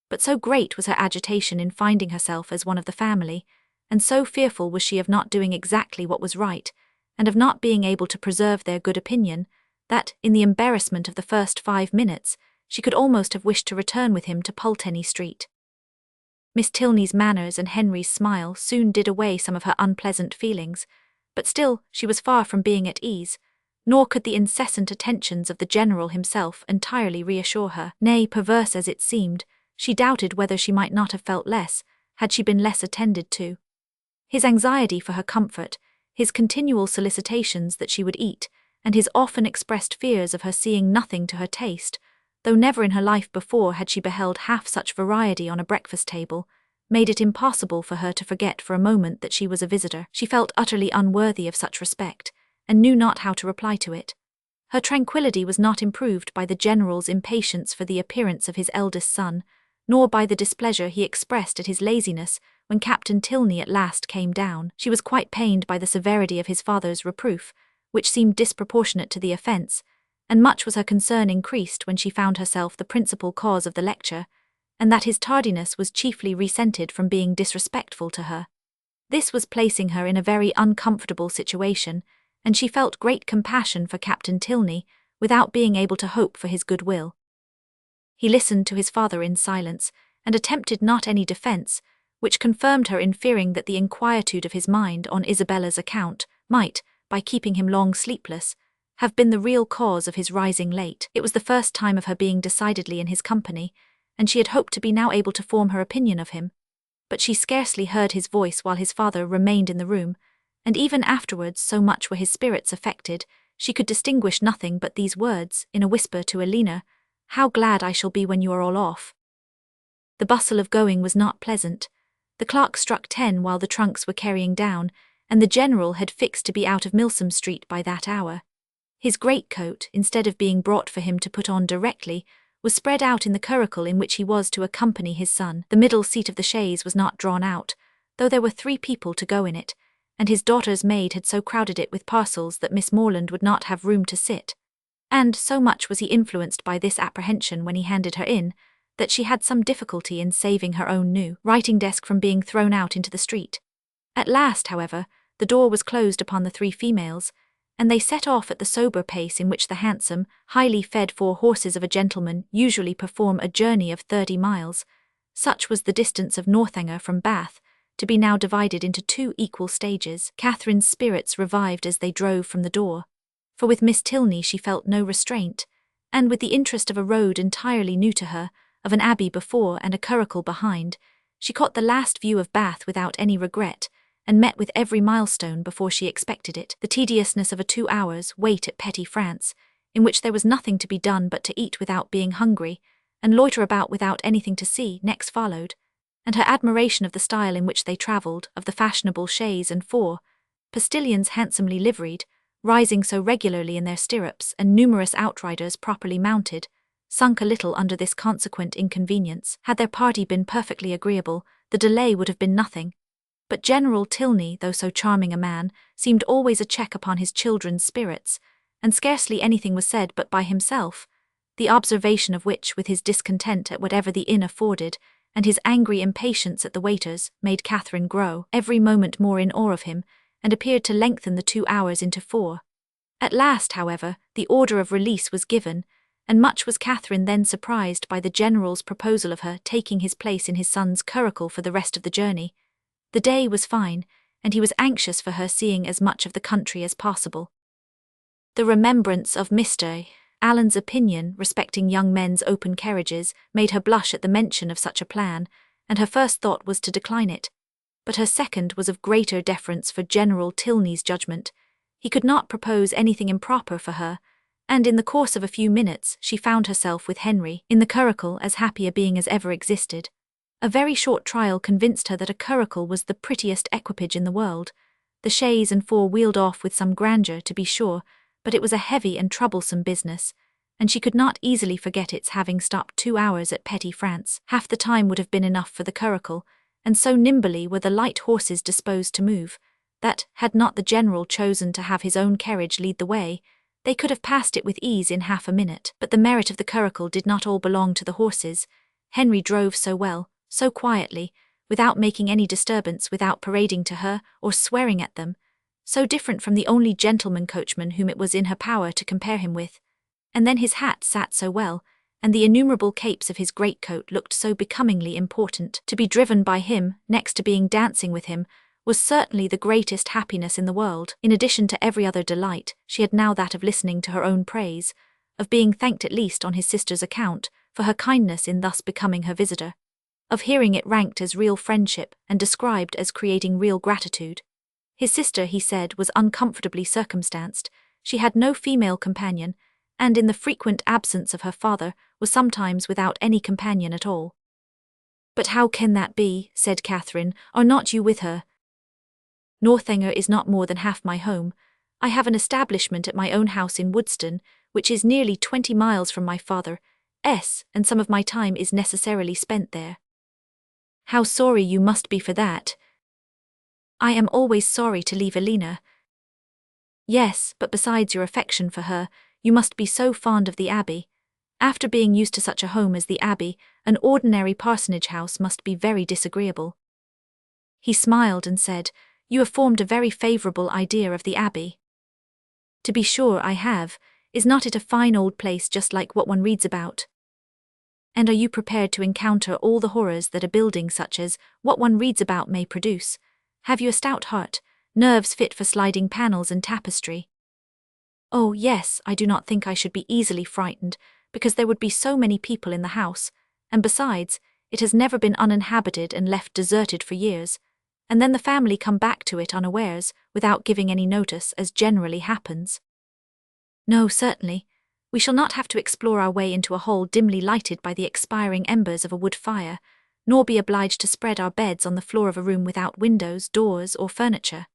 But so great was her agitation in finding herself as one of the family, and so fearful was she of not doing exactly what was right, and of not being able to preserve their good opinion, that, in the embarrassment of the first 5 minutes, she could almost have wished to return with him to Pulteney Street. Miss Tilney's manners and Henry's smile soon did away some of her unpleasant feelings, but still she was far from being at ease. nor could the incessant attentions of the general himself entirely reassure her. Nay, perverse as it seemed, she doubted whether she might not have felt less, had she been less attended to. His anxiety for her comfort, his continual solicitations that she would eat, and his often expressed fears of her seeing nothing to her taste, though never in her life before had she beheld half such variety on a breakfast table, made it impossible for her to forget for a moment that she was a visitor. She felt utterly unworthy of such respect, and knew not how to reply to it. Her tranquillity was not improved by the general's impatience for the appearance of his eldest son, nor by the displeasure he expressed at his laziness when Captain Tilney at last came down. She was quite pained by the severity of his father's reproof, which seemed disproportionate to the offence, and much was her concern increased when she found herself the principal cause of the lecture, and that his tardiness was chiefly resented from being disrespectful to her. This was placing her in a very uncomfortable situation, and she felt great compassion for Captain Tilney, without being able to hope for his goodwill. He listened to his father in silence, and attempted not any defence, which confirmed her in fearing that the inquietude of his mind on Isabella's account might, by keeping him long sleepless, have been the real cause of his rising late. It was the first time of her being decidedly in his company, and she had hoped to be now able to form her opinion of him. But she scarcely heard his voice while his father remained in the room, and even afterwards, so much were his spirits affected, she could distinguish nothing but these words, in a whisper to Elena, "How glad I shall be when you are all off." The bustle of going was not pleasant. The clock struck 10 while the trunks were carrying down, and the general had fixed to be out of Milsom Street by that hour. His greatcoat, instead of being brought for him to put on directly, was spread out in the curricle in which he was to accompany his son. The middle seat of the chaise was not drawn out, though there were 3 people to go in it, and his daughter's maid had so crowded it with parcels that Miss Morland would not have room to sit. And so much was he influenced by this apprehension when he handed her in, that she had some difficulty in saving her own new writing desk from being thrown out into the street. At last, however, the door was closed upon the 3 females, and they set off at the sober pace in which the handsome, highly fed 4 horses of a gentleman usually perform a journey of 30 miles. Such was the distance of Northanger from Bath, to be now divided into 2 equal stages. Catherine's spirits revived as they drove from the door, for with Miss Tilney she felt no restraint, and with the interest of a road entirely new to her, of an abbey before and a curricle behind, she caught the last view of Bath without any regret, and met with every milestone before she expected it. The tediousness of a 2 hours' wait at Petty France, in which there was nothing to be done but to eat without being hungry, and loiter about without anything to see, next followed, and her admiration of the style in which they travelled, of the fashionable chaise and 4 postilions handsomely liveried, rising so regularly in their stirrups, and numerous outriders properly mounted, sunk a little under this consequent inconvenience. Had their party been perfectly agreeable, the delay would have been nothing. But General Tilney, though so charming a man, seemed always a check upon his children's spirits, and scarcely anything was said but by himself, the observation of which, with his discontent at whatever the inn afforded, and his angry impatience at the waiters, made Catherine grow every moment more in awe of him, and appeared to lengthen the 2 hours into 4. At last, however, the order of release was given, and much was Catherine then surprised by the general's proposal of her taking his place in his son's curricle for the rest of the journey. The day was fine, and he was anxious for her seeing as much of the country as possible. The remembrance of Mr. Allen's opinion respecting young men's open carriages made her blush at the mention of such a plan, and her first thought was to decline it. But her second was of greater deference for General Tilney's judgment. He could not propose anything improper for her, and in the course of a few minutes she found herself with Henry, in the curricle, as happy a being as ever existed. A very short trial convinced her that a curricle was the prettiest equipage in the world. The chaise and 4 wheeled off with some grandeur, to be sure, but it was a heavy and troublesome business, and she could not easily forget its having stopped 2 hours at Petty France. Half the time would have been enough for the curricle, and so nimbly were the light horses disposed to move, that, had not the general chosen to have his own carriage lead the way, they could have passed it with ease in half a minute. But the merit of the curricle did not all belong to the horses. Henry drove so well, so quietly, without making any disturbance, without parading to her, or swearing at them, so different from the only gentleman coachman whom it was in her power to compare him with. And then his hat sat so well, and the innumerable capes of his greatcoat looked so becomingly important. To be driven by him, next to being dancing with him, was certainly the greatest happiness in the world. In addition to every other delight, she had now that of listening to her own praise, of being thanked at least on his sister's account for her kindness in thus becoming her visitor, of hearing it ranked as real friendship and described as creating real gratitude. His sister, he said, was uncomfortably circumstanced. She had no female companion, and in the frequent absence of her father, was sometimes without any companion at all. "But how can that be?" said Catherine. "Are not you with her?" "Northanger is not more than half my home. I have an establishment at my own house in Woodston, which is nearly 20 miles from my father's, and some of my time is necessarily spent there." "How sorry you must be for that." "I am always sorry to leave Elena." "Yes, but besides your affection for her, you must be so fond of the Abbey. After being used to such a home as the Abbey, an ordinary parsonage house must be very disagreeable." He smiled and said, "You have formed a very favourable idea of the Abbey." "To be sure I have. Is not it a fine old place just like what one reads about?" "And are you prepared to encounter all the horrors that a building such as what one reads about may produce? Have you a stout heart, nerves fit for sliding panels and tapestry?" "Oh, yes, I do not think I should be easily frightened, because there would be so many people in the house, and besides, it has never been uninhabited and left deserted for years, and then the family come back to it unawares, without giving any notice, as generally happens." "No, certainly. We shall not have to explore our way into a hole dimly lighted by the expiring embers of a wood fire, nor be obliged to spread our beds on the floor of a room without windows, doors, or furniture.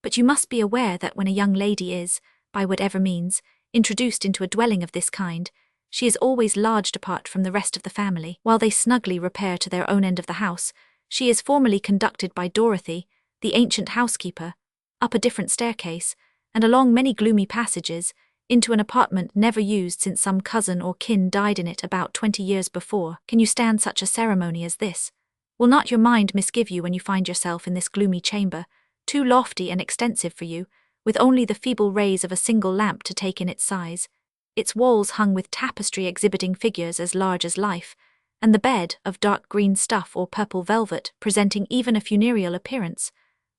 But you must be aware that when a young lady is, by whatever means, introduced into a dwelling of this kind, she is always lodged apart from the rest of the family. While they snugly repair to their own end of the house, she is formally conducted by Dorothy, the ancient housekeeper, up a different staircase, and along many gloomy passages, into an apartment never used since some cousin or kin died in it about 20 years before. Can you stand such a ceremony as this? Will not your mind misgive you when you find yourself in this gloomy chamber, too lofty and extensive for you, with only the feeble rays of a single lamp to take in its size, its walls hung with tapestry exhibiting figures as large as life, and the bed, of dark green stuff or purple velvet, presenting even a funereal appearance?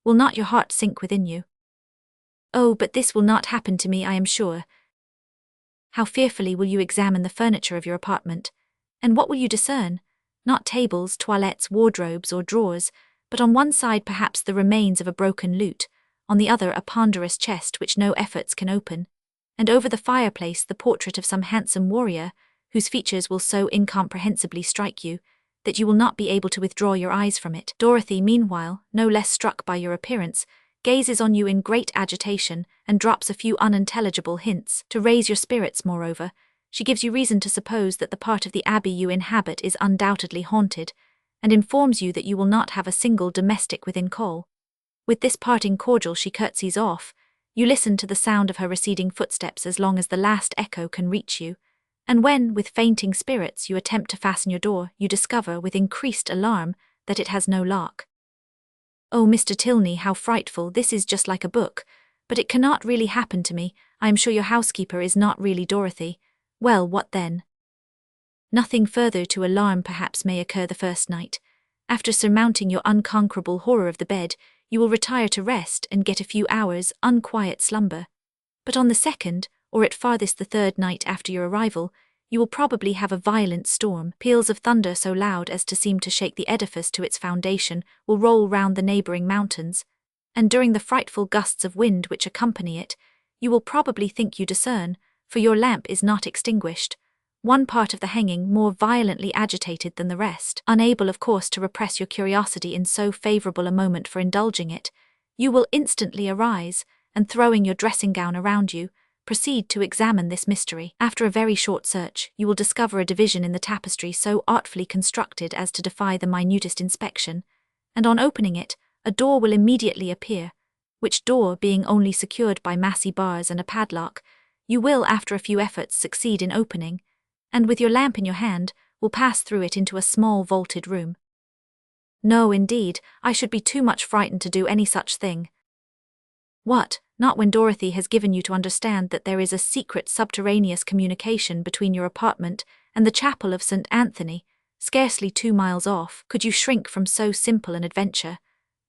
Will not your heart sink within you? "Oh, but this will not happen to me, I am sure." "How fearfully will you examine the furniture of your apartment? And what will you discern? Not tables, toilettes, wardrobes, or drawers, but on one side perhaps the remains of a broken lute, on the other a ponderous chest which no efforts can open, and over the fireplace the portrait of some handsome warrior, whose features will so incomprehensibly strike you, that you will not be able to withdraw your eyes from it. Dorothy, meanwhile, no less struck by your appearance, gazes on you in great agitation, and drops a few unintelligible hints. To raise your spirits, moreover, she gives you reason to suppose that the part of the Abbey you inhabit is undoubtedly haunted, and informs you that you will not have a single domestic within call. With this parting cordial she curtsies off. You listen to the sound of her receding footsteps as long as the last echo can reach you, and when, with fainting spirits, you attempt to fasten your door, you discover, with increased alarm, that it has no lock. "Oh, Mr. Tilney, how frightful! This is just like a book. But it cannot really happen to me. I am sure your housekeeper is not really Dorothy. Well, what then?" "Nothing further to alarm perhaps may occur the first night. After surmounting your unconquerable horror of the bed, you will retire to rest and get a few hours' unquiet slumber. But on the second, or at farthest the third night after your arrival, you will probably have a violent storm. Peals of thunder so loud as to seem to shake the edifice to its foundation will roll round the neighbouring mountains, and during the frightful gusts of wind which accompany it, you will probably think you discern, for your lamp is not extinguished, one part of the hanging more violently agitated than the rest. Unable, of course, to repress your curiosity in so favourable a moment for indulging it, you will instantly arise, and throwing your dressing-gown around you, proceed to examine this mystery. After a very short search, you will discover a division in the tapestry so artfully constructed as to defy the minutest inspection, and on opening it, a door will immediately appear, which door being only secured by massy bars and a padlock, you will after a few efforts succeed in opening, and with your lamp in your hand, will pass through it into a small vaulted room. No, indeed, I should be too much frightened to do any such thing. What, not when Dorothy has given you to understand that there is a secret subterraneous communication between your apartment and the chapel of St. Anthony, scarcely 2 miles off, could you shrink from so simple an adventure?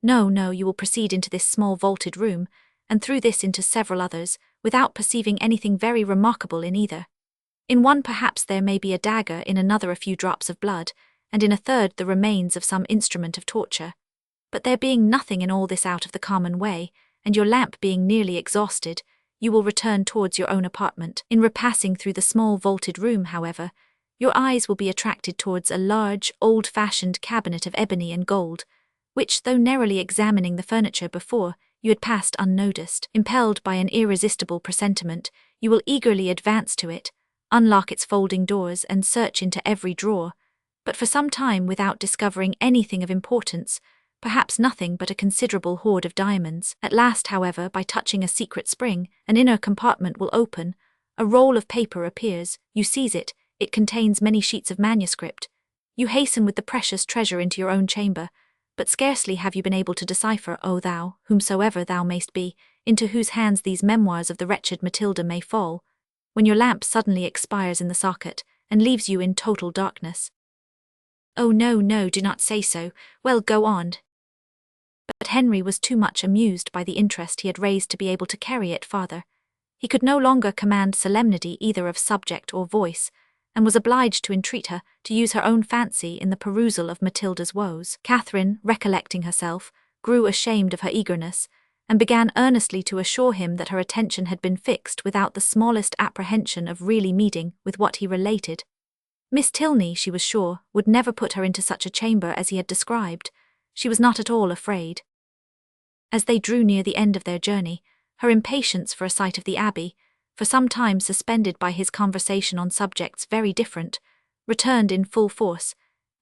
No, no, you will proceed into this small vaulted room, and through this into several others, without perceiving anything very remarkable in either. In one perhaps there may be a dagger, in another a few drops of blood, and in a third the remains of some instrument of torture. But there being nothing in all this out of the common way, and your lamp being nearly exhausted, you will return towards your own apartment. In repassing through the small vaulted room, however, your eyes will be attracted towards a large, old-fashioned cabinet of ebony and gold, which, though narrowly examining the furniture before, you had passed unnoticed. Impelled by an irresistible presentiment, you will eagerly advance to it, unlock its folding doors, and search into every drawer, but for some time without discovering anything of importance, perhaps nothing but a considerable hoard of diamonds. At last, however, by touching a secret spring, an inner compartment will open, a roll of paper appears, you seize it, it contains many sheets of manuscript. You hasten with the precious treasure into your own chamber, but scarcely have you been able to decipher, O thou, whomsoever thou mayst be, into whose hands these memoirs of the wretched Matilda may fall, when your lamp suddenly expires in the socket, and leaves you in total darkness. Oh no, no, do not say so, well, go on. But Henry was too much amused by the interest he had raised to be able to carry it farther. He could no longer command solemnity either of subject or voice, and was obliged to entreat her to use her own fancy in the perusal of Matilda's woes. Catherine, recollecting herself, grew ashamed of her eagerness, and began earnestly to assure him that her attention had been fixed without the smallest apprehension of really meeting with what he related. Miss Tilney, she was sure, would never put her into such a chamber as he had described. She was not at all afraid. As they drew near the end of their journey, her impatience for a sight of the Abbey, for some time suspended by his conversation on subjects very different, returned in full force,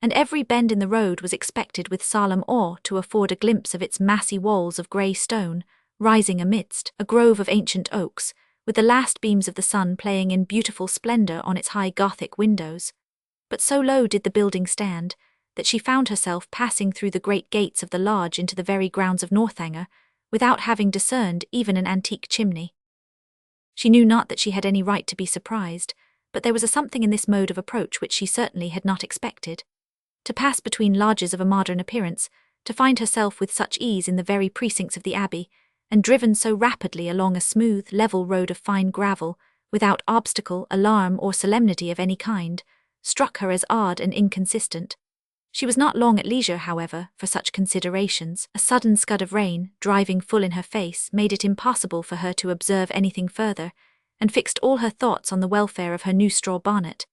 and every bend in the road was expected with solemn awe to afford a glimpse of its massy walls of grey stone, rising amidst a grove of ancient oaks, with the last beams of the sun playing in beautiful splendour on its high Gothic windows. But so low did the building stand, that she found herself passing through the great gates of the lodge into the very grounds of Northanger, without having discerned even an antique chimney. She knew not that she had any right to be surprised, but there was a something in this mode of approach which she certainly had not expected. To pass between lodges of a modern appearance, to find herself with such ease in the very precincts of the Abbey, and driven so rapidly along a smooth, level road of fine gravel, without obstacle, alarm, or solemnity of any kind, struck her as odd and inconsistent. She was not long at leisure, however, for such considerations. A sudden scud of rain, driving full in her face, made it impossible for her to observe anything further, and fixed all her thoughts on the welfare of her new straw bonnet.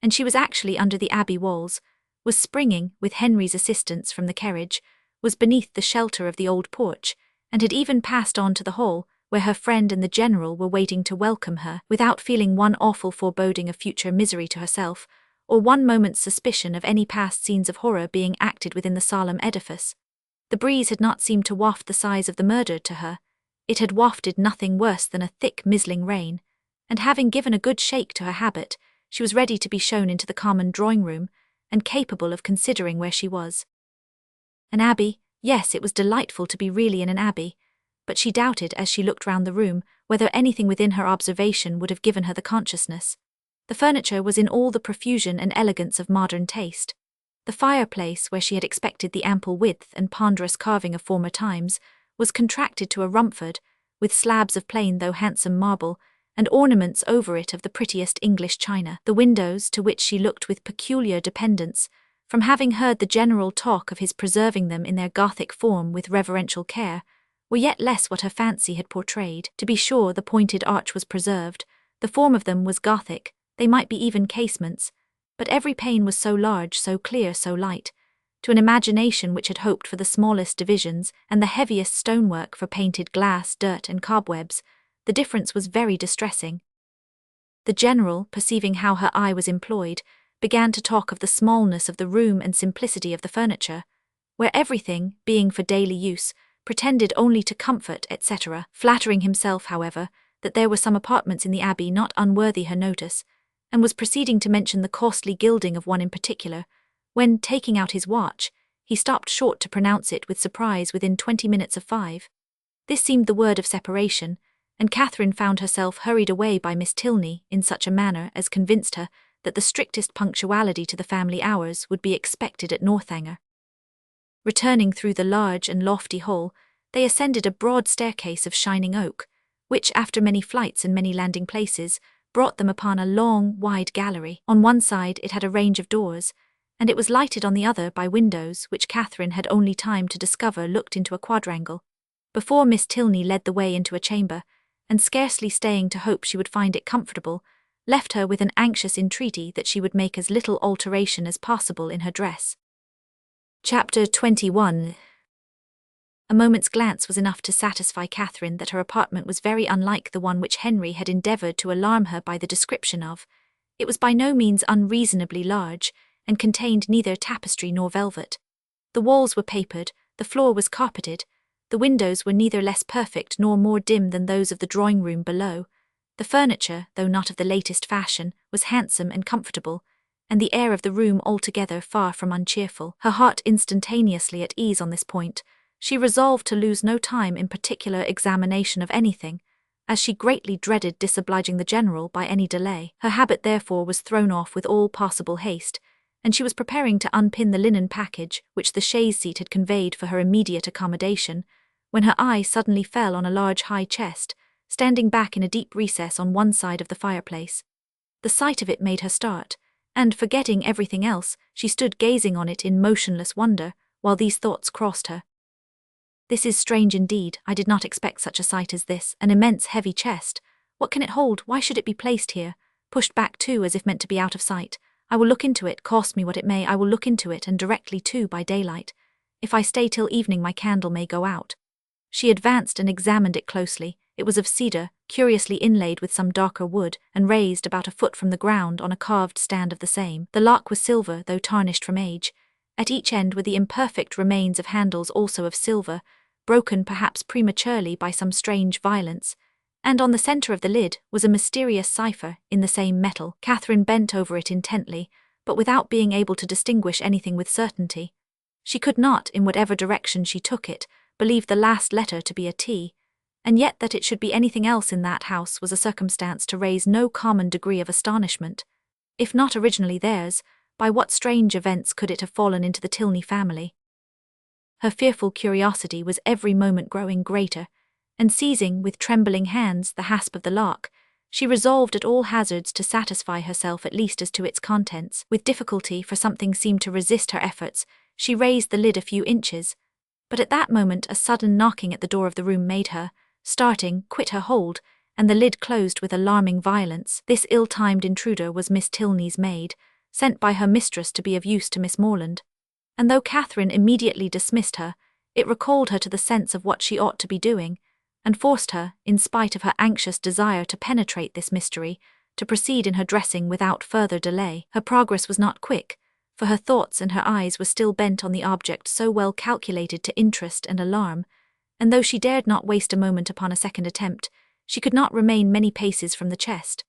And she was actually under the Abbey walls, was springing, with Henry's assistance, from the carriage, was beneath the shelter of the old porch, and had even passed on to the hall, where her friend and the general were waiting to welcome her, without feeling one awful foreboding of future misery to herself, or one moment's suspicion of any past scenes of horror being acted within the solemn edifice. The breeze had not seemed to waft the sighs of the murdered to her, it had wafted nothing worse than a thick mizzling rain, and having given a good shake to her habit, she was ready to be shown into the common drawing-room, and capable of considering where she was. An abbey, yes, it was delightful to be really in an abbey, but she doubted as she looked round the room whether anything within her observation would have given her the consciousness. The furniture was in all the profusion and elegance of modern taste. The fireplace, where she had expected the ample width and ponderous carving of former times, was contracted to a Rumford, with slabs of plain though handsome marble, and ornaments over it of the prettiest English china. The windows, to which she looked with peculiar dependence, from having heard the general talk of his preserving them in their Gothic form with reverential care, were yet less what her fancy had portrayed. To be sure, the pointed arch was preserved, the form of them was Gothic, they might be even casements, but every pane was so large, so clear, so light, to an imagination which had hoped for the smallest divisions and the heaviest stonework for painted glass, dirt, and cobwebs, the difference was very distressing. The general, perceiving how her eye was employed, began to talk of the smallness of the room and simplicity of the furniture, where everything, being for daily use, pretended only to comfort, etc., flattering himself, however, that there were some apartments in the Abbey not unworthy her notice, and was proceeding to mention the costly gilding of one in particular, when, taking out his watch, he stopped short to pronounce it with surprise within 20 minutes of 5. This seemed the word of separation, and Catherine found herself hurried away by Miss Tilney in such a manner as convinced her that the strictest punctuality to the family hours would be expected at Northanger. Returning through the large and lofty hall, they ascended a broad staircase of shining oak, which, after many flights and many landing places, brought them upon a long, wide gallery. On one side it had a range of doors, and it was lighted on the other by windows which Catherine had only time to discover looked into a quadrangle, before Miss Tilney led the way into a chamber, and scarcely staying to hope she would find it comfortable, left her with an anxious entreaty that she would make as little alteration as possible in her dress. Chapter 21. A moment's glance was enough to satisfy Catherine that her apartment was very unlike the one which Henry had endeavoured to alarm her by the description of. It was by no means unreasonably large, and contained neither tapestry nor velvet. The walls were papered, the floor was carpeted, the windows were neither less perfect nor more dim than those of the drawing-room below. The furniture, though not of the latest fashion, was handsome and comfortable, and the air of the room altogether far from uncheerful. Her heart instantaneously at ease on this point, she resolved to lose no time in particular examination of anything, as she greatly dreaded disobliging the general by any delay. Her habit therefore was thrown off with all possible haste, and she was preparing to unpin the linen package which the chaise seat had conveyed for her immediate accommodation, when her eye suddenly fell on a large high chest, standing back in a deep recess on one side of the fireplace. The sight of it made her start, and, forgetting everything else, she stood gazing on it in motionless wonder, while these thoughts crossed her. This is strange indeed. I did not expect such a sight as this, an immense heavy chest. What can it hold? Why should it be placed here? Pushed back too, as if meant to be out of sight. I will look into it, cost me what it may, I will look into it, and directly too by daylight. If I stay till evening my candle may go out. She advanced and examined it closely. It was of cedar, curiously inlaid with some darker wood, and raised about a foot from the ground on a carved stand of the same. The lock was silver, though tarnished from age. At each end were the imperfect remains of handles also of silver, broken perhaps prematurely by some strange violence, and on the centre of the lid was a mysterious cipher in the same metal. Catherine bent over it intently, but without being able to distinguish anything with certainty. She could not, in whatever direction she took it, believe the last letter to be a T, and yet that it should be anything else in that house was a circumstance to raise no common degree of astonishment. If not originally theirs, by what strange events could it have fallen into the Tilney family? Her fearful curiosity was every moment growing greater, and seizing with trembling hands the hasp of the lock, she resolved at all hazards to satisfy herself at least as to its contents. With difficulty, for something seemed to resist her efforts, she raised the lid a few inches, but at that moment a sudden knocking at the door of the room made her, starting, quit her hold, and the lid closed with alarming violence. This ill-timed intruder was Miss Tilney's maid, sent by her mistress to be of use to Miss Morland, and though Catherine immediately dismissed her, it recalled her to the sense of what she ought to be doing, and forced her, in spite of her anxious desire to penetrate this mystery, to proceed in her dressing without further delay. Her progress was not quick, for her thoughts and her eyes were still bent on the object so well calculated to interest and alarm, and though she dared not waste a moment upon a second attempt, she could not remain many paces from the chest.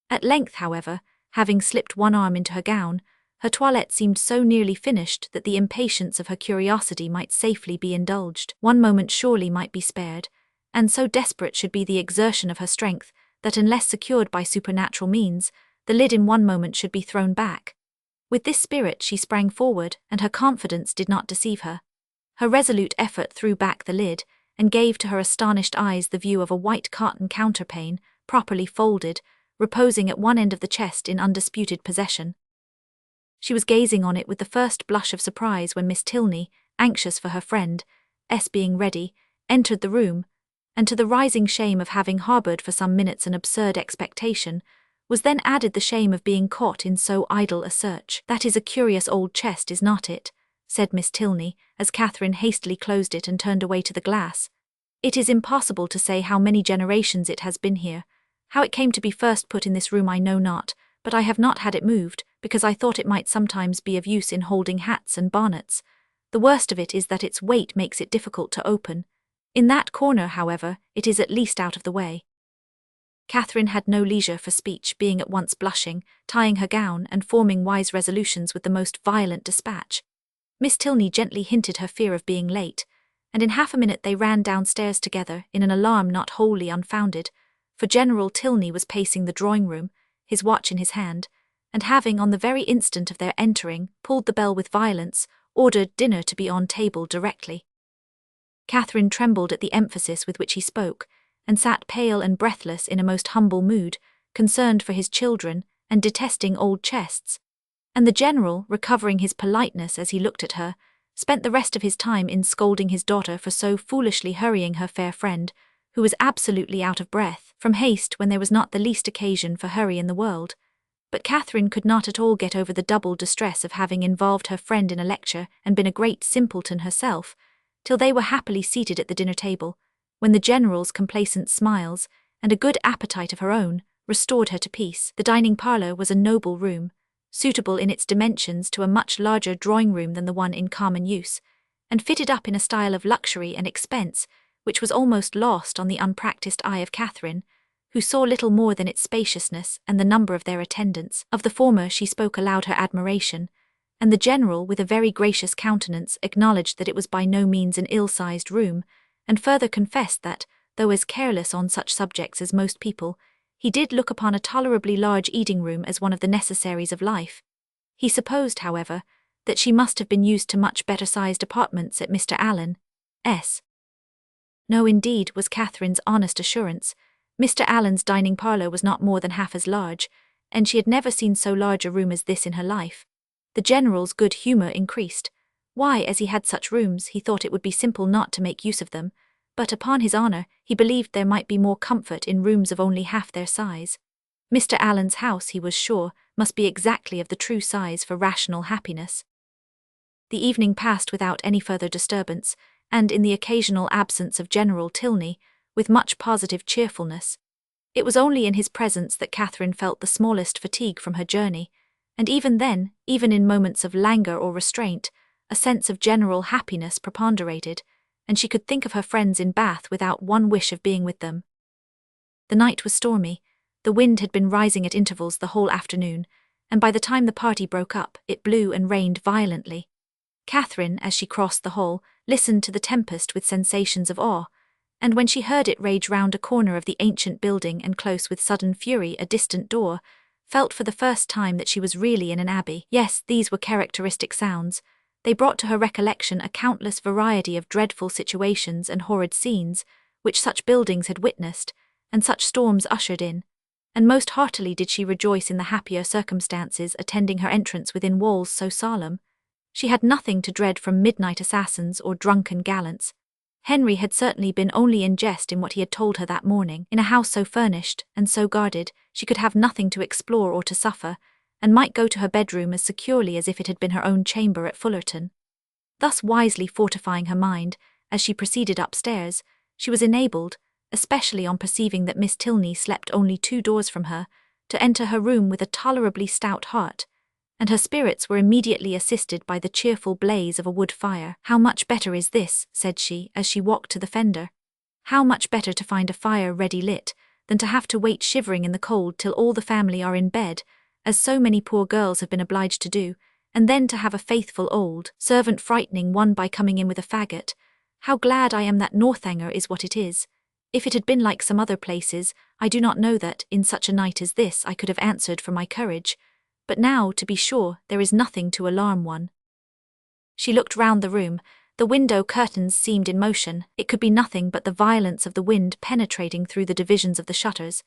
At length, however, having slipped one arm into her gown, her toilette seemed so nearly finished that the impatience of her curiosity might safely be indulged. One moment surely might be spared, and so desperate should be the exertion of her strength that unless secured by supernatural means, the lid in one moment should be thrown back. With this spirit she sprang forward, and her confidence did not deceive her. Her resolute effort threw back the lid, and gave to her astonished eyes the view of a white cotton counterpane, properly folded, reposing at one end of the chest in undisputed possession. She was gazing on it with the first blush of surprise when Miss Tilney, anxious for her friend, being ready, entered the room, and to the rising shame of having harboured for some minutes an absurd expectation, was then added the shame of being caught in so idle a search. "That is a curious old chest, is not it?" said Miss Tilney, as Catherine hastily closed it and turned away to the glass. "It is impossible to say how many generations it has been here. How it came to be first put in this room I know not, but I have not had it moved, because I thought it might sometimes be of use in holding hats and bonnets. The worst of it is that its weight makes it difficult to open. In that corner, however, it is at least out of the way." Catherine had no leisure for speech, being at once blushing, tying her gown, and forming wise resolutions with the most violent dispatch. Miss Tilney gently hinted her fear of being late, and in half a minute they ran downstairs together in an alarm not wholly unfounded, for General Tilney was pacing the drawing-room, his watch in his hand, and having, on the very instant of their entering, pulled the bell with violence, ordered dinner to be on table directly. Catherine trembled at the emphasis with which he spoke, and sat pale and breathless in a most humble mood, concerned for his children, and detesting old chests. And the general, recovering his politeness as he looked at her, spent the rest of his time in scolding his daughter for so foolishly hurrying her fair friend, who was absolutely out of breath, from haste when there was not the least occasion for hurry in the world. But Catherine could not at all get over the double distress of having involved her friend in a lecture and been a great simpleton herself, till they were happily seated at the dinner table, when the general's complacent smiles, and a good appetite of her own, restored her to peace. The dining parlour was a noble room, suitable in its dimensions to a much larger drawing-room than the one in common use, and fitted up in a style of luxury and expense which was almost lost on the unpractised eye of Catherine, who saw little more than its spaciousness and the number of their attendants. Of the former she spoke aloud her admiration, and the general, with a very gracious countenance, acknowledged that it was by no means an ill-sized room, and further confessed that, though as careless on such subjects as most people, he did look upon a tolerably large eating-room as one of the necessaries of life. He supposed, however, that she must have been used to much better-sized apartments at Mr. Allen's. No, indeed, was Catherine's honest assurance. Mr. Allen's dining parlour was not more than half as large, and she had never seen so large a room as this in her life. The general's good humour increased. Why, as he had such rooms, he thought it would be simple not to make use of them, but upon his honour, he believed there might be more comfort in rooms of only half their size. Mr. Allen's house, he was sure, must be exactly of the true size for rational happiness. The evening passed without any further disturbance, and in the occasional absence of General Tilney, with much positive cheerfulness. It was only in his presence that Catherine felt the smallest fatigue from her journey, and even then, even in moments of languor or restraint, a sense of general happiness preponderated, and she could think of her friends in Bath without one wish of being with them. The night was stormy, the wind had been rising at intervals the whole afternoon, and by the time the party broke up, it blew and rained violently. Catherine, as she crossed the hall, listened to the tempest with sensations of awe, and when she heard it rage round a corner of the ancient building and close with sudden fury a distant door, felt for the first time that she was really in an abbey. Yes, these were characteristic sounds. They brought to her recollection a countless variety of dreadful situations and horrid scenes, which such buildings had witnessed, and such storms ushered in, and most heartily did she rejoice in the happier circumstances attending her entrance within walls so solemn. She had nothing to dread from midnight assassins or drunken gallants. Henry had certainly been only in jest in what he had told her that morning. In a house so furnished and so guarded, she could have nothing to explore or to suffer, and might go to her bedroom as securely as if it had been her own chamber at Fullerton. Thus wisely fortifying her mind, as she proceeded upstairs, she was enabled, especially on perceiving that Miss Tilney slept only 2 doors from her, to enter her room with a tolerably stout heart, and her spirits were immediately assisted by the cheerful blaze of a wood fire. "How much better is this," said she, as she walked to the fender. "How much better to find a fire ready lit, than to have to wait shivering in the cold till all the family are in bed, as so many poor girls have been obliged to do, and then to have a faithful old servant frightening one by coming in with a faggot. How glad I am that Northanger is what it is. If it had been like some other places, I do not know that, in such a night as this, I could have answered for my courage. But now, to be sure, there is nothing to alarm one." She looked round the room. The window curtains seemed in motion. It could be nothing but the violence of the wind penetrating through the divisions of the shutters,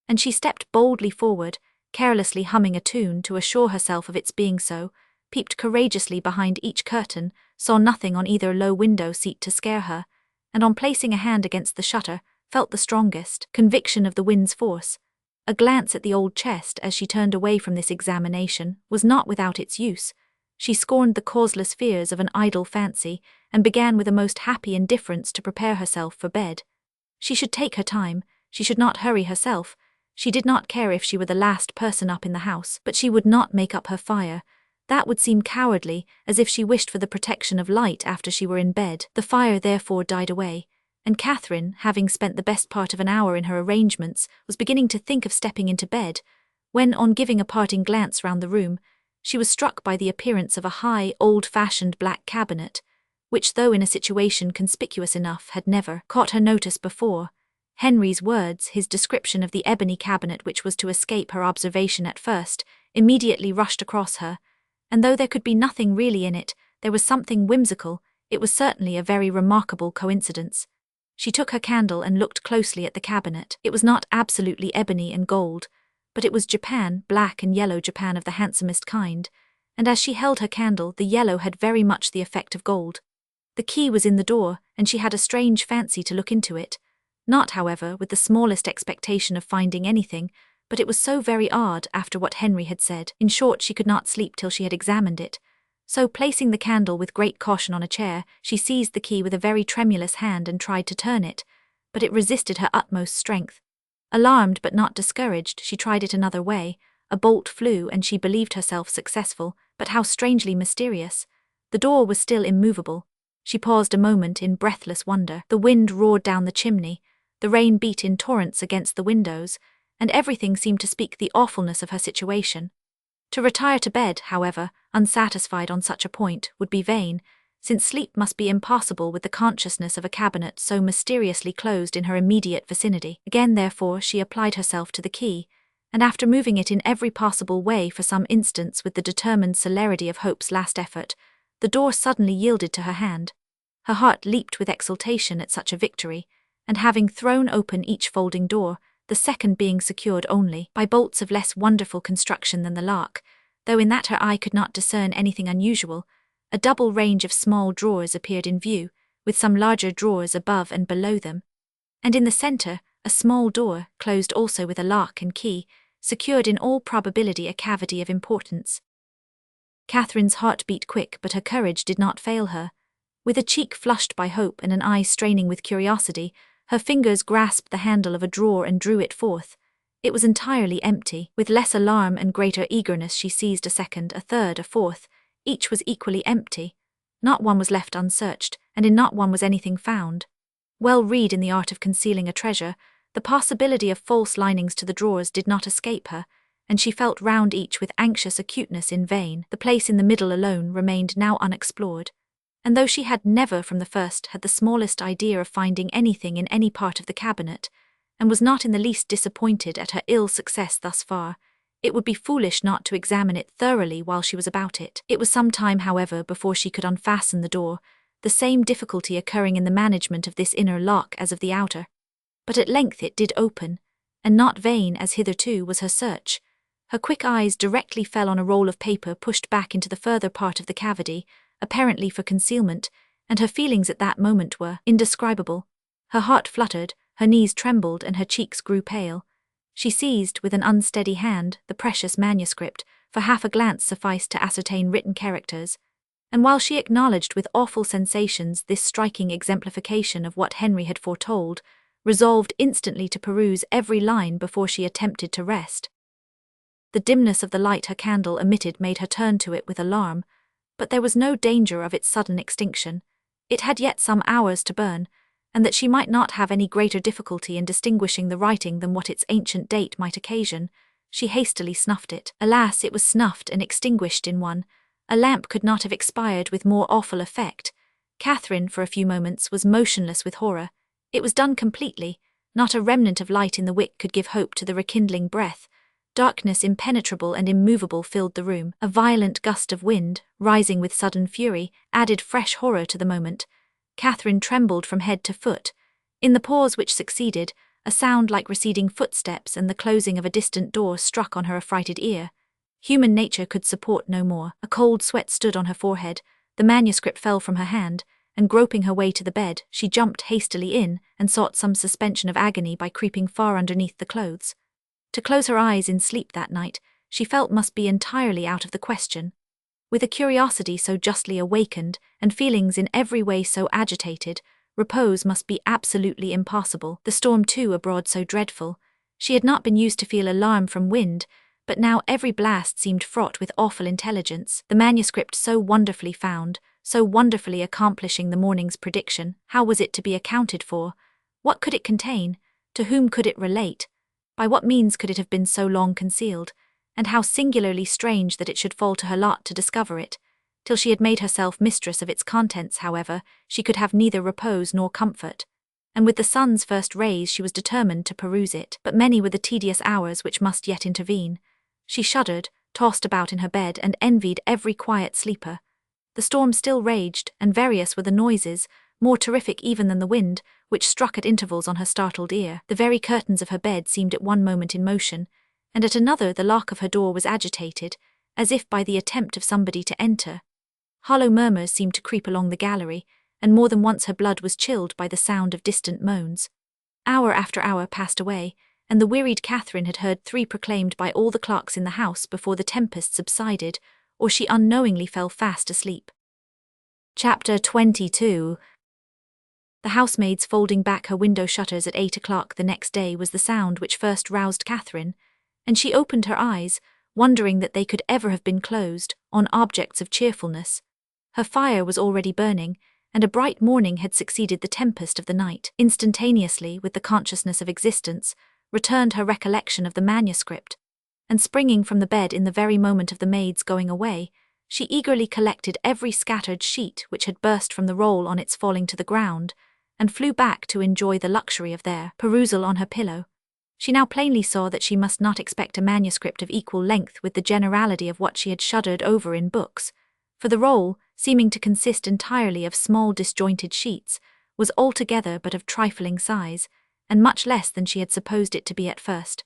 and she stepped boldly forward, carelessly humming a tune to assure herself of its being so, peeped courageously behind each curtain, saw nothing on either low window seat to scare her, and on placing a hand against the shutter, felt the strongest conviction of the wind's force. A glance at the old chest as she turned away from this examination was not without its use. She scorned the causeless fears of an idle fancy, and began with a most happy indifference to prepare herself for bed. She should take her time, she should not hurry herself. She did not care if she were the last person up in the house, but she would not make up her fire. That would seem cowardly, as if she wished for the protection of light after she were in bed. The fire therefore died away, and Catherine, having spent the best part of an hour in her arrangements, was beginning to think of stepping into bed, when, on giving a parting glance round the room, she was struck by the appearance of a high, old-fashioned black cabinet, which, though in a situation conspicuous enough, had never caught her notice before. Henry's words, his description of the ebony cabinet which was to escape her observation at first, immediately rushed across her, and though there could be nothing really in it, There was something whimsical. It was certainly a very remarkable coincidence. She took her candle and looked closely at the cabinet. It was not absolutely ebony and gold, but it was Japan, black and yellow Japan of the handsomest kind, and as she held her candle, the yellow had very much the effect of gold. The key was in the door, and she had a strange fancy to look into it. Not, however, with the smallest expectation of finding anything, but it was so very odd after what Henry had said. In short, she could not sleep till she had examined it. So, placing the candle with great caution on a chair, she seized the key with a very tremulous hand and tried to turn it, but it resisted her utmost strength. Alarmed but not discouraged, she tried it another way. A bolt flew, and she believed herself successful, but how strangely mysterious. The door was still immovable. She paused a moment in breathless wonder. The wind roared down the chimney, the rain beat in torrents against the windows, and everything seemed to speak the awfulness of her situation. To retire to bed, however, unsatisfied on such a point, would be vain, since sleep must be impossible with the consciousness of a cabinet so mysteriously closed in her immediate vicinity. Again, therefore, she applied herself to the key, and after moving it in every possible way for some instants with the determined celerity of hope's last effort, the door suddenly yielded to her hand. Her heart leaped with exultation at such a victory, and having thrown open each folding door, the second being secured only by bolts of less wonderful construction than the lark, though in that her eye could not discern anything unusual, a double range of small drawers appeared in view, with some larger drawers above and below them, and in the centre, a small door, closed also with a lock and key, secured in all probability a cavity of importance. Catherine's heart beat quick, but her courage did not fail her. With a cheek flushed by hope and an eye straining with curiosity, her fingers grasped the handle of a drawer and drew it forth. It was entirely empty. With less alarm and greater eagerness she seized a second, a third, a fourth. Each was equally empty. Not one was left unsearched, and in not one was anything found. Well read in the art of concealing a treasure, the possibility of false linings to the drawers did not escape her, and she felt round each with anxious acuteness in vain. The place in the middle alone remained now unexplored, and though she had never from the first had the smallest idea of finding anything in any part of the cabinet, and was not in the least disappointed at her ill success thus far, it would be foolish not to examine it thoroughly while she was about it. It was some time, however, before she could unfasten the door, the same difficulty occurring in the management of this inner lock as of the outer. But at length it did open, and not vain as hitherto was her search. Her quick eyes directly fell on a roll of paper pushed back into the further part of the cavity, apparently for concealment, and her feelings at that moment were indescribable. Her heart fluttered, her knees trembled, and her cheeks grew pale. She seized, with an unsteady hand, the precious manuscript, for half a glance sufficed to ascertain written characters, and while she acknowledged with awful sensations this striking exemplification of what Henry had foretold, resolved instantly to peruse every line before she attempted to rest. The dimness of the light her candle emitted made her turn to it with alarm, but there was no danger of its sudden extinction. It had yet some hours to burn, and that she might not have any greater difficulty in distinguishing the writing than what its ancient date might occasion, she hastily snuffed it. Alas, it was snuffed and extinguished in one. A lamp could not have expired with more awful effect. Catherine, for a few moments, was motionless with horror. It was done completely. Not a remnant of light in the wick could give hope to the rekindling breath. Darkness impenetrable and immovable filled the room. A violent gust of wind, rising with sudden fury, added fresh horror to the moment. Catherine trembled from head to foot. In the pause which succeeded, a sound like receding footsteps and the closing of a distant door struck on her affrighted ear. Human nature could support no more. A cold sweat stood on her forehead, the manuscript fell from her hand, and groping her way to the bed, she jumped hastily in and sought some suspension of agony by creeping far underneath the clothes. To close her eyes in sleep that night, she felt must be entirely out of the question. With a curiosity so justly awakened, and feelings in every way so agitated, repose must be absolutely impossible. The storm too abroad so dreadful. She had not been used to feel alarm from wind, but now every blast seemed fraught with awful intelligence. The manuscript so wonderfully found, so wonderfully accomplishing the morning's prediction, how was it to be accounted for? What could it contain? To whom could it relate? By what means could it have been so long concealed? And how singularly strange that it should fall to her lot to discover it. Till she had made herself mistress of its contents, however, she could have neither repose nor comfort. And with the sun's first rays she was determined to peruse it. But many were the tedious hours which must yet intervene. She shuddered, tossed about in her bed, and envied every quiet sleeper. The storm still raged, and various were the noises, more terrific even than the wind, which struck at intervals on her startled ear. The very curtains of her bed seemed at one moment in motion, and at another the lock of her door was agitated, as if by the attempt of somebody to enter. Hollow murmurs seemed to creep along the gallery, and more than once her blood was chilled by the sound of distant moans. Hour after hour passed away, and the wearied Catherine had heard 3 proclaimed by all the clocks in the house before the tempest subsided, or she unknowingly fell fast asleep. Chapter 22. The housemaid's folding back her window shutters at 8 o'clock the next day was the sound which first roused Catherine, and she opened her eyes, wondering that they could ever have been closed, on objects of cheerfulness. Her fire was already burning, and a bright morning had succeeded the tempest of the night. Instantaneously, with the consciousness of existence, returned her recollection of the manuscript, and springing from the bed in the very moment of the maid's going away, she eagerly collected every scattered sheet which had burst from the roll on its falling to the ground, and flew back to enjoy the luxury of their perusal on her pillow. She now plainly saw that she must not expect a manuscript of equal length with the generality of what she had shuddered over in books, for the roll, seeming to consist entirely of small disjointed sheets, was altogether but of trifling size, and much less than she had supposed it to be at first.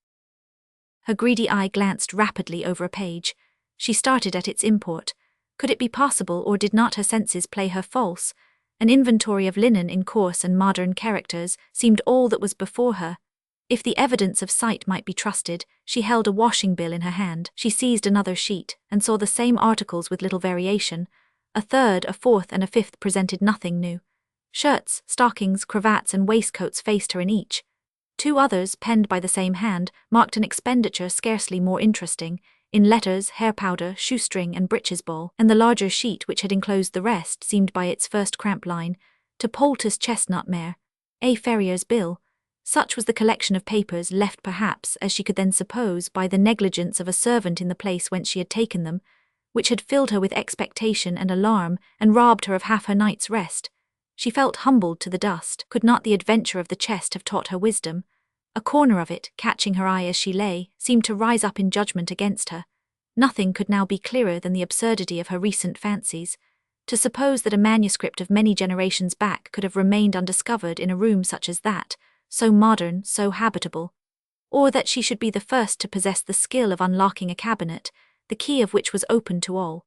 Her greedy eye glanced rapidly over a page. She started at its import. Could it be possible, or did not her senses play her false? An inventory of linen in coarse and modern characters seemed all that was before her. If the evidence of sight might be trusted, she held a washing bill in her hand. She seized another sheet, and saw the same articles with little variation. A third, a fourth, and a fifth presented nothing new. Shirts, stockings, cravats, and waistcoats faced her in each. 2 others, penned by the same hand, marked an expenditure scarcely more interesting, in letters, hair powder, shoestring, and breeches ball, and the larger sheet which had enclosed the rest seemed by its first cramp line, to poultice chestnut mare, A. Ferrier's bill. Such was the collection of papers left perhaps, as she could then suppose, by the negligence of a servant in the place whence she had taken them, which had filled her with expectation and alarm, and robbed her of half her night's rest. She felt humbled to the dust. Could not the adventure of the chest have taught her wisdom? A corner of it, catching her eye as she lay, seemed to rise up in judgment against her. Nothing could now be clearer than the absurdity of her recent fancies. To suppose that a manuscript of many generations back could have remained undiscovered in a room such as that, so modern, so habitable, or that she should be the first to possess the skill of unlocking a cabinet, the key of which was open to all.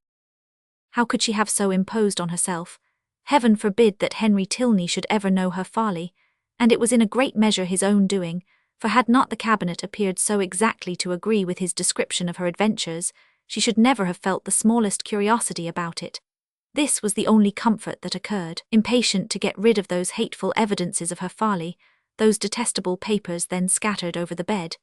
How could she have so imposed on herself? Heaven forbid that Henry Tilney should ever know her folly, and it was in a great measure his own doing, for had not the cabinet appeared so exactly to agree with his description of her adventures, she should never have felt the smallest curiosity about it. This was the only comfort that occurred. Impatient to get rid of those hateful evidences of her folly, those detestable papers then scattered over the bed,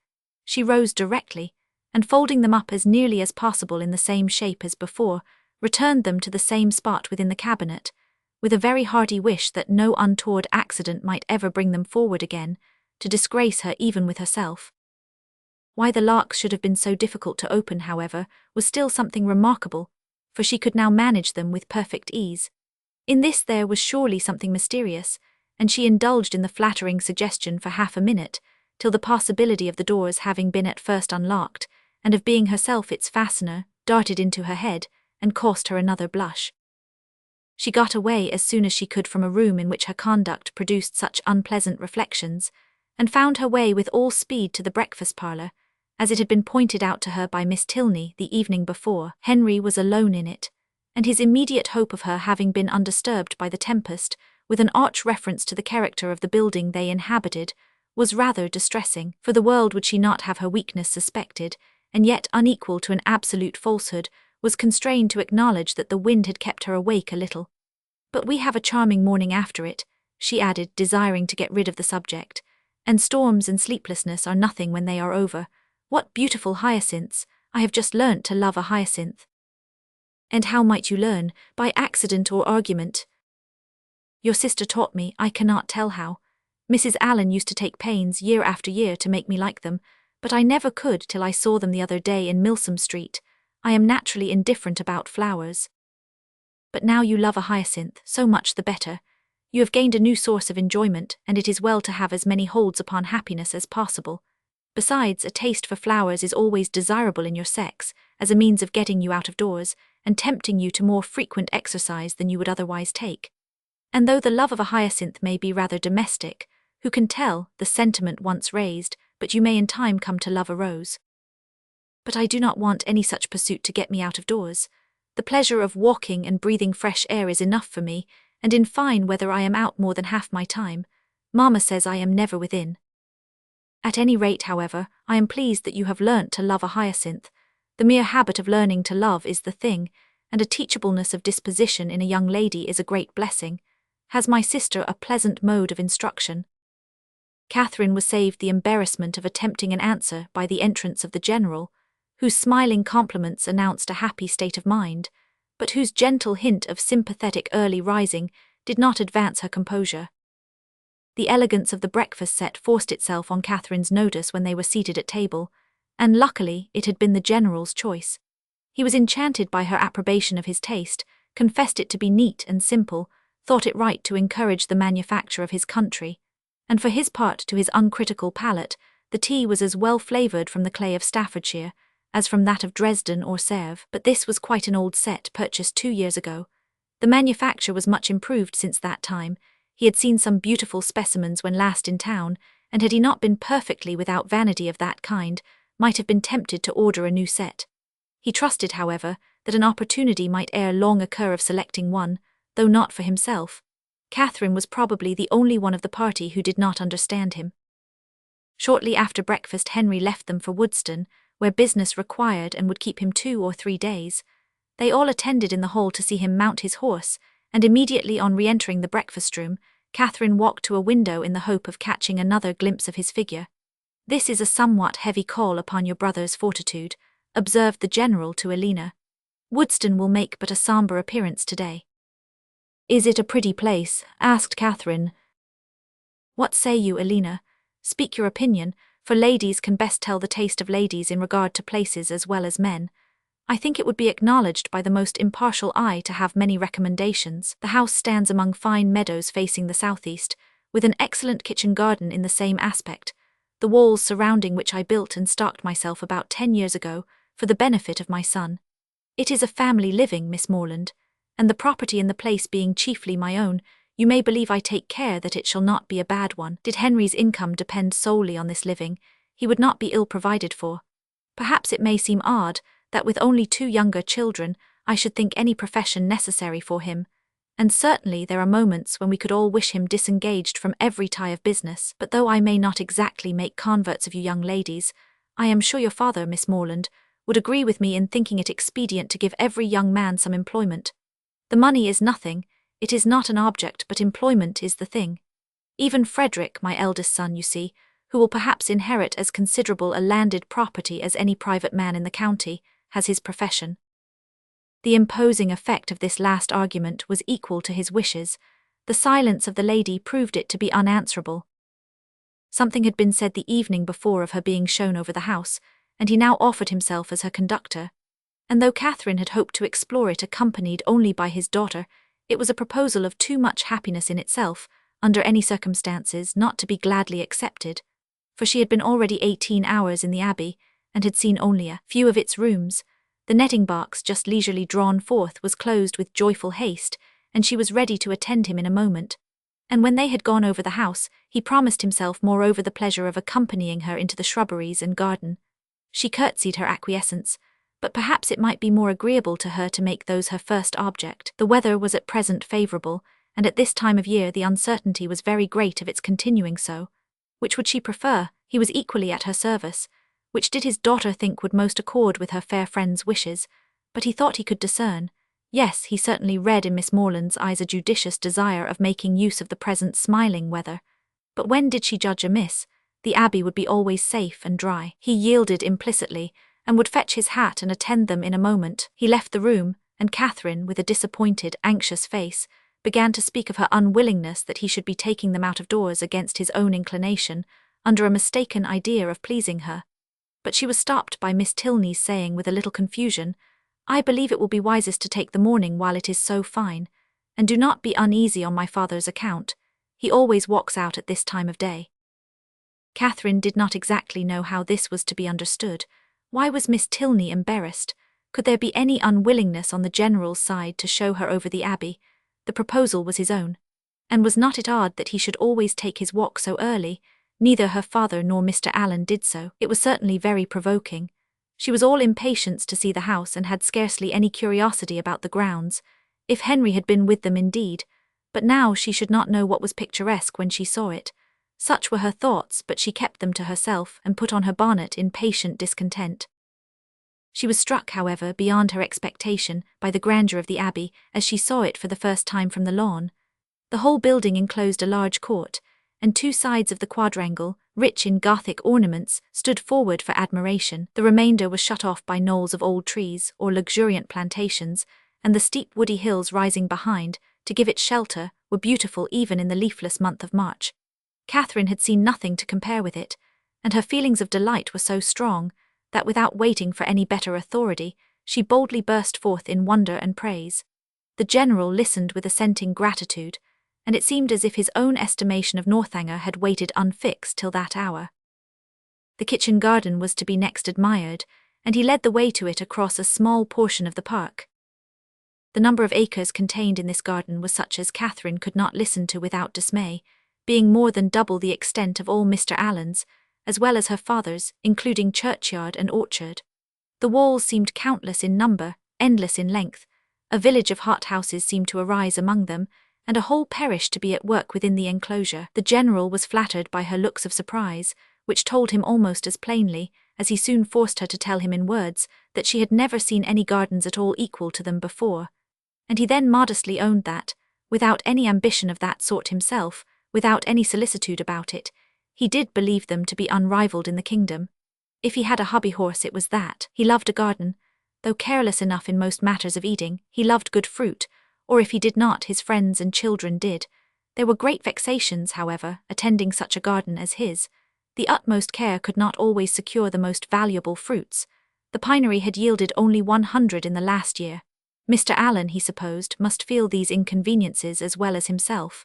she rose directly, and folding them up as nearly as possible in the same shape as before, returned them to the same spot within the cabinet, with a very hearty wish that no untoward accident might ever bring them forward again, to disgrace her even with herself. Why the locks should have been so difficult to open, however, was still something remarkable, for she could now manage them with perfect ease. In this there was surely something mysterious, and she indulged in the flattering suggestion for half a minute, till the possibility of the doors having been at first unlocked, and of being herself its fastener, darted into her head, and cost her another blush. She got away as soon as she could from a room in which her conduct produced such unpleasant reflections, and found her way with all speed to the breakfast parlour, as it had been pointed out to her by Miss Tilney the evening before. Henry was alone in it, and his immediate hope of her having been undisturbed by the tempest, with an arch reference to the character of the building they inhabited, was rather distressing. For the world would she not have her weakness suspected, and yet unequal to an absolute falsehood, was constrained to acknowledge that the wind had kept her awake a little. But we have a charming morning after it, she added, desiring to get rid of the subject, and storms and sleeplessness are nothing when they are over. What beautiful hyacinths! I have just learnt to love a hyacinth. And how might you learn? By accident or argument? Your sister taught me, I cannot tell how. Mrs. Allen used to take pains year after year to make me like them, but I never could till I saw them the other day in Milsom Street. I am naturally indifferent about flowers. But now you love a hyacinth, so much the better. You have gained a new source of enjoyment, and it is well to have as many holds upon happiness as possible. Besides, a taste for flowers is always desirable in your sex, as a means of getting you out of doors, and tempting you to more frequent exercise than you would otherwise take. And though the love of a hyacinth may be rather domestic, who can tell, the sentiment once raised, but you may in time come to love a rose. But I do not want any such pursuit to get me out of doors. The pleasure of walking and breathing fresh air is enough for me, and in fine whether I am out more than half my time. Mamma says I am never within. At any rate, however, I am pleased that you have learnt to love a hyacinth. The mere habit of learning to love is the thing, and a teachableness of disposition in a young lady is a great blessing. Has my sister a pleasant mode of instruction? Catherine was saved the embarrassment of attempting an answer by the entrance of the general, whose smiling compliments announced a happy state of mind, but whose gentle hint of sympathetic early rising did not advance her composure. The elegance of the breakfast set forced itself on Catherine's notice when they were seated at table, and luckily it had been the general's choice. He was enchanted by her approbation of his taste, confessed it to be neat and simple, thought it right to encourage the manufacture of his country, and for his part, to his uncritical palate, the tea was as well flavoured from the clay of Staffordshire as from that of Dresden or Sèvres, but this was quite an old set purchased 2 years ago. The manufacture was much improved since that time. He had seen some beautiful specimens when last in town, and had he not been perfectly without vanity of that kind, might have been tempted to order a new set. He trusted, however, that an opportunity might ere long occur of selecting one, though not for himself. Catherine was probably the only one of the party who did not understand him. Shortly after breakfast Henry left them for Woodston, where business required and would keep him 2 or 3 days. They all attended in the hall to see him mount his horse, and immediately on re-entering the breakfast-room, Catherine walked to a window in the hope of catching another glimpse of his figure. "This is a somewhat heavy call upon your brother's fortitude," observed the general to Elena. "Woodston will make but a sombre appearance today." "Is it a pretty place?" asked Catherine. "What say you, Elena? Speak your opinion, for ladies can best tell the taste of ladies in regard to places as well as men. I think it would be acknowledged by the most impartial eye to have many recommendations. The house stands among fine meadows facing the southeast, with an excellent kitchen garden in the same aspect, the walls surrounding which I built and stocked myself about 10 years ago, for the benefit of my son. It is a family living, Miss Morland, and the property in the place being chiefly my own, you may believe I take care that it shall not be a bad one. Did Henry's income depend solely on this living, he would not be ill provided for. Perhaps it may seem odd that with only 2 younger children, I should think any profession necessary for him, and certainly there are moments when we could all wish him disengaged from every tie of business, but though I may not exactly make converts of you young ladies, I am sure your father, Miss Morland, would agree with me in thinking it expedient to give every young man some employment. The money is nothing, it is not an object, but employment is the thing. Even Frederick, my eldest son, you see, who will perhaps inherit as considerable a landed property as any private man in the county, has his profession." The imposing effect of this last argument was equal to his wishes. The silence of the lady proved it to be unanswerable. Something had been said the evening before of her being shown over the house, and he now offered himself as her conductor. And though Catherine had hoped to explore it accompanied only by his daughter, it was a proposal of too much happiness in itself, under any circumstances, not to be gladly accepted, for she had been already 18 hours in the Abbey, and had seen only a few of its rooms. The netting box, just leisurely drawn forth, was closed with joyful haste, and she was ready to attend him in a moment. And when they had gone over the house, he promised himself moreover the pleasure of accompanying her into the shrubberies and garden. She curtsied her acquiescence, but perhaps it might be more agreeable to her to make those her first object. The weather was at present favourable, and at this time of year the uncertainty was very great of its continuing so. Which would she prefer? He was equally at her service. Which did his daughter think would most accord with her fair friend's wishes? But he thought he could discern. Yes, he certainly read in Miss Morland's eyes a judicious desire of making use of the present smiling weather. But when did she judge amiss? The Abbey would be always safe and dry. He yielded implicitly, and would fetch his hat and attend them in a moment. He left the room, and Catherine, with a disappointed, anxious face, began to speak of her unwillingness that he should be taking them out of doors against his own inclination, under a mistaken idea of pleasing her. But she was stopped by Miss Tilney's saying with a little confusion, "I believe it will be wisest to take the morning while it is so fine, and do not be uneasy on my father's account. He always walks out at this time of day." Catherine did not exactly know how this was to be understood. Why was Miss Tilney embarrassed? Could there be any unwillingness on the general's side to show her over the abbey? The proposal was his own. And was not it odd that he should always take his walk so early? Neither her father nor Mr. Allen did so. It was certainly very provoking. She was all impatience to see the house and had scarcely any curiosity about the grounds. If Henry had been with them indeed, but now she should not know what was picturesque when she saw it. Such were her thoughts, but she kept them to herself and put on her bonnet in patient discontent. She was struck, however, beyond her expectation, by the grandeur of the abbey, as she saw it for the first time from the lawn. The whole building enclosed a large court, and two sides of the quadrangle, rich in Gothic ornaments, stood forward for admiration. The remainder was shut off by knolls of old trees or luxuriant plantations, and the steep woody hills rising behind, to give it shelter, were beautiful even in the leafless month of March. Catherine had seen nothing to compare with it, and her feelings of delight were so strong that without waiting for any better authority, she boldly burst forth in wonder and praise. The general listened with assenting gratitude, and it seemed as if his own estimation of Northanger had waited unfixed till that hour. The kitchen garden was to be next admired, and he led the way to it across a small portion of the park. The number of acres contained in this garden was such as Catherine could not listen to without dismay, being more than double the extent of all Mr. Allen's, as well as her father's, including churchyard and orchard. The walls seemed countless in number, endless in length. A village of hothouses seemed to arise among them, and a whole parish to be at work within the enclosure. The general was flattered by her looks of surprise, which told him almost as plainly, as he soon forced her to tell him in words, that she had never seen any gardens at all equal to them before. And he then modestly owned that, without any ambition of that sort himself, without any solicitude about it, he did believe them to be unrivalled in the kingdom. If he had a hobby horse, it was that. He loved a garden. Though careless enough in most matters of eating, he loved good fruit, or if he did not, his friends and children did. There were great vexations, however, attending such a garden as his. The utmost care could not always secure the most valuable fruits. The pinery had yielded only 100 in the last year. Mr. Allen, he supposed, must feel these inconveniences as well as himself.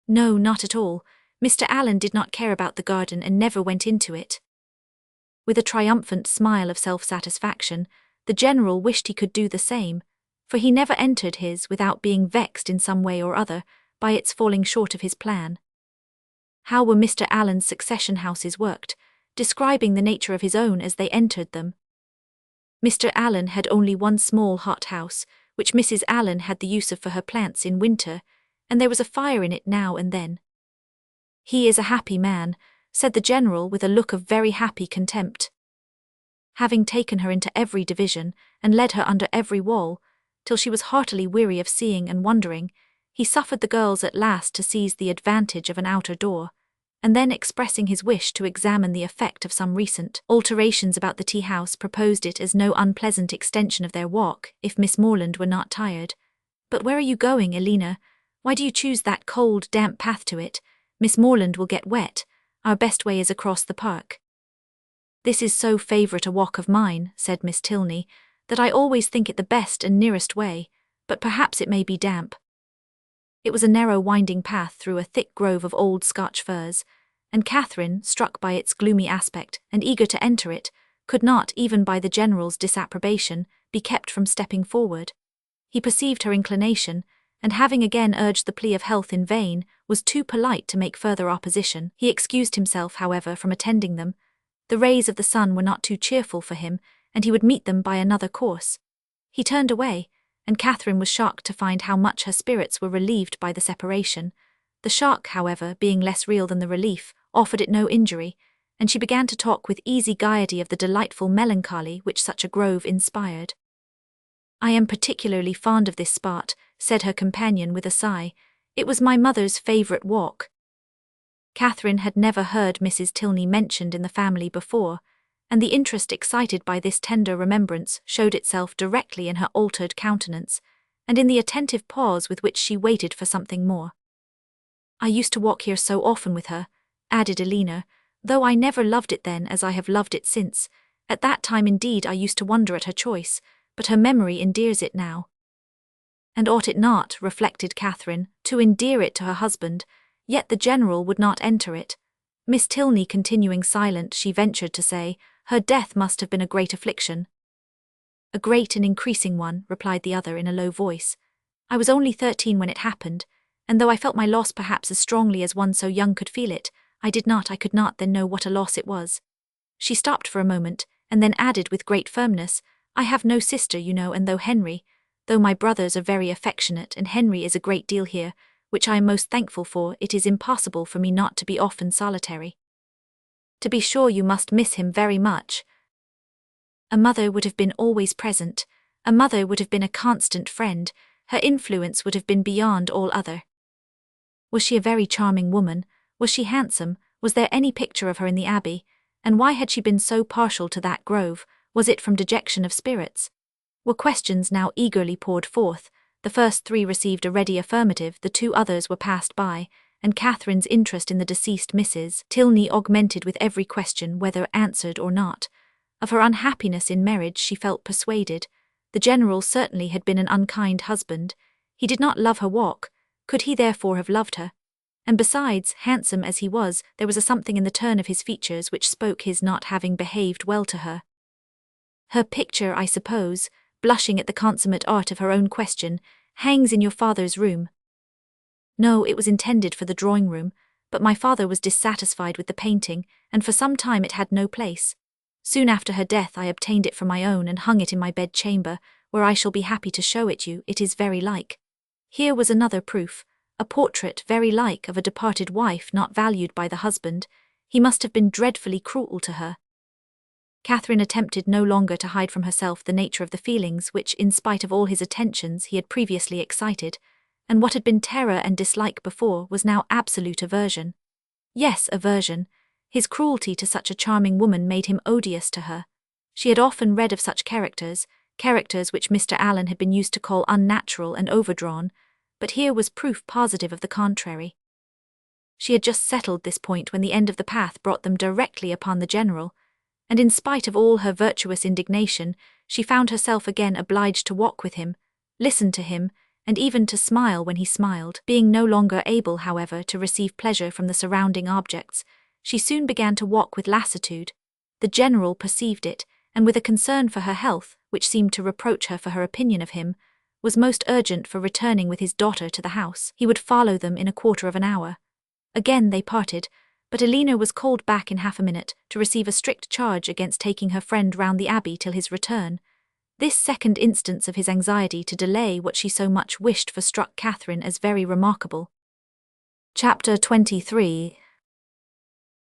No, not at all. Mr. Allen did not care about the garden and never went into it. With a triumphant smile of self-satisfaction, the general wished he could do the same, for he never entered his without being vexed in some way or other by its falling short of his plan. How were Mr. Allen's succession houses worked, describing the nature of his own as they entered them? Mr. Allen had only one small hothouse, which Mrs. Allen had the use of for her plants in winter, and there was a fire in it now and then. "He is a happy man," said the general with a look of very happy contempt. Having taken her into every division, and led her under every wall, till she was heartily weary of seeing and wondering, he suffered the girls at last to seize the advantage of an outer door, and then expressing his wish to examine the effect of some recent alterations about the tea-house, proposed it as no unpleasant extension of their walk, if Miss Morland were not tired. "But where are you going, Elena? Why do you choose that cold, damp path to it? Miss Morland will get wet. Our best way is across the park." "This is so favourite a walk of mine," said Miss Tilney, "that I always think it the best and nearest way, but perhaps it may be damp." It was a narrow winding path through a thick grove of old Scotch firs, and Catherine, struck by its gloomy aspect and eager to enter it, could not, even by the general's disapprobation, be kept from stepping forward. He perceived her inclination, and having again urged the plea of health in vain, was too polite to make further opposition. He excused himself, however, from attending them. The rays of the sun were not too cheerful for him, and he would meet them by another course. He turned away, and Catherine was shocked to find how much her spirits were relieved by the separation. The shock, however, being less real than the relief, offered it no injury, and she began to talk with easy gaiety of the delightful melancholy which such a grove inspired. "I am particularly fond of this spot," said her companion with a sigh. "It was my mother's favourite walk." Catherine had never heard Mrs. Tilney mentioned in the family before, and the interest excited by this tender remembrance showed itself directly in her altered countenance, and in the attentive pause with which she waited for something more. "I used to walk here so often with her," added Elena, "though I never loved it then as I have loved it since. At that time indeed I used to wonder at her choice, but her memory endears it now." And ought it not, reflected Catherine, to endear it to her husband? Yet the general would not enter it. Miss Tilney continuing silent, she ventured to say, "Her death must have been a great affliction." "A great and increasing one," replied the other in a low voice. "I was only 13 when it happened, and though I felt my loss perhaps as strongly as one so young could feel it, I could not then know what a loss it was." She stopped for a moment, and then added with great firmness, "I have no sister, you know, and though my brothers are very affectionate and Henry is a great deal here, which I am most thankful for, it is impossible for me not to be often solitary. To be sure you must miss him very much. A mother would have been always present, a mother would have been a constant friend, her influence would have been beyond all other." Was she a very charming woman? Was she handsome? Was there any picture of her in the Abbey? And why had she been so partial to that grove? Was it from dejection of spirits? Were questions now eagerly poured forth. The first 3 received a ready affirmative, the 2 others were passed by, and Catherine's interest in the deceased Mrs. Tilney augmented with every question, whether answered or not. Of her unhappiness in marriage she felt persuaded. The General certainly had been an unkind husband. He did not love her walk. Could he therefore have loved her? And besides, handsome as he was, there was a something in the turn of his features which spoke his not having behaved well to her. "Her picture, I suppose," blushing at the consummate art of her own question, "hangs in your father's room." "No, it was intended for the drawing-room, but my father was dissatisfied with the painting, and for some time it had no place. Soon after her death I obtained it for my own and hung it in my bed-chamber, where I shall be happy to show it you. It is very like." Here was another proof. A portrait very like of a departed wife not valued by the husband. He must have been dreadfully cruel to her. Catherine attempted no longer to hide from herself the nature of the feelings which, in spite of all his attentions, he had previously excited, and what had been terror and dislike before was now absolute aversion. Yes, aversion. His cruelty to such a charming woman made him odious to her. She had often read of such characters which Mr. Allen had been used to call unnatural and overdrawn, but here was proof positive of the contrary. She had just settled this point when the end of the path brought them directly upon the General, and in spite of all her virtuous indignation, she found herself again obliged to walk with him, listen to him, and even to smile when he smiled. Being no longer able, however, to receive pleasure from the surrounding objects, she soon began to walk with lassitude. The General perceived it, and with a concern for her health, which seemed to reproach her for her opinion of him, was most urgent for returning with his daughter to the house. He would follow them in a quarter of an hour. Again they parted, but Alina was called back in half a minute to receive a strict charge against taking her friend round the Abbey till his return. This second instance of his anxiety to delay what she so much wished for struck Catherine as very remarkable. Chapter 23.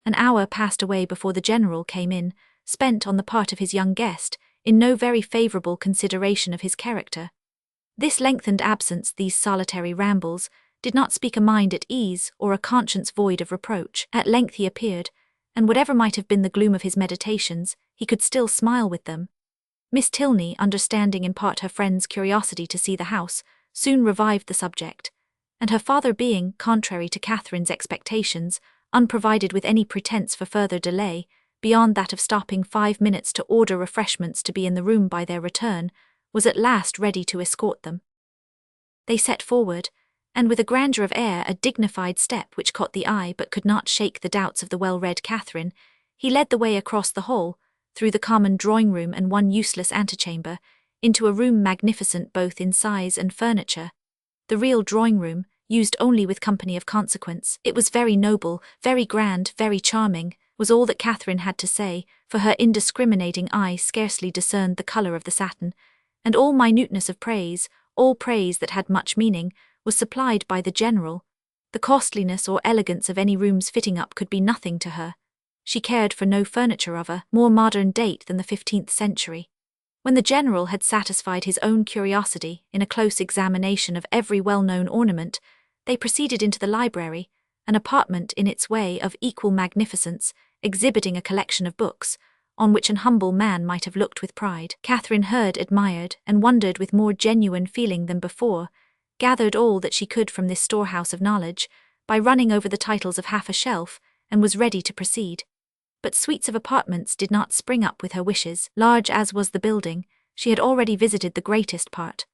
An hour passed away before the General came in, spent on the part of his young guest, in no very favourable consideration of his character. This lengthened absence, these solitary rambles, did not speak a mind at ease or a conscience void of reproach. At length he appeared, and whatever might have been the gloom of his meditations, he could still smile with them. Miss Tilney, understanding in part her friend's curiosity to see the house, soon revived the subject, and her father being, contrary to Catherine's expectations, unprovided with any pretence for further delay, beyond that of stopping 5 minutes to order refreshments to be in the room by their return, was at last ready to escort them. They set forward, and with a grandeur of air, a dignified step which caught the eye but could not shake the doubts of the well-read Catherine, he led the way across the hall, through the common drawing-room and one useless antechamber, into a room magnificent both in size and furniture. The real drawing-room, used only with company of consequence. It was very noble, very grand, very charming, was all that Catherine had to say, for her indiscriminating eye scarcely discerned the colour of the satin, and all minuteness of praise, all praise that had much meaning, was supplied by the General. The costliness or elegance of any room's fitting up could be nothing to her. She cared for no furniture of a more modern date than the 15th century. When the General had satisfied his own curiosity in a close examination of every well-known ornament, they proceeded into the library, an apartment in its way of equal magnificence, exhibiting a collection of books, on which an humble man might have looked with pride. Catherine heard, admired, and wondered with more genuine feeling than before, gathered all that she could from this storehouse of knowledge, by running over the titles of half a shelf, and was ready to proceed. But suites of apartments did not spring up with her wishes. Large as was the building, she had already visited the greatest part.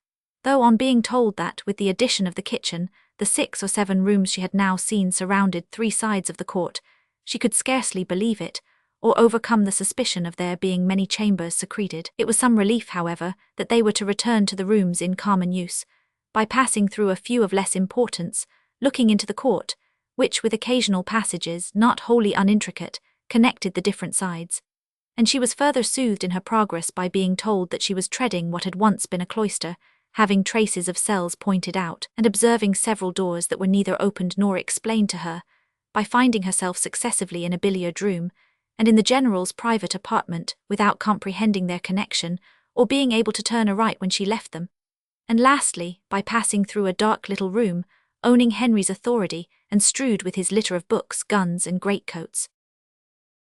Though on being told that, with the addition of the kitchen, the 6 or 7 rooms she had now seen surrounded 3 sides of the court, she could scarcely believe it, or overcome the suspicion of there being many chambers secreted. It was some relief, however, that they were to return to the rooms in common use, by passing through a few of less importance, looking into the court, which, with occasional passages, not wholly unintricate, connected the different sides. And she was further soothed in her progress by being told that she was treading what had once been a cloister, having traces of cells pointed out, and observing several doors that were neither opened nor explained to her, by finding herself successively in a billiard room, and in the general's private apartment, without comprehending their connection, or being able to turn aright when she left them. And lastly, by passing through a dark little room, owning Henry's authority, and strewed with his litter of books, guns, and greatcoats.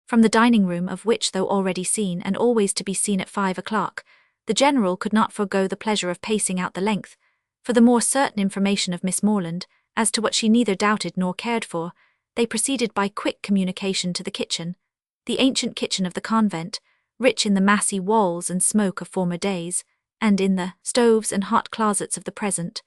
From the dining room, of which, though already seen and always to be seen at 5 o'clock, the general could not forego the pleasure of pacing out the length, for the more certain information of Miss Morland, as to what she neither doubted nor cared for, they proceeded by quick communication to the kitchen, the ancient kitchen of the convent, rich in the massy walls and smoke of former days, and in the stoves and hot closets of the present.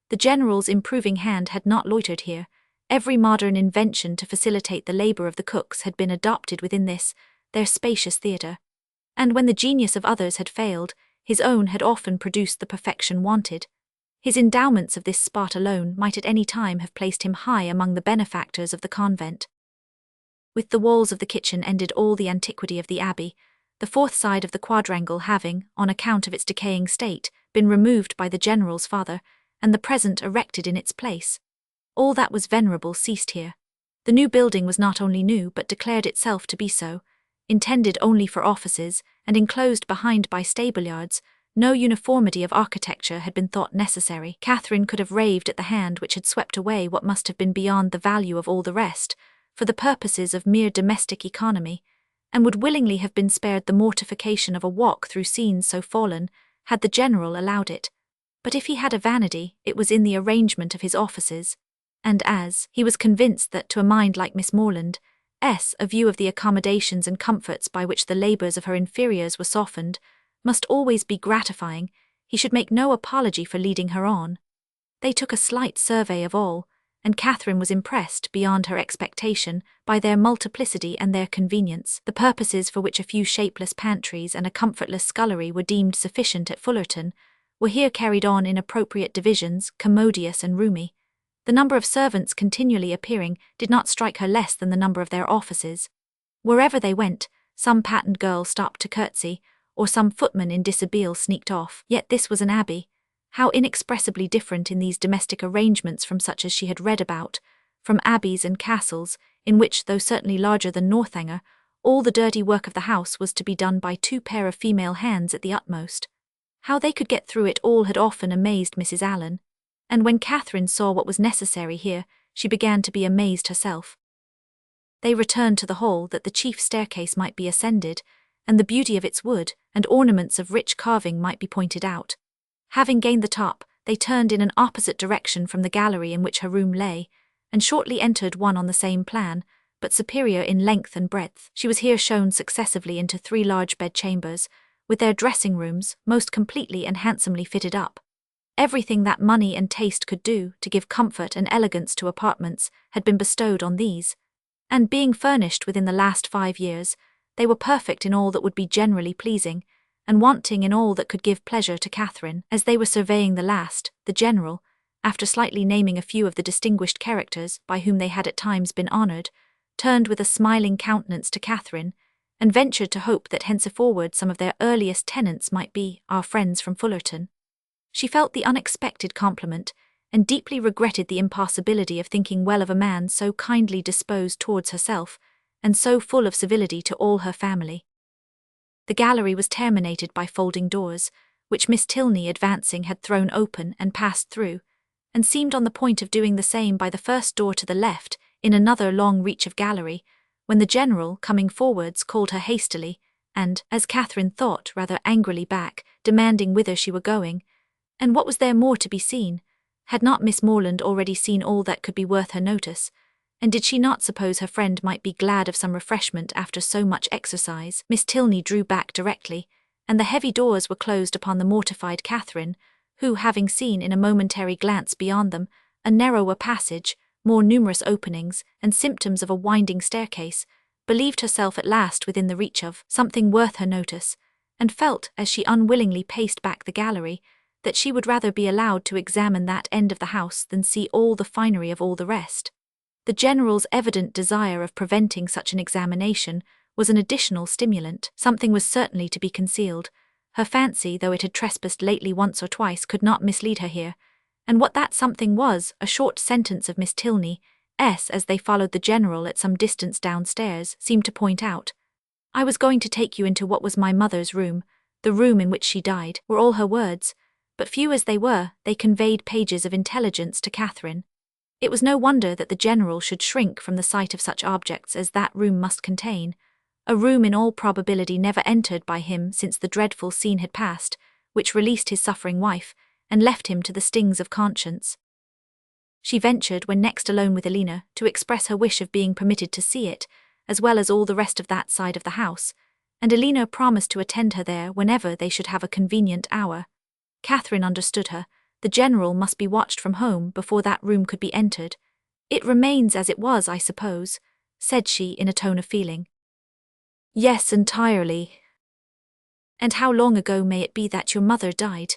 The general's improving hand had not loitered here. Every modern invention to facilitate the labor of the cooks had been adopted within this, their spacious theatre. And when the genius of others had failed, his own had often produced the perfection wanted. His endowments of this spot alone might at any time have placed him high among the benefactors of the convent. With the walls of the kitchen ended all the antiquity of the abbey, the fourth side of the quadrangle having, on account of its decaying state, been removed by the general's father, and the present erected in its place. All that was venerable ceased here. The new building was not only new but declared itself to be so, intended only for offices, and enclosed behind by stableyards. No uniformity of architecture had been thought necessary. Catherine could have raved at the hand which had swept away what must have been beyond the value of all the rest, for the purposes of mere domestic economy, and would willingly have been spared the mortification of a walk through scenes so fallen, had the general allowed it. But if he had a vanity, it was in the arrangement of his offices, and as he was convinced that to a mind like Miss Morland's, a view of the accommodations and comforts by which the labours of her inferiors were softened must always be gratifying, he should make no apology for leading her on. They took a slight survey of all, and Catherine was impressed, beyond her expectation, by their multiplicity and their convenience. The purposes for which a few shapeless pantries and a comfortless scullery were deemed sufficient at Fullerton were here carried on in appropriate divisions, commodious and roomy. The number of servants continually appearing did not strike her less than the number of their offices. Wherever they went, some patent girl stopped to curtsy, or some footman in dishabille sneaked off. Yet this was an abbey. How inexpressibly different in these domestic arrangements from such as she had read about, from abbeys and castles, in which, though certainly larger than Northanger, all the dirty work of the house was to be done by 2 pair of female hands at the utmost. How they could get through it all had often amazed Mrs. Allen, and when Catherine saw what was necessary here, she began to be amazed herself. They returned to the hall that the chief staircase might be ascended, and the beauty of its wood and ornaments of rich carving might be pointed out. Having gained the top, they turned in an opposite direction from the gallery in which her room lay, and shortly entered one on the same plan, but superior in length and breadth. She was here shown successively into 3 large bedchambers, with their dressing rooms most completely and handsomely fitted up. Everything that money and taste could do to give comfort and elegance to apartments had been bestowed on these, and being furnished within the last 5 years, they were perfect in all that would be generally pleasing, and wanting in all that could give pleasure to Catherine. As they were surveying the last, the general, after slightly naming a few of the distinguished characters by whom they had at times been honoured, turned with a smiling countenance to Catherine, and ventured to hope that henceforward some of their earliest tenants might be our friends from Fullerton. She felt the unexpected compliment, and deeply regretted the impossibility of thinking well of a man so kindly disposed towards herself, and so full of civility to all her family. The gallery was terminated by folding doors, which Miss Tilney, advancing, had thrown open and passed through, and seemed on the point of doing the same by the first door to the left, in another long reach of gallery, when the general, coming forwards, called her hastily, and, as Catherine thought, rather angrily back, demanding whither she were going, and what was there more to be seen. Had not Miss Morland already seen all that could be worth her notice, and did she not suppose her friend might be glad of some refreshment after so much exercise? Miss Tilney drew back directly, and the heavy doors were closed upon the mortified Catherine, who, having seen in a momentary glance beyond them a narrower passage, more numerous openings, and symptoms of a winding staircase, believed herself at last within the reach of something worth her notice, and felt, as she unwillingly paced back the gallery, that she would rather be allowed to examine that end of the house than see all the finery of all the rest. The General's evident desire of preventing such an examination was an additional stimulant. Something was certainly to be concealed. Her fancy, though it had trespassed lately once or twice, could not mislead her here, and what that something was, a short sentence of Miss Tilney's, as they followed the General at some distance downstairs, seemed to point out. "I was going to take you into what was my mother's room, the room in which she died," were all her words, but few as they were, they conveyed pages of intelligence to Catherine. It was no wonder that the General should shrink from the sight of such objects as that room must contain, a room in all probability never entered by him since the dreadful scene had passed, which released his suffering wife, and left him to the stings of conscience. She ventured, when next alone with Elena, to express her wish of being permitted to see it, as well as all the rest of that side of the house, and Elena promised to attend her there whenever they should have a convenient hour. Catherine understood her. The General must be watched from home before that room could be entered. "It remains as it was, I suppose," said she in a tone of feeling. "Yes, entirely." "And how long ago may it be that your mother died?"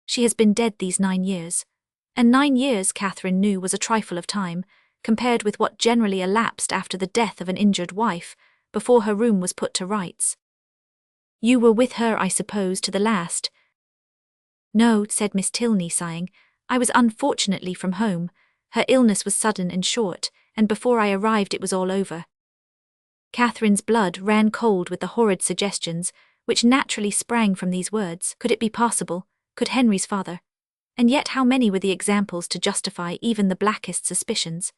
"She has been dead these 9 years. And 9 years, Catherine knew, was a trifle of time, compared with what generally elapsed after the death of an injured wife, before her room was put to rights. "You were with her, I suppose, to the last?" "No," said Miss Tilney, sighing. "I was unfortunately from home. Her illness was sudden and short, and before I arrived it was all over." Catherine's blood ran cold with the horrid suggestions, which naturally sprang from these words. Could it be possible? Could Henry's father? And yet how many were the examples to justify even the blackest suspicions?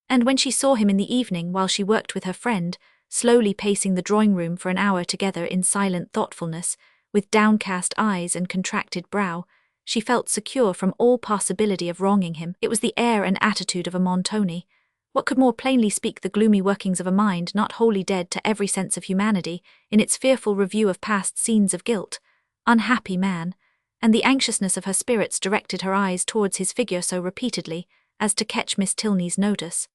And when she saw him in the evening while she worked with her friend, slowly pacing the drawing-room for an hour together in silent thoughtfulness, with downcast eyes and contracted brow, she felt secure from all possibility of wronging him. It was the air and attitude of a Montoni. What could more plainly speak the gloomy workings of a mind not wholly dead to every sense of humanity, in its fearful review of past scenes of guilt? Unhappy man! And the anxiousness of her spirits directed her eyes towards his figure so repeatedly as to catch Miss Tilney's notice.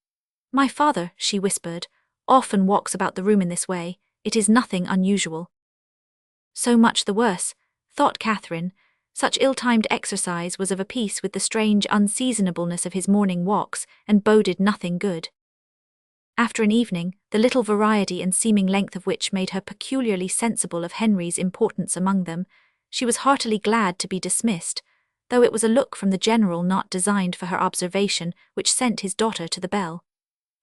"My father," she whispered, "often walks about the room in this way. It is nothing unusual." So much the worse, thought Catherine. Such ill-timed exercise was of a piece with the strange unseasonableness of his morning walks, and boded nothing good. After an evening, the little variety and seeming length of which made her peculiarly sensible of Henry's importance among them, she was heartily glad to be dismissed, though it was a look from the General not designed for her observation which sent his daughter to the bell.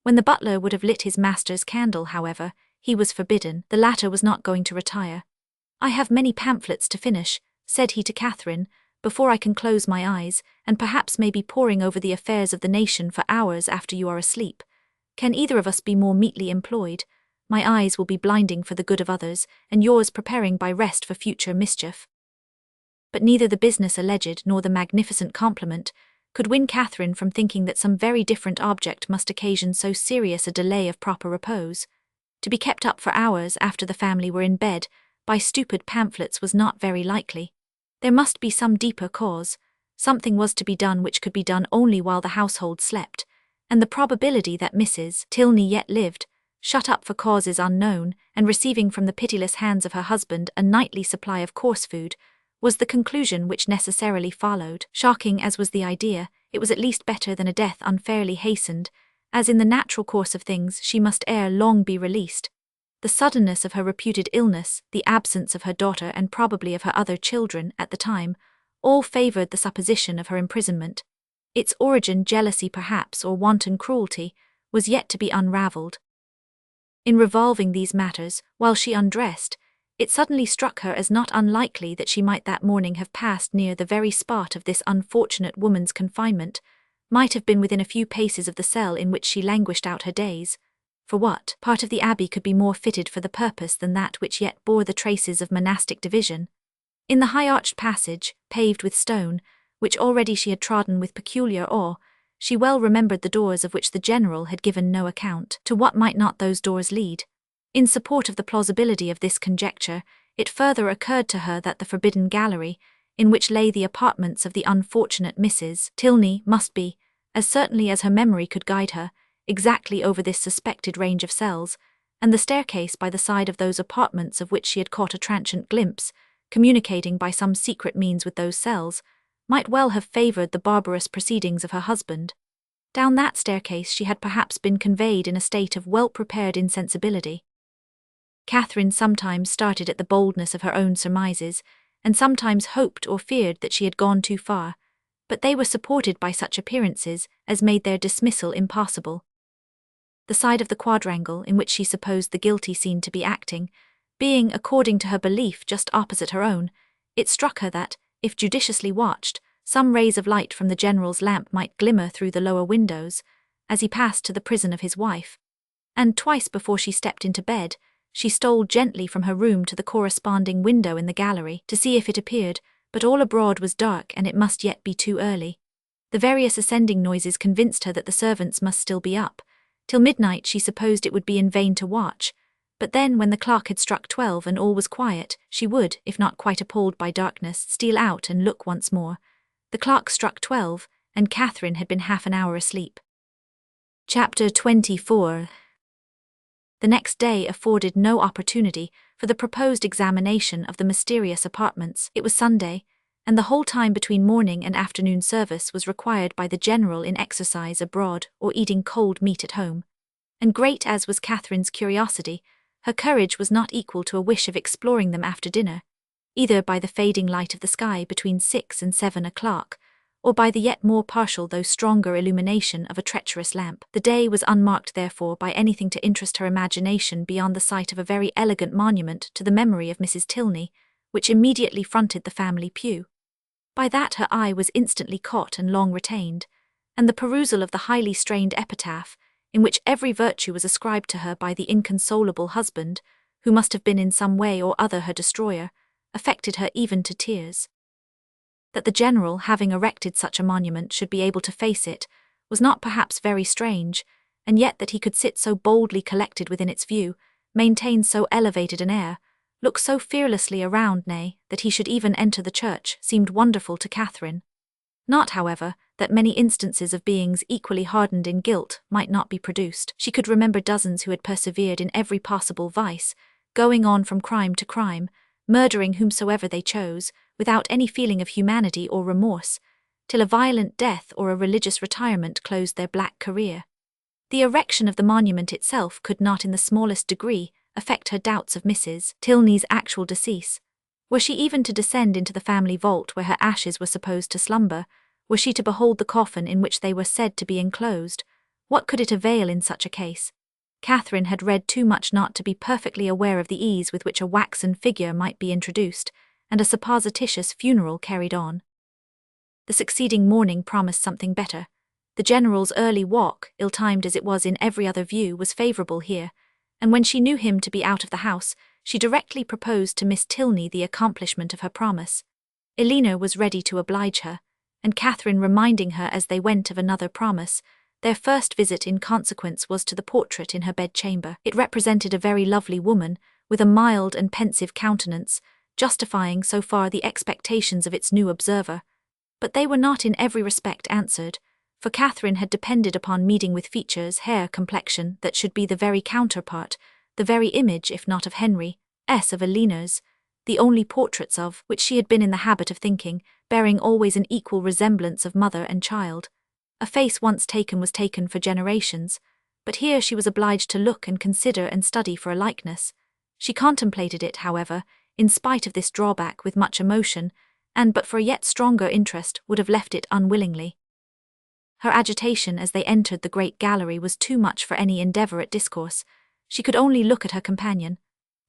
When the butler would have lit his master's candle, however, he was forbidden. The latter was not going to retire. "I have many pamphlets to finish," said he to Catherine, "before I can close my eyes, and perhaps may be poring over the affairs of the nation for hours after you are asleep. Can either of us be more meetly employed? My eyes will be blinding for the good of others, and yours preparing by rest for future mischief." But neither the business alleged nor the magnificent compliment could win Catherine from thinking that some very different object must occasion so serious a delay of proper repose. To be kept up for hours after the family were in bed by stupid pamphlets was not very likely. There must be some deeper cause. Something was to be done which could be done only while the household slept, and the probability that Mrs. Tilney yet lived, shut up for causes unknown, and receiving from the pitiless hands of her husband a nightly supply of coarse food, was the conclusion which necessarily followed. Shocking as was the idea, it was at least better than a death unfairly hastened, as in the natural course of things she must ere long be released. The suddenness of her reputed illness, the absence of her daughter and probably of her other children at the time, all favoured the supposition of her imprisonment. Its origin, jealousy perhaps, or wanton cruelty, was yet to be unravelled. In revolving these matters, while she undressed, it suddenly struck her as not unlikely that she might that morning have passed near the very spot of this unfortunate woman's confinement, might have been within a few paces of the cell in which she languished out her days. For what part of the abbey could be more fitted for the purpose than that which yet bore the traces of monastic division? In the high-arched passage, paved with stone, which already she had trodden with peculiar awe, she well remembered the doors of which the General had given no account. To what might not those doors lead? In support of the plausibility of this conjecture, it further occurred to her that the forbidden gallery, in which lay the apartments of the unfortunate Mrs. Tilney, must be, as certainly as her memory could guide her, exactly over this suspected range of cells, and the staircase by the side of those apartments of which she had caught a transient glimpse, communicating by some secret means with those cells, might well have favoured the barbarous proceedings of her husband. Down that staircase she had perhaps been conveyed in a state of well-prepared insensibility. Catherine sometimes started at the boldness of her own surmises, and sometimes hoped or feared that she had gone too far, but they were supported by such appearances as made their dismissal impossible. The side of the quadrangle in which she supposed the guilty scene to be acting, being, according to her belief, just opposite her own, it struck her that, if judiciously watched, some rays of light from the general's lamp might glimmer through the lower windows, as he passed to the prison of his wife, and twice before she stepped into bed, she stole gently from her room to the corresponding window in the gallery to see if it appeared, but all abroad was dark and it must yet be too early. The various ascending noises convinced her that the servants must still be up. Till midnight she supposed it would be in vain to watch, but then when the clock had struck 12 and all was quiet, she would, if not quite appalled by darkness, steal out and look once more. The clock struck 12, and Catherine had been half an hour asleep. Chapter 24. The next day afforded no opportunity for the proposed examination of the mysterious apartments. It was Sunday, and the whole time between morning and afternoon service was required by the general in exercise abroad or eating cold meat at home. And great as was Catherine's curiosity, her courage was not equal to a wish of exploring them after dinner, either by the fading light of the sky between 6 and 7 o'clock, or by the yet more partial though stronger illumination of a treacherous lamp. The day was unmarked therefore by anything to interest her imagination beyond the sight of a very elegant monument to the memory of Mrs. Tilney, which immediately fronted the family pew. By that her eye was instantly caught and long retained, and the perusal of the highly strained epitaph, in which every virtue was ascribed to her by the inconsolable husband, who must have been in some way or other her destroyer, affected her even to tears. That the general, having erected such a monument, should be able to face it, was not perhaps very strange, and yet that he could sit so boldly collected within its view, maintain so elevated an air, look so fearlessly around, nay, that he should even enter the church, seemed wonderful to Catherine. Not, however, that many instances of beings equally hardened in guilt might not be produced. She could remember dozens who had persevered in every possible vice, going on from crime to crime, murdering whomsoever they chose, without any feeling of humanity or remorse, till a violent death or a religious retirement closed their black career. The erection of the monument itself could not in the smallest degree affect her doubts of Mrs. Tilney's actual decease. Were she even to descend into the family vault where her ashes were supposed to slumber, were she to behold the coffin in which they were said to be enclosed, what could it avail in such a case? Catherine had read too much not to be perfectly aware of the ease with which a waxen figure might be introduced, and a supposititious funeral carried on. The succeeding morning promised something better. The general's early walk, ill-timed as it was in every other view, was favourable here, and when she knew him to be out of the house, she directly proposed to Miss Tilney the accomplishment of her promise. Elena was ready to oblige her, and Catherine reminding her as they went of another promise. Their first visit in consequence was to the portrait in her bedchamber. It represented a very lovely woman, with a mild and pensive countenance, justifying so far the expectations of its new observer. But they were not in every respect answered, for Catherine had depended upon meeting with features, hair, complexion, that should be the very counterpart, the very image, if not of Henry, of Elena's, the only portraits of which she had been in the habit of thinking, bearing always an equal resemblance of mother and child. A face once taken was taken for generations, but here she was obliged to look and consider and study for a likeness. She contemplated it, however, in spite of this drawback, with much emotion, and but for a yet stronger interest would have left it unwillingly. Her agitation as they entered the great gallery was too much for any endeavour at discourse. She could only look at her companion.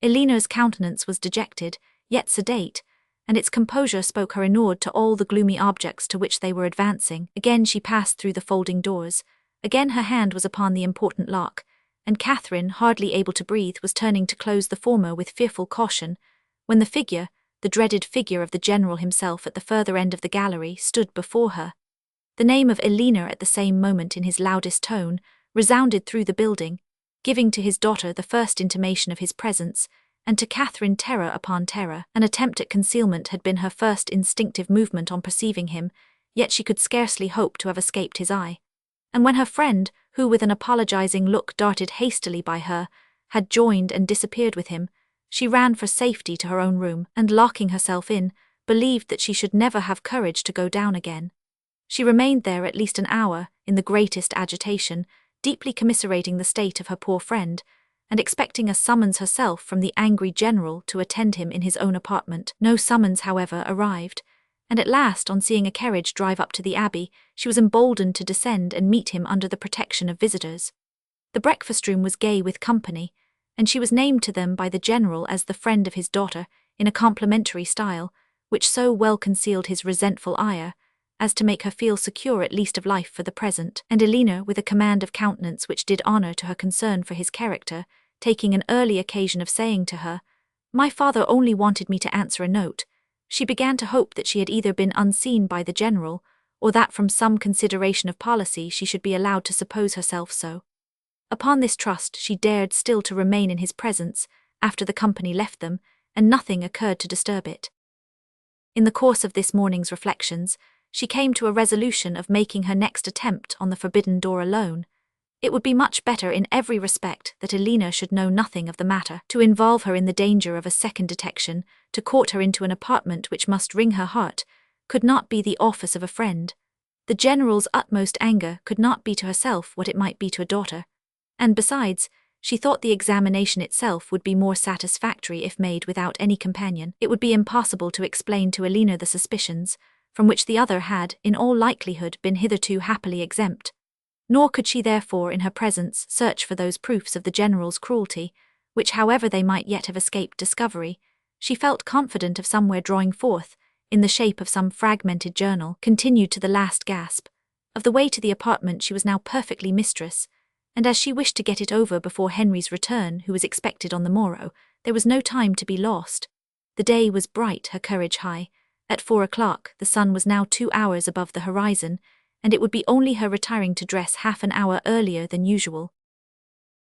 Elena's countenance was dejected, yet sedate, and its composure spoke her inured to all the gloomy objects to which they were advancing. Again she passed through the folding doors. Again her hand was upon the important lock, and Catherine, hardly able to breathe, was turning to close the former with fearful caution, when the figure, the dreaded figure of the general himself at the further end of the gallery, stood before her. The name of Elena at the same moment in his loudest tone resounded through the building, giving to his daughter the first intimation of his presence, and to Catherine terror upon terror. An attempt at concealment had been her first instinctive movement on perceiving him, yet she could scarcely hope to have escaped his eye. And when her friend, who with an apologizing look darted hastily by her, had joined and disappeared with him, she ran for safety to her own room, and locking herself in, believed that she should never have courage to go down again. She remained there at least an hour, in the greatest agitation, deeply commiserating the state of her poor friend, and expecting a summons herself from the angry general to attend him in his own apartment. No summons, however, arrived, and at last, on seeing a carriage drive up to the abbey, she was emboldened to descend and meet him under the protection of visitors. The breakfast-room was gay with company, and she was named to them by the general as the friend of his daughter, in a complimentary style, which so well concealed his resentful ire, as to make her feel secure at least of life for the present. And Elena, with a command of countenance which did honour to her concern for his character, taking an early occasion of saying to her, "My father only wanted me to answer a note," she began to hope that she had either been unseen by the general, or that from some consideration of policy she should be allowed to suppose herself so. Upon this trust she dared still to remain in his presence, after the company left them, and nothing occurred to disturb it. In the course of this morning's reflections, she came to a resolution of making her next attempt on the forbidden door alone. It would be much better in every respect that Elena should know nothing of the matter, to involve her in the danger of a second detection, to court her into an apartment which must wring her heart, could not be the office of a friend. The general's utmost anger could not be to herself what it might be to a daughter, and besides, she thought the examination itself would be more satisfactory if made without any companion. It would be impossible to explain to Elena the suspicions, from which the other had, in all likelihood, been hitherto happily exempt. Nor could she therefore in her presence search for those proofs of the general's cruelty, which however they might yet have escaped discovery, she felt confident of somewhere drawing forth, in the shape of some fragmented journal, continued to the last gasp. Of the way to the apartment she was now perfectly mistress, and as she wished to get it over before Henry's return, who was expected on the morrow, there was no time to be lost. The day was bright, her courage high. At 4 o'clock the sun was now 2 hours above the horizon, and it would be only her retiring to dress half an hour earlier than usual.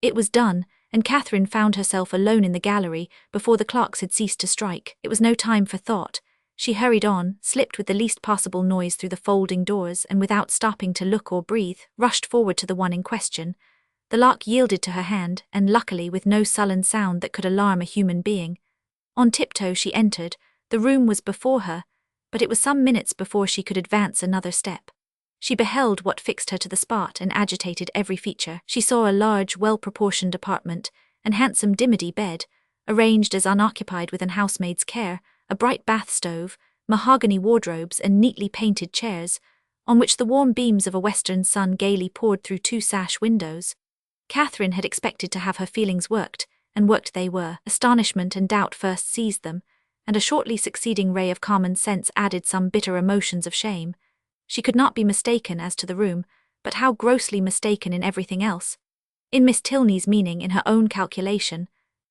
It was done, and Catherine found herself alone in the gallery before the clocks had ceased to strike. It was no time for thought. She hurried on, slipped with the least possible noise through the folding doors, and without stopping to look or breathe, rushed forward to the one in question. The lock yielded to her hand, and luckily with no sullen sound that could alarm a human being. On tiptoe she entered. The room was before her, but it was some minutes before she could advance another step. She beheld what fixed her to the spot and agitated every feature. She saw a large, well-proportioned apartment, an handsome dimity bed, arranged as unoccupied with an housemaid's care, a bright bath stove, mahogany wardrobes and neatly painted chairs, on which the warm beams of a western sun gaily poured through 2 sash windows. Catherine had expected to have her feelings worked, and worked they were. Astonishment and doubt first seized them, and a shortly succeeding ray of common sense added some bitter emotions of shame. She could not be mistaken as to the room, but how grossly mistaken in everything else. In Miss Tilney's meaning, in her own calculation,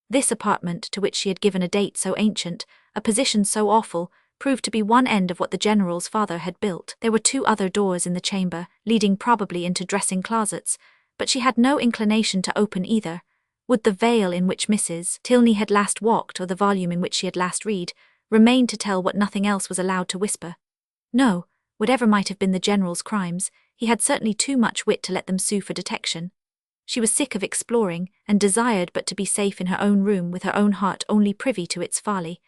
this apartment, to which she had given a date so ancient, a position so awful, proved to be one end of what the general's father had built. There were 2 other doors in the chamber, leading probably into dressing closets, but she had no inclination to open either. Would the veil in which Mrs. Tilney had last walked, or the volume in which she had last read, remain to tell what nothing else was allowed to whisper? No, whatever might have been the general's crimes, he had certainly too much wit to let them sue for detection. She was sick of exploring, and desired but to be safe in her own room with her own heart only privy to its folly,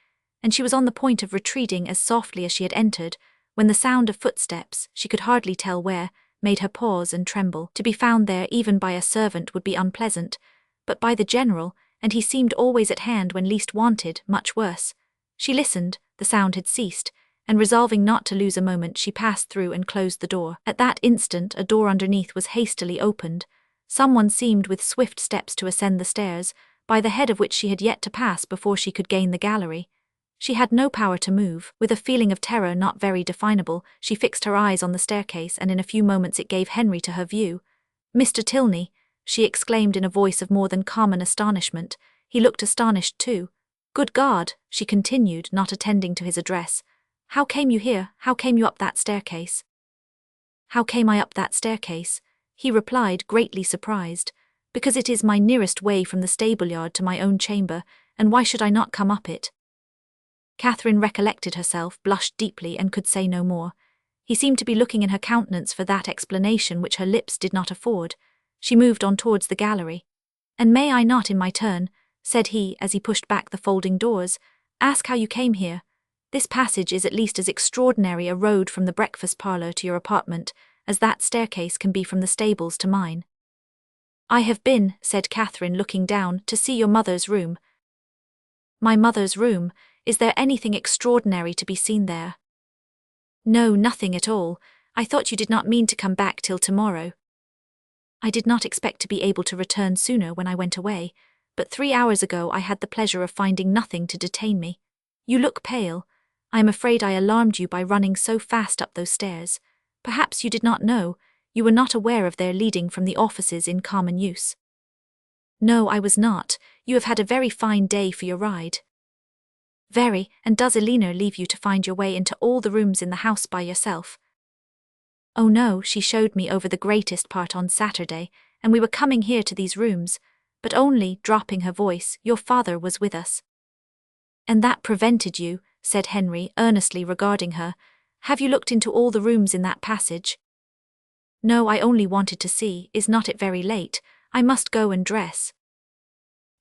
and she was on the point of retreating as softly as she had entered, when the sound of footsteps, she could hardly tell where, made her pause and tremble. To be found there even by a servant would be unpleasant, but by the general, and he seemed always at hand when least wanted, much worse. She listened, the sound had ceased, and resolving not to lose a moment she passed through and closed the door. At that instant a door underneath was hastily opened. Someone seemed with swift steps to ascend the stairs, by the head of which she had yet to pass before she could gain the gallery. She had no power to move. With a feeling of terror not very definable, she fixed her eyes on the staircase, and in a few moments it gave Henry to her view. "Mr. Tilney," she exclaimed in a voice of more than common astonishment. He looked astonished too. "Good God," she continued, not attending to his address. "How came you here? How came you up that staircase?" "How came I up that staircase?" he replied, greatly surprised. "Because it is my nearest way from the stable-yard to my own chamber, and why should I not come up it?" Catherine recollected herself, blushed deeply, and could say no more. He seemed to be looking in her countenance for that explanation which her lips did not afford. She moved on towards the gallery. "And may I not in my turn," said he as he pushed back the folding doors, "ask how you came here? This passage is at least as extraordinary a road from the breakfast parlour to your apartment as that staircase can be from the stables to mine." "I have been," said Catherine, looking down, "to see your mother's room." "My mother's room? Is there anything extraordinary to be seen there?" "No, nothing at all. I thought you did not mean to come back till tomorrow." "I did not expect to be able to return sooner when I went away, but 3 hours ago I had the pleasure of finding nothing to detain me. You look pale. I am afraid I alarmed you by running so fast up those stairs. Perhaps you did not know, you were not aware of their leading from the offices in common use." "No, I was not. You have had a very fine day for your ride." "Very, and does Elena leave you to find your way into all the rooms in the house by yourself?" "Oh no, she showed me over the greatest part on Saturday, and we were coming here to these rooms, but only," dropping her voice, "your father was with us." "And that prevented you," said Henry, earnestly regarding her. "Have you looked into all the rooms in that passage?" "No, I only wanted to see. Is not it very late? I must go and dress."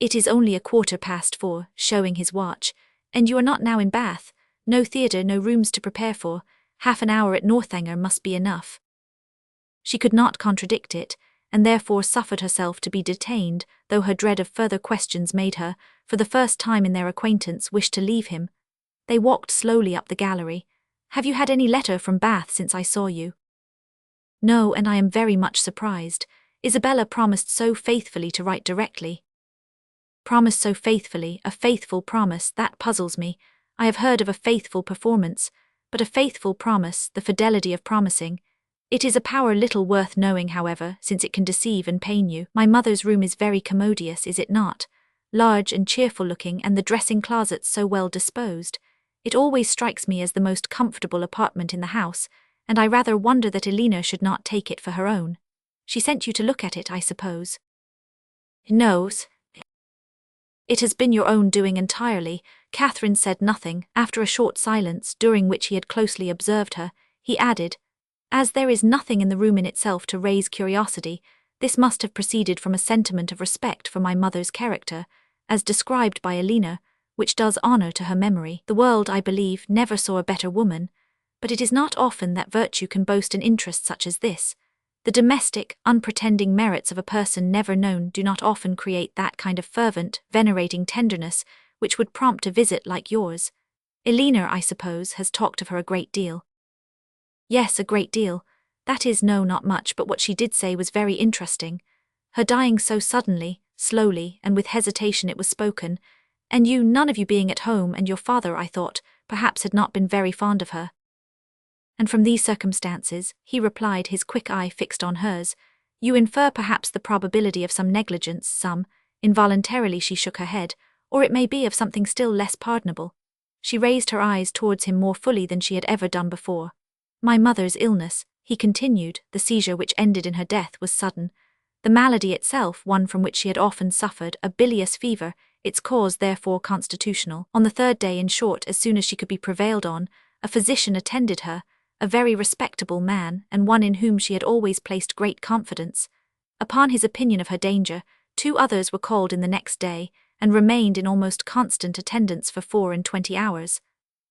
"It is only 4:15, showing his watch. And you are not now in Bath? No theatre, no rooms to prepare for. Half an hour at Northanger must be enough." She could not contradict it, and therefore suffered herself to be detained, though her dread of further questions made her, for the first time in their acquaintance, wish to leave him. They walked slowly up the gallery. "Have you had any letter from Bath since I saw you?" "No, and I am very much surprised. Isabella promised so faithfully to write directly." "Promised so faithfully, a faithful promise, that puzzles me. I have heard of a faithful performance, but a faithful promise, the fidelity of promising. It is a power little worth knowing, however, since it can deceive and pain you. My mother's room is very commodious, is it not? Large and cheerful looking, and the dressing closets so well disposed. It always strikes me as the most comfortable apartment in the house, and I rather wonder that Elena should not take it for her own. She sent you to look at it, I suppose?" "No. It has been your own doing entirely." Catherine said nothing. After a short silence, during which he had closely observed her, he added, "As there is nothing in the room in itself to raise curiosity, this must have proceeded from a sentiment of respect for my mother's character, as described by Elena, which does honour to her memory. The world, I believe, never saw a better woman, but it is not often that virtue can boast an interest such as this. The domestic, unpretending merits of a person never known do not often create that kind of fervent, venerating tenderness which would prompt a visit like yours. Elena, I suppose, has talked of her a great deal." "Yes, a great deal. That is, no, not much, but what she did say was very interesting. Her dying so suddenly, slowly, and with hesitation it was spoken, and you, none of you being at home, and your father, I thought, perhaps had not been very fond of her." "And from these circumstances," he replied, his quick eye fixed on hers, "you infer perhaps the probability of some negligence, some," involuntarily she shook her head, "or it may be of something still less pardonable." She raised her eyes towards him more fully than she had ever done before. "My mother's illness," he continued, "the seizure which ended in her death was sudden. The malady itself, one from which she had often suffered, a bilious fever, its cause therefore constitutional. On the 3rd day, in short, as soon as she could be prevailed on, a physician attended her, a very respectable man, and one in whom she had always placed great confidence. Upon his opinion of her danger, 2 others were called in the next day, and remained in almost constant attendance for 24 hours.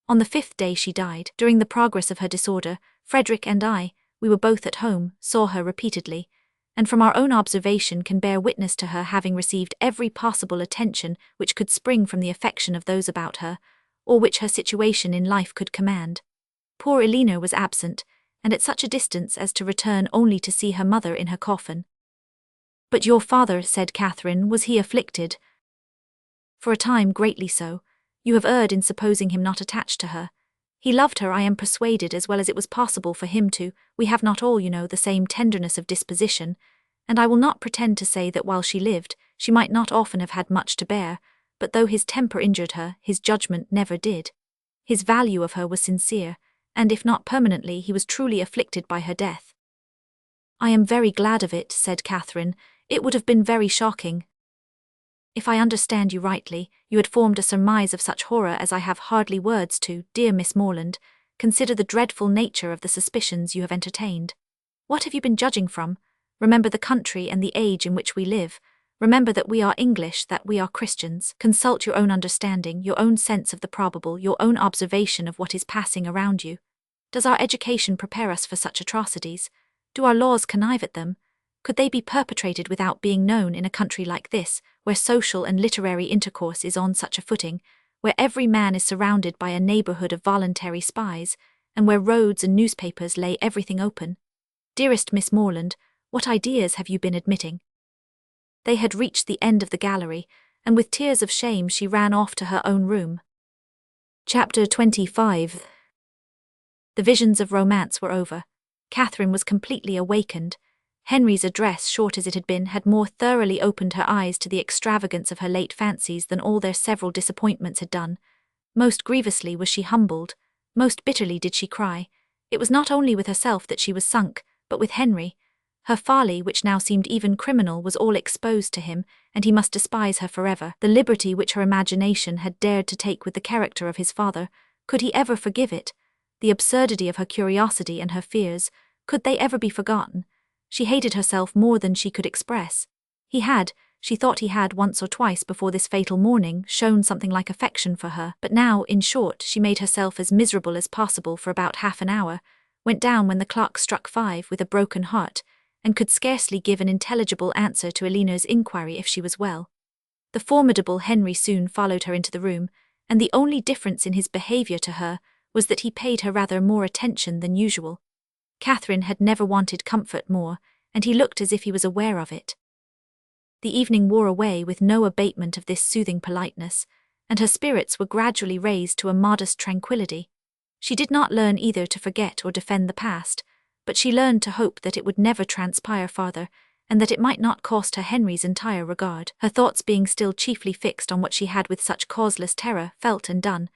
On the 5th day she died. During the progress of her disorder, Frederick and I, we were both at home, saw her repeatedly, and from our own observation can bear witness to her having received every possible attention which could spring from the affection of those about her, or which her situation in life could command. Poor Elena was absent, and at such a distance as to return only to see her mother in her coffin." "But your father," said Catherine, "was he afflicted?" "For a time greatly so. You have erred in supposing him not attached to her. He loved her, I am persuaded, as well as it was possible for him to. We have not all, you know, the same tenderness of disposition, and I will not pretend to say that while she lived, she might not often have had much to bear, but though his temper injured her, his judgment never did. His value of her was sincere, and if not permanently, he was truly afflicted by her death." "I am very glad of it," said Catherine. "It would have been very shocking." "If I understand you rightly, you had formed a surmise of such horror as I have hardly words to, dear Miss Morland. consider the dreadful nature of the suspicions you have entertained. What have you been judging from? Remember the country and the age in which we live. Remember that we are English, that we are Christians. Consult your own understanding, your own sense of the probable, your own observation of what is passing around you. Does our education prepare us for such atrocities? Do our laws connive at them? Could they be perpetrated without being known in a country like this, where social and literary intercourse is on such a footing, where every man is surrounded by a neighbourhood of voluntary spies, and where roads and newspapers lay everything open? Dearest Miss Morland, what ideas have you been admitting? They had reached the end of the gallery, and with tears of shame she ran off to her own room. Chapter 25. The visions of romance were over. Catherine was completely awakened. Henry's address, short as it had been, had more thoroughly opened her eyes to the extravagance of her late fancies than all their several disappointments had done. Most grievously was she humbled, most bitterly did she cry. It was not only with herself that she was sunk, but with Henry. Her folly, which now seemed even criminal, was all exposed to him, and he must despise her forever. The liberty which her imagination had dared to take with the character of his father, could he ever forgive it? The absurdity of her curiosity and her fears, could they ever be forgotten? She hated herself more than she could express. She thought he had once or twice before this fatal morning shown something like affection for her, but now, in short, she made herself as miserable as possible for about half an hour, went down when the clock struck 5 with a broken heart, and could scarcely give an intelligible answer to Eleanor's inquiry if she was well. The formidable Henry soon followed her into the room, and the only difference in his behaviour to her was that he paid her rather more attention than usual. Catherine had never wanted comfort more, and he looked as if he was aware of it. The evening wore away with no abatement of this soothing politeness, and her spirits were gradually raised to a modest tranquillity. She did not learn either to forget or defend the past, but she learned to hope that it would never transpire farther, and that it might not cost her Henry's entire regard. Her thoughts being still chiefly fixed on what she had with such causeless terror felt and done,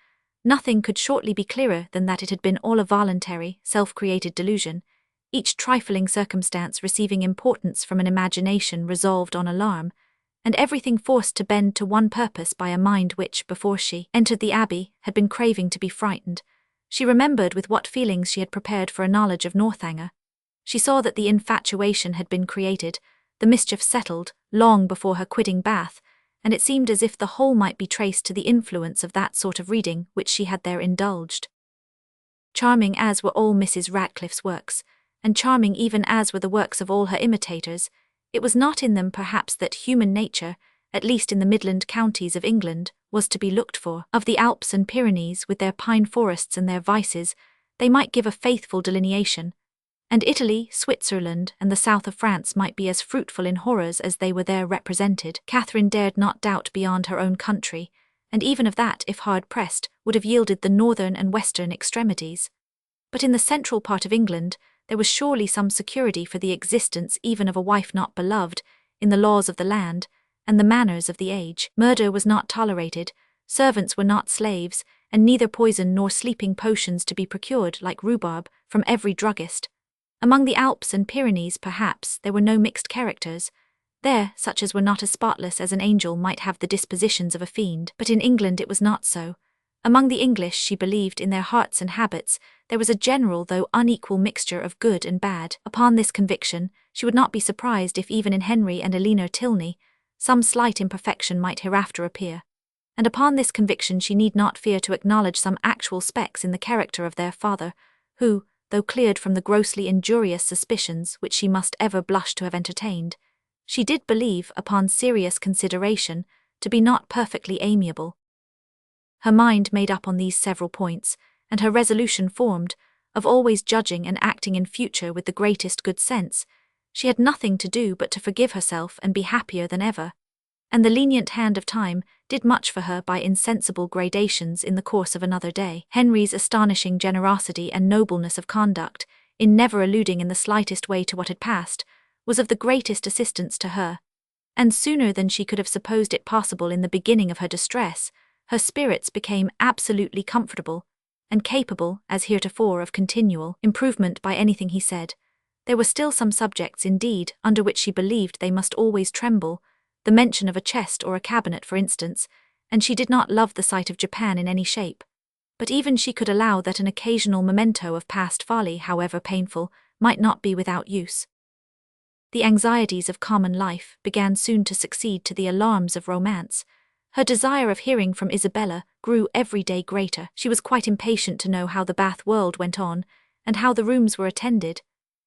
nothing could shortly be clearer than that it had been all a voluntary, self-created delusion, each trifling circumstance receiving importance from an imagination resolved on alarm, and everything forced to bend to one purpose by a mind which, before she entered the Abbey, had been craving to be frightened. She remembered with what feelings she had prepared for a knowledge of Northanger. She saw that the infatuation had been created, the mischief settled, long before her quitting Bath, and it seemed as if the whole might be traced to the influence of that sort of reading which she had there indulged. Charming as were all Mrs. Radcliffe's works, and charming even as were the works of all her imitators, it was not in them perhaps that human nature, at least in the Midland counties of England, was to be looked for. Of the Alps and Pyrenees, with their pine forests and their vices, they might give a faithful delineation, and Italy, Switzerland, and the south of France might be as fruitful in horrors as they were there represented. Catherine dared not doubt beyond her own country, and even of that, if hard pressed, would have yielded the northern and western extremities. But in the central part of England, there was surely some security for the existence even of a wife not beloved, in the laws of the land, and the manners of the age. Murder was not tolerated, servants were not slaves, and neither poison nor sleeping potions to be procured, like rhubarb, from every druggist. Among the Alps and Pyrenees, perhaps, there were no mixed characters. There, such as were not as spotless as an angel might have the dispositions of a fiend, but in England it was not so. Among the English, she believed, in their hearts and habits, there was a general though unequal mixture of good and bad. Upon this conviction, she would not be surprised if even in Henry and Eleanor Tilney, some slight imperfection might hereafter appear. And upon this conviction she need not fear to acknowledge some actual specks in the character of their father, who, though cleared from the grossly injurious suspicions which she must ever blush to have entertained, she did believe, upon serious consideration, to be not perfectly amiable. Her mind made up on these several points, and her resolution formed, of always judging and acting in future with the greatest good sense, she had nothing to do but to forgive herself and be happier than ever, and the lenient hand of time did much for her by insensible gradations in the course of another day. Henry's astonishing generosity and nobleness of conduct, in never alluding in the slightest way to what had passed, was of the greatest assistance to her, and sooner than she could have supposed it possible in the beginning of her distress, her spirits became absolutely comfortable, and capable, as heretofore, of continual improvement by anything he said. There were still some subjects, indeed, under which she believed they must always tremble, the mention of a chest or a cabinet, for instance, and she did not love the sight of Japan in any shape. But even she could allow that an occasional memento of past folly, however painful, might not be without use. The anxieties of common life began soon to succeed to the alarms of romance. Her desire of hearing from Isabella grew every day greater. She was quite impatient to know how the Bath world went on, and how the rooms were attended,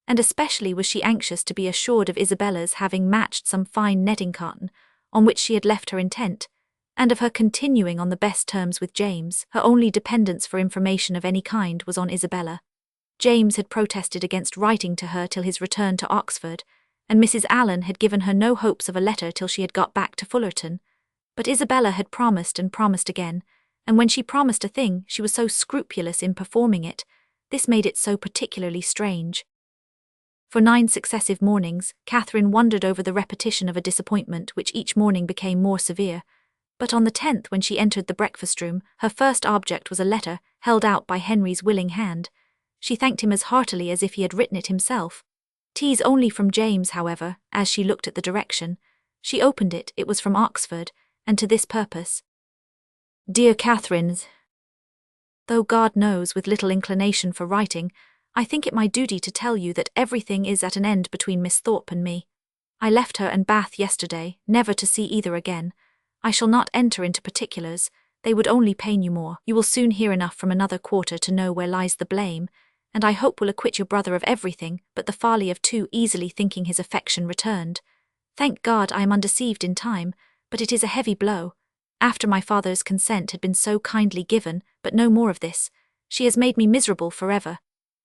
and especially was she anxious to be assured of Isabella's having matched some fine netting cotton, on which she had left her intent, and of her continuing on the best terms with James. Her only dependence for information of any kind was on Isabella. James had protested against writing to her till his return to Oxford, and Mrs. Allen had given her no hopes of a letter till she had got back to Fullerton. But Isabella had promised and promised again, and when she promised a thing she was so scrupulous in performing it. This made it so particularly strange. For 9 successive mornings, Catherine wondered over the repetition of a disappointment which each morning became more severe. But on the 10th, when she entered the breakfast-room, her first object was a letter, held out by Henry's willing hand. She thanked him as heartily as if he had written it himself. "'Tis only from James, however," as she looked at the direction. She opened it. It was from Oxford, and to this purpose. "Dear Catherine, though God knows with little inclination for writing, I think it my duty to tell you that everything is at an end between Miss Thorpe and me. I left her and Bath yesterday, never to see either again. I shall not enter into particulars, they would only pain you more. You will soon hear enough from another quarter to know where lies the blame, and I hope will acquit your brother of everything but the folly of too easily thinking his affection returned. Thank God I am undeceived in time, but it is a heavy blow. After my father's consent had been so kindly given, but no more of this. She has made me miserable forever.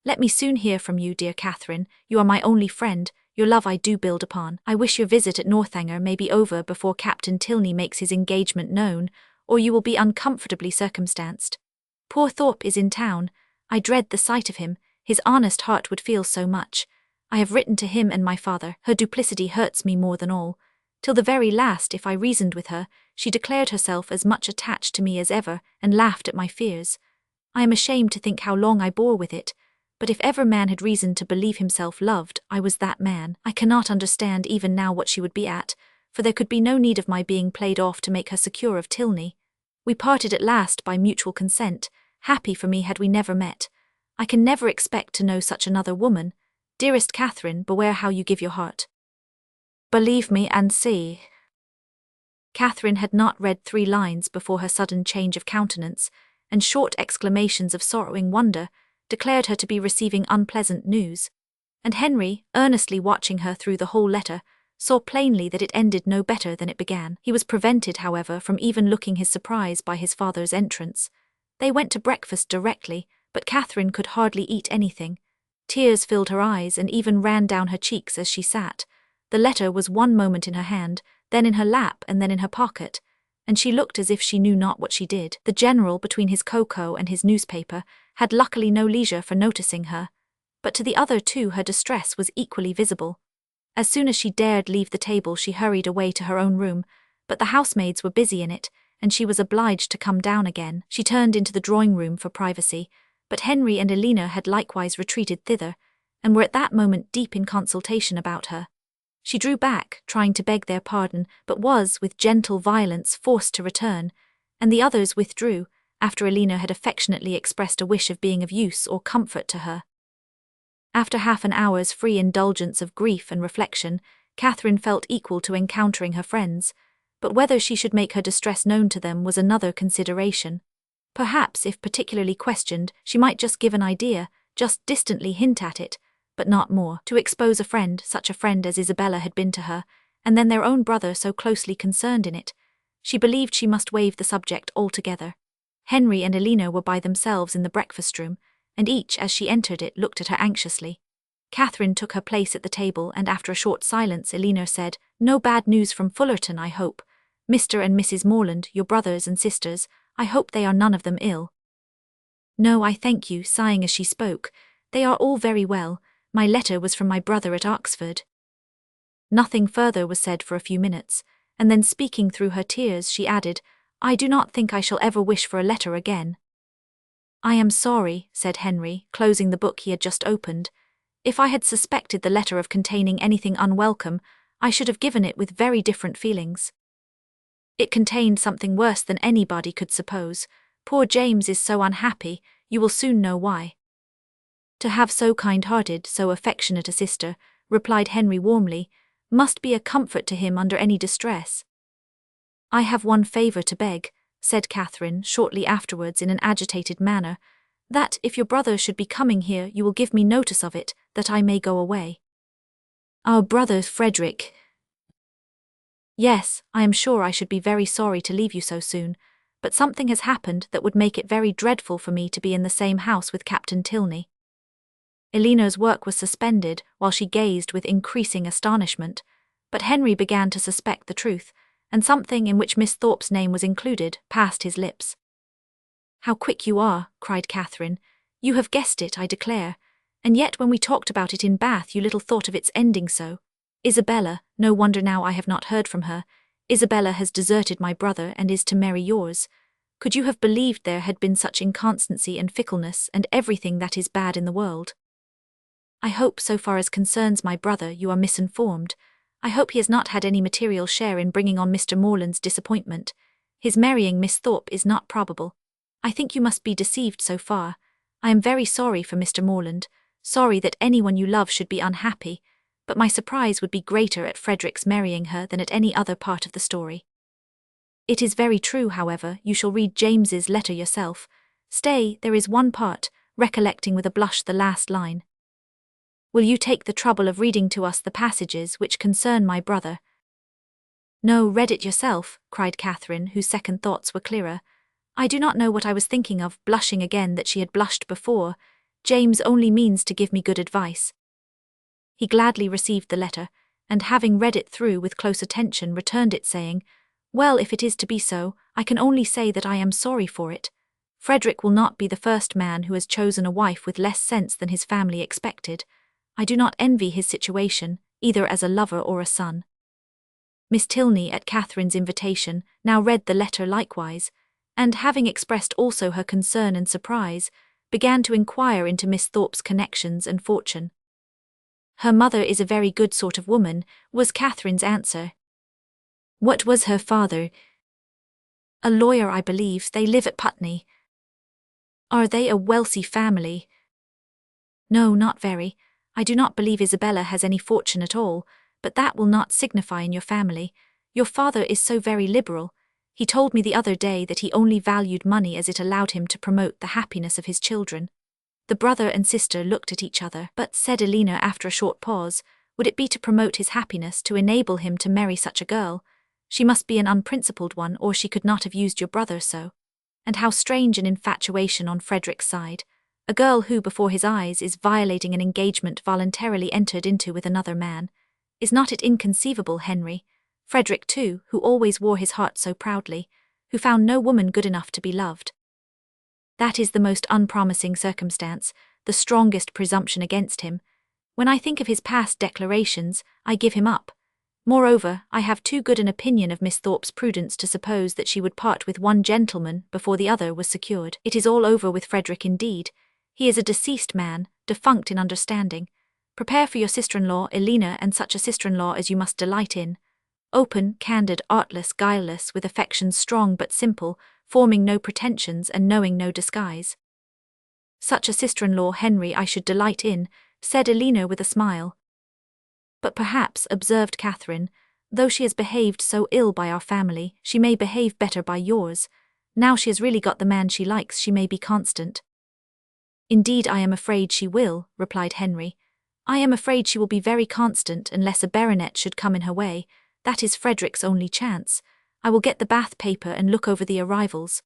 Let me soon hear from you, dear Catherine. You are my only friend. Your love I do build upon. I wish your visit at Northanger may be over before Captain Tilney makes his engagement known, or you will be uncomfortably circumstanced. Poor Thorpe is in town. I dread the sight of him. His honest heart would feel so much. I have written to him and my father. Her duplicity hurts me more than all. Till the very last, if I reasoned with her, she declared herself as much attached to me as ever, and laughed at my fears. I am ashamed to think how long I bore with it, but if ever man had reason to believe himself loved, I was that man. I cannot understand even now what she would be at, for there could be no need of my being played off to make her secure of Tilney. We parted at last by mutual consent, happy for me had we never met. I can never expect to know such another woman. Dearest Catherine, beware how you give your heart. Believe me and see." Catherine had not read 3 lines before her sudden change of countenance, and short exclamations of sorrowing wonder declared her to be receiving unpleasant news. And Henry, earnestly watching her through the whole letter, saw plainly that it ended no better than it began. He was prevented, however, from even looking his surprise by his father's entrance. They went to breakfast directly, but Catherine could hardly eat anything. Tears filled her eyes and even ran down her cheeks as she sat. The letter was one moment in her hand, then in her lap and then in her pocket, and she looked as if she knew not what she did. The general, between his cocoa and his newspaper, had luckily no leisure for noticing her, but to the other 2 her distress was equally visible. As soon as she dared leave the table she hurried away to her own room, but the housemaids were busy in it, and she was obliged to come down again. She turned into the drawing-room for privacy, but Henry and Elena had likewise retreated thither, and were at that moment deep in consultation about her. She drew back, trying to beg their pardon, but was, with gentle violence, forced to return, and the others withdrew, after Elena had affectionately expressed a wish of being of use or comfort to her. After half an hour's free indulgence of grief and reflection, Catherine felt equal to encountering her friends, but whether she should make her distress known to them was another consideration. Perhaps, if particularly questioned, she might just give an idea, just distantly hint at it, but not more, to expose a friend, such a friend as Isabella had been to her, and then their own brother so closely concerned in it. She believed she must waive the subject altogether. Henry and Elena were by themselves in the breakfast-room, and each, as she entered it, looked at her anxiously. Catherine took her place at the table, and after a short silence Elena said, "No bad news from Fullerton, I hope. Mr. and Mrs. Morland, your brothers and sisters, I hope they are none of them ill." "No, I thank you," sighing as she spoke. "They are all very well. My letter was from my brother at Oxford." Nothing further was said for a few minutes, and then speaking through her tears she added, "I do not think I shall ever wish for a letter again." "I am sorry," said Henry, closing the book he had just opened. "If I had suspected the letter of containing anything unwelcome, I should have given it with very different feelings. It contained something worse than anybody could suppose. Poor James is so unhappy, you will soon know why." "To have so kind-hearted, so affectionate a sister," replied Henry warmly, "must be a comfort to him under any distress." "I have one favour to beg," said Catherine shortly afterwards in an agitated manner, "that, if your brother should be coming here, you will give me notice of it, that I may go away." "Our brother Frederick—" "Yes, I am sure I should be very sorry to leave you so soon, but something has happened that would make it very dreadful for me to be in the same house with Captain Tilney." Eleanor's work was suspended while she gazed with increasing astonishment, but Henry began to suspect the truth, and something in which Miss Thorpe's name was included passed his lips. "How quick you are," cried Catherine. "You have guessed it, I declare, and yet when we talked about it in Bath you little thought of its ending so. Isabella, no wonder now I have not heard from her. Isabella has deserted my brother and is to marry yours. Could you have believed there had been such inconstancy and fickleness and everything that is bad in the world? I hope, so far as concerns my brother, you are misinformed. I hope he has not had any material share in bringing on Mr. Morland's disappointment. His marrying Miss Thorpe is not probable. I think you must be deceived so far. I am very sorry for Mr. Morland, sorry that anyone you love should be unhappy, but my surprise would be greater at Frederick's marrying her than at any other part of the story. It is very true, however, you shall read James's letter yourself. Stay, there is one part, recollecting with a blush the last line. Will you take the trouble of reading to us the passages which concern my brother?" "No, read it yourself," cried Catherine, whose second thoughts were clearer. "I do not know what I was thinking of," blushing again that she had blushed before. "James only means to give me good advice." He gladly received the letter, and having read it through with close attention returned it saying, "Well, if it is to be so, I can only say that I am sorry for it. Frederick will not be the first man who has chosen a wife with less sense than his family expected. I do not envy his situation, either as a lover or a son." Miss Tilney, at Catherine's invitation, now read the letter likewise, and having expressed also her concern and surprise, began to inquire into Miss Thorpe's connections and fortune. "Her mother is a very good sort of woman," was Catherine's answer. "What was her father?" "A lawyer, I believe. They live at Putney." "Are they a wealthy family?" "No, not very. I do not believe Isabella has any fortune at all, but that will not signify in your family. Your father is so very liberal. He told me the other day that he only valued money as it allowed him to promote the happiness of his children." The brother and sister looked at each other, but, said Elena after a short pause, would it be to promote his happiness to enable him to marry such a girl? She must be an unprincipled one, or she could not have used your brother so. And how strange an infatuation on Frederick's side. A girl who, before his eyes, is violating an engagement voluntarily entered into with another man. Is not it inconceivable, Henry? Frederick, too, who always wore his heart so proudly, who found no woman good enough to be loved. That is the most unpromising circumstance, the strongest presumption against him. When I think of his past declarations, I give him up. Moreover, I have too good an opinion of Miss Thorpe's prudence to suppose that she would part with one gentleman before the other was secured. It is all over with Frederick indeed. He is a deceased man, defunct in understanding. Prepare for your sister-in-law, Elena, and such a sister-in-law as you must delight in. Open, candid, artless, guileless, with affections strong but simple, forming no pretensions and knowing no disguise. Such a sister-in-law, Henry, I should delight in, said Elena with a smile. But perhaps, observed Catherine, though she has behaved so ill by our family, she may behave better by yours. Now she has really got the man she likes, she may be constant. Indeed, I am afraid she will, replied Henry. I am afraid she will be very constant unless a baronet should come in her way. That is Frederick's only chance. I will get the Bath paper and look over the arrivals.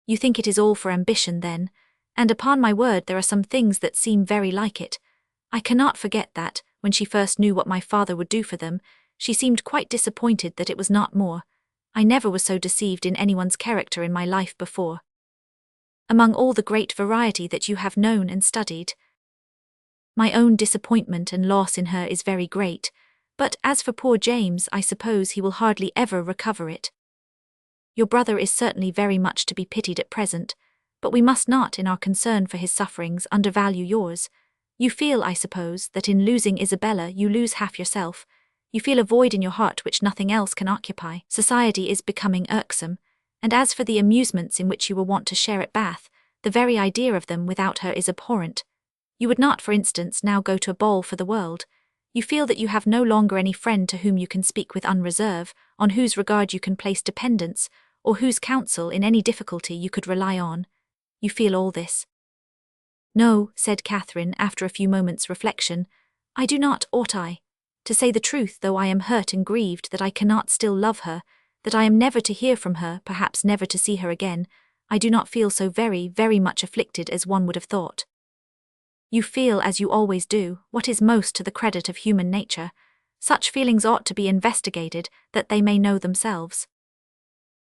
You think it is all for ambition, then? And upon my word there are some things that seem very like it. I cannot forget that, when she first knew what my father would do for them, she seemed quite disappointed that it was not more. I never was so deceived in anyone's character in my life before. Among all the great variety that you have known and studied, my own disappointment and loss in her is very great, but as for poor James, I suppose he will hardly ever recover it. Your brother is certainly very much to be pitied at present, but we must not, in our concern for his sufferings, undervalue yours. You feel, I suppose, that in losing Isabella you lose half yourself. You feel a void in your heart which nothing else can occupy. Society is becoming irksome. And as for the amusements in which you were wont to share at Bath, the very idea of them without her is abhorrent. You would not, for instance, now go to a ball for the world. You feel that you have no longer any friend to whom you can speak with unreserve, on whose regard you can place dependence, or whose counsel in any difficulty you could rely on. You feel all this. No, said Catherine after a few moments' reflection, I do not, ought I? To say the truth, though I am hurt and grieved that I cannot still love her, that I am never to hear from her, perhaps never to see her again, I do not feel so very, very much afflicted as one would have thought. You feel, as you always do, what is most to the credit of human nature. Such feelings ought to be investigated, that they may know themselves.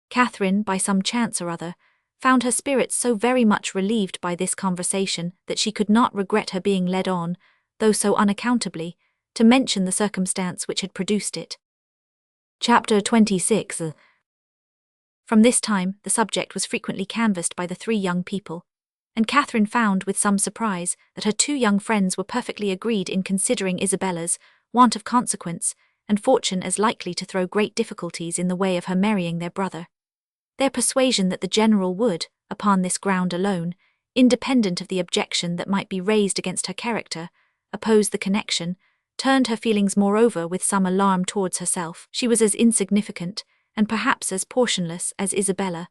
Catherine, by some chance or other, found her spirits so very much relieved by this conversation that she could not regret her being led on, though so unaccountably, to mention the circumstance which had produced it. Chapter 26. From this time, the subject was frequently canvassed by the three young people, and Catherine found with some surprise that her two young friends were perfectly agreed in considering Isabella's want of consequence and fortune as likely to throw great difficulties in the way of her marrying their brother. Their persuasion that the general would, upon this ground alone, independent of the objection that might be raised against her character, oppose the connection, turned her feelings moreover with some alarm towards herself. She was as insignificant, and perhaps as portionless, as Isabella,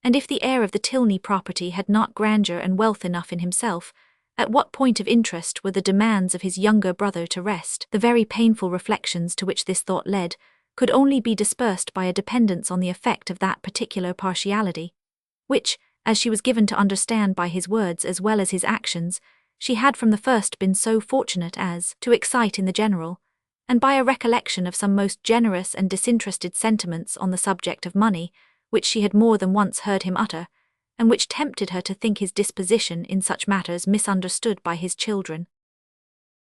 and if the heir of the Tilney property had not grandeur and wealth enough in himself, at what point of interest were the demands of his younger brother to rest? The very painful reflections to which this thought led could only be dispersed by a dependence on the effect of that particular partiality, which, as she was given to understand by his words as well as his actions, she had from the first been so fortunate as to excite in the general, and by a recollection of some most generous and disinterested sentiments on the subject of money, which she had more than once heard him utter, and which tempted her to think his disposition in such matters misunderstood by his children.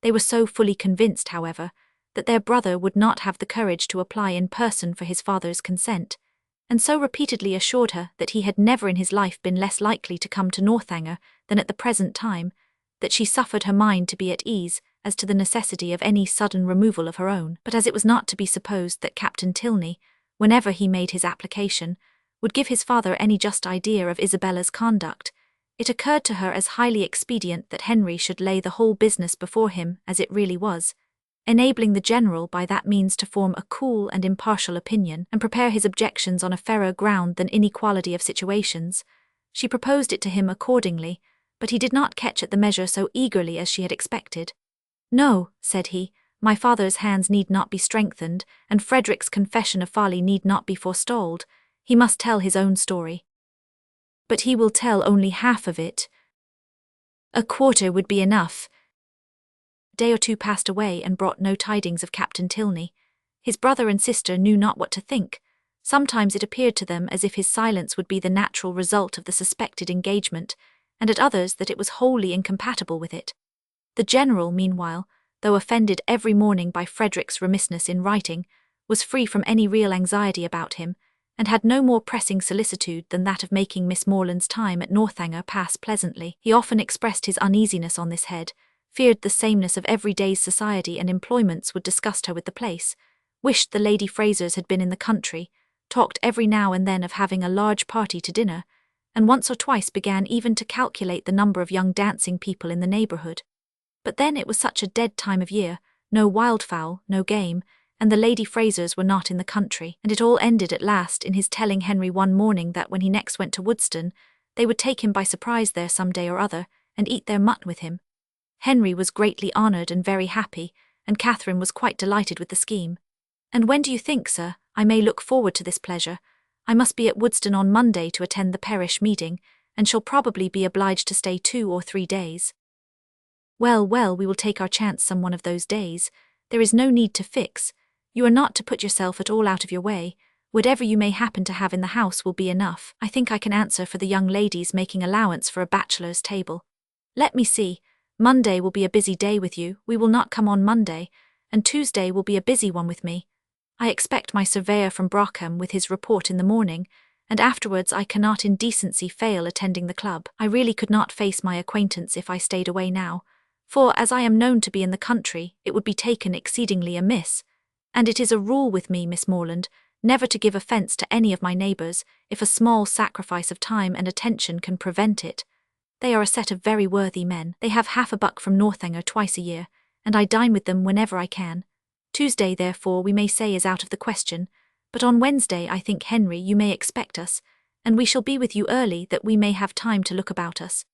They were so fully convinced, however, that their brother would not have the courage to apply in person for his father's consent, and so repeatedly assured her that he had never in his life been less likely to come to Northanger than at the present time, that she suffered her mind to be at ease as to the necessity of any sudden removal of her own. But as it was not to be supposed that Captain Tilney, whenever he made his application, would give his father any just idea of Isabella's conduct, it occurred to her as highly expedient that Henry should lay the whole business before him as it really was, enabling the general by that means to form a cool and impartial opinion and prepare his objections on a fairer ground than inequality of situations. She proposed it to him accordingly, but he did not catch at the measure so eagerly as she had expected. No, said he, my father's hands need not be strengthened, and Frederick's confession of folly need not be forestalled. He must tell his own story. But he will tell only half of it. A quarter would be enough. A day or two passed away and brought no tidings of Captain Tilney. His brother and sister knew not what to think. Sometimes it appeared to them as if his silence would be the natural result of the suspected engagement, and at others that it was wholly incompatible with it. The general, meanwhile, though offended every morning by Frederick's remissness in writing, was free from any real anxiety about him, and had no more pressing solicitude than that of making Miss Morland's time at Northanger pass pleasantly. He often expressed his uneasiness on this head, feared the sameness of every day's society and employments would disgust her with the place, wished the Lady Frasers had been in the country, talked every now and then of having a large party to dinner, and once or twice began even to calculate the number of young dancing people in the neighbourhood. But then it was such a dead time of year, no wildfowl, no game, and the Lady Frasers were not in the country, and it all ended at last in his telling Henry one morning that when he next went to Woodston, they would take him by surprise there some day or other, and eat their mutton with him. Henry was greatly honoured and very happy, and Catherine was quite delighted with the scheme. And when do you think, sir, I may look forward to this pleasure? I must be at Woodston on Monday to attend the parish meeting, and shall probably be obliged to stay 2 or 3 days. Well, we will take our chance some one of those days. There is no need to fix. You are not to put yourself at all out of your way. Whatever you may happen to have in the house will be enough. I think I can answer for the young ladies making allowance for a bachelor's table. Let me see. Monday will be a busy day with you. We will not come on Monday, and Tuesday will be a busy one with me. I expect my surveyor from Brockham with his report in the morning, and afterwards I cannot in decency fail attending the club. I really could not face my acquaintance if I stayed away now, for as I am known to be in the country, it would be taken exceedingly amiss, and it is a rule with me, Miss Morland, never to give offence to any of my neighbours, if a small sacrifice of time and attention can prevent it. They are a set of very worthy men. They have half a buck from Northanger twice a year, and I dine with them whenever I can. Tuesday, therefore, we may say is out of the question, but on Wednesday I think, Henry, you may expect us, and we shall be with you early that we may have time to look about us.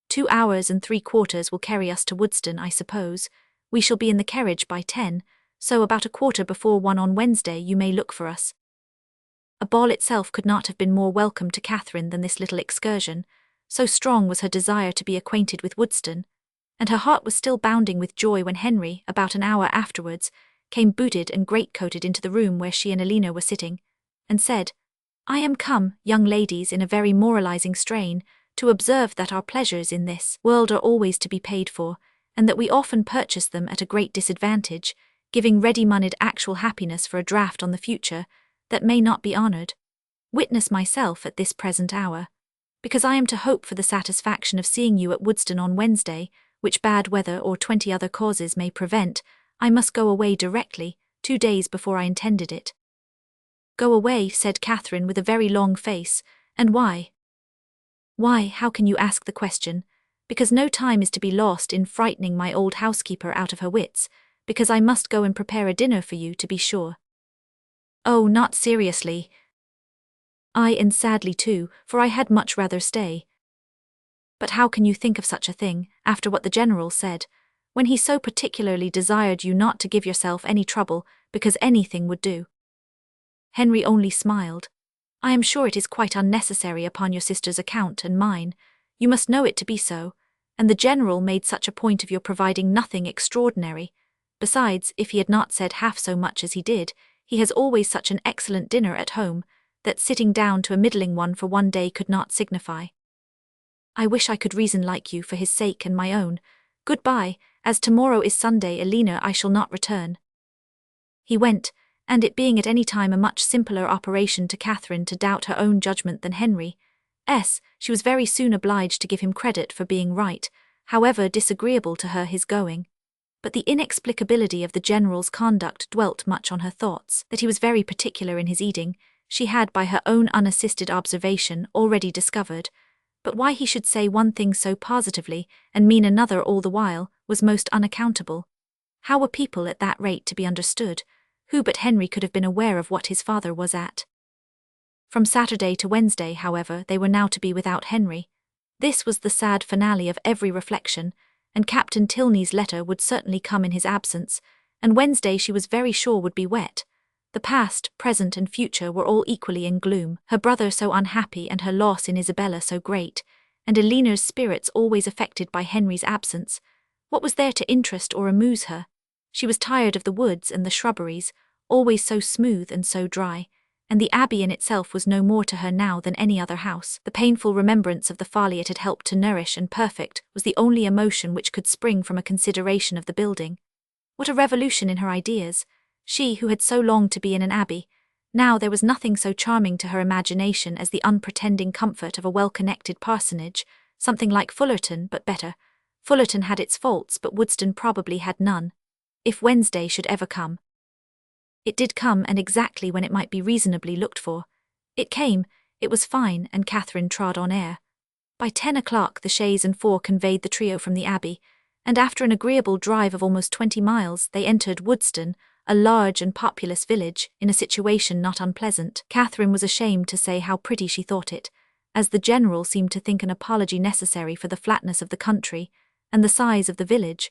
2 hours and 3/4 will carry us to Woodston, I suppose. We shall be in the carriage by 10, so about 1:15 on Wednesday you may look for us. A ball itself could not have been more welcome to Catherine than this little excursion, so strong was her desire to be acquainted with Woodston, and her heart was still bounding with joy when Henry, about an hour afterwards, came booted and greatcoated into the room where she and Alina were sitting, and said, "I am come, young ladies, in a very moralizing strain, to observe that our pleasures in this world are always to be paid for, and that we often purchase them at a great disadvantage, giving ready-moneyed actual happiness for a draught on the future, that may not be honoured. Witness myself at this present hour. Because I am to hope for the satisfaction of seeing you at Woodston on Wednesday, which bad weather or 20 other causes may prevent, I must go away directly, 2 days before I intended it." "Go away," said Catherine with a very long face, "and why?" "Why, how can you ask the question? Because no time is to be lost in frightening my old housekeeper out of her wits, because I must go and prepare a dinner for you, to be sure." "Oh, not seriously." "Aye, and sadly too, for I had much rather stay." "But how can you think of such a thing, after what the General said, when he so particularly desired you not to give yourself any trouble, because anything would do?" Henry only smiled. "I am sure it is quite unnecessary upon your sister's account and mine. You must know it to be so, and the General made such a point of your providing nothing extraordinary. Besides, if he had not said half so much as he did, he has always such an excellent dinner at home, that sitting down to a middling one for one day could not signify. I wish I could reason like you for his sake and my own. Goodbye, as tomorrow is Sunday, Alina, I shall not return." He went, and it being at any time a much simpler operation to Catherine to doubt her own judgment than Henry's, she was very soon obliged to give him credit for being right, however disagreeable to her his going. But the inexplicability of the General's conduct dwelt much on her thoughts. That he was very particular in his eating, she had by her own unassisted observation already discovered, but why he should say one thing so positively and mean another all the while was most unaccountable. How were people at that rate to be understood? Who but Henry could have been aware of what his father was at? From Saturday to Wednesday, however, they were now to be without Henry. This was the sad finale of every reflection, and Captain Tilney's letter would certainly come in his absence, and Wednesday she was very sure would be wet. The past, present and future were all equally in gloom, her brother so unhappy and her loss in Isabella so great, and Alina's spirits always affected by Henry's absence. What was there to interest or amuse her? She was tired of the woods and the shrubberies, always so smooth and so dry, and the Abbey in itself was no more to her now than any other house. The painful remembrance of the folly it had helped to nourish and perfect was the only emotion which could spring from a consideration of the building. What a revolution in her ideas! She who had so longed to be in an abbey, now there was nothing so charming to her imagination as the unpretending comfort of a well-connected parsonage, something like Fullerton but better. Fullerton had its faults, but Woodston probably had none. If Wednesday should ever come. It did come, and exactly when it might be reasonably looked for. It came, it was fine, and Catherine trod on air. By 10 o'clock the chaise and four conveyed the trio from the Abbey, and after an agreeable drive of almost 20 miles they entered Woodston, a large and populous village, in a situation not unpleasant. Catherine was ashamed to say how pretty she thought it, as the General seemed to think an apology necessary for the flatness of the country, and the size of the village.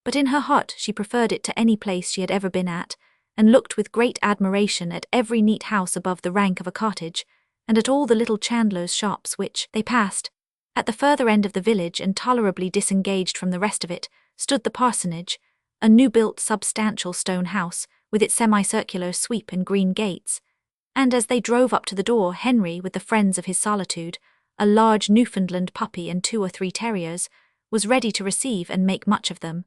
But in her heart she preferred it to any place she had ever been at, and looked with great admiration at every neat house above the rank of a cottage, and at all the little chandlers' shops which they passed. At the further end of the village, and tolerably disengaged from the rest of it, stood the parsonage, a new-built substantial stone house, with its semicircular sweep and green gates. And as they drove up to the door, Henry, with the friends of his solitude, a large Newfoundland puppy and 2 or 3 terriers, was ready to receive and make much of them.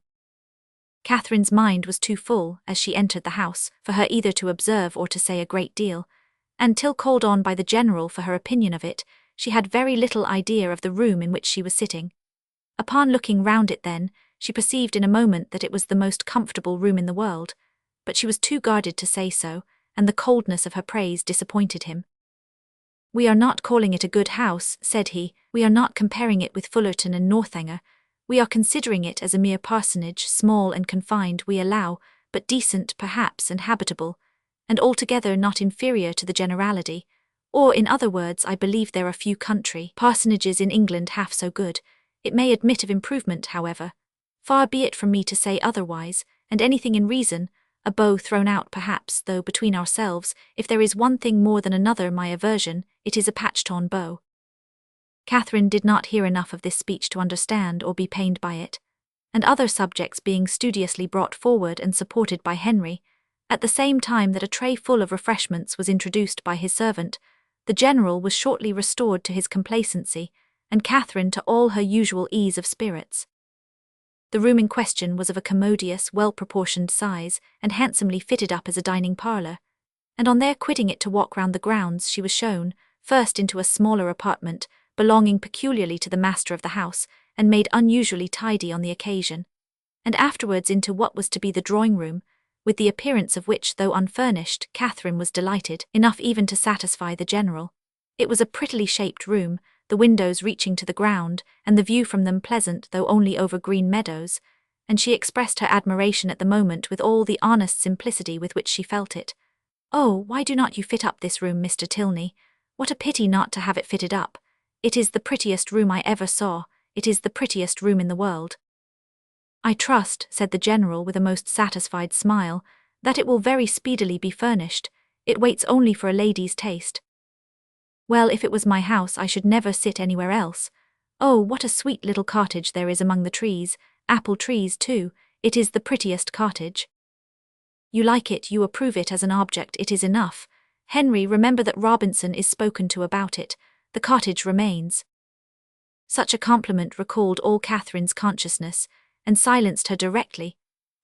Catherine's mind was too full, as she entered the house, for her either to observe or to say a great deal, and till called on by the General for her opinion of it, she had very little idea of the room in which she was sitting. Upon looking round it then, she perceived in a moment that it was the most comfortable room in the world, but she was too guarded to say so, and the coldness of her praise disappointed him. "We are not calling it a good house," said he. "We are not comparing it with Fullerton and Northanger. We are considering it as a mere parsonage, small and confined, we allow, but decent, perhaps, and habitable, and altogether not inferior to the generality. Or, in other words, I believe there are few country parsonages in England half so good. It may admit of improvement, however. Far be it from me to say otherwise, and anything in reason, a bow thrown out perhaps, though between ourselves, if there is one thing more than another my aversion, it is a patched-on bow." Catherine did not hear enough of this speech to understand or be pained by it, and other subjects being studiously brought forward and supported by Henry, at the same time that a tray full of refreshments was introduced by his servant, the general was shortly restored to his complacency, and Catherine to all her usual ease of spirits. The room in question was of a commodious, well-proportioned size, and handsomely fitted up as a dining parlour, and on their quitting it to walk round the grounds, she was shown, first into a smaller apartment, belonging peculiarly to the master of the house, and made unusually tidy on the occasion, and afterwards into what was to be the drawing-room, with the appearance of which, though unfurnished, Catherine was delighted, enough even to satisfy the general. It was a prettily shaped room, the windows reaching to the ground, and the view from them pleasant, though only over green meadows, and she expressed her admiration at the moment with all the honest simplicity with which she felt it. "Oh, why do not you fit up this room, Mr. Tilney? What a pity not to have it fitted up. It is the prettiest room I ever saw, it is the prettiest room in the world." "I trust," said the general with a most satisfied smile, "that it will very speedily be furnished. It waits only for a lady's taste." "Well, if it was my house I should never sit anywhere else. Oh, what a sweet little cottage there is among the trees, apple trees too, it is the prettiest cottage." "You like it, you approve it as an object, it is enough. Henry, remember that Robinson is spoken to about it, the cottage remains." Such a compliment recalled all Catherine's consciousness, and silenced her directly,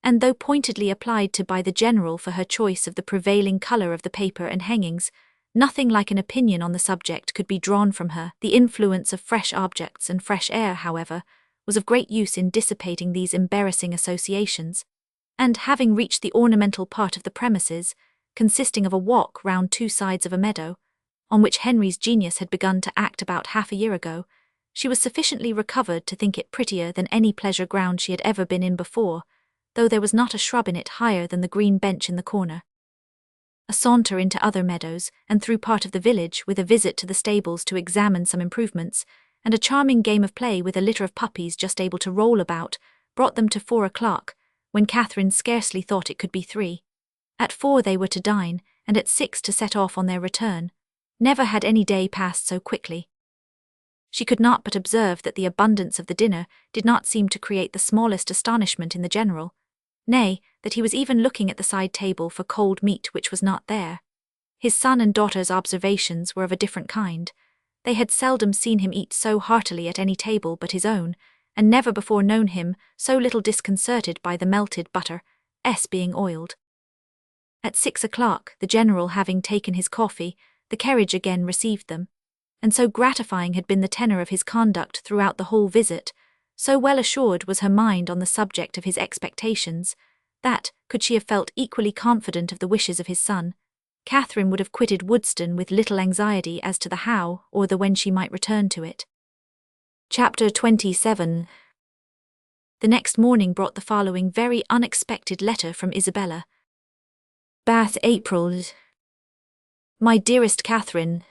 and though pointedly applied to by the general for her choice of the prevailing colour of the paper and hangings, nothing like an opinion on the subject could be drawn from her. The influence of fresh objects and fresh air, however, was of great use in dissipating these embarrassing associations, and having reached the ornamental part of the premises, consisting of a walk round two sides of a meadow, on which Henry's genius had begun to act about half a year ago, she was sufficiently recovered to think it prettier than any pleasure ground she had ever been in before, though there was not a shrub in it higher than the green bench in the corner. A saunter into other meadows, and through part of the village, with a visit to the stables to examine some improvements, and a charming game of play with a litter of puppies just able to roll about, brought them to 4 o'clock, when Catherine scarcely thought it could be 3. At 4 they were to dine, and at 6 to set off on their return. Never had any day passed so quickly. She could not but observe that the abundance of the dinner did not seem to create the smallest astonishment in the general, nay, that he was even looking at the side table for cold meat which was not there. His son and daughter's observations were of a different kind. They had seldom seen him eat so heartily at any table but his own, and never before known him so little disconcerted by the melted butter, being oiled. At 6 o'clock, the general having taken his coffee, the carriage again received them, and so gratifying had been the tenor of his conduct throughout the whole visit, so well assured was her mind on the subject of his expectations, that, could she have felt equally confident of the wishes of his son, Catherine would have quitted Woodston with little anxiety as to the how or the when she might return to it. Chapter 27. The next morning brought the following very unexpected letter from Isabella. Bath, April. My dearest Catherine,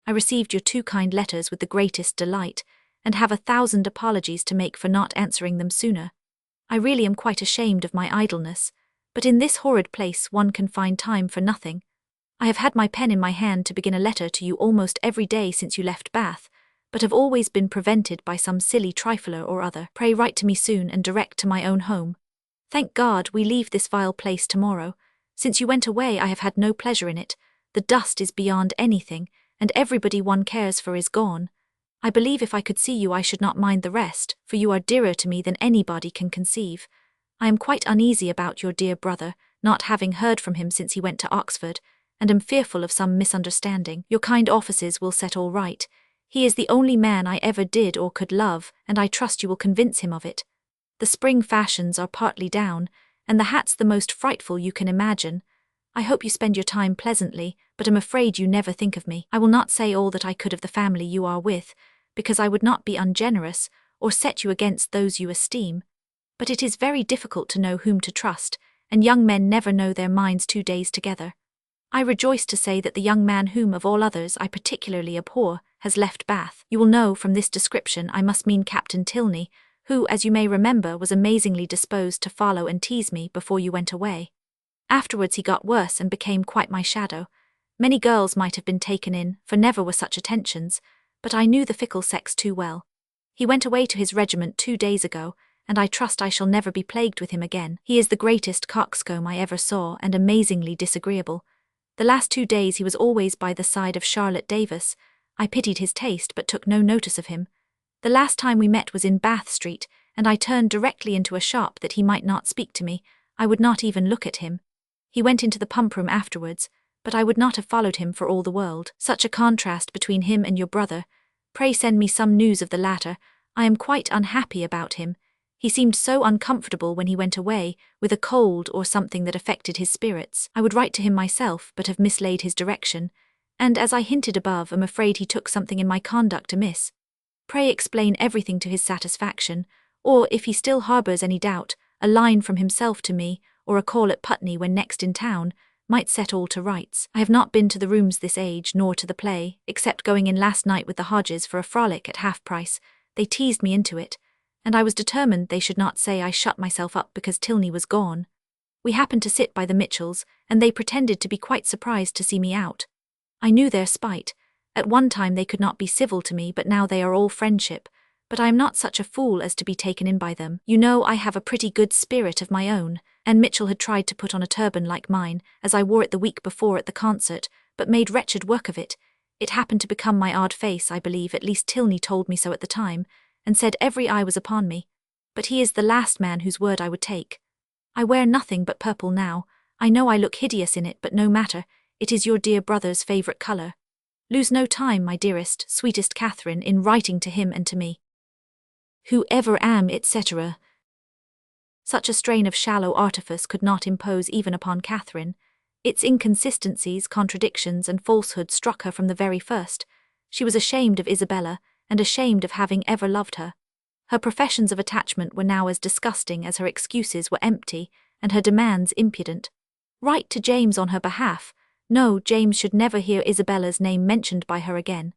I received your 2 kind letters with the greatest delight, and have 1,000 apologies to make for not answering them sooner. I really am quite ashamed of my idleness, but in this horrid place one can find time for nothing. I have had my pen in my hand to begin a letter to you almost every day since you left Bath, but have always been prevented by some silly trifler or other. Pray write to me soon and direct to my own home. Thank God we leave this vile place tomorrow. Since you went away I have had no pleasure in it. The dust is beyond anything, and everybody one cares for is gone. I believe if I could see you I should not mind the rest, for you are dearer to me than anybody can conceive. I am quite uneasy about your dear brother, not having heard from him since he went to Oxford, and am fearful of some misunderstanding. Your kind offices will set all right. He is the only man I ever did or could love, and I trust you will convince him of it. The spring fashions are partly down, and the hats the most frightful you can imagine. I hope you spend your time pleasantly, but am afraid you never think of me. I will not say all that I could of the family you are with, because I would not be ungenerous, or set you against those you esteem. But it is very difficult to know whom to trust, and young men never know their minds 2 days together. I rejoice to say that the young man whom of all others I particularly abhor has left Bath. You will know from this description I must mean Captain Tilney, who, as you may remember, was amazingly disposed to follow and tease me before you went away. Afterwards he got worse and became quite my shadow. Many girls might have been taken in, for never were such attentions, but I knew the fickle sex too well. He went away to his regiment 2 days ago, and I trust I shall never be plagued with him again. He is the greatest coxcomb I ever saw, and amazingly disagreeable. The last 2 days he was always by the side of Charlotte Davis. I pitied his taste but took no notice of him. The last time we met was in Bath Street, and I turned directly into a shop that he might not speak to me. I would not even look at him. He went into the pump room afterwards, but I would not have followed him for all the world. Such a contrast between him and your brother. Pray send me some news of the latter. I am quite unhappy about him. He seemed so uncomfortable when he went away, with a cold or something that affected his spirits. I would write to him myself, but have mislaid his direction, and as I hinted above, am afraid he took something in my conduct amiss. Pray explain everything to his satisfaction, or, if he still harbours any doubt, a line from himself to me, or a call at Putney when next in town, might set all to rights. I have not been to the rooms this age, nor to the play, except going in last night with the Hodges for a frolic at half price. They teased me into it, and I was determined they should not say I shut myself up because Tilney was gone. We happened to sit by the Mitchells, and they pretended to be quite surprised to see me out. I knew their spite. At one time they could not be civil to me, but now they are all friendship. But I am not such a fool as to be taken in by them. You know I have a pretty good spirit of my own, and Mitchell had tried to put on a turban like mine, as I wore it the week before at the concert, but made wretched work of it. It happened to become my odd face, I believe, at least Tilney told me so at the time, and said every eye was upon me. But he is the last man whose word I would take. I wear nothing but purple now. I know I look hideous in it, but no matter, it is your dear brother's favourite colour. Lose no time, my dearest, sweetest Catherine, in writing to him and to me. Who ever am, etc. Such a strain of shallow artifice could not impose even upon Catherine. Its inconsistencies, contradictions, and falsehood struck her from the very first. She was ashamed of Isabella, and ashamed of having ever loved her. Her professions of attachment were now as disgusting as her excuses were empty, and her demands impudent. Write to James on her behalf. No, James should never hear Isabella's name mentioned by her again.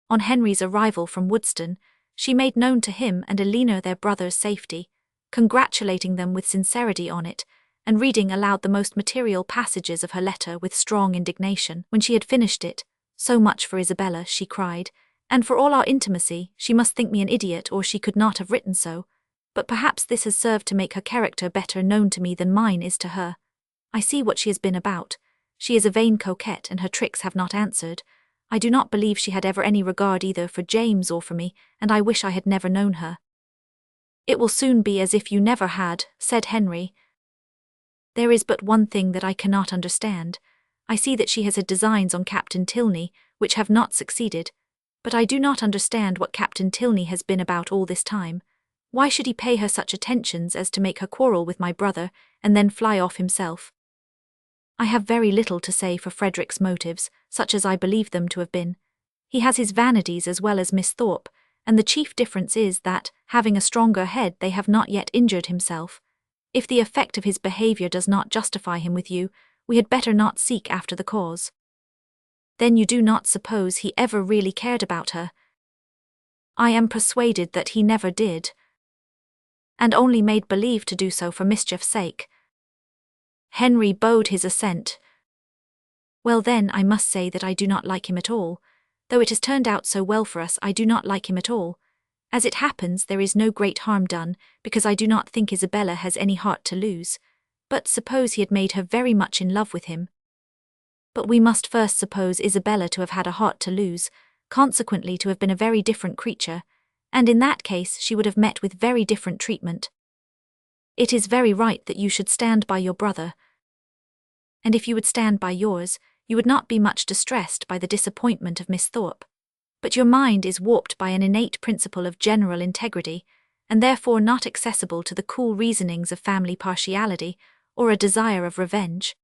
On Henry's arrival from Woodston, she made known to him and Elena their brother's safety, congratulating them with sincerity on it, and reading aloud the most material passages of her letter with strong indignation. When she had finished it, "So much for Isabella," she cried, "and for all our intimacy, she must think me an idiot, or she could not have written so. But perhaps this has served to make her character better known to me than mine is to her. I see what she has been about. She is a vain coquette, and her tricks have not answered. I do not believe she had ever any regard either for James or for me, and I wish I had never known her." "It will soon be as if you never had," said Henry. "There is but one thing that I cannot understand. I see that she has had designs on Captain Tilney, which have not succeeded, but I do not understand what Captain Tilney has been about all this time. Why should he pay her such attentions as to make her quarrel with my brother, and then fly off himself? I have very little to say for Frederick's motives, such as I believe them to have been. He has his vanities as well as Miss Thorpe, and the chief difference is that, having a stronger head, they have not yet injured himself. If the effect of his behaviour does not justify him with you, we had better not seek after the cause." "Then you do not suppose he ever really cared about her?" "I am persuaded that he never did, and only made believe to do so for mischief's sake." Henry bowed his assent. "Well then, I must say that I do not like him at all. Though it has turned out so well for us, I do not like him at all. As it happens, there is no great harm done, because I do not think Isabella has any heart to lose. But suppose he had made her very much in love with him. But we must first suppose Isabella to have had a heart to lose, consequently to have been a very different creature, and in that case she would have met with very different treatment. It is very right that you should stand by your brother. And if you would stand by yours, you would not be much distressed by the disappointment of Miss Thorpe. But your mind is warped by an innate principle of general integrity, and therefore not accessible to the cool reasonings of family partiality, or a desire of revenge.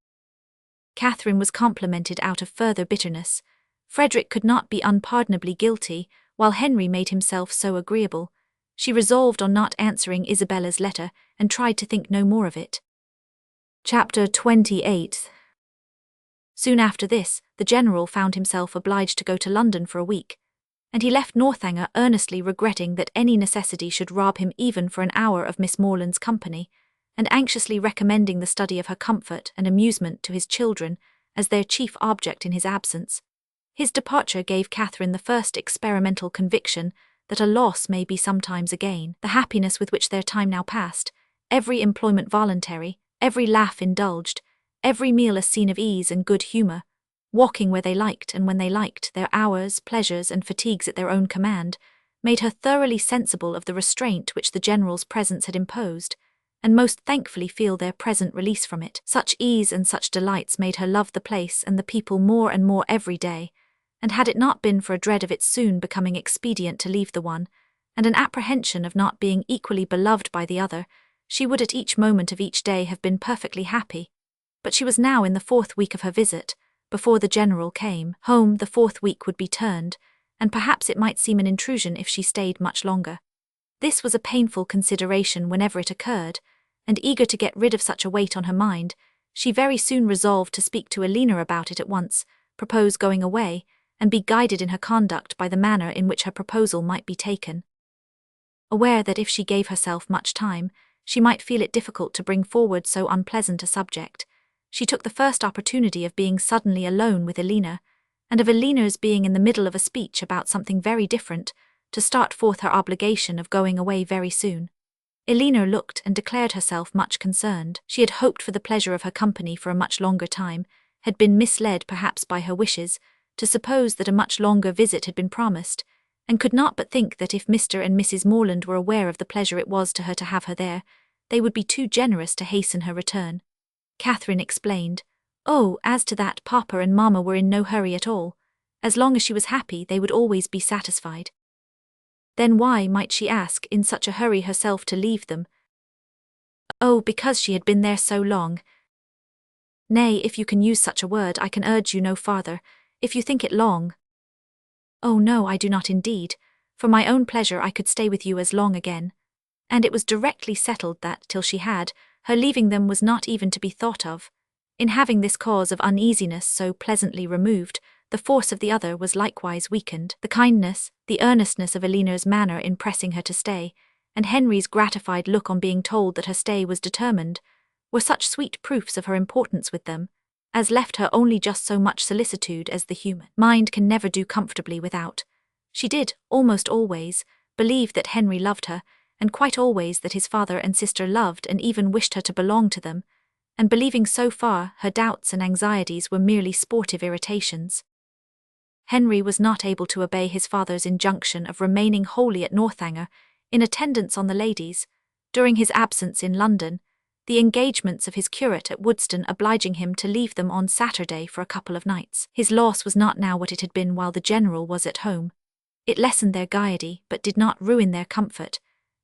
Catherine was complimented out of further bitterness. Frederick could not be unpardonably guilty, while Henry made himself so agreeable. She resolved on not answering Isabella's letter, and tried to think no more of it. Chapter 28. Soon after this, the General found himself obliged to go to London for a week, and he left Northanger earnestly regretting that any necessity should rob him even for an hour of Miss Morland's company, and anxiously recommending the study of her comfort and amusement to his children as their chief object in his absence. His departure gave Catherine the first experimental conviction that a loss may be sometimes a gain. The happiness with which their time now passed, every employment voluntary, every laugh indulged, every meal a scene of ease and good humour, walking where they liked and when they liked, their hours, pleasures and fatigues at their own command, made her thoroughly sensible of the restraint which the General's presence had imposed, and most thankfully feel their present release from it. Such ease and such delights made her love the place and the people more and more every day, and had it not been for a dread of its soon becoming expedient to leave the one, and an apprehension of not being equally beloved by the other, she would at each moment of each day have been perfectly happy. But she was now in the 4th week of her visit, before the General came home. The 4th week would be turned, and perhaps it might seem an intrusion if she stayed much longer. This was a painful consideration whenever it occurred, and eager to get rid of such a weight on her mind, she very soon resolved to speak to Elena about it at once, propose going away, and be guided in her conduct by the manner in which her proposal might be taken. Aware that if she gave herself much time, she might feel it difficult to bring forward so unpleasant a subject, she took the first opportunity of being suddenly alone with Elena, and of Elena's being in the middle of a speech about something very different, to start forth her obligation of going away very soon. Elena looked and declared herself much concerned. She had hoped for the pleasure of her company for a much longer time, had been misled perhaps by her wishes, to suppose that a much longer visit had been promised, and could not but think that if Mr. and Mrs. Morland were aware of the pleasure it was to her to have her there, they would be too generous to hasten her return. Catherine explained, "Oh, as to that, Papa and Mamma were in no hurry at all. As long as she was happy, they would always be satisfied." Then why might she ask in such a hurry herself to leave them? Oh, because she had been there so long. Nay, if you can use such a word, I can urge you no farther, if you think it long. Oh no, I do not indeed. For my own pleasure I could stay with you as long again. And it was directly settled that, till she had, her leaving them was not even to be thought of. In having this cause of uneasiness so pleasantly removed, the force of the other was likewise weakened. The kindness, the earnestness of Elena's manner in pressing her to stay, and Henry's gratified look on being told that her stay was determined, were such sweet proofs of her importance with them, as left her only just so much solicitude as the human mind can never do comfortably without. She did, almost always, believe that Henry loved her, and quite always that his father and sister loved and even wished her to belong to them, and believing so far, her doubts and anxieties were merely sportive irritations. Henry was not able to obey his father's injunction of remaining wholly at Northanger, in attendance on the ladies, during his absence in London, the engagements of his curate at Woodston obliging him to leave them on Saturday for a couple of nights. His loss was not now what it had been while the General was at home. It lessened their gaiety, but did not ruin their comfort,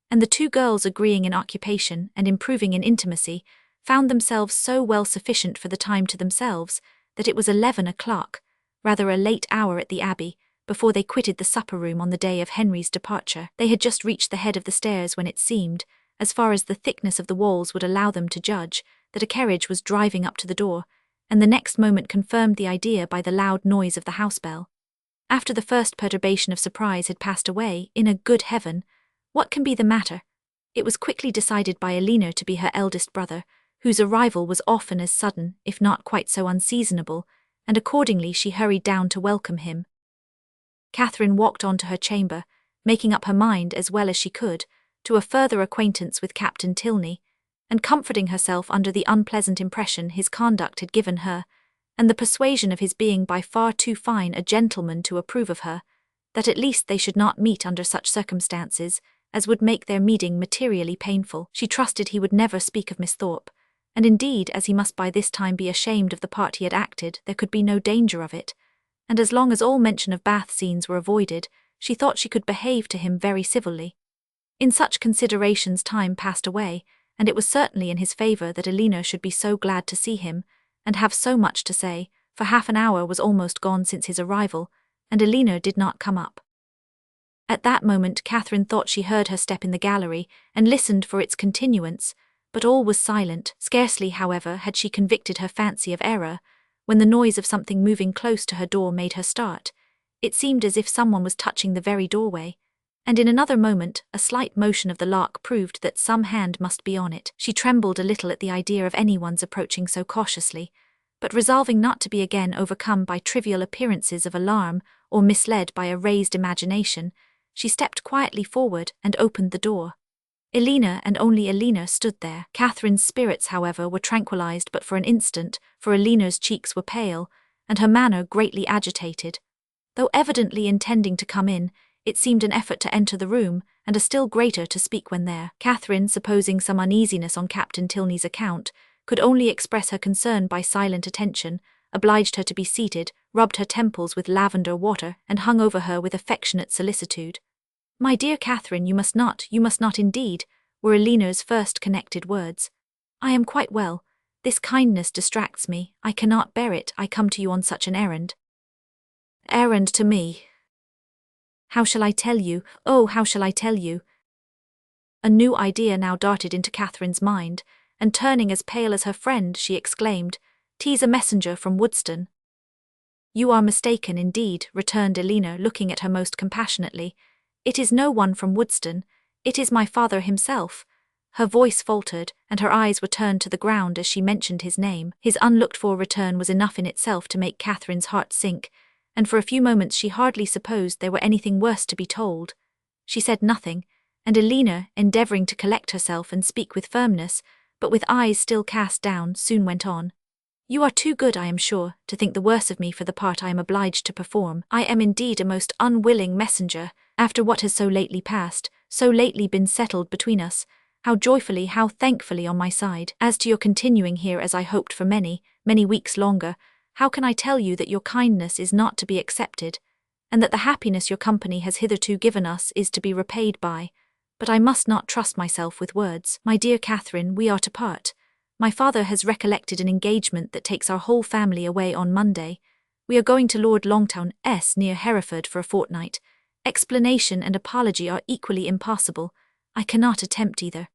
and the two girls, agreeing in occupation and improving in intimacy, found themselves so well sufficient for the time to themselves that it was 11 o'clock, rather a late hour at the Abbey, before they quitted the supper-room on the day of Henry's departure. They had just reached the head of the stairs when it seemed, as far as the thickness of the walls would allow them to judge, that a carriage was driving up to the door, and the next moment confirmed the idea by the loud noise of the house-bell. After the first perturbation of surprise had passed away, in a good heaven, what can be the matter? It was quickly decided by Elena to be her eldest brother, whose arrival was often as sudden, if not quite so unseasonable, and accordingly she hurried down to welcome him. Catherine walked on to her chamber, making up her mind as well as she could to a further acquaintance with Captain Tilney, and comforting herself under the unpleasant impression his conduct had given her, and the persuasion of his being by far too fine a gentleman to approve of her, that at least they should not meet under such circumstances as would make their meeting materially painful. She trusted he would never speak of Miss Thorpe, and indeed, as he must by this time be ashamed of the part he had acted, there could be no danger of it, and as long as all mention of bath scenes were avoided, she thought she could behave to him very civilly. In such considerations time passed away, and it was certainly in his favour that Elena should be so glad to see him, and have so much to say, for half an hour was almost gone since his arrival, and Elena did not come up. At that moment Catherine thought she heard her step in the gallery, and listened for its continuance, but all was silent. Scarcely, however, had she convicted her fancy of error, when the noise of something moving close to her door made her start. It seemed as if someone was touching the very doorway, and in another moment a slight motion of the lock proved that some hand must be on it. She trembled a little at the idea of anyone's approaching so cautiously, but resolving not to be again overcome by trivial appearances of alarm or misled by a raised imagination, she stepped quietly forward and opened the door. Elena, and only Elena, stood there. Catherine's spirits, however, were tranquilized but for an instant, for Elena's cheeks were pale, and her manner greatly agitated. Though evidently intending to come in, it seemed an effort to enter the room, and a still greater to speak when there. Catherine, supposing some uneasiness on Captain Tilney's account, could only express her concern by silent attention, obliged her to be seated, rubbed her temples with lavender water, and hung over her with affectionate solicitude. "My dear Catherine, you must not indeed," were Elena's first connected words. "I am quite well. This kindness distracts me. I cannot bear it. I come to you on such an errand." "Errand to me? How shall I tell you? Oh, how shall I tell you?" A new idea now darted into Catherine's mind, and turning as pale as her friend, she exclaimed, "'Tis a messenger from Woodston." "You are mistaken indeed," returned Elena, looking at her most compassionately. "It is no one from Woodston. It is my father himself." Her voice faltered, and her eyes were turned to the ground as she mentioned his name. His unlooked-for return was enough in itself to make Catherine's heart sink, and for a few moments she hardly supposed there were anything worse to be told. She said nothing, and Elena, endeavouring to collect herself and speak with firmness, but with eyes still cast down, soon went on. "You are too good, I am sure, to think the worse of me for the part I am obliged to perform. I am indeed a most unwilling messenger, after what has so lately passed, so lately been settled between us, how joyfully, how thankfully on my side. As to your continuing here as I hoped for many, many weeks longer, how can I tell you that your kindness is not to be accepted, and that the happiness your company has hitherto given us is to be repaid by? But I must not trust myself with words. My dear Catherine, we are to part. My father has recollected an engagement that takes our whole family away on Monday. We are going to Lord Longtown's near Hereford for a fortnight. Explanation and apology are equally impossible. I cannot attempt either."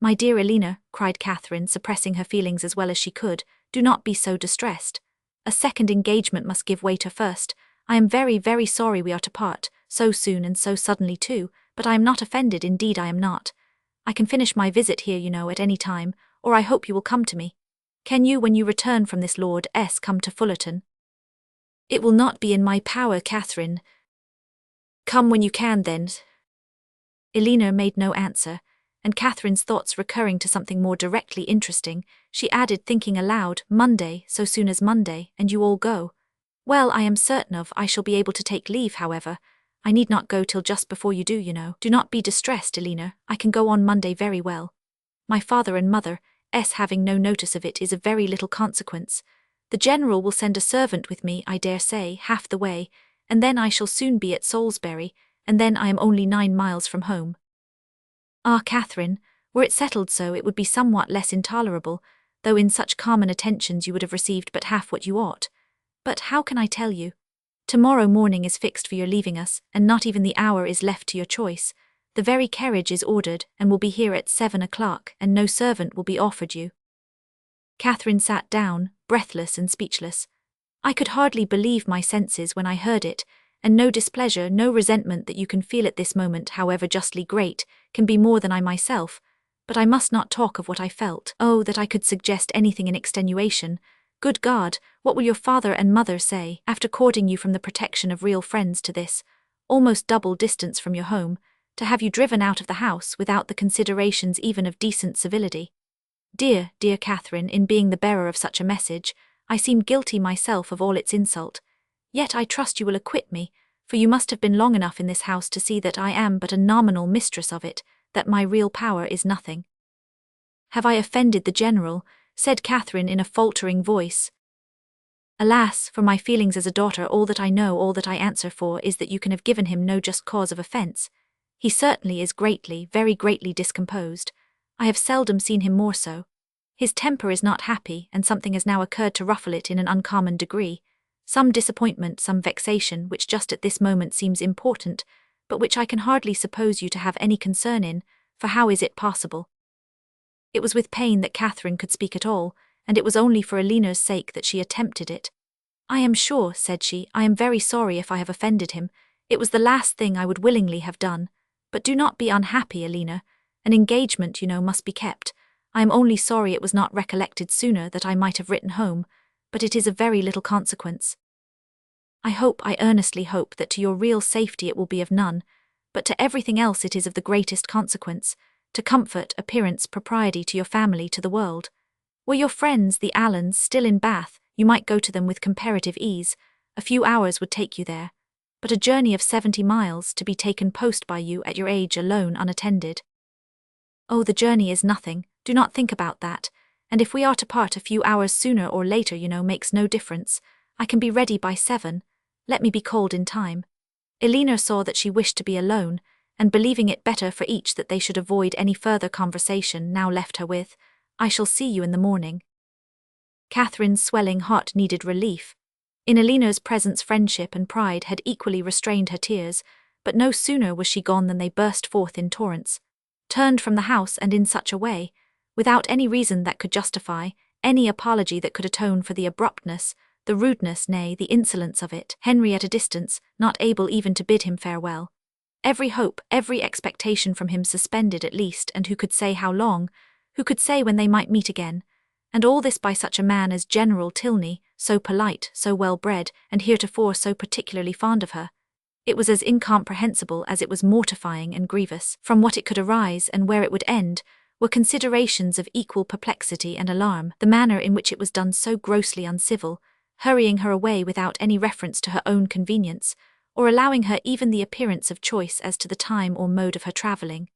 "My dear Elena," cried Catherine, suppressing her feelings as well as she could, "do not be so distressed. A second engagement must give way to first. I am very, very sorry we are to part, so soon and so suddenly too, but I am not offended, indeed I am not. I can finish my visit here, you know, at any time, or I hope you will come to me. Can you, when you return from this Lord's, come to Fullerton?" "It will not be in my power, Catherine." "Come when you can, then." Elena made no answer, and Catherine's thoughts recurring to something more directly interesting, she added, thinking aloud, "Monday, so soon as Monday, and you all go? Well, I am certain of I shall be able to take leave, however. I need not go till just before you do, you know." "Do not be distressed, Elena, I can go on Monday very well. My father and mother's having no notice of it is of very little consequence. The General will send a servant with me, I dare say, half the way, and then I shall soon be at Salisbury, and then I am only 9 miles from home." "Ah, Catherine, were it settled so, it would be somewhat less intolerable, though in such common attentions you would have received but half what you ought. But how can I tell you? Tomorrow morning is fixed for your leaving us, and not even the hour is left to your choice. The very carriage is ordered, and will be here at 7 o'clock, and no servant will be offered you." Catherine sat down, breathless and speechless. I could hardly believe my senses when I heard it, and no displeasure, no resentment that you can feel at this moment, however justly great, can be more than I myself. But I must not talk of what I felt. Oh, that I could suggest anything in extenuation. Good God, what will your father and mother say, after courting you from the protection of real friends to this, almost double distance from your home, to have you driven out of the house without the considerations even of decent civility? Dear, dear Catherine, in being the bearer of such a message, I seem guilty myself of all its insult. Yet I trust you will acquit me, for you must have been long enough in this house to see that I am but a nominal mistress of it, that my real power is nothing." "Have I offended the General?" said Catherine in a faltering voice. "Alas, for my feelings as a daughter, all that I know, all that I answer for, is that you can have given him no just cause of offence. He certainly is greatly, very greatly discomposed. I have seldom seen him more so. His temper is not happy, and something has now occurred to ruffle it in an uncommon degree. Some disappointment, some vexation, which just at this moment seems important, but which I can hardly suppose you to have any concern in, for how is it possible? It was with pain that Catherine could speak at all, and it was only for Eleanor's sake that she attempted it. "I am sure," said she, "I am very sorry if I have offended him. It was the last thing I would willingly have done. But do not be unhappy, Elena. An engagement, you know, must be kept. I am only sorry it was not recollected sooner that I might have written home, but it is of very little consequence. I earnestly hope that to your real safety it will be of none, but to everything else it is of the greatest consequence, to comfort, appearance, propriety, to your family, to the world. Were your friends, the Allens, still in Bath, you might go to them with comparative ease. A few hours would take you there. But a journey of 70 miles, to be taken post by you at your age alone, unattended. Oh, the journey is nothing, do not think about that, and if we are to part a few hours sooner or later, you know, makes no difference. I can be ready by 7. Let me be called in time." Elena saw that she wished to be alone, and believing it better for each that they should avoid any further conversation, now left her with, "I shall see you in the morning." Catherine's swelling heart needed relief. In Elena's presence friendship and pride had equally restrained her tears, but no sooner was she gone than they burst forth in torrents. Turned from the house, and in such a way, without any reason that could justify, any apology that could atone for the abruptness, the rudeness, nay, the insolence of it. Henry at a distance, not able even to bid him farewell. Every hope, every expectation from him suspended at least, and who could say how long, who could say when they might meet again? And all this by such a man as General Tilney, so polite, so well-bred, and heretofore so particularly fond of her. It was as incomprehensible as it was mortifying and grievous. From what it could arise, and where it would end, were considerations of equal perplexity and alarm. The manner in which it was done so grossly uncivil, hurrying her away without any reference to her own convenience, or allowing her even the appearance of choice as to the time or mode of her travelling.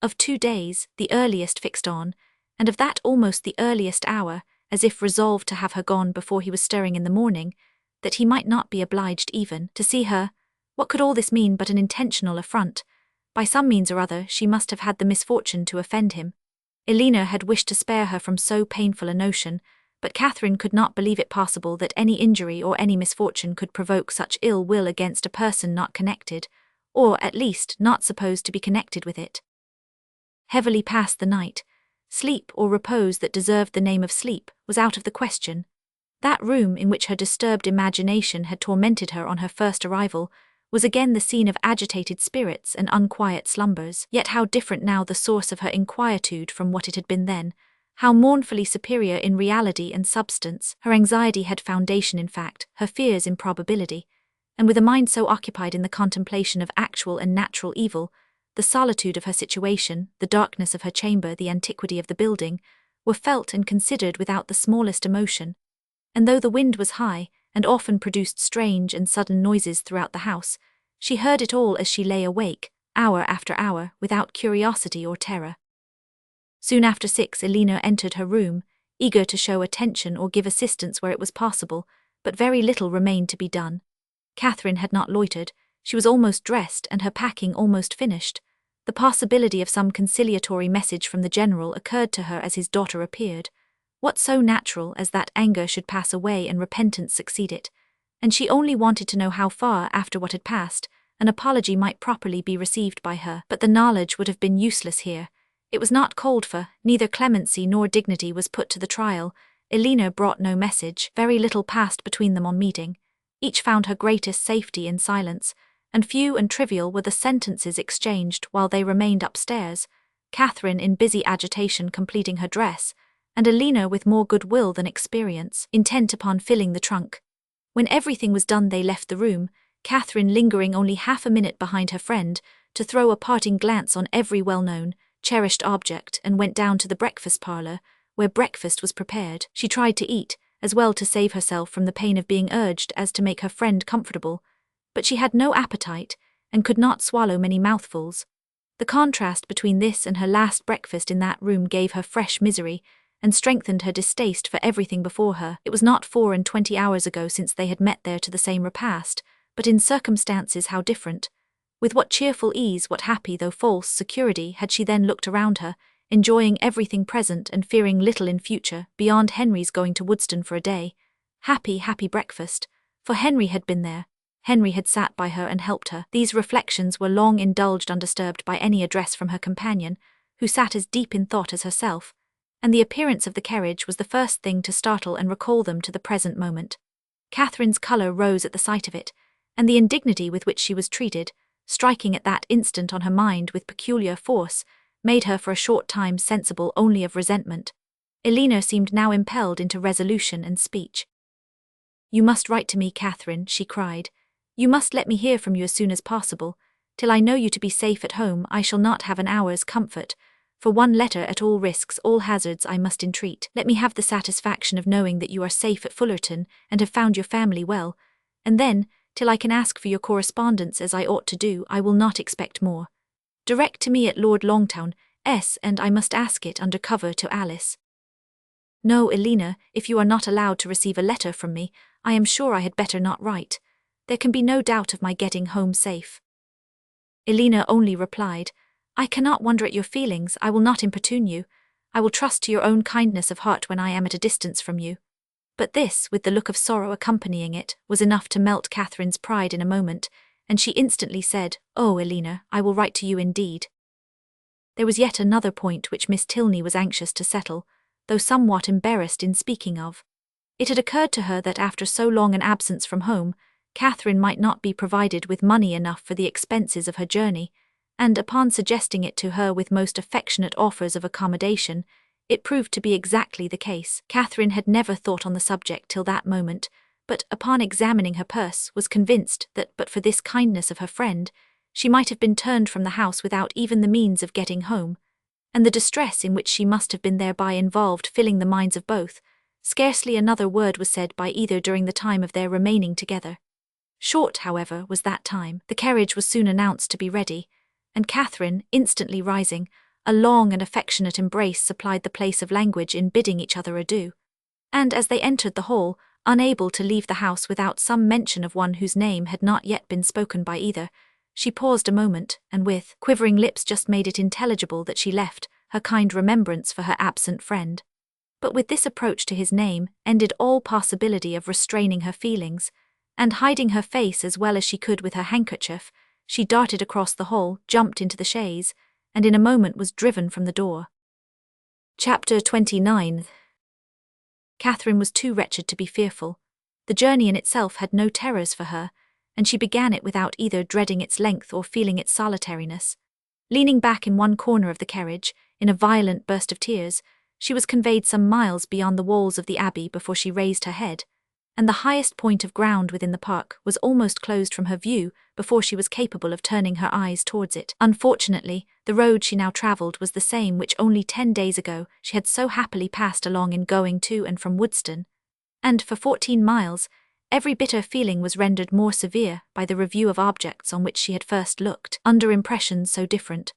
Of 2 days, the earliest fixed on, and of that almost the earliest hour, as if resolved to have her gone before he was stirring in the morning, that he might not be obliged even to see her. What could all this mean but an intentional affront? By some means or other she must have had the misfortune to offend him. Elena had wished to spare her from so painful a notion, but Catherine could not believe it possible that any injury or any misfortune could provoke such ill will against a person not connected, or at least not supposed to be connected with it. Heavily passed the night. Sleep or repose that deserved the name of sleep was out of the question. That room in which her disturbed imagination had tormented her on her first arrival was again the scene of agitated spirits and unquiet slumbers. Yet how different now the source of her inquietude from what it had been then, how mournfully superior in reality and substance. Her anxiety had foundation in fact, her fears in probability, and with a mind so occupied in the contemplation of actual and natural evil, the solitude of her situation, the darkness of her chamber, the antiquity of the building, were felt and considered without the smallest emotion. And though the wind was high, and often produced strange and sudden noises throughout the house, she heard it all as she lay awake, hour after hour, without curiosity or terror. Soon after 6 Elena entered her room, eager to show attention or give assistance where it was possible, but very little remained to be done. Catherine had not loitered, she was almost dressed and her packing almost finished. The possibility of some conciliatory message from the general occurred to her as his daughter appeared. What so natural as that anger should pass away and repentance succeed it? And she only wanted to know how far, after what had passed, an apology might properly be received by her. But the knowledge would have been useless here. It was not called for, neither clemency nor dignity was put to the trial. Elena brought no message, very little passed between them on meeting. Each found her greatest safety in silence, and few and trivial were the sentences exchanged while they remained upstairs, Catherine in busy agitation completing her dress, and Elena with more goodwill than experience, intent upon filling the trunk. When everything was done they left the room, Catherine lingering only half a minute behind her friend, to throw a parting glance on every well-known, cherished object, and went down to the breakfast parlour, where breakfast was prepared. She tried to eat, as well to save herself from the pain of being urged as to make her friend comfortable, but she had no appetite, and could not swallow many mouthfuls. The contrast between this and her last breakfast in that room gave her fresh misery, and strengthened her distaste for everything before her. It was not 24 hours ago since they had met there to the same repast, but in circumstances how different. With what cheerful ease, what happy though false security had she then looked around her, enjoying everything present and fearing little in future beyond Henry's going to Woodston for a day. Happy, happy breakfast, for Henry had been there. Henry had sat by her and helped her. These reflections were long indulged undisturbed by any address from her companion, who sat as deep in thought as herself, and the appearance of the carriage was the first thing to startle and recall them to the present moment. Catherine's colour rose at the sight of it, and the indignity with which she was treated, striking at that instant on her mind with peculiar force, made her for a short time sensible only of resentment. Elena seemed now impelled into resolution and speech. "You must write to me, Catherine," she cried. "You must let me hear from you as soon as possible. Till I know you to be safe at home, I shall not have an hour's comfort. For one letter at all risks, all hazards, I must entreat. Let me have the satisfaction of knowing that you are safe at Fullerton and have found your family well, and then, till I can ask for your correspondence as I ought to do, I will not expect more. Direct to me at Lord Longtown, S., and I must ask it under cover to Alice." "No, Elena, if you are not allowed to receive a letter from me, I am sure I had better not write. There can be no doubt of my getting home safe." Elena only replied, "I cannot wonder at your feelings, I will not importune you. I will trust to your own kindness of heart when I am at a distance from you." But this, with the look of sorrow accompanying it, was enough to melt Catherine's pride in a moment, and she instantly said, "Oh, Elena, I will write to you indeed." There was yet another point which Miss Tilney was anxious to settle, though somewhat embarrassed in speaking of. It had occurred to her that after so long an absence from home, Catherine might not be provided with money enough for the expenses of her journey, and upon suggesting it to her with most affectionate offers of accommodation, it proved to be exactly the case. Catherine had never thought on the subject till that moment, but upon examining her purse was convinced that but for this kindness of her friend, she might have been turned from the house without even the means of getting home, and the distress in which she must have been thereby involved filling the minds of both. Scarcely another word was said by either during the time of their remaining together. Short, however, was that time. The carriage was soon announced to be ready, and Catherine, instantly rising, a long and affectionate embrace supplied the place of language in bidding each other adieu. And as they entered the hall, unable to leave the house without some mention of one whose name had not yet been spoken by either, she paused a moment, and with quivering lips just made it intelligible that she left her kind remembrance for her absent friend. But with this approach to his name ended all possibility of restraining her feelings, and hiding her face as well as she could with her handkerchief, she darted across the hall, jumped into the chaise, and in a moment was driven from the door. Chapter 29. Catherine was too wretched to be fearful. The journey in itself had no terrors for her, and she began it without either dreading its length or feeling its solitariness. Leaning back in one corner of the carriage, in a violent burst of tears, she was conveyed some miles beyond the walls of the Abbey before she raised her head, and the highest point of ground within the park was almost closed from her view before she was capable of turning her eyes towards it. Unfortunately, the road she now travelled was the same which only 10 days ago she had so happily passed along in going to and from Woodston, and for 14 miles, every bitter feeling was rendered more severe by the review of objects on which she had first looked, under impressions so different.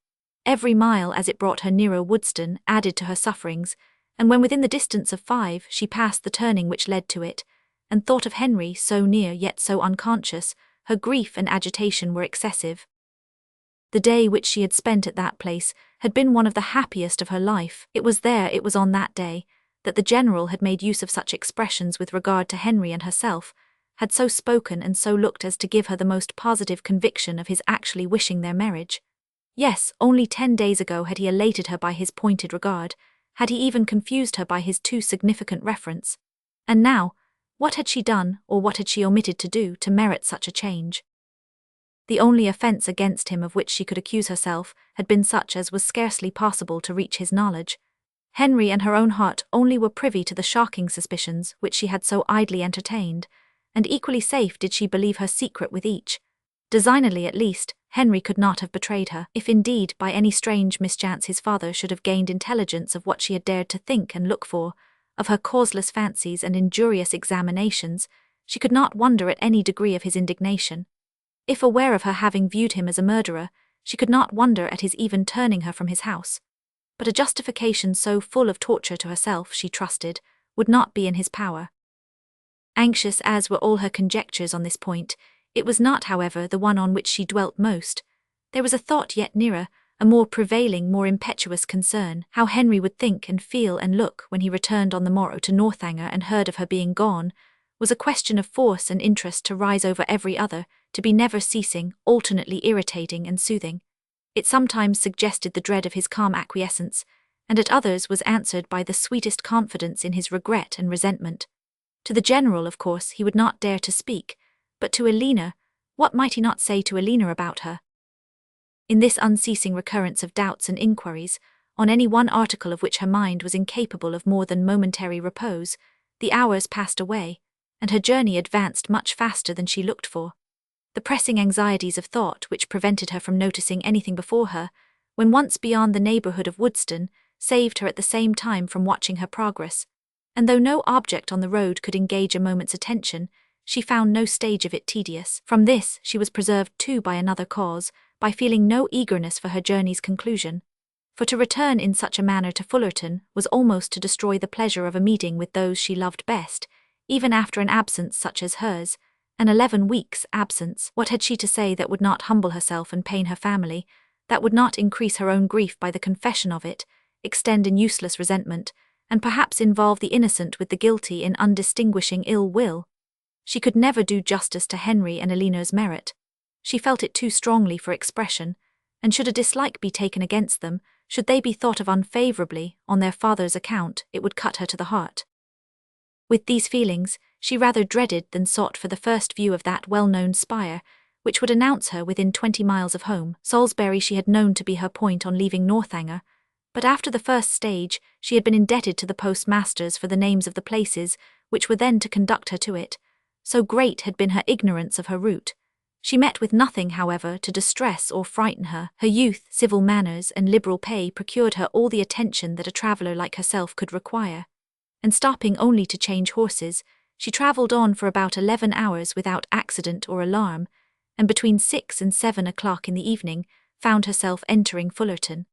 Every mile as it brought her nearer Woodston added to her sufferings, and when within the distance of 5 she passed the turning which led to it, and thought of Henry so near yet so unconscious, her grief and agitation were excessive. The day which she had spent at that place had been one of the happiest of her life. It was on that day, that the General had made use of such expressions with regard to Henry and herself, had so spoken and so looked as to give her the most positive conviction of his actually wishing their marriage. Yes, only 10 days ago had he elated her by his pointed regard, had he even confused her by his too significant reference. And now, what had she done, or what had she omitted to do, to merit such a change? The only offence against him of which she could accuse herself had been such as was scarcely possible to reach his knowledge. Henry and her own heart only were privy to the shocking suspicions which she had so idly entertained, and equally safe did she believe her secret with each. Designedly at least, Henry could not have betrayed her. If indeed by any strange mischance his father should have gained intelligence of what she had dared to think and look for, of her causeless fancies and injurious examinations, she could not wonder at any degree of his indignation. If aware of her having viewed him as a murderer, she could not wonder at his even turning her from his house. But a justification so full of torture to herself, she trusted, would not be in his power. Anxious as were all her conjectures on this point, it was not, however, the one on which she dwelt most. There was a thought yet nearer, a more prevailing, more impetuous concern. How Henry would think and feel and look when he returned on the morrow to Northanger and heard of her being gone, was a question of force and interest to rise over every other, to be never ceasing, alternately irritating and soothing. It sometimes suggested the dread of his calm acquiescence, and at others was answered by the sweetest confidence in his regret and resentment. To the general, of course, he would not dare to speak, but to Elena, what might he not say to Elena about her? In this unceasing recurrence of doubts and inquiries, on any one article of which her mind was incapable of more than momentary repose, the hours passed away, and her journey advanced much faster than she looked for. The pressing anxieties of thought which prevented her from noticing anything before her, when once beyond the neighbourhood of Woodston, saved her at the same time from watching her progress, and though no object on the road could engage a moment's attention, she found no stage of it tedious. From this she was preserved too by another cause, by feeling no eagerness for her journey's conclusion. For to return in such a manner to Fullerton was almost to destroy the pleasure of a meeting with those she loved best, even after an absence such as hers, an 11 weeks' absence. What had she to say that would not humble herself and pain her family, that would not increase her own grief by the confession of it, extend in useless resentment, and perhaps involve the innocent with the guilty in undistinguishing ill will? She could never do justice to Henry and Elena's merit. She felt it too strongly for expression, and should a dislike be taken against them, should they be thought of unfavourably on their father's account, it would cut her to the heart. With these feelings, she rather dreaded than sought for the first view of that well-known spire, which would announce her within 20 miles of home. Salisbury she had known to be her point on leaving Northanger, but after the first stage she had been indebted to the postmasters for the names of the places which were then to conduct her to it. So great had been her ignorance of her route. She met with nothing, however, to distress or frighten her. Her youth, civil manners, and liberal pay procured her all the attention that a traveller like herself could require, and stopping only to change horses, she travelled on for about 11 hours without accident or alarm, and between 6 and 7 o'clock in the evening found herself entering Fullerton.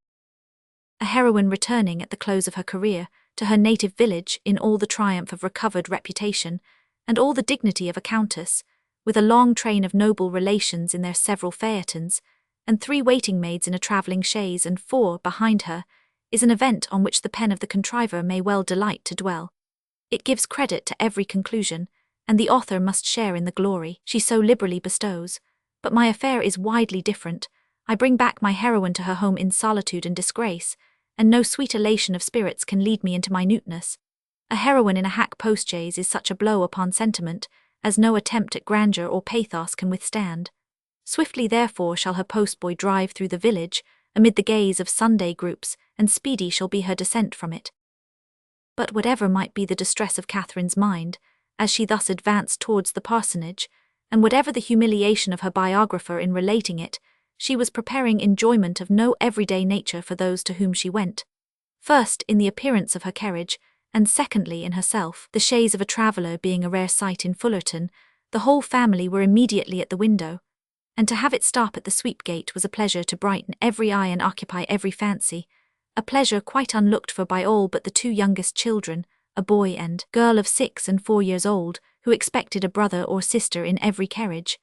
A heroine returning at the close of her career to her native village in all the triumph of recovered reputation, and all the dignity of a countess, with a long train of noble relations in their several phaetons, and 3 waiting maids in a travelling chaise and 4 behind her, is an event on which the pen of the contriver may well delight to dwell. It gives credit to every conclusion, and the author must share in the glory she so liberally bestows. But my affair is widely different. I bring back my heroine to her home in solitude and disgrace, and no sweet elation of spirits can lead me into minuteness. A heroine in a hack postchaise is such a blow upon sentiment as no attempt at grandeur or pathos can withstand. Swiftly therefore shall her postboy drive through the village, amid the gaze of Sunday groups, and speedy shall be her descent from it. But whatever might be the distress of Catherine's mind, as she thus advanced towards the parsonage, and whatever the humiliation of her biographer in relating it, she was preparing enjoyment of no everyday nature for those to whom she went. First, in the appearance of her carriage, and secondly in herself. The chaise of a traveller being a rare sight in Fullerton, the whole family were immediately at the window, and to have it stop at the sweep gate was a pleasure to brighten every eye and occupy every fancy, a pleasure quite unlooked for by all but the 2 youngest children, a boy and girl of 6 and 4 years old, who expected a brother or sister in every carriage.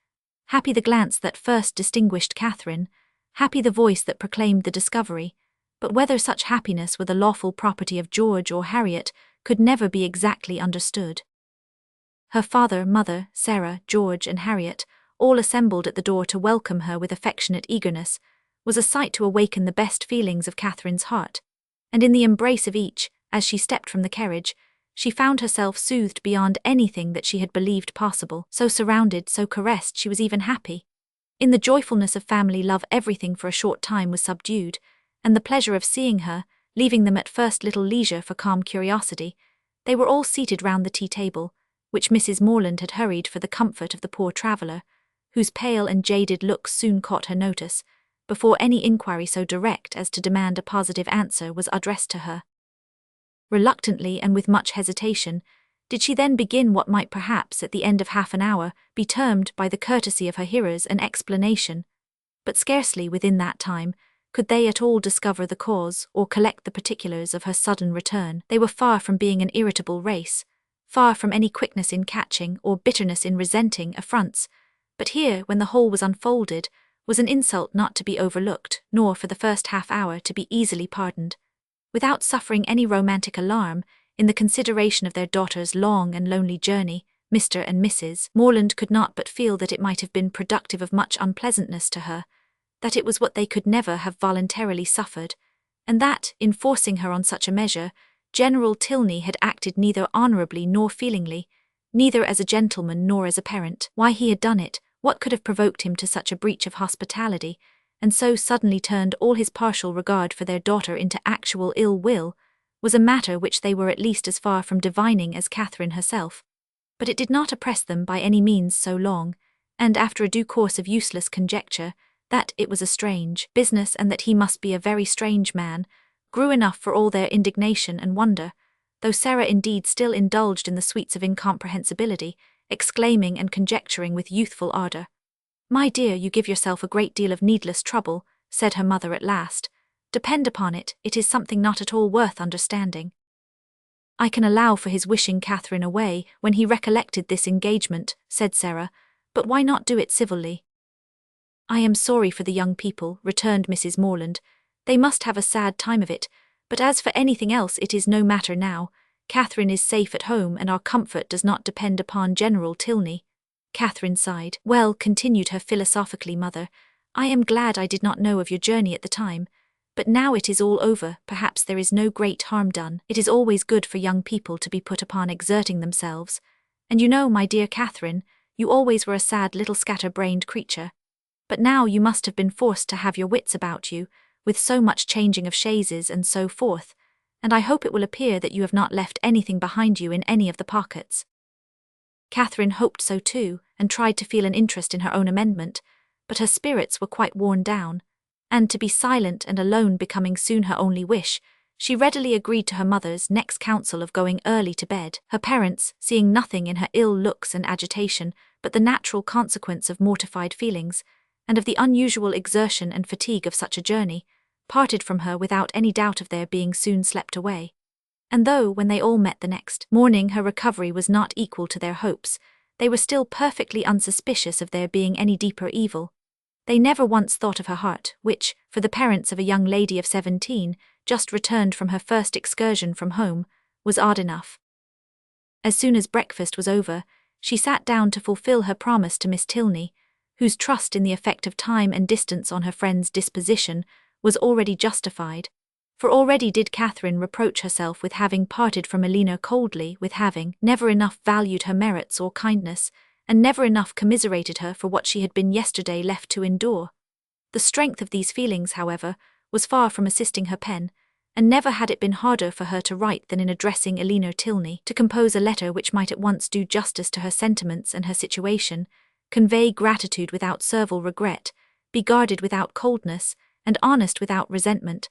Happy the glance that first distinguished Catherine, happy the voice that proclaimed the discovery, but whether such happiness were the lawful property of George or Harriet could never be exactly understood. Her father, mother, Sarah, George, and Harriet, all assembled at the door to welcome her with affectionate eagerness, was a sight to awaken the best feelings of Catherine's heart, and in the embrace of each, as she stepped from the carriage, she found herself soothed beyond anything that she had believed possible. So surrounded, so caressed, she was even happy. In the joyfulness of family love everything for a short time was subdued, and the pleasure of seeing her, leaving them at first little leisure for calm curiosity, they were all seated round the tea-table, which Mrs. Morland had hurried for the comfort of the poor traveller, whose pale and jaded looks soon caught her notice, before any inquiry so direct as to demand a positive answer was addressed to her. Reluctantly and with much hesitation, did she then begin what might perhaps at the end of half an hour be termed by the courtesy of her hearers an explanation, but scarcely within that time could they at all discover the cause or collect the particulars of her sudden return. They were far from being an irritable race, far from any quickness in catching or bitterness in resenting affronts, but here, when the whole was unfolded, was an insult not to be overlooked, nor for the first half-hour to be easily pardoned. Without suffering any romantic alarm, in the consideration of their daughter's long and lonely journey, Mr. and Mrs. Morland could not but feel that it might have been productive of much unpleasantness to her, that it was what they could never have voluntarily suffered, and that, in forcing her on such a measure, General Tilney had acted neither honourably nor feelingly, neither as a gentleman nor as a parent. Why he had done it, what could have provoked him to such a breach of hospitality, and so suddenly turned all his partial regard for their daughter into actual ill will, was a matter which they were at least as far from divining as Catherine herself. But it did not oppress them by any means so long, and after a due course of useless conjecture, that it was a strange business and that he must be a very strange man, grew enough for all their indignation and wonder, though Sarah indeed still indulged in the sweets of incomprehensibility, exclaiming and conjecturing with youthful ardour. "My dear, you give yourself a great deal of needless trouble," said her mother at last. "Depend upon it, it is something not at all worth understanding." "I can allow for his wishing Catherine away when he recollected this engagement," said Sarah, "but why not do it civilly?" "I am sorry for the young people," returned Mrs. Morland. "They must have a sad time of it, but as for anything else it is no matter now. Catherine is safe at home and our comfort does not depend upon General Tilney." Catherine sighed. "Well," continued her philosophically mother, "I am glad I did not know of your journey at the time, but now it is all over, perhaps there is no great harm done. It is always good for young people to be put upon exerting themselves, and you know, my dear Catherine, you always were a sad little scatter-brained creature. But now you must have been forced to have your wits about you, with so much changing of chaises and so forth, and I hope it will appear that you have not left anything behind you in any of the pockets." Catherine hoped so too, and tried to feel an interest in her own amendment, but her spirits were quite worn down, and to be silent and alone becoming soon her only wish, she readily agreed to her mother's next counsel of going early to bed. Her parents, seeing nothing in her ill looks and agitation but the natural consequence of mortified feelings, and of the unusual exertion and fatigue of such a journey, parted from her without any doubt of their being soon slept away. And though, when they all met the next morning, her recovery was not equal to their hopes, they were still perfectly unsuspicious of there being any deeper evil. They never once thought of her heart, which, for the parents of a young lady of 17, just returned from her first excursion from home, was odd enough. As soon as breakfast was over, she sat down to fulfil her promise to Miss Tilney, whose trust in the effect of time and distance on her friend's disposition was already justified, for already did Catherine reproach herself with having parted from Elena coldly, with having never enough valued her merits or kindness, and never enough commiserated her for what she had been yesterday left to endure. The strength of these feelings, however, was far from assisting her pen, and never had it been harder for her to write than in addressing Elena Tilney, to compose a letter which might at once do justice to her sentiments and her situation, convey gratitude without servile regret, be guarded without coldness, and honest without resentment,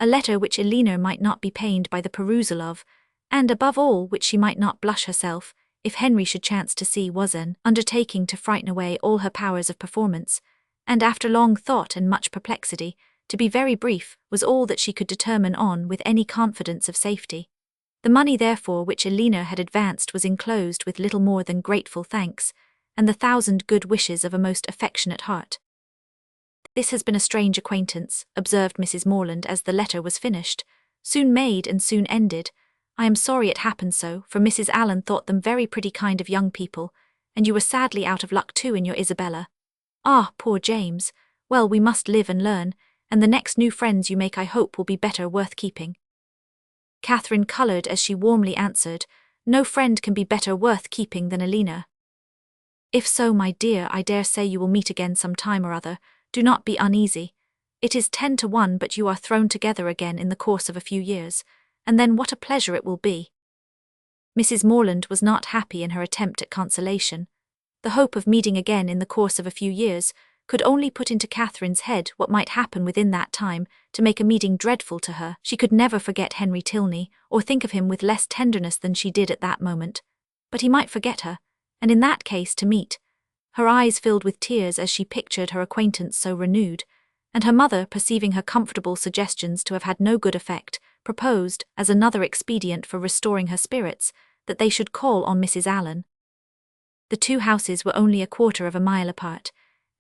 a letter which Elena might not be pained by the perusal of, and above all which she might not blush herself, if Henry should chance to see, was an undertaking to frighten away all her powers of performance, and after long thought and much perplexity, to be very brief, was all that she could determine on with any confidence of safety. The money therefore which Elena had advanced was enclosed with little more than grateful thanks, and the 1,000 good wishes of a most affectionate heart. "This has been a strange acquaintance," observed Mrs. Morland as the letter was finished, "soon made and soon ended. I am sorry it happened so, for Mrs. Allen thought them very pretty kind of young people, and you were sadly out of luck too in your Isabella. Ah, poor James! Well, we must live and learn, and the next new friends you make I hope will be better worth keeping." Catherine coloured as she warmly answered, "No friend can be better worth keeping than Elena." "If so, my dear, I dare say you will meet again some time or other. Do not be uneasy. It is 10 to 1 but you are thrown together again in the course of a few years, and then what a pleasure it will be." Mrs. Morland was not happy in her attempt at consolation. The hope of meeting again in the course of a few years could only put into Catherine's head what might happen within that time to make a meeting dreadful to her. She could never forget Henry Tilney, or think of him with less tenderness than she did at that moment. But he might forget her, and in that case to meet. Her eyes filled with tears as she pictured her acquaintance so renewed, and her mother, perceiving her comfortable suggestions to have had no good effect, proposed, as another expedient for restoring her spirits, that they should call on Mrs. Allen. The two houses were only 1/4 of a mile apart,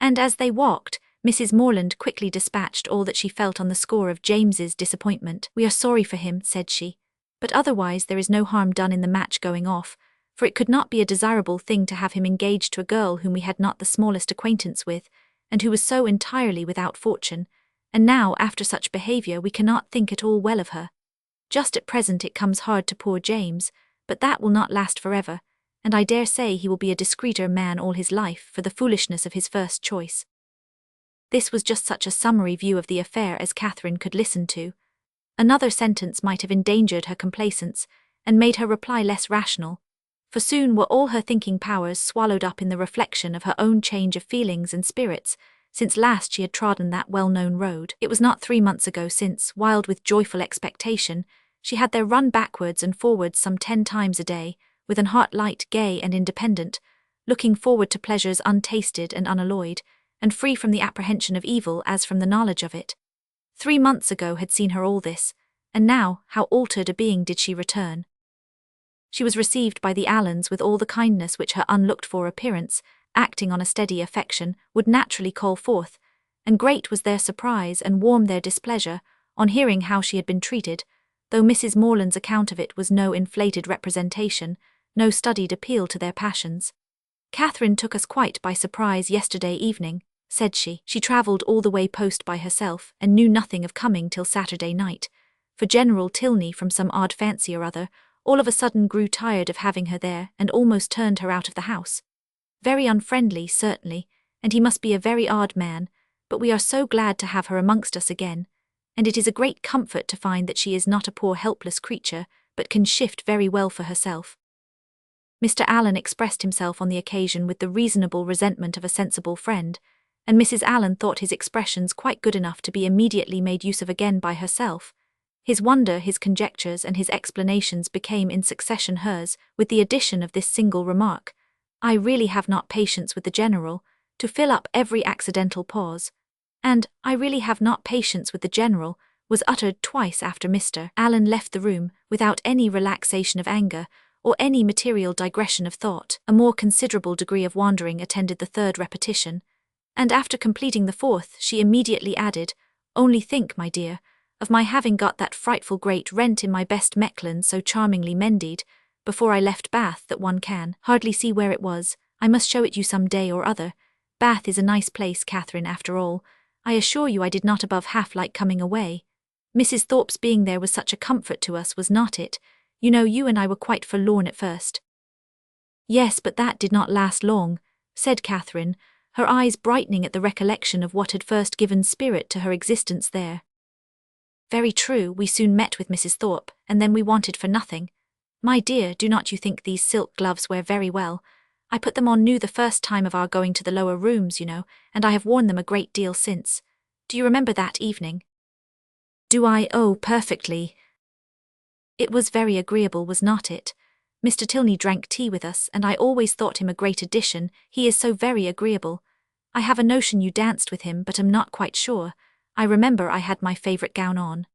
and as they walked, Mrs. Morland quickly dispatched all that she felt on the score of James's disappointment. "We are sorry for him," said she, "but otherwise there is no harm done in the match going off, for it could not be a desirable thing to have him engaged to a girl whom we had not the smallest acquaintance with, and who was so entirely without fortune, and now, after such behaviour, we cannot think at all well of her. Just at present it comes hard to poor James, but that will not last forever, and I dare say he will be a discreeter man all his life for the foolishness of his first choice." This was just such a summary view of the affair as Catherine could listen to. Another sentence might have endangered her complacence, and made her reply less rational, for soon were all her thinking powers swallowed up in the reflection of her own change of feelings and spirits, since last she had trodden that well-known road. It was not 3 months ago since, wild with joyful expectation, she had there run backwards and forwards some 10 times a day, with an heart light, gay, and independent, looking forward to pleasures untasted and unalloyed, and free from the apprehension of evil as from the knowledge of it. 3 months ago had seen her all this, and now how altered a being did she return. She was received by the Allens with all the kindness which her unlooked-for appearance, acting on a steady affection, would naturally call forth, and great was their surprise and warm their displeasure on hearing how she had been treated, though Mrs. Morland's account of it was no inflated representation, no studied appeal to their passions. "Catherine took us quite by surprise yesterday evening," said she. "She travelled all the way post by herself, and knew nothing of coming till Saturday night, for General Tilney, from some odd fancy or other, all of a sudden grew tired of having her there and almost turned her out of the house. Very unfriendly, certainly, and he must be a very odd man, but we are so glad to have her amongst us again, and it is a great comfort to find that she is not a poor helpless creature, but can shift very well for herself." Mr. Allen expressed himself on the occasion with the reasonable resentment of a sensible friend, and Mrs. Allen thought his expressions quite good enough to be immediately made use of again by herself. His wonder, his conjectures, and his explanations became in succession hers, with the addition of this single remark: "I really have not patience with the General," to fill up every accidental pause, and "I really have not patience with the General" was uttered twice after Mr. Allen left the room, without any relaxation of anger, or any material digression of thought. A more considerable degree of wandering attended the third repetition, and after completing the fourth, she immediately added, "Only think, my dear, of my having got that frightful great rent in my best Mechlin so charmingly mended, before I left Bath, that one can hardly see where it was. I must show it you some day or other. Bath is a nice place, Catherine, after all. I assure you I did not above half like coming away. Mrs. Thorpe's being there was such a comfort to us, was not it? You know you and I were quite forlorn at first." "Yes, but that did not last long," said Catherine, her eyes brightening at the recollection of what had first given spirit to her existence there. "Very true, we soon met with Mrs. Thorpe, and then we wanted for nothing. My dear, do not you think these silk gloves wear very well? I put them on new the first time of our going to the lower rooms, you know, and I have worn them a great deal since. Do you remember that evening?" "Do I? Oh, perfectly. It was very agreeable, was not it? Mr. Tilney drank tea with us, and I always thought him a great addition. He is so very agreeable. I have a notion you danced with him, but am not quite sure. I remember I had my favourite gown on."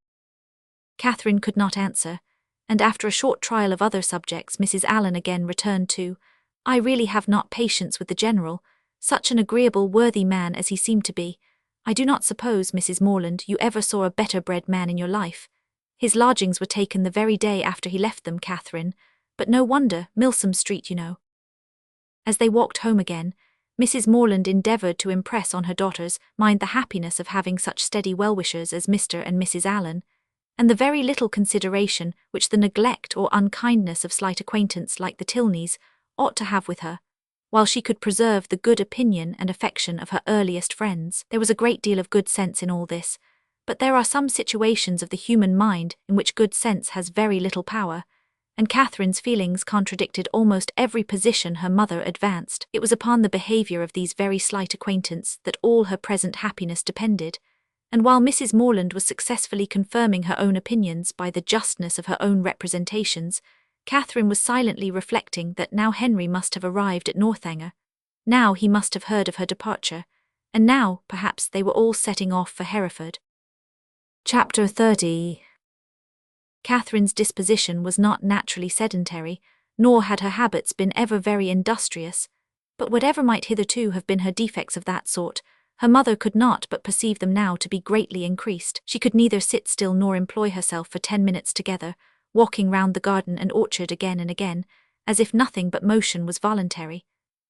Catherine could not answer, and after a short trial of other subjects, Mrs. Allen again returned to, "I really have not patience with the General. Such an agreeable, worthy man as he seemed to be. I do not suppose, Mrs. Morland, you ever saw a better-bred man in your life. His lodgings were taken the very day after he left them, Catherine, but no wonder, Milsom Street, you know." As they walked home again, Mrs. Morland endeavoured to impress on her daughter's mind the happiness of having such steady well-wishers as Mr. and Mrs. Allen, and the very little consideration which the neglect or unkindness of slight acquaintance like the Tilneys ought to have with her, while she could preserve the good opinion and affection of her earliest friends. There was a great deal of good sense in all this, but there are some situations of the human mind in which good sense has very little power, and Catherine's feelings contradicted almost every position her mother advanced. It was upon the behaviour of these very slight acquaintance that all her present happiness depended, and while Mrs. Morland was successfully confirming her own opinions by the justness of her own representations, Catherine was silently reflecting that now Henry must have arrived at Northanger, now he must have heard of her departure, and now, perhaps, they were all setting off for Hereford. Chapter 30. Catherine's disposition was not naturally sedentary, nor had her habits been ever very industrious, but whatever might hitherto have been her defects of that sort, Her mother could not but perceive them now to be greatly increased. She could neither sit still nor employ herself for 10 minutes together, walking round the garden and orchard again and again, as if nothing but motion was voluntary,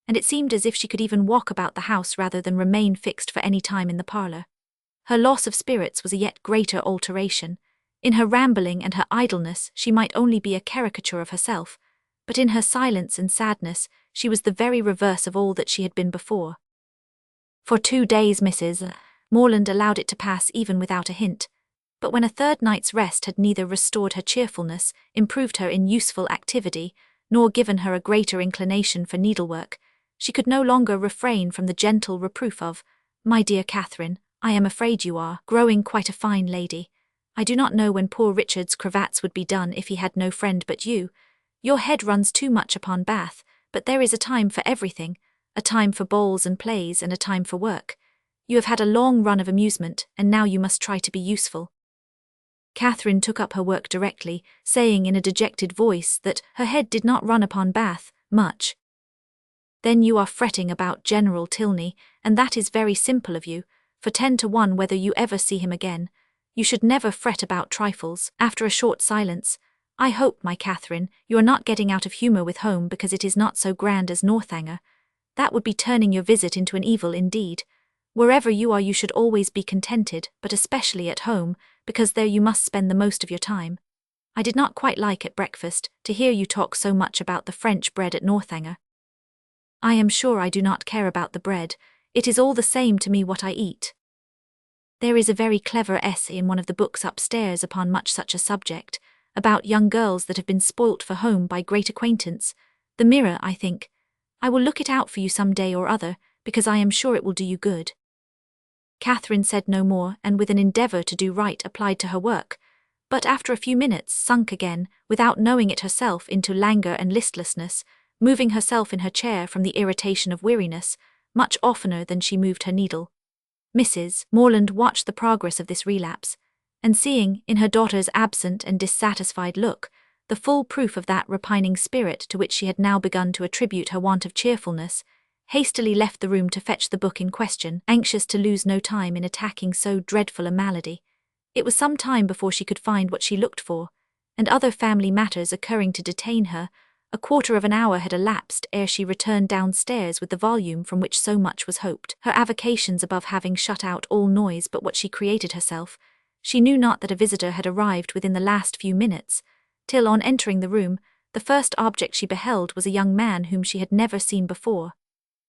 and it seemed as if she could even walk about the house rather than remain fixed for any time in the parlour. Her loss of spirits was a yet greater alteration. In her rambling and her idleness she might only be a caricature of herself, but in her silence and sadness she was the very reverse of all that she had been before. For 2 days Mrs. Morland allowed it to pass even without a hint, but when a third night's rest had neither restored her cheerfulness, improved her in useful activity, nor given her a greater inclination for needlework, she could no longer refrain from the gentle reproof of, "My dear Catherine, I am afraid you are growing quite a fine lady. I do not know when poor Richard's cravats would be done if he had no friend but you. Your head runs too much upon Bath, but there is a time for everything, a time for balls and plays and a time for work. You have had a long run of amusement, and now you must try to be useful." Catherine took up her work directly, saying in a dejected voice that her head did not run upon Bath much. "Then you are fretting about General Tilney, and that is very simple of you, for 10 to 1 whether you ever see him again. You should never fret about trifles." After a short silence, "I hope, my Catherine, you are not getting out of humour with home because it is not so grand as Northanger. That would be turning your visit into an evil indeed. Wherever you are you should always be contented, but especially at home, because there you must spend the most of your time. I did not quite like at breakfast to hear you talk so much about the French bread at Northanger. I am sure I do not care about the bread, it is all the same to me what I eat. There is a very clever essay in one of the books upstairs upon much such a subject, about young girls that have been spoilt for home by great acquaintance. The Mirror, I think. I will look it out for you some day or other, because I am sure it will do you good." Catherine said no more, and with an endeavour to do right applied to her work, but after a few minutes sunk again, without knowing it herself, into languor and listlessness, moving herself in her chair from the irritation of weariness, much oftener than she moved her needle. Mrs. Morland watched the progress of this relapse, and seeing, in her daughter's absent and dissatisfied look, the full proof of that repining spirit to which she had now begun to attribute her want of cheerfulness, hastily left the room to fetch the book in question, anxious to lose no time in attacking so dreadful a malady. It was some time before she could find what she looked for, and other family matters occurring to detain her, a quarter of an hour had elapsed ere she returned downstairs with the volume from which so much was hoped. Her avocations above having shut out all noise but what she created herself, she knew not that a visitor had arrived within the last few minutes, till on entering the room, the first object she beheld was a young man whom she had never seen before.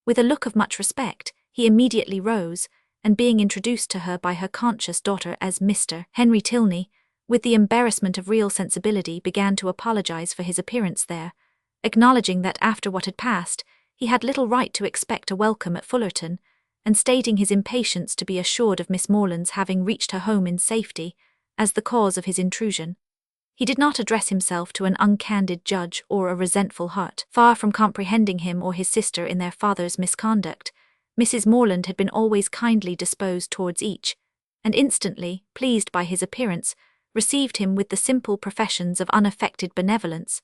With a look of much respect, he immediately rose, and being introduced to her by her conscious daughter as Mr. Henry Tilney, with the embarrassment of real sensibility began to apologize for his appearance there, acknowledging that after what had passed, he had little right to expect a welcome at Fullerton, and stating his impatience to be assured of Miss Morland's having reached her home in safety, as the cause of his intrusion. He did not address himself to an uncandid judge or a resentful heart. Far from comprehending him or his sister in their father's misconduct, Mrs. Morland had been always kindly disposed towards each, and instantly, pleased by his appearance, received him with the simple professions of unaffected benevolence,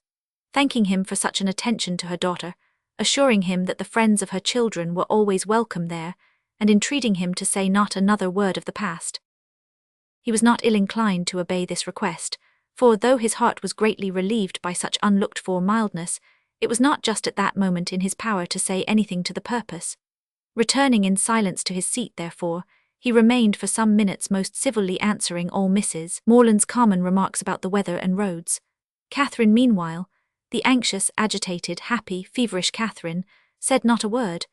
thanking him for such an attention to her daughter, assuring him that the friends of her children were always welcome there, and entreating him to say not another word of the past. He was not ill-inclined to obey this request, for though his heart was greatly relieved by such unlooked-for mildness, it was not just at that moment in his power to say anything to the purpose. Returning in silence to his seat, therefore, he remained for some minutes most civilly answering all Mrs. Morland's common remarks about the weather and roads. Catherine, meanwhile, the anxious, agitated, happy, feverish Catherine, said not a word,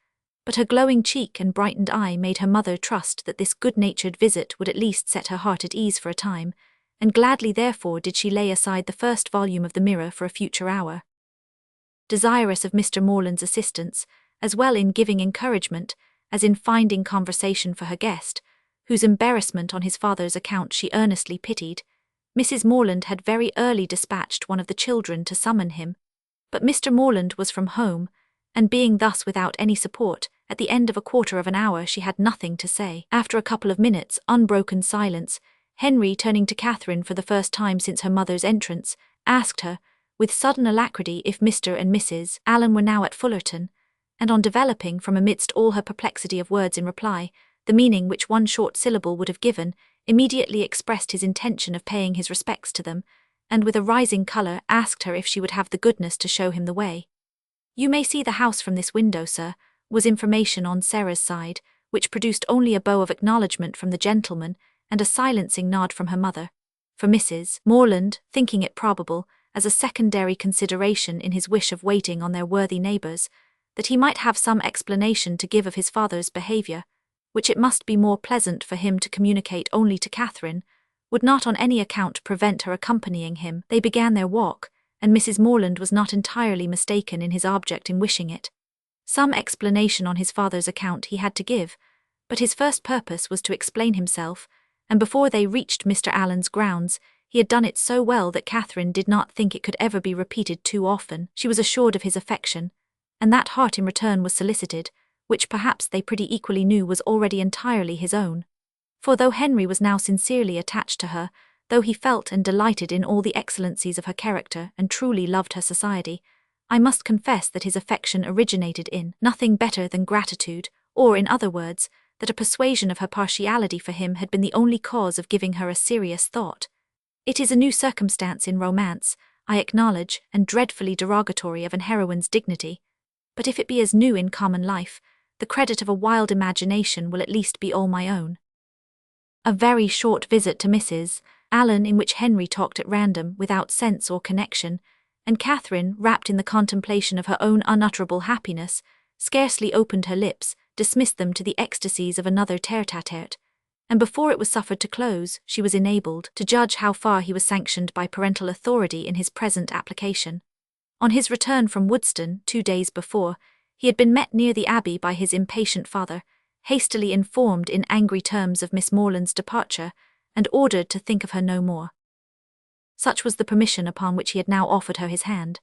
but her glowing cheek and brightened eye made her mother trust that this good-natured visit would at least set her heart at ease for a time, and gladly therefore did she lay aside the first volume of the Mirror for a future hour. Desirous of Mr. Morland's assistance, as well in giving encouragement as in finding conversation for her guest, whose embarrassment on his father's account she earnestly pitied, Mrs. Morland had very early dispatched one of the children to summon him, but Mr. Morland was from home, and being thus without any support, at the end of a quarter of an hour she had nothing to say. After a couple of minutes' unbroken silence, Henry, turning to Catherine for the first time since her mother's entrance, asked her, with sudden alacrity, if Mr. and Mrs. Allen were now at Fullerton, and on developing, from amidst all her perplexity of words in reply, the meaning which one short syllable would have given, immediately expressed his intention of paying his respects to them, and with a rising colour asked her if she would have the goodness to show him the way. "You may see the house from this window, sir," was information on Sarah's side, which produced only a bow of acknowledgment from the gentleman and a silencing nod from her mother. For Mrs. Morland, thinking it probable, as a secondary consideration in his wish of waiting on their worthy neighbours, that he might have some explanation to give of his father's behaviour, which it must be more pleasant for him to communicate only to Catherine, would not on any account prevent her accompanying him. They began their walk, and Mrs. Morland was not entirely mistaken in his object in wishing it. Some explanation on his father's account he had to give, but his first purpose was to explain himself, and before they reached Mr. Allen's grounds, he had done it so well that Catherine did not think it could ever be repeated too often. She was assured of his affection, and that heart in return was solicited, which perhaps they pretty equally knew was already entirely his own. For though Henry was now sincerely attached to her, though he felt and delighted in all the excellencies of her character and truly loved her society, I must confess that his affection originated in nothing better than gratitude, or, in other words, that a persuasion of her partiality for him had been the only cause of giving her a serious thought. It is a new circumstance in romance, I acknowledge, and dreadfully derogatory of an heroine's dignity, but if it be as new in common life, the credit of a wild imagination will at least be all my own. A very short visit to Mrs. Allen, in which Henry talked at random, without sense or connection, and Catherine, wrapped in the contemplation of her own unutterable happiness, scarcely opened her lips, dismissed them to the ecstasies of another tête-à-tête, and before it was suffered to close, she was enabled to judge how far he was sanctioned by parental authority in his present application. On his return from Woodston 2 days before, he had been met near the Abbey by his impatient father, hastily informed in angry terms of Miss Morland's departure, and ordered to think of her no more. Such was the permission upon which he had now offered her his hand.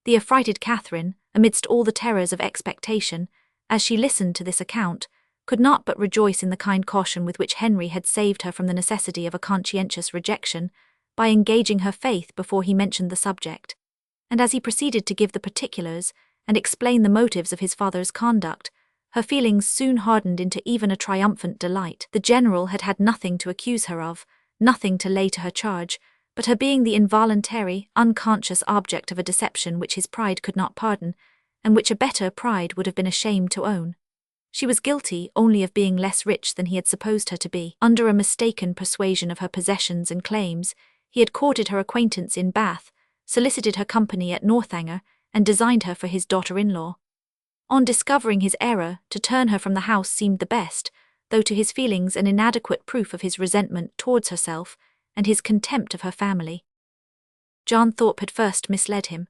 The affrighted Catherine, amidst all the terrors of expectation, as she listened to this account, could not but rejoice in the kind caution with which Henry had saved her from the necessity of a conscientious rejection, by engaging her faith before he mentioned the subject. And as he proceeded to give the particulars, and explain the motives of his father's conduct, her feelings soon hardened into even a triumphant delight. The general had had nothing to accuse her of, nothing to lay to her charge, but her being the involuntary, unconscious object of a deception which his pride could not pardon, and which a better pride would have been ashamed to own. She was guilty only of being less rich than he had supposed her to be. Under a mistaken persuasion of her possessions and claims, he had courted her acquaintance in Bath, solicited her company at Northanger, and designed her for his daughter-in-law. On discovering his error, to turn her from the house seemed the best, though to his feelings an inadequate proof of his resentment towards herself, and his contempt of her family. John Thorpe had first misled him.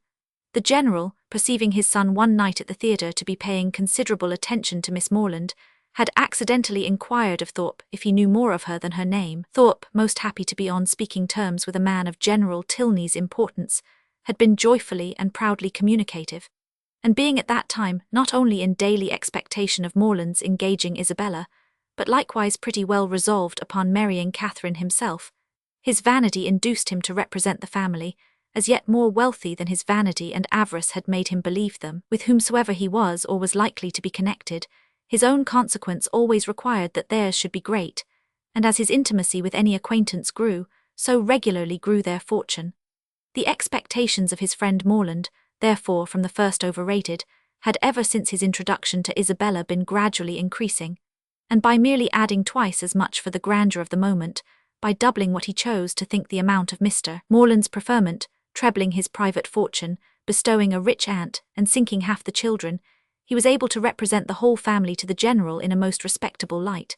The general, perceiving his son one night at the theatre to be paying considerable attention to Miss Morland, had accidentally inquired of Thorpe if he knew more of her than her name. Thorpe, most happy to be on speaking terms with a man of General Tilney's importance, had been joyfully and proudly communicative, and being at that time not only in daily expectation of Morland's engaging Isabella, but likewise pretty well resolved upon marrying Catherine himself, his vanity induced him to represent the family as yet more wealthy than his vanity and avarice had made him believe them. With whomsoever he was or was likely to be connected, his own consequence always required that theirs should be great, and as his intimacy with any acquaintance grew, so regularly grew their fortune. The expectations of his friend Morland, therefore from the first overrated, had ever since his introduction to Isabella been gradually increasing, and by merely adding twice as much for the grandeur of the moment, by doubling what he chose to think the amount of Mr. Morland's preferment, trebling his private fortune, bestowing a rich aunt, and sinking half the children, he was able to represent the whole family to the general in a most respectable light.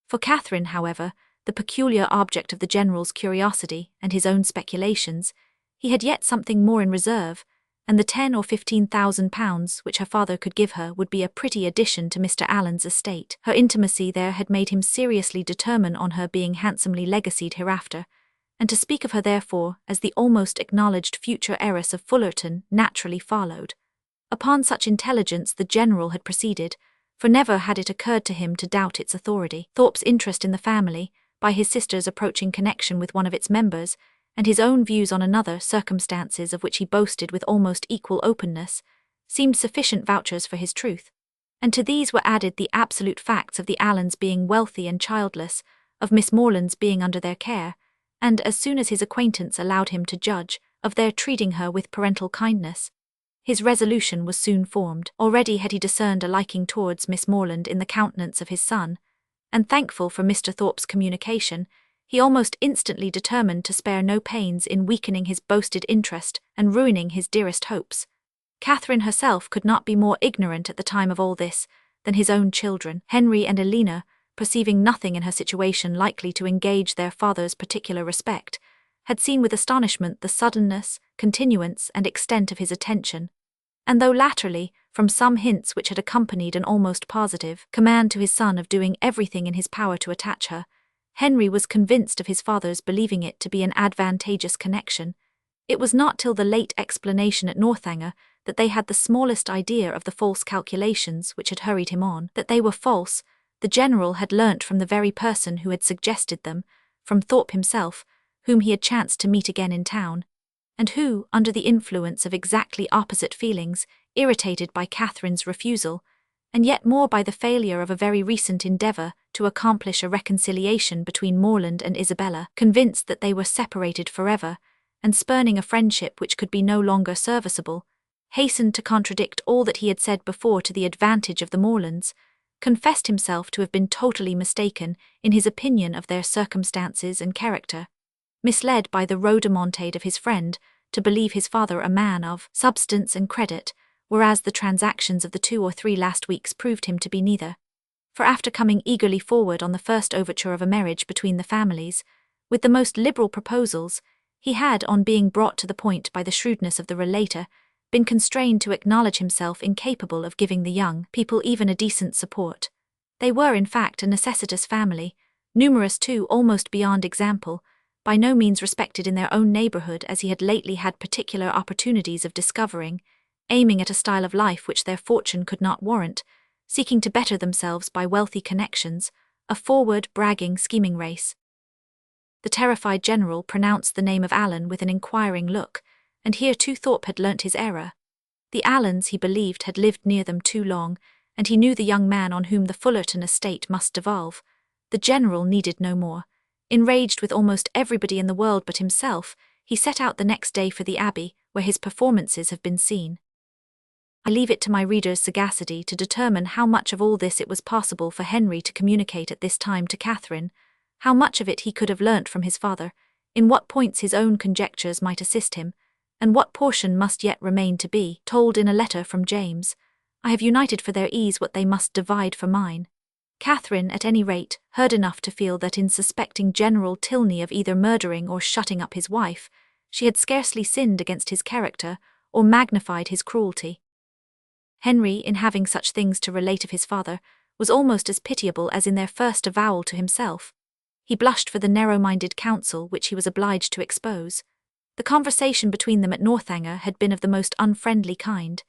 For Catherine, however, the peculiar object of the general's curiosity and his own speculations, he had yet something more in reserve, and the 10,000 or 15,000 pounds which her father could give her would be a pretty addition to Mr. Allen's estate. Her intimacy there had made him seriously determine on her being handsomely legacied hereafter, and to speak of her therefore as the almost acknowledged future heiress of Fullerton naturally followed. Upon such intelligence the general had proceeded, for never had it occurred to him to doubt its authority. Thorpe's interest in the family, by his sister's approaching connection with one of its members, and his own views on another, circumstances of which he boasted with almost equal openness, seemed sufficient vouchers for his truth, And to these were added the absolute facts of the Allens being wealthy and childless, of Miss Morland's being under their care, and, as soon as his acquaintance allowed him to judge, of their treating her with parental kindness. His resolution was soon formed. Already had he discerned a liking towards Miss Morland in the countenance of his son, and thankful for Mr. Thorpe's communication, he almost instantly determined to spare no pains in weakening his boasted interest and ruining his dearest hopes. Catherine herself could not be more ignorant at the time of all this than his own children. Henry and Elena, perceiving nothing in her situation likely to engage their father's particular respect, had seen with astonishment the suddenness, continuance, and extent of his attention, and though latterly, from some hints which had accompanied an almost positive command to his son of doing everything in his power to attach her, Henry was convinced of his father's believing it to be an advantageous connection. It was not till the late explanation at Northanger that they had the smallest idea of the false calculations which had hurried him on. That they were false, the General had learnt from the very person who had suggested them, from Thorpe himself, whom he had chanced to meet again in town, and who, under the influence of exactly opposite feelings, irritated by Catherine's refusal, and yet more by the failure of a very recent endeavour to accomplish a reconciliation between Morland and Isabella, convinced that they were separated forever, and spurning a friendship which could be no longer serviceable, hastened to contradict all that he had said before to the advantage of the Morlands, confessed himself to have been totally mistaken in his opinion of their circumstances and character, misled by the rhodomontade of his friend to believe his father a man of substance and credit, whereas the transactions of the 2 or 3 last weeks proved him to be neither. For after coming eagerly forward on the first overture of a marriage between the families, with the most liberal proposals, he had, on being brought to the point by the shrewdness of the relator, been constrained to acknowledge himself incapable of giving the young people even a decent support. They were, in fact, a necessitous family, numerous too, almost beyond example, by no means respected in their own neighbourhood as he had lately had particular opportunities of discovering, aiming at a style of life which their fortune could not warrant, seeking to better themselves by wealthy connections, a forward, bragging, scheming race. The terrified General pronounced the name of Allen with an inquiring look, and here too Thorpe had learnt his error. The Allens, he believed, had lived near them too long, and he knew the young man on whom the Fullerton estate must devolve. The General needed no more. Enraged with almost everybody in the world but himself, he set out the next day for the Abbey, where his performances have been seen. I leave it to my reader's sagacity to determine how much of all this it was possible for Henry to communicate at this time to Catherine, how much of it he could have learnt from his father, in what points his own conjectures might assist him, and what portion must yet remain to be told in a letter from James. I have united for their ease what they must divide for mine. Catherine, at any rate, heard enough to feel that in suspecting General Tilney of either murdering or shutting up his wife, she had scarcely sinned against his character or magnified his cruelty. Henry, in having such things to relate of his father, was almost as pitiable as in their first avowal to himself. He blushed for the narrow-minded counsel which he was obliged to expose. The conversation between them at Northanger had been of the most unfriendly kind.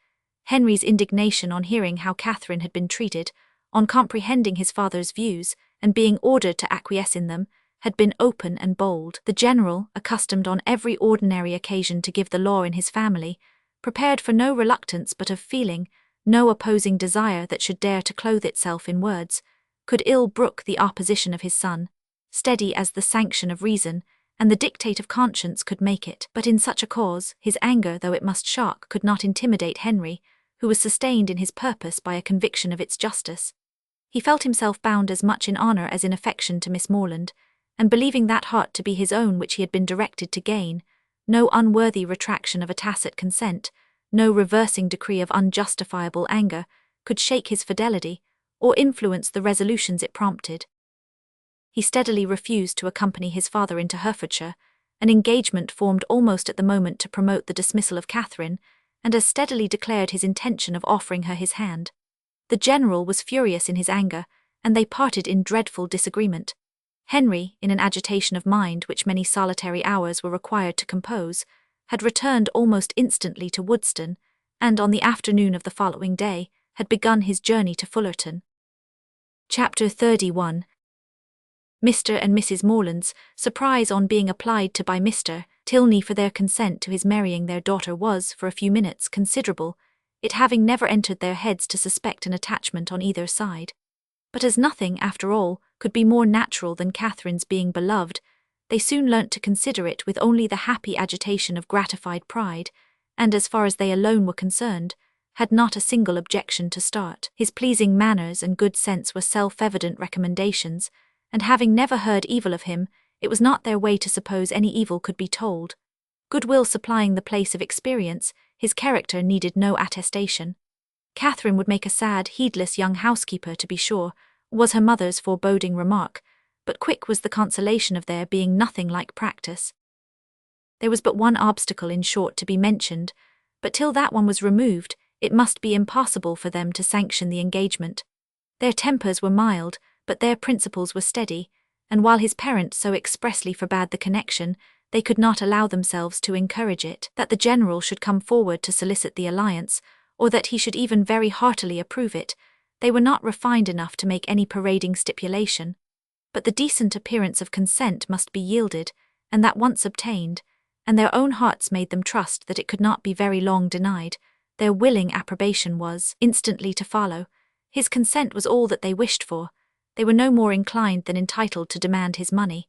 Henry's indignation on hearing how Catherine had been treated, on comprehending his father's views, and being ordered to acquiesce in them, had been open and bold. The General, accustomed on every ordinary occasion to give the law in his family, prepared for no reluctance but of feeling, no opposing desire that should dare to clothe itself in words, could ill brook the opposition of his son, steady as the sanction of reason, and the dictate of conscience could make it. But in such a cause, his anger, though it must shock, could not intimidate Henry, who was sustained in his purpose by a conviction of its justice. He felt himself bound as much in honour as in affection to Miss Morland, and believing that heart to be his own which he had been directed to gain, no unworthy retraction of a tacit consent, no reversing decree of unjustifiable anger, could shake his fidelity, or influence the resolutions it prompted. He steadily refused to accompany his father into Herefordshire, an engagement formed almost at the moment to promote the dismissal of Catherine, and as steadily declared his intention of offering her his hand. The General was furious in his anger, and they parted in dreadful disagreement. Henry, in an agitation of mind which many solitary hours were required to compose, had returned almost instantly to Woodston, and on the afternoon of the following day had begun his journey to Fullerton. Chapter 31. Mr. and Mrs. Morland's surprise on being applied to by Mr. Tilney for their consent to his marrying their daughter was, for a few minutes, considerable. it having never entered their heads to suspect an attachment on either side. But as nothing, after all, could be more natural than Catherine's being beloved, they soon learnt to consider it with only the happy agitation of gratified pride, and as far as they alone were concerned, had not a single objection to start. His pleasing manners and good sense were self-evident recommendations, and having never heard evil of him, it was not their way to suppose any evil could be told. Goodwill supplying the place of experience, his character needed no attestation. Catherine would make a sad, heedless young housekeeper, to be sure, was her mother's foreboding remark, but quick was the consolation of there being nothing like practice. There was but one obstacle, in short, to be mentioned, but till that one was removed, it must be impossible for them to sanction the engagement. Their tempers were mild, but their principles were steady, and while his parent so expressly forbade the connection, they could not allow themselves to encourage it. That the general should come forward to solicit the alliance, or that he should even very heartily approve it, they were not refined enough to make any parading stipulation. But the decent appearance of consent must be yielded, and that once obtained, and their own hearts made them trust that it could not be very long denied, their willing approbation was instantly to follow. His consent was all that they wished for. They were no more inclined than entitled to demand his money.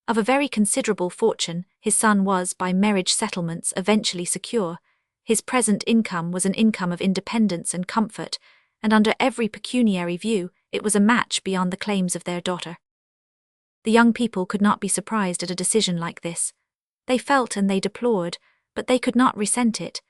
Of a very considerable fortune, his son was, by marriage settlements, eventually secure. His present income was an income of independence and comfort, and under every pecuniary view, it was a match beyond the claims of their daughter. The young people could not be surprised at a decision like this. They felt and they deplored, but they could not resent it,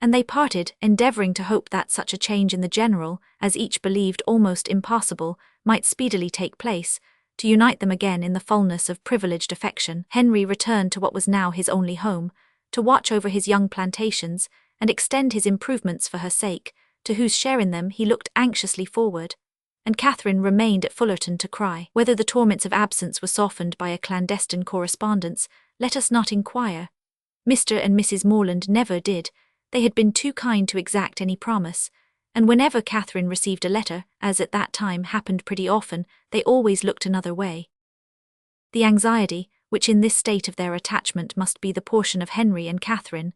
and they parted, endeavouring to hope that such a change in the general, as each believed almost impossible, might speedily take place, to unite them again in the fullness of privileged affection. Henry returned to what was now his only home, to watch over his young plantations, and extend his improvements for her sake, to whose share in them he looked anxiously forward. And Catherine remained at Fullerton to cry. Whether the torments of absence were softened by a clandestine correspondence, let us not inquire. Mr. and Mrs. Morland never did. They had been too kind to exact any promise, and whenever Catherine received a letter, as at that time happened pretty often, they always looked another way. The anxiety, which in this state of their attachment must be the portion of Henry and Catherine,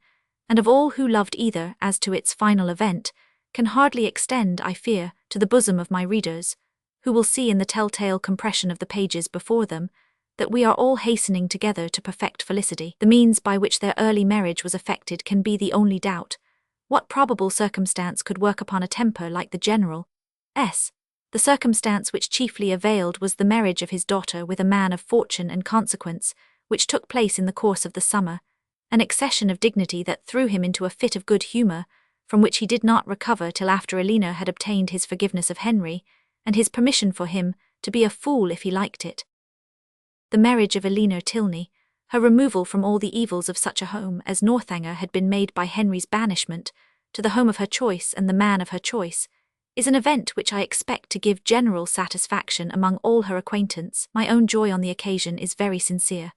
and of all who loved either as to its final event, can hardly extend, I fear, to the bosom of my readers, who will see in the telltale compression of the pages before them, that we are all hastening together to perfect felicity. The means by which their early marriage was effected can be the only doubt. What probable circumstance could work upon a temper like the general's? The circumstance which chiefly availed was the marriage of his daughter with a man of fortune and consequence, which took place in the course of the summer, an accession of dignity that threw him into a fit of good humour, from which he did not recover till after Elena had obtained his forgiveness of Henry, and his permission for him to be a fool if he liked it. The marriage of Elena Tilney, her removal from all the evils of such a home as Northanger had been made by Henry's banishment, to the home of her choice and the man of her choice, is an event which I expect to give general satisfaction among all her acquaintance. My own joy on the occasion is very sincere.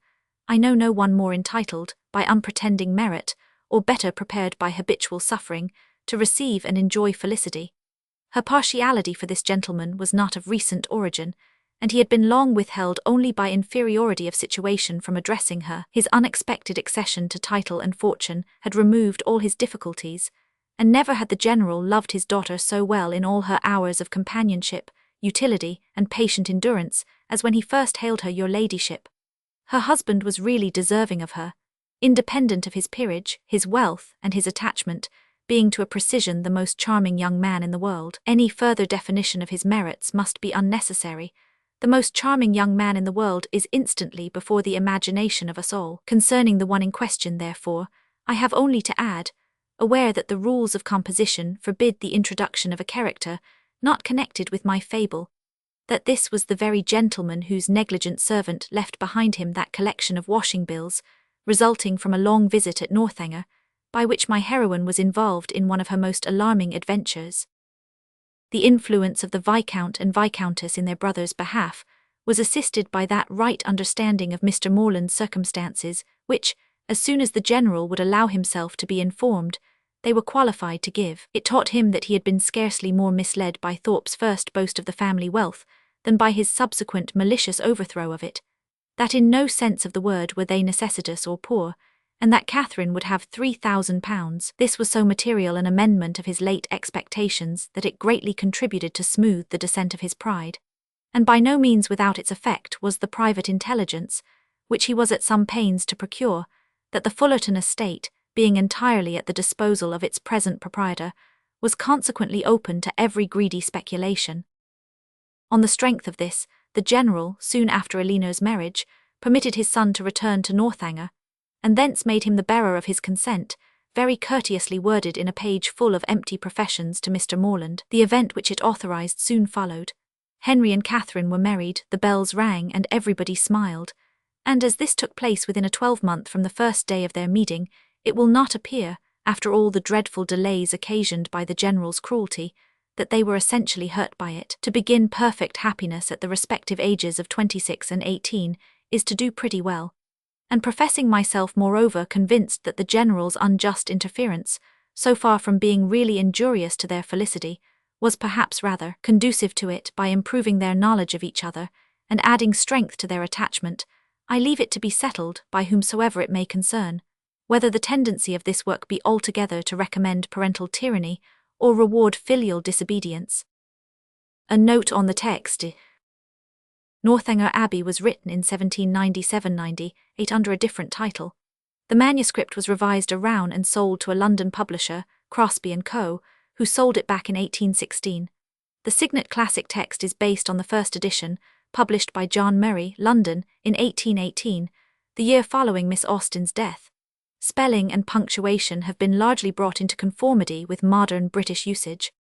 I know no one more entitled, by unpretending merit, or better prepared by habitual suffering, to receive and enjoy felicity. Her partiality for this gentleman was not of recent origin, and he had been long withheld only by inferiority of situation from addressing her. His unexpected accession to title and fortune had removed all his difficulties, and never had the general loved his daughter so well in all her hours of companionship, utility, and patient endurance, as when he first hailed her your ladyship. Her husband was really deserving of her, independent of his peerage, his wealth, and his attachment, being to a precision the most charming young man in the world. Any further definition of his merits must be unnecessary. The most charming young man in the world is instantly before the imagination of us all. Concerning the one in question, therefore, I have only to add, aware that the rules of composition forbid the introduction of a character not connected with my fable, that this was the very gentleman whose negligent servant left behind him that collection of washing bills, resulting from a long visit at Northanger, by which my heroine was involved in one of her most alarming adventures. The influence of the Viscount and Viscountess in their brother's behalf was assisted by that right understanding of Mr. Morland's circumstances, which, as soon as the general would allow himself to be informed, they were qualified to give. It taught him that he had been scarcely more misled by Thorpe's first boast of the family wealth than by his subsequent malicious overthrow of it, that in no sense of the word were they necessitous or poor, and that Catherine would have £3,000. This was so material an amendment of his late expectations that it greatly contributed to smooth the descent of his pride. And by no means without its effect was the private intelligence, which he was at some pains to procure, that the Fullerton estate, being entirely at the disposal of its present proprietor, was consequently open to every greedy speculation. On the strength of this, the general, soon after Eleanor's marriage, permitted his son to return to Northanger, and thence made him the bearer of his consent, very courteously worded in a page full of empty professions to Mr. Morland. The event which it authorized soon followed. Henry and Catherine were married, the bells rang, and everybody smiled, and as this took place within a 12-month from the first day of their meeting, it will not appear, after all the dreadful delays occasioned by the general's cruelty, that they were essentially hurt by it. To begin perfect happiness at the respective ages of 26 and 18 is to do pretty well, and professing myself moreover convinced that the general's unjust interference, so far from being really injurious to their felicity, was perhaps rather conducive to it by improving their knowledge of each other and adding strength to their attachment, I leave it to be settled, by whomsoever it may concern, whether the tendency of this work be altogether to recommend parental tyranny or reward filial disobedience. A note on the text. Northanger Abbey was written in 1797-98 under a different title. The manuscript was revised around and sold to a London publisher, Crosby & Co., who sold it back in 1816. The Signet Classic text is based on the first edition, published by John Murray, London, in 1818, the year following Miss Austen's death. Spelling and punctuation have been largely brought into conformity with modern British usage.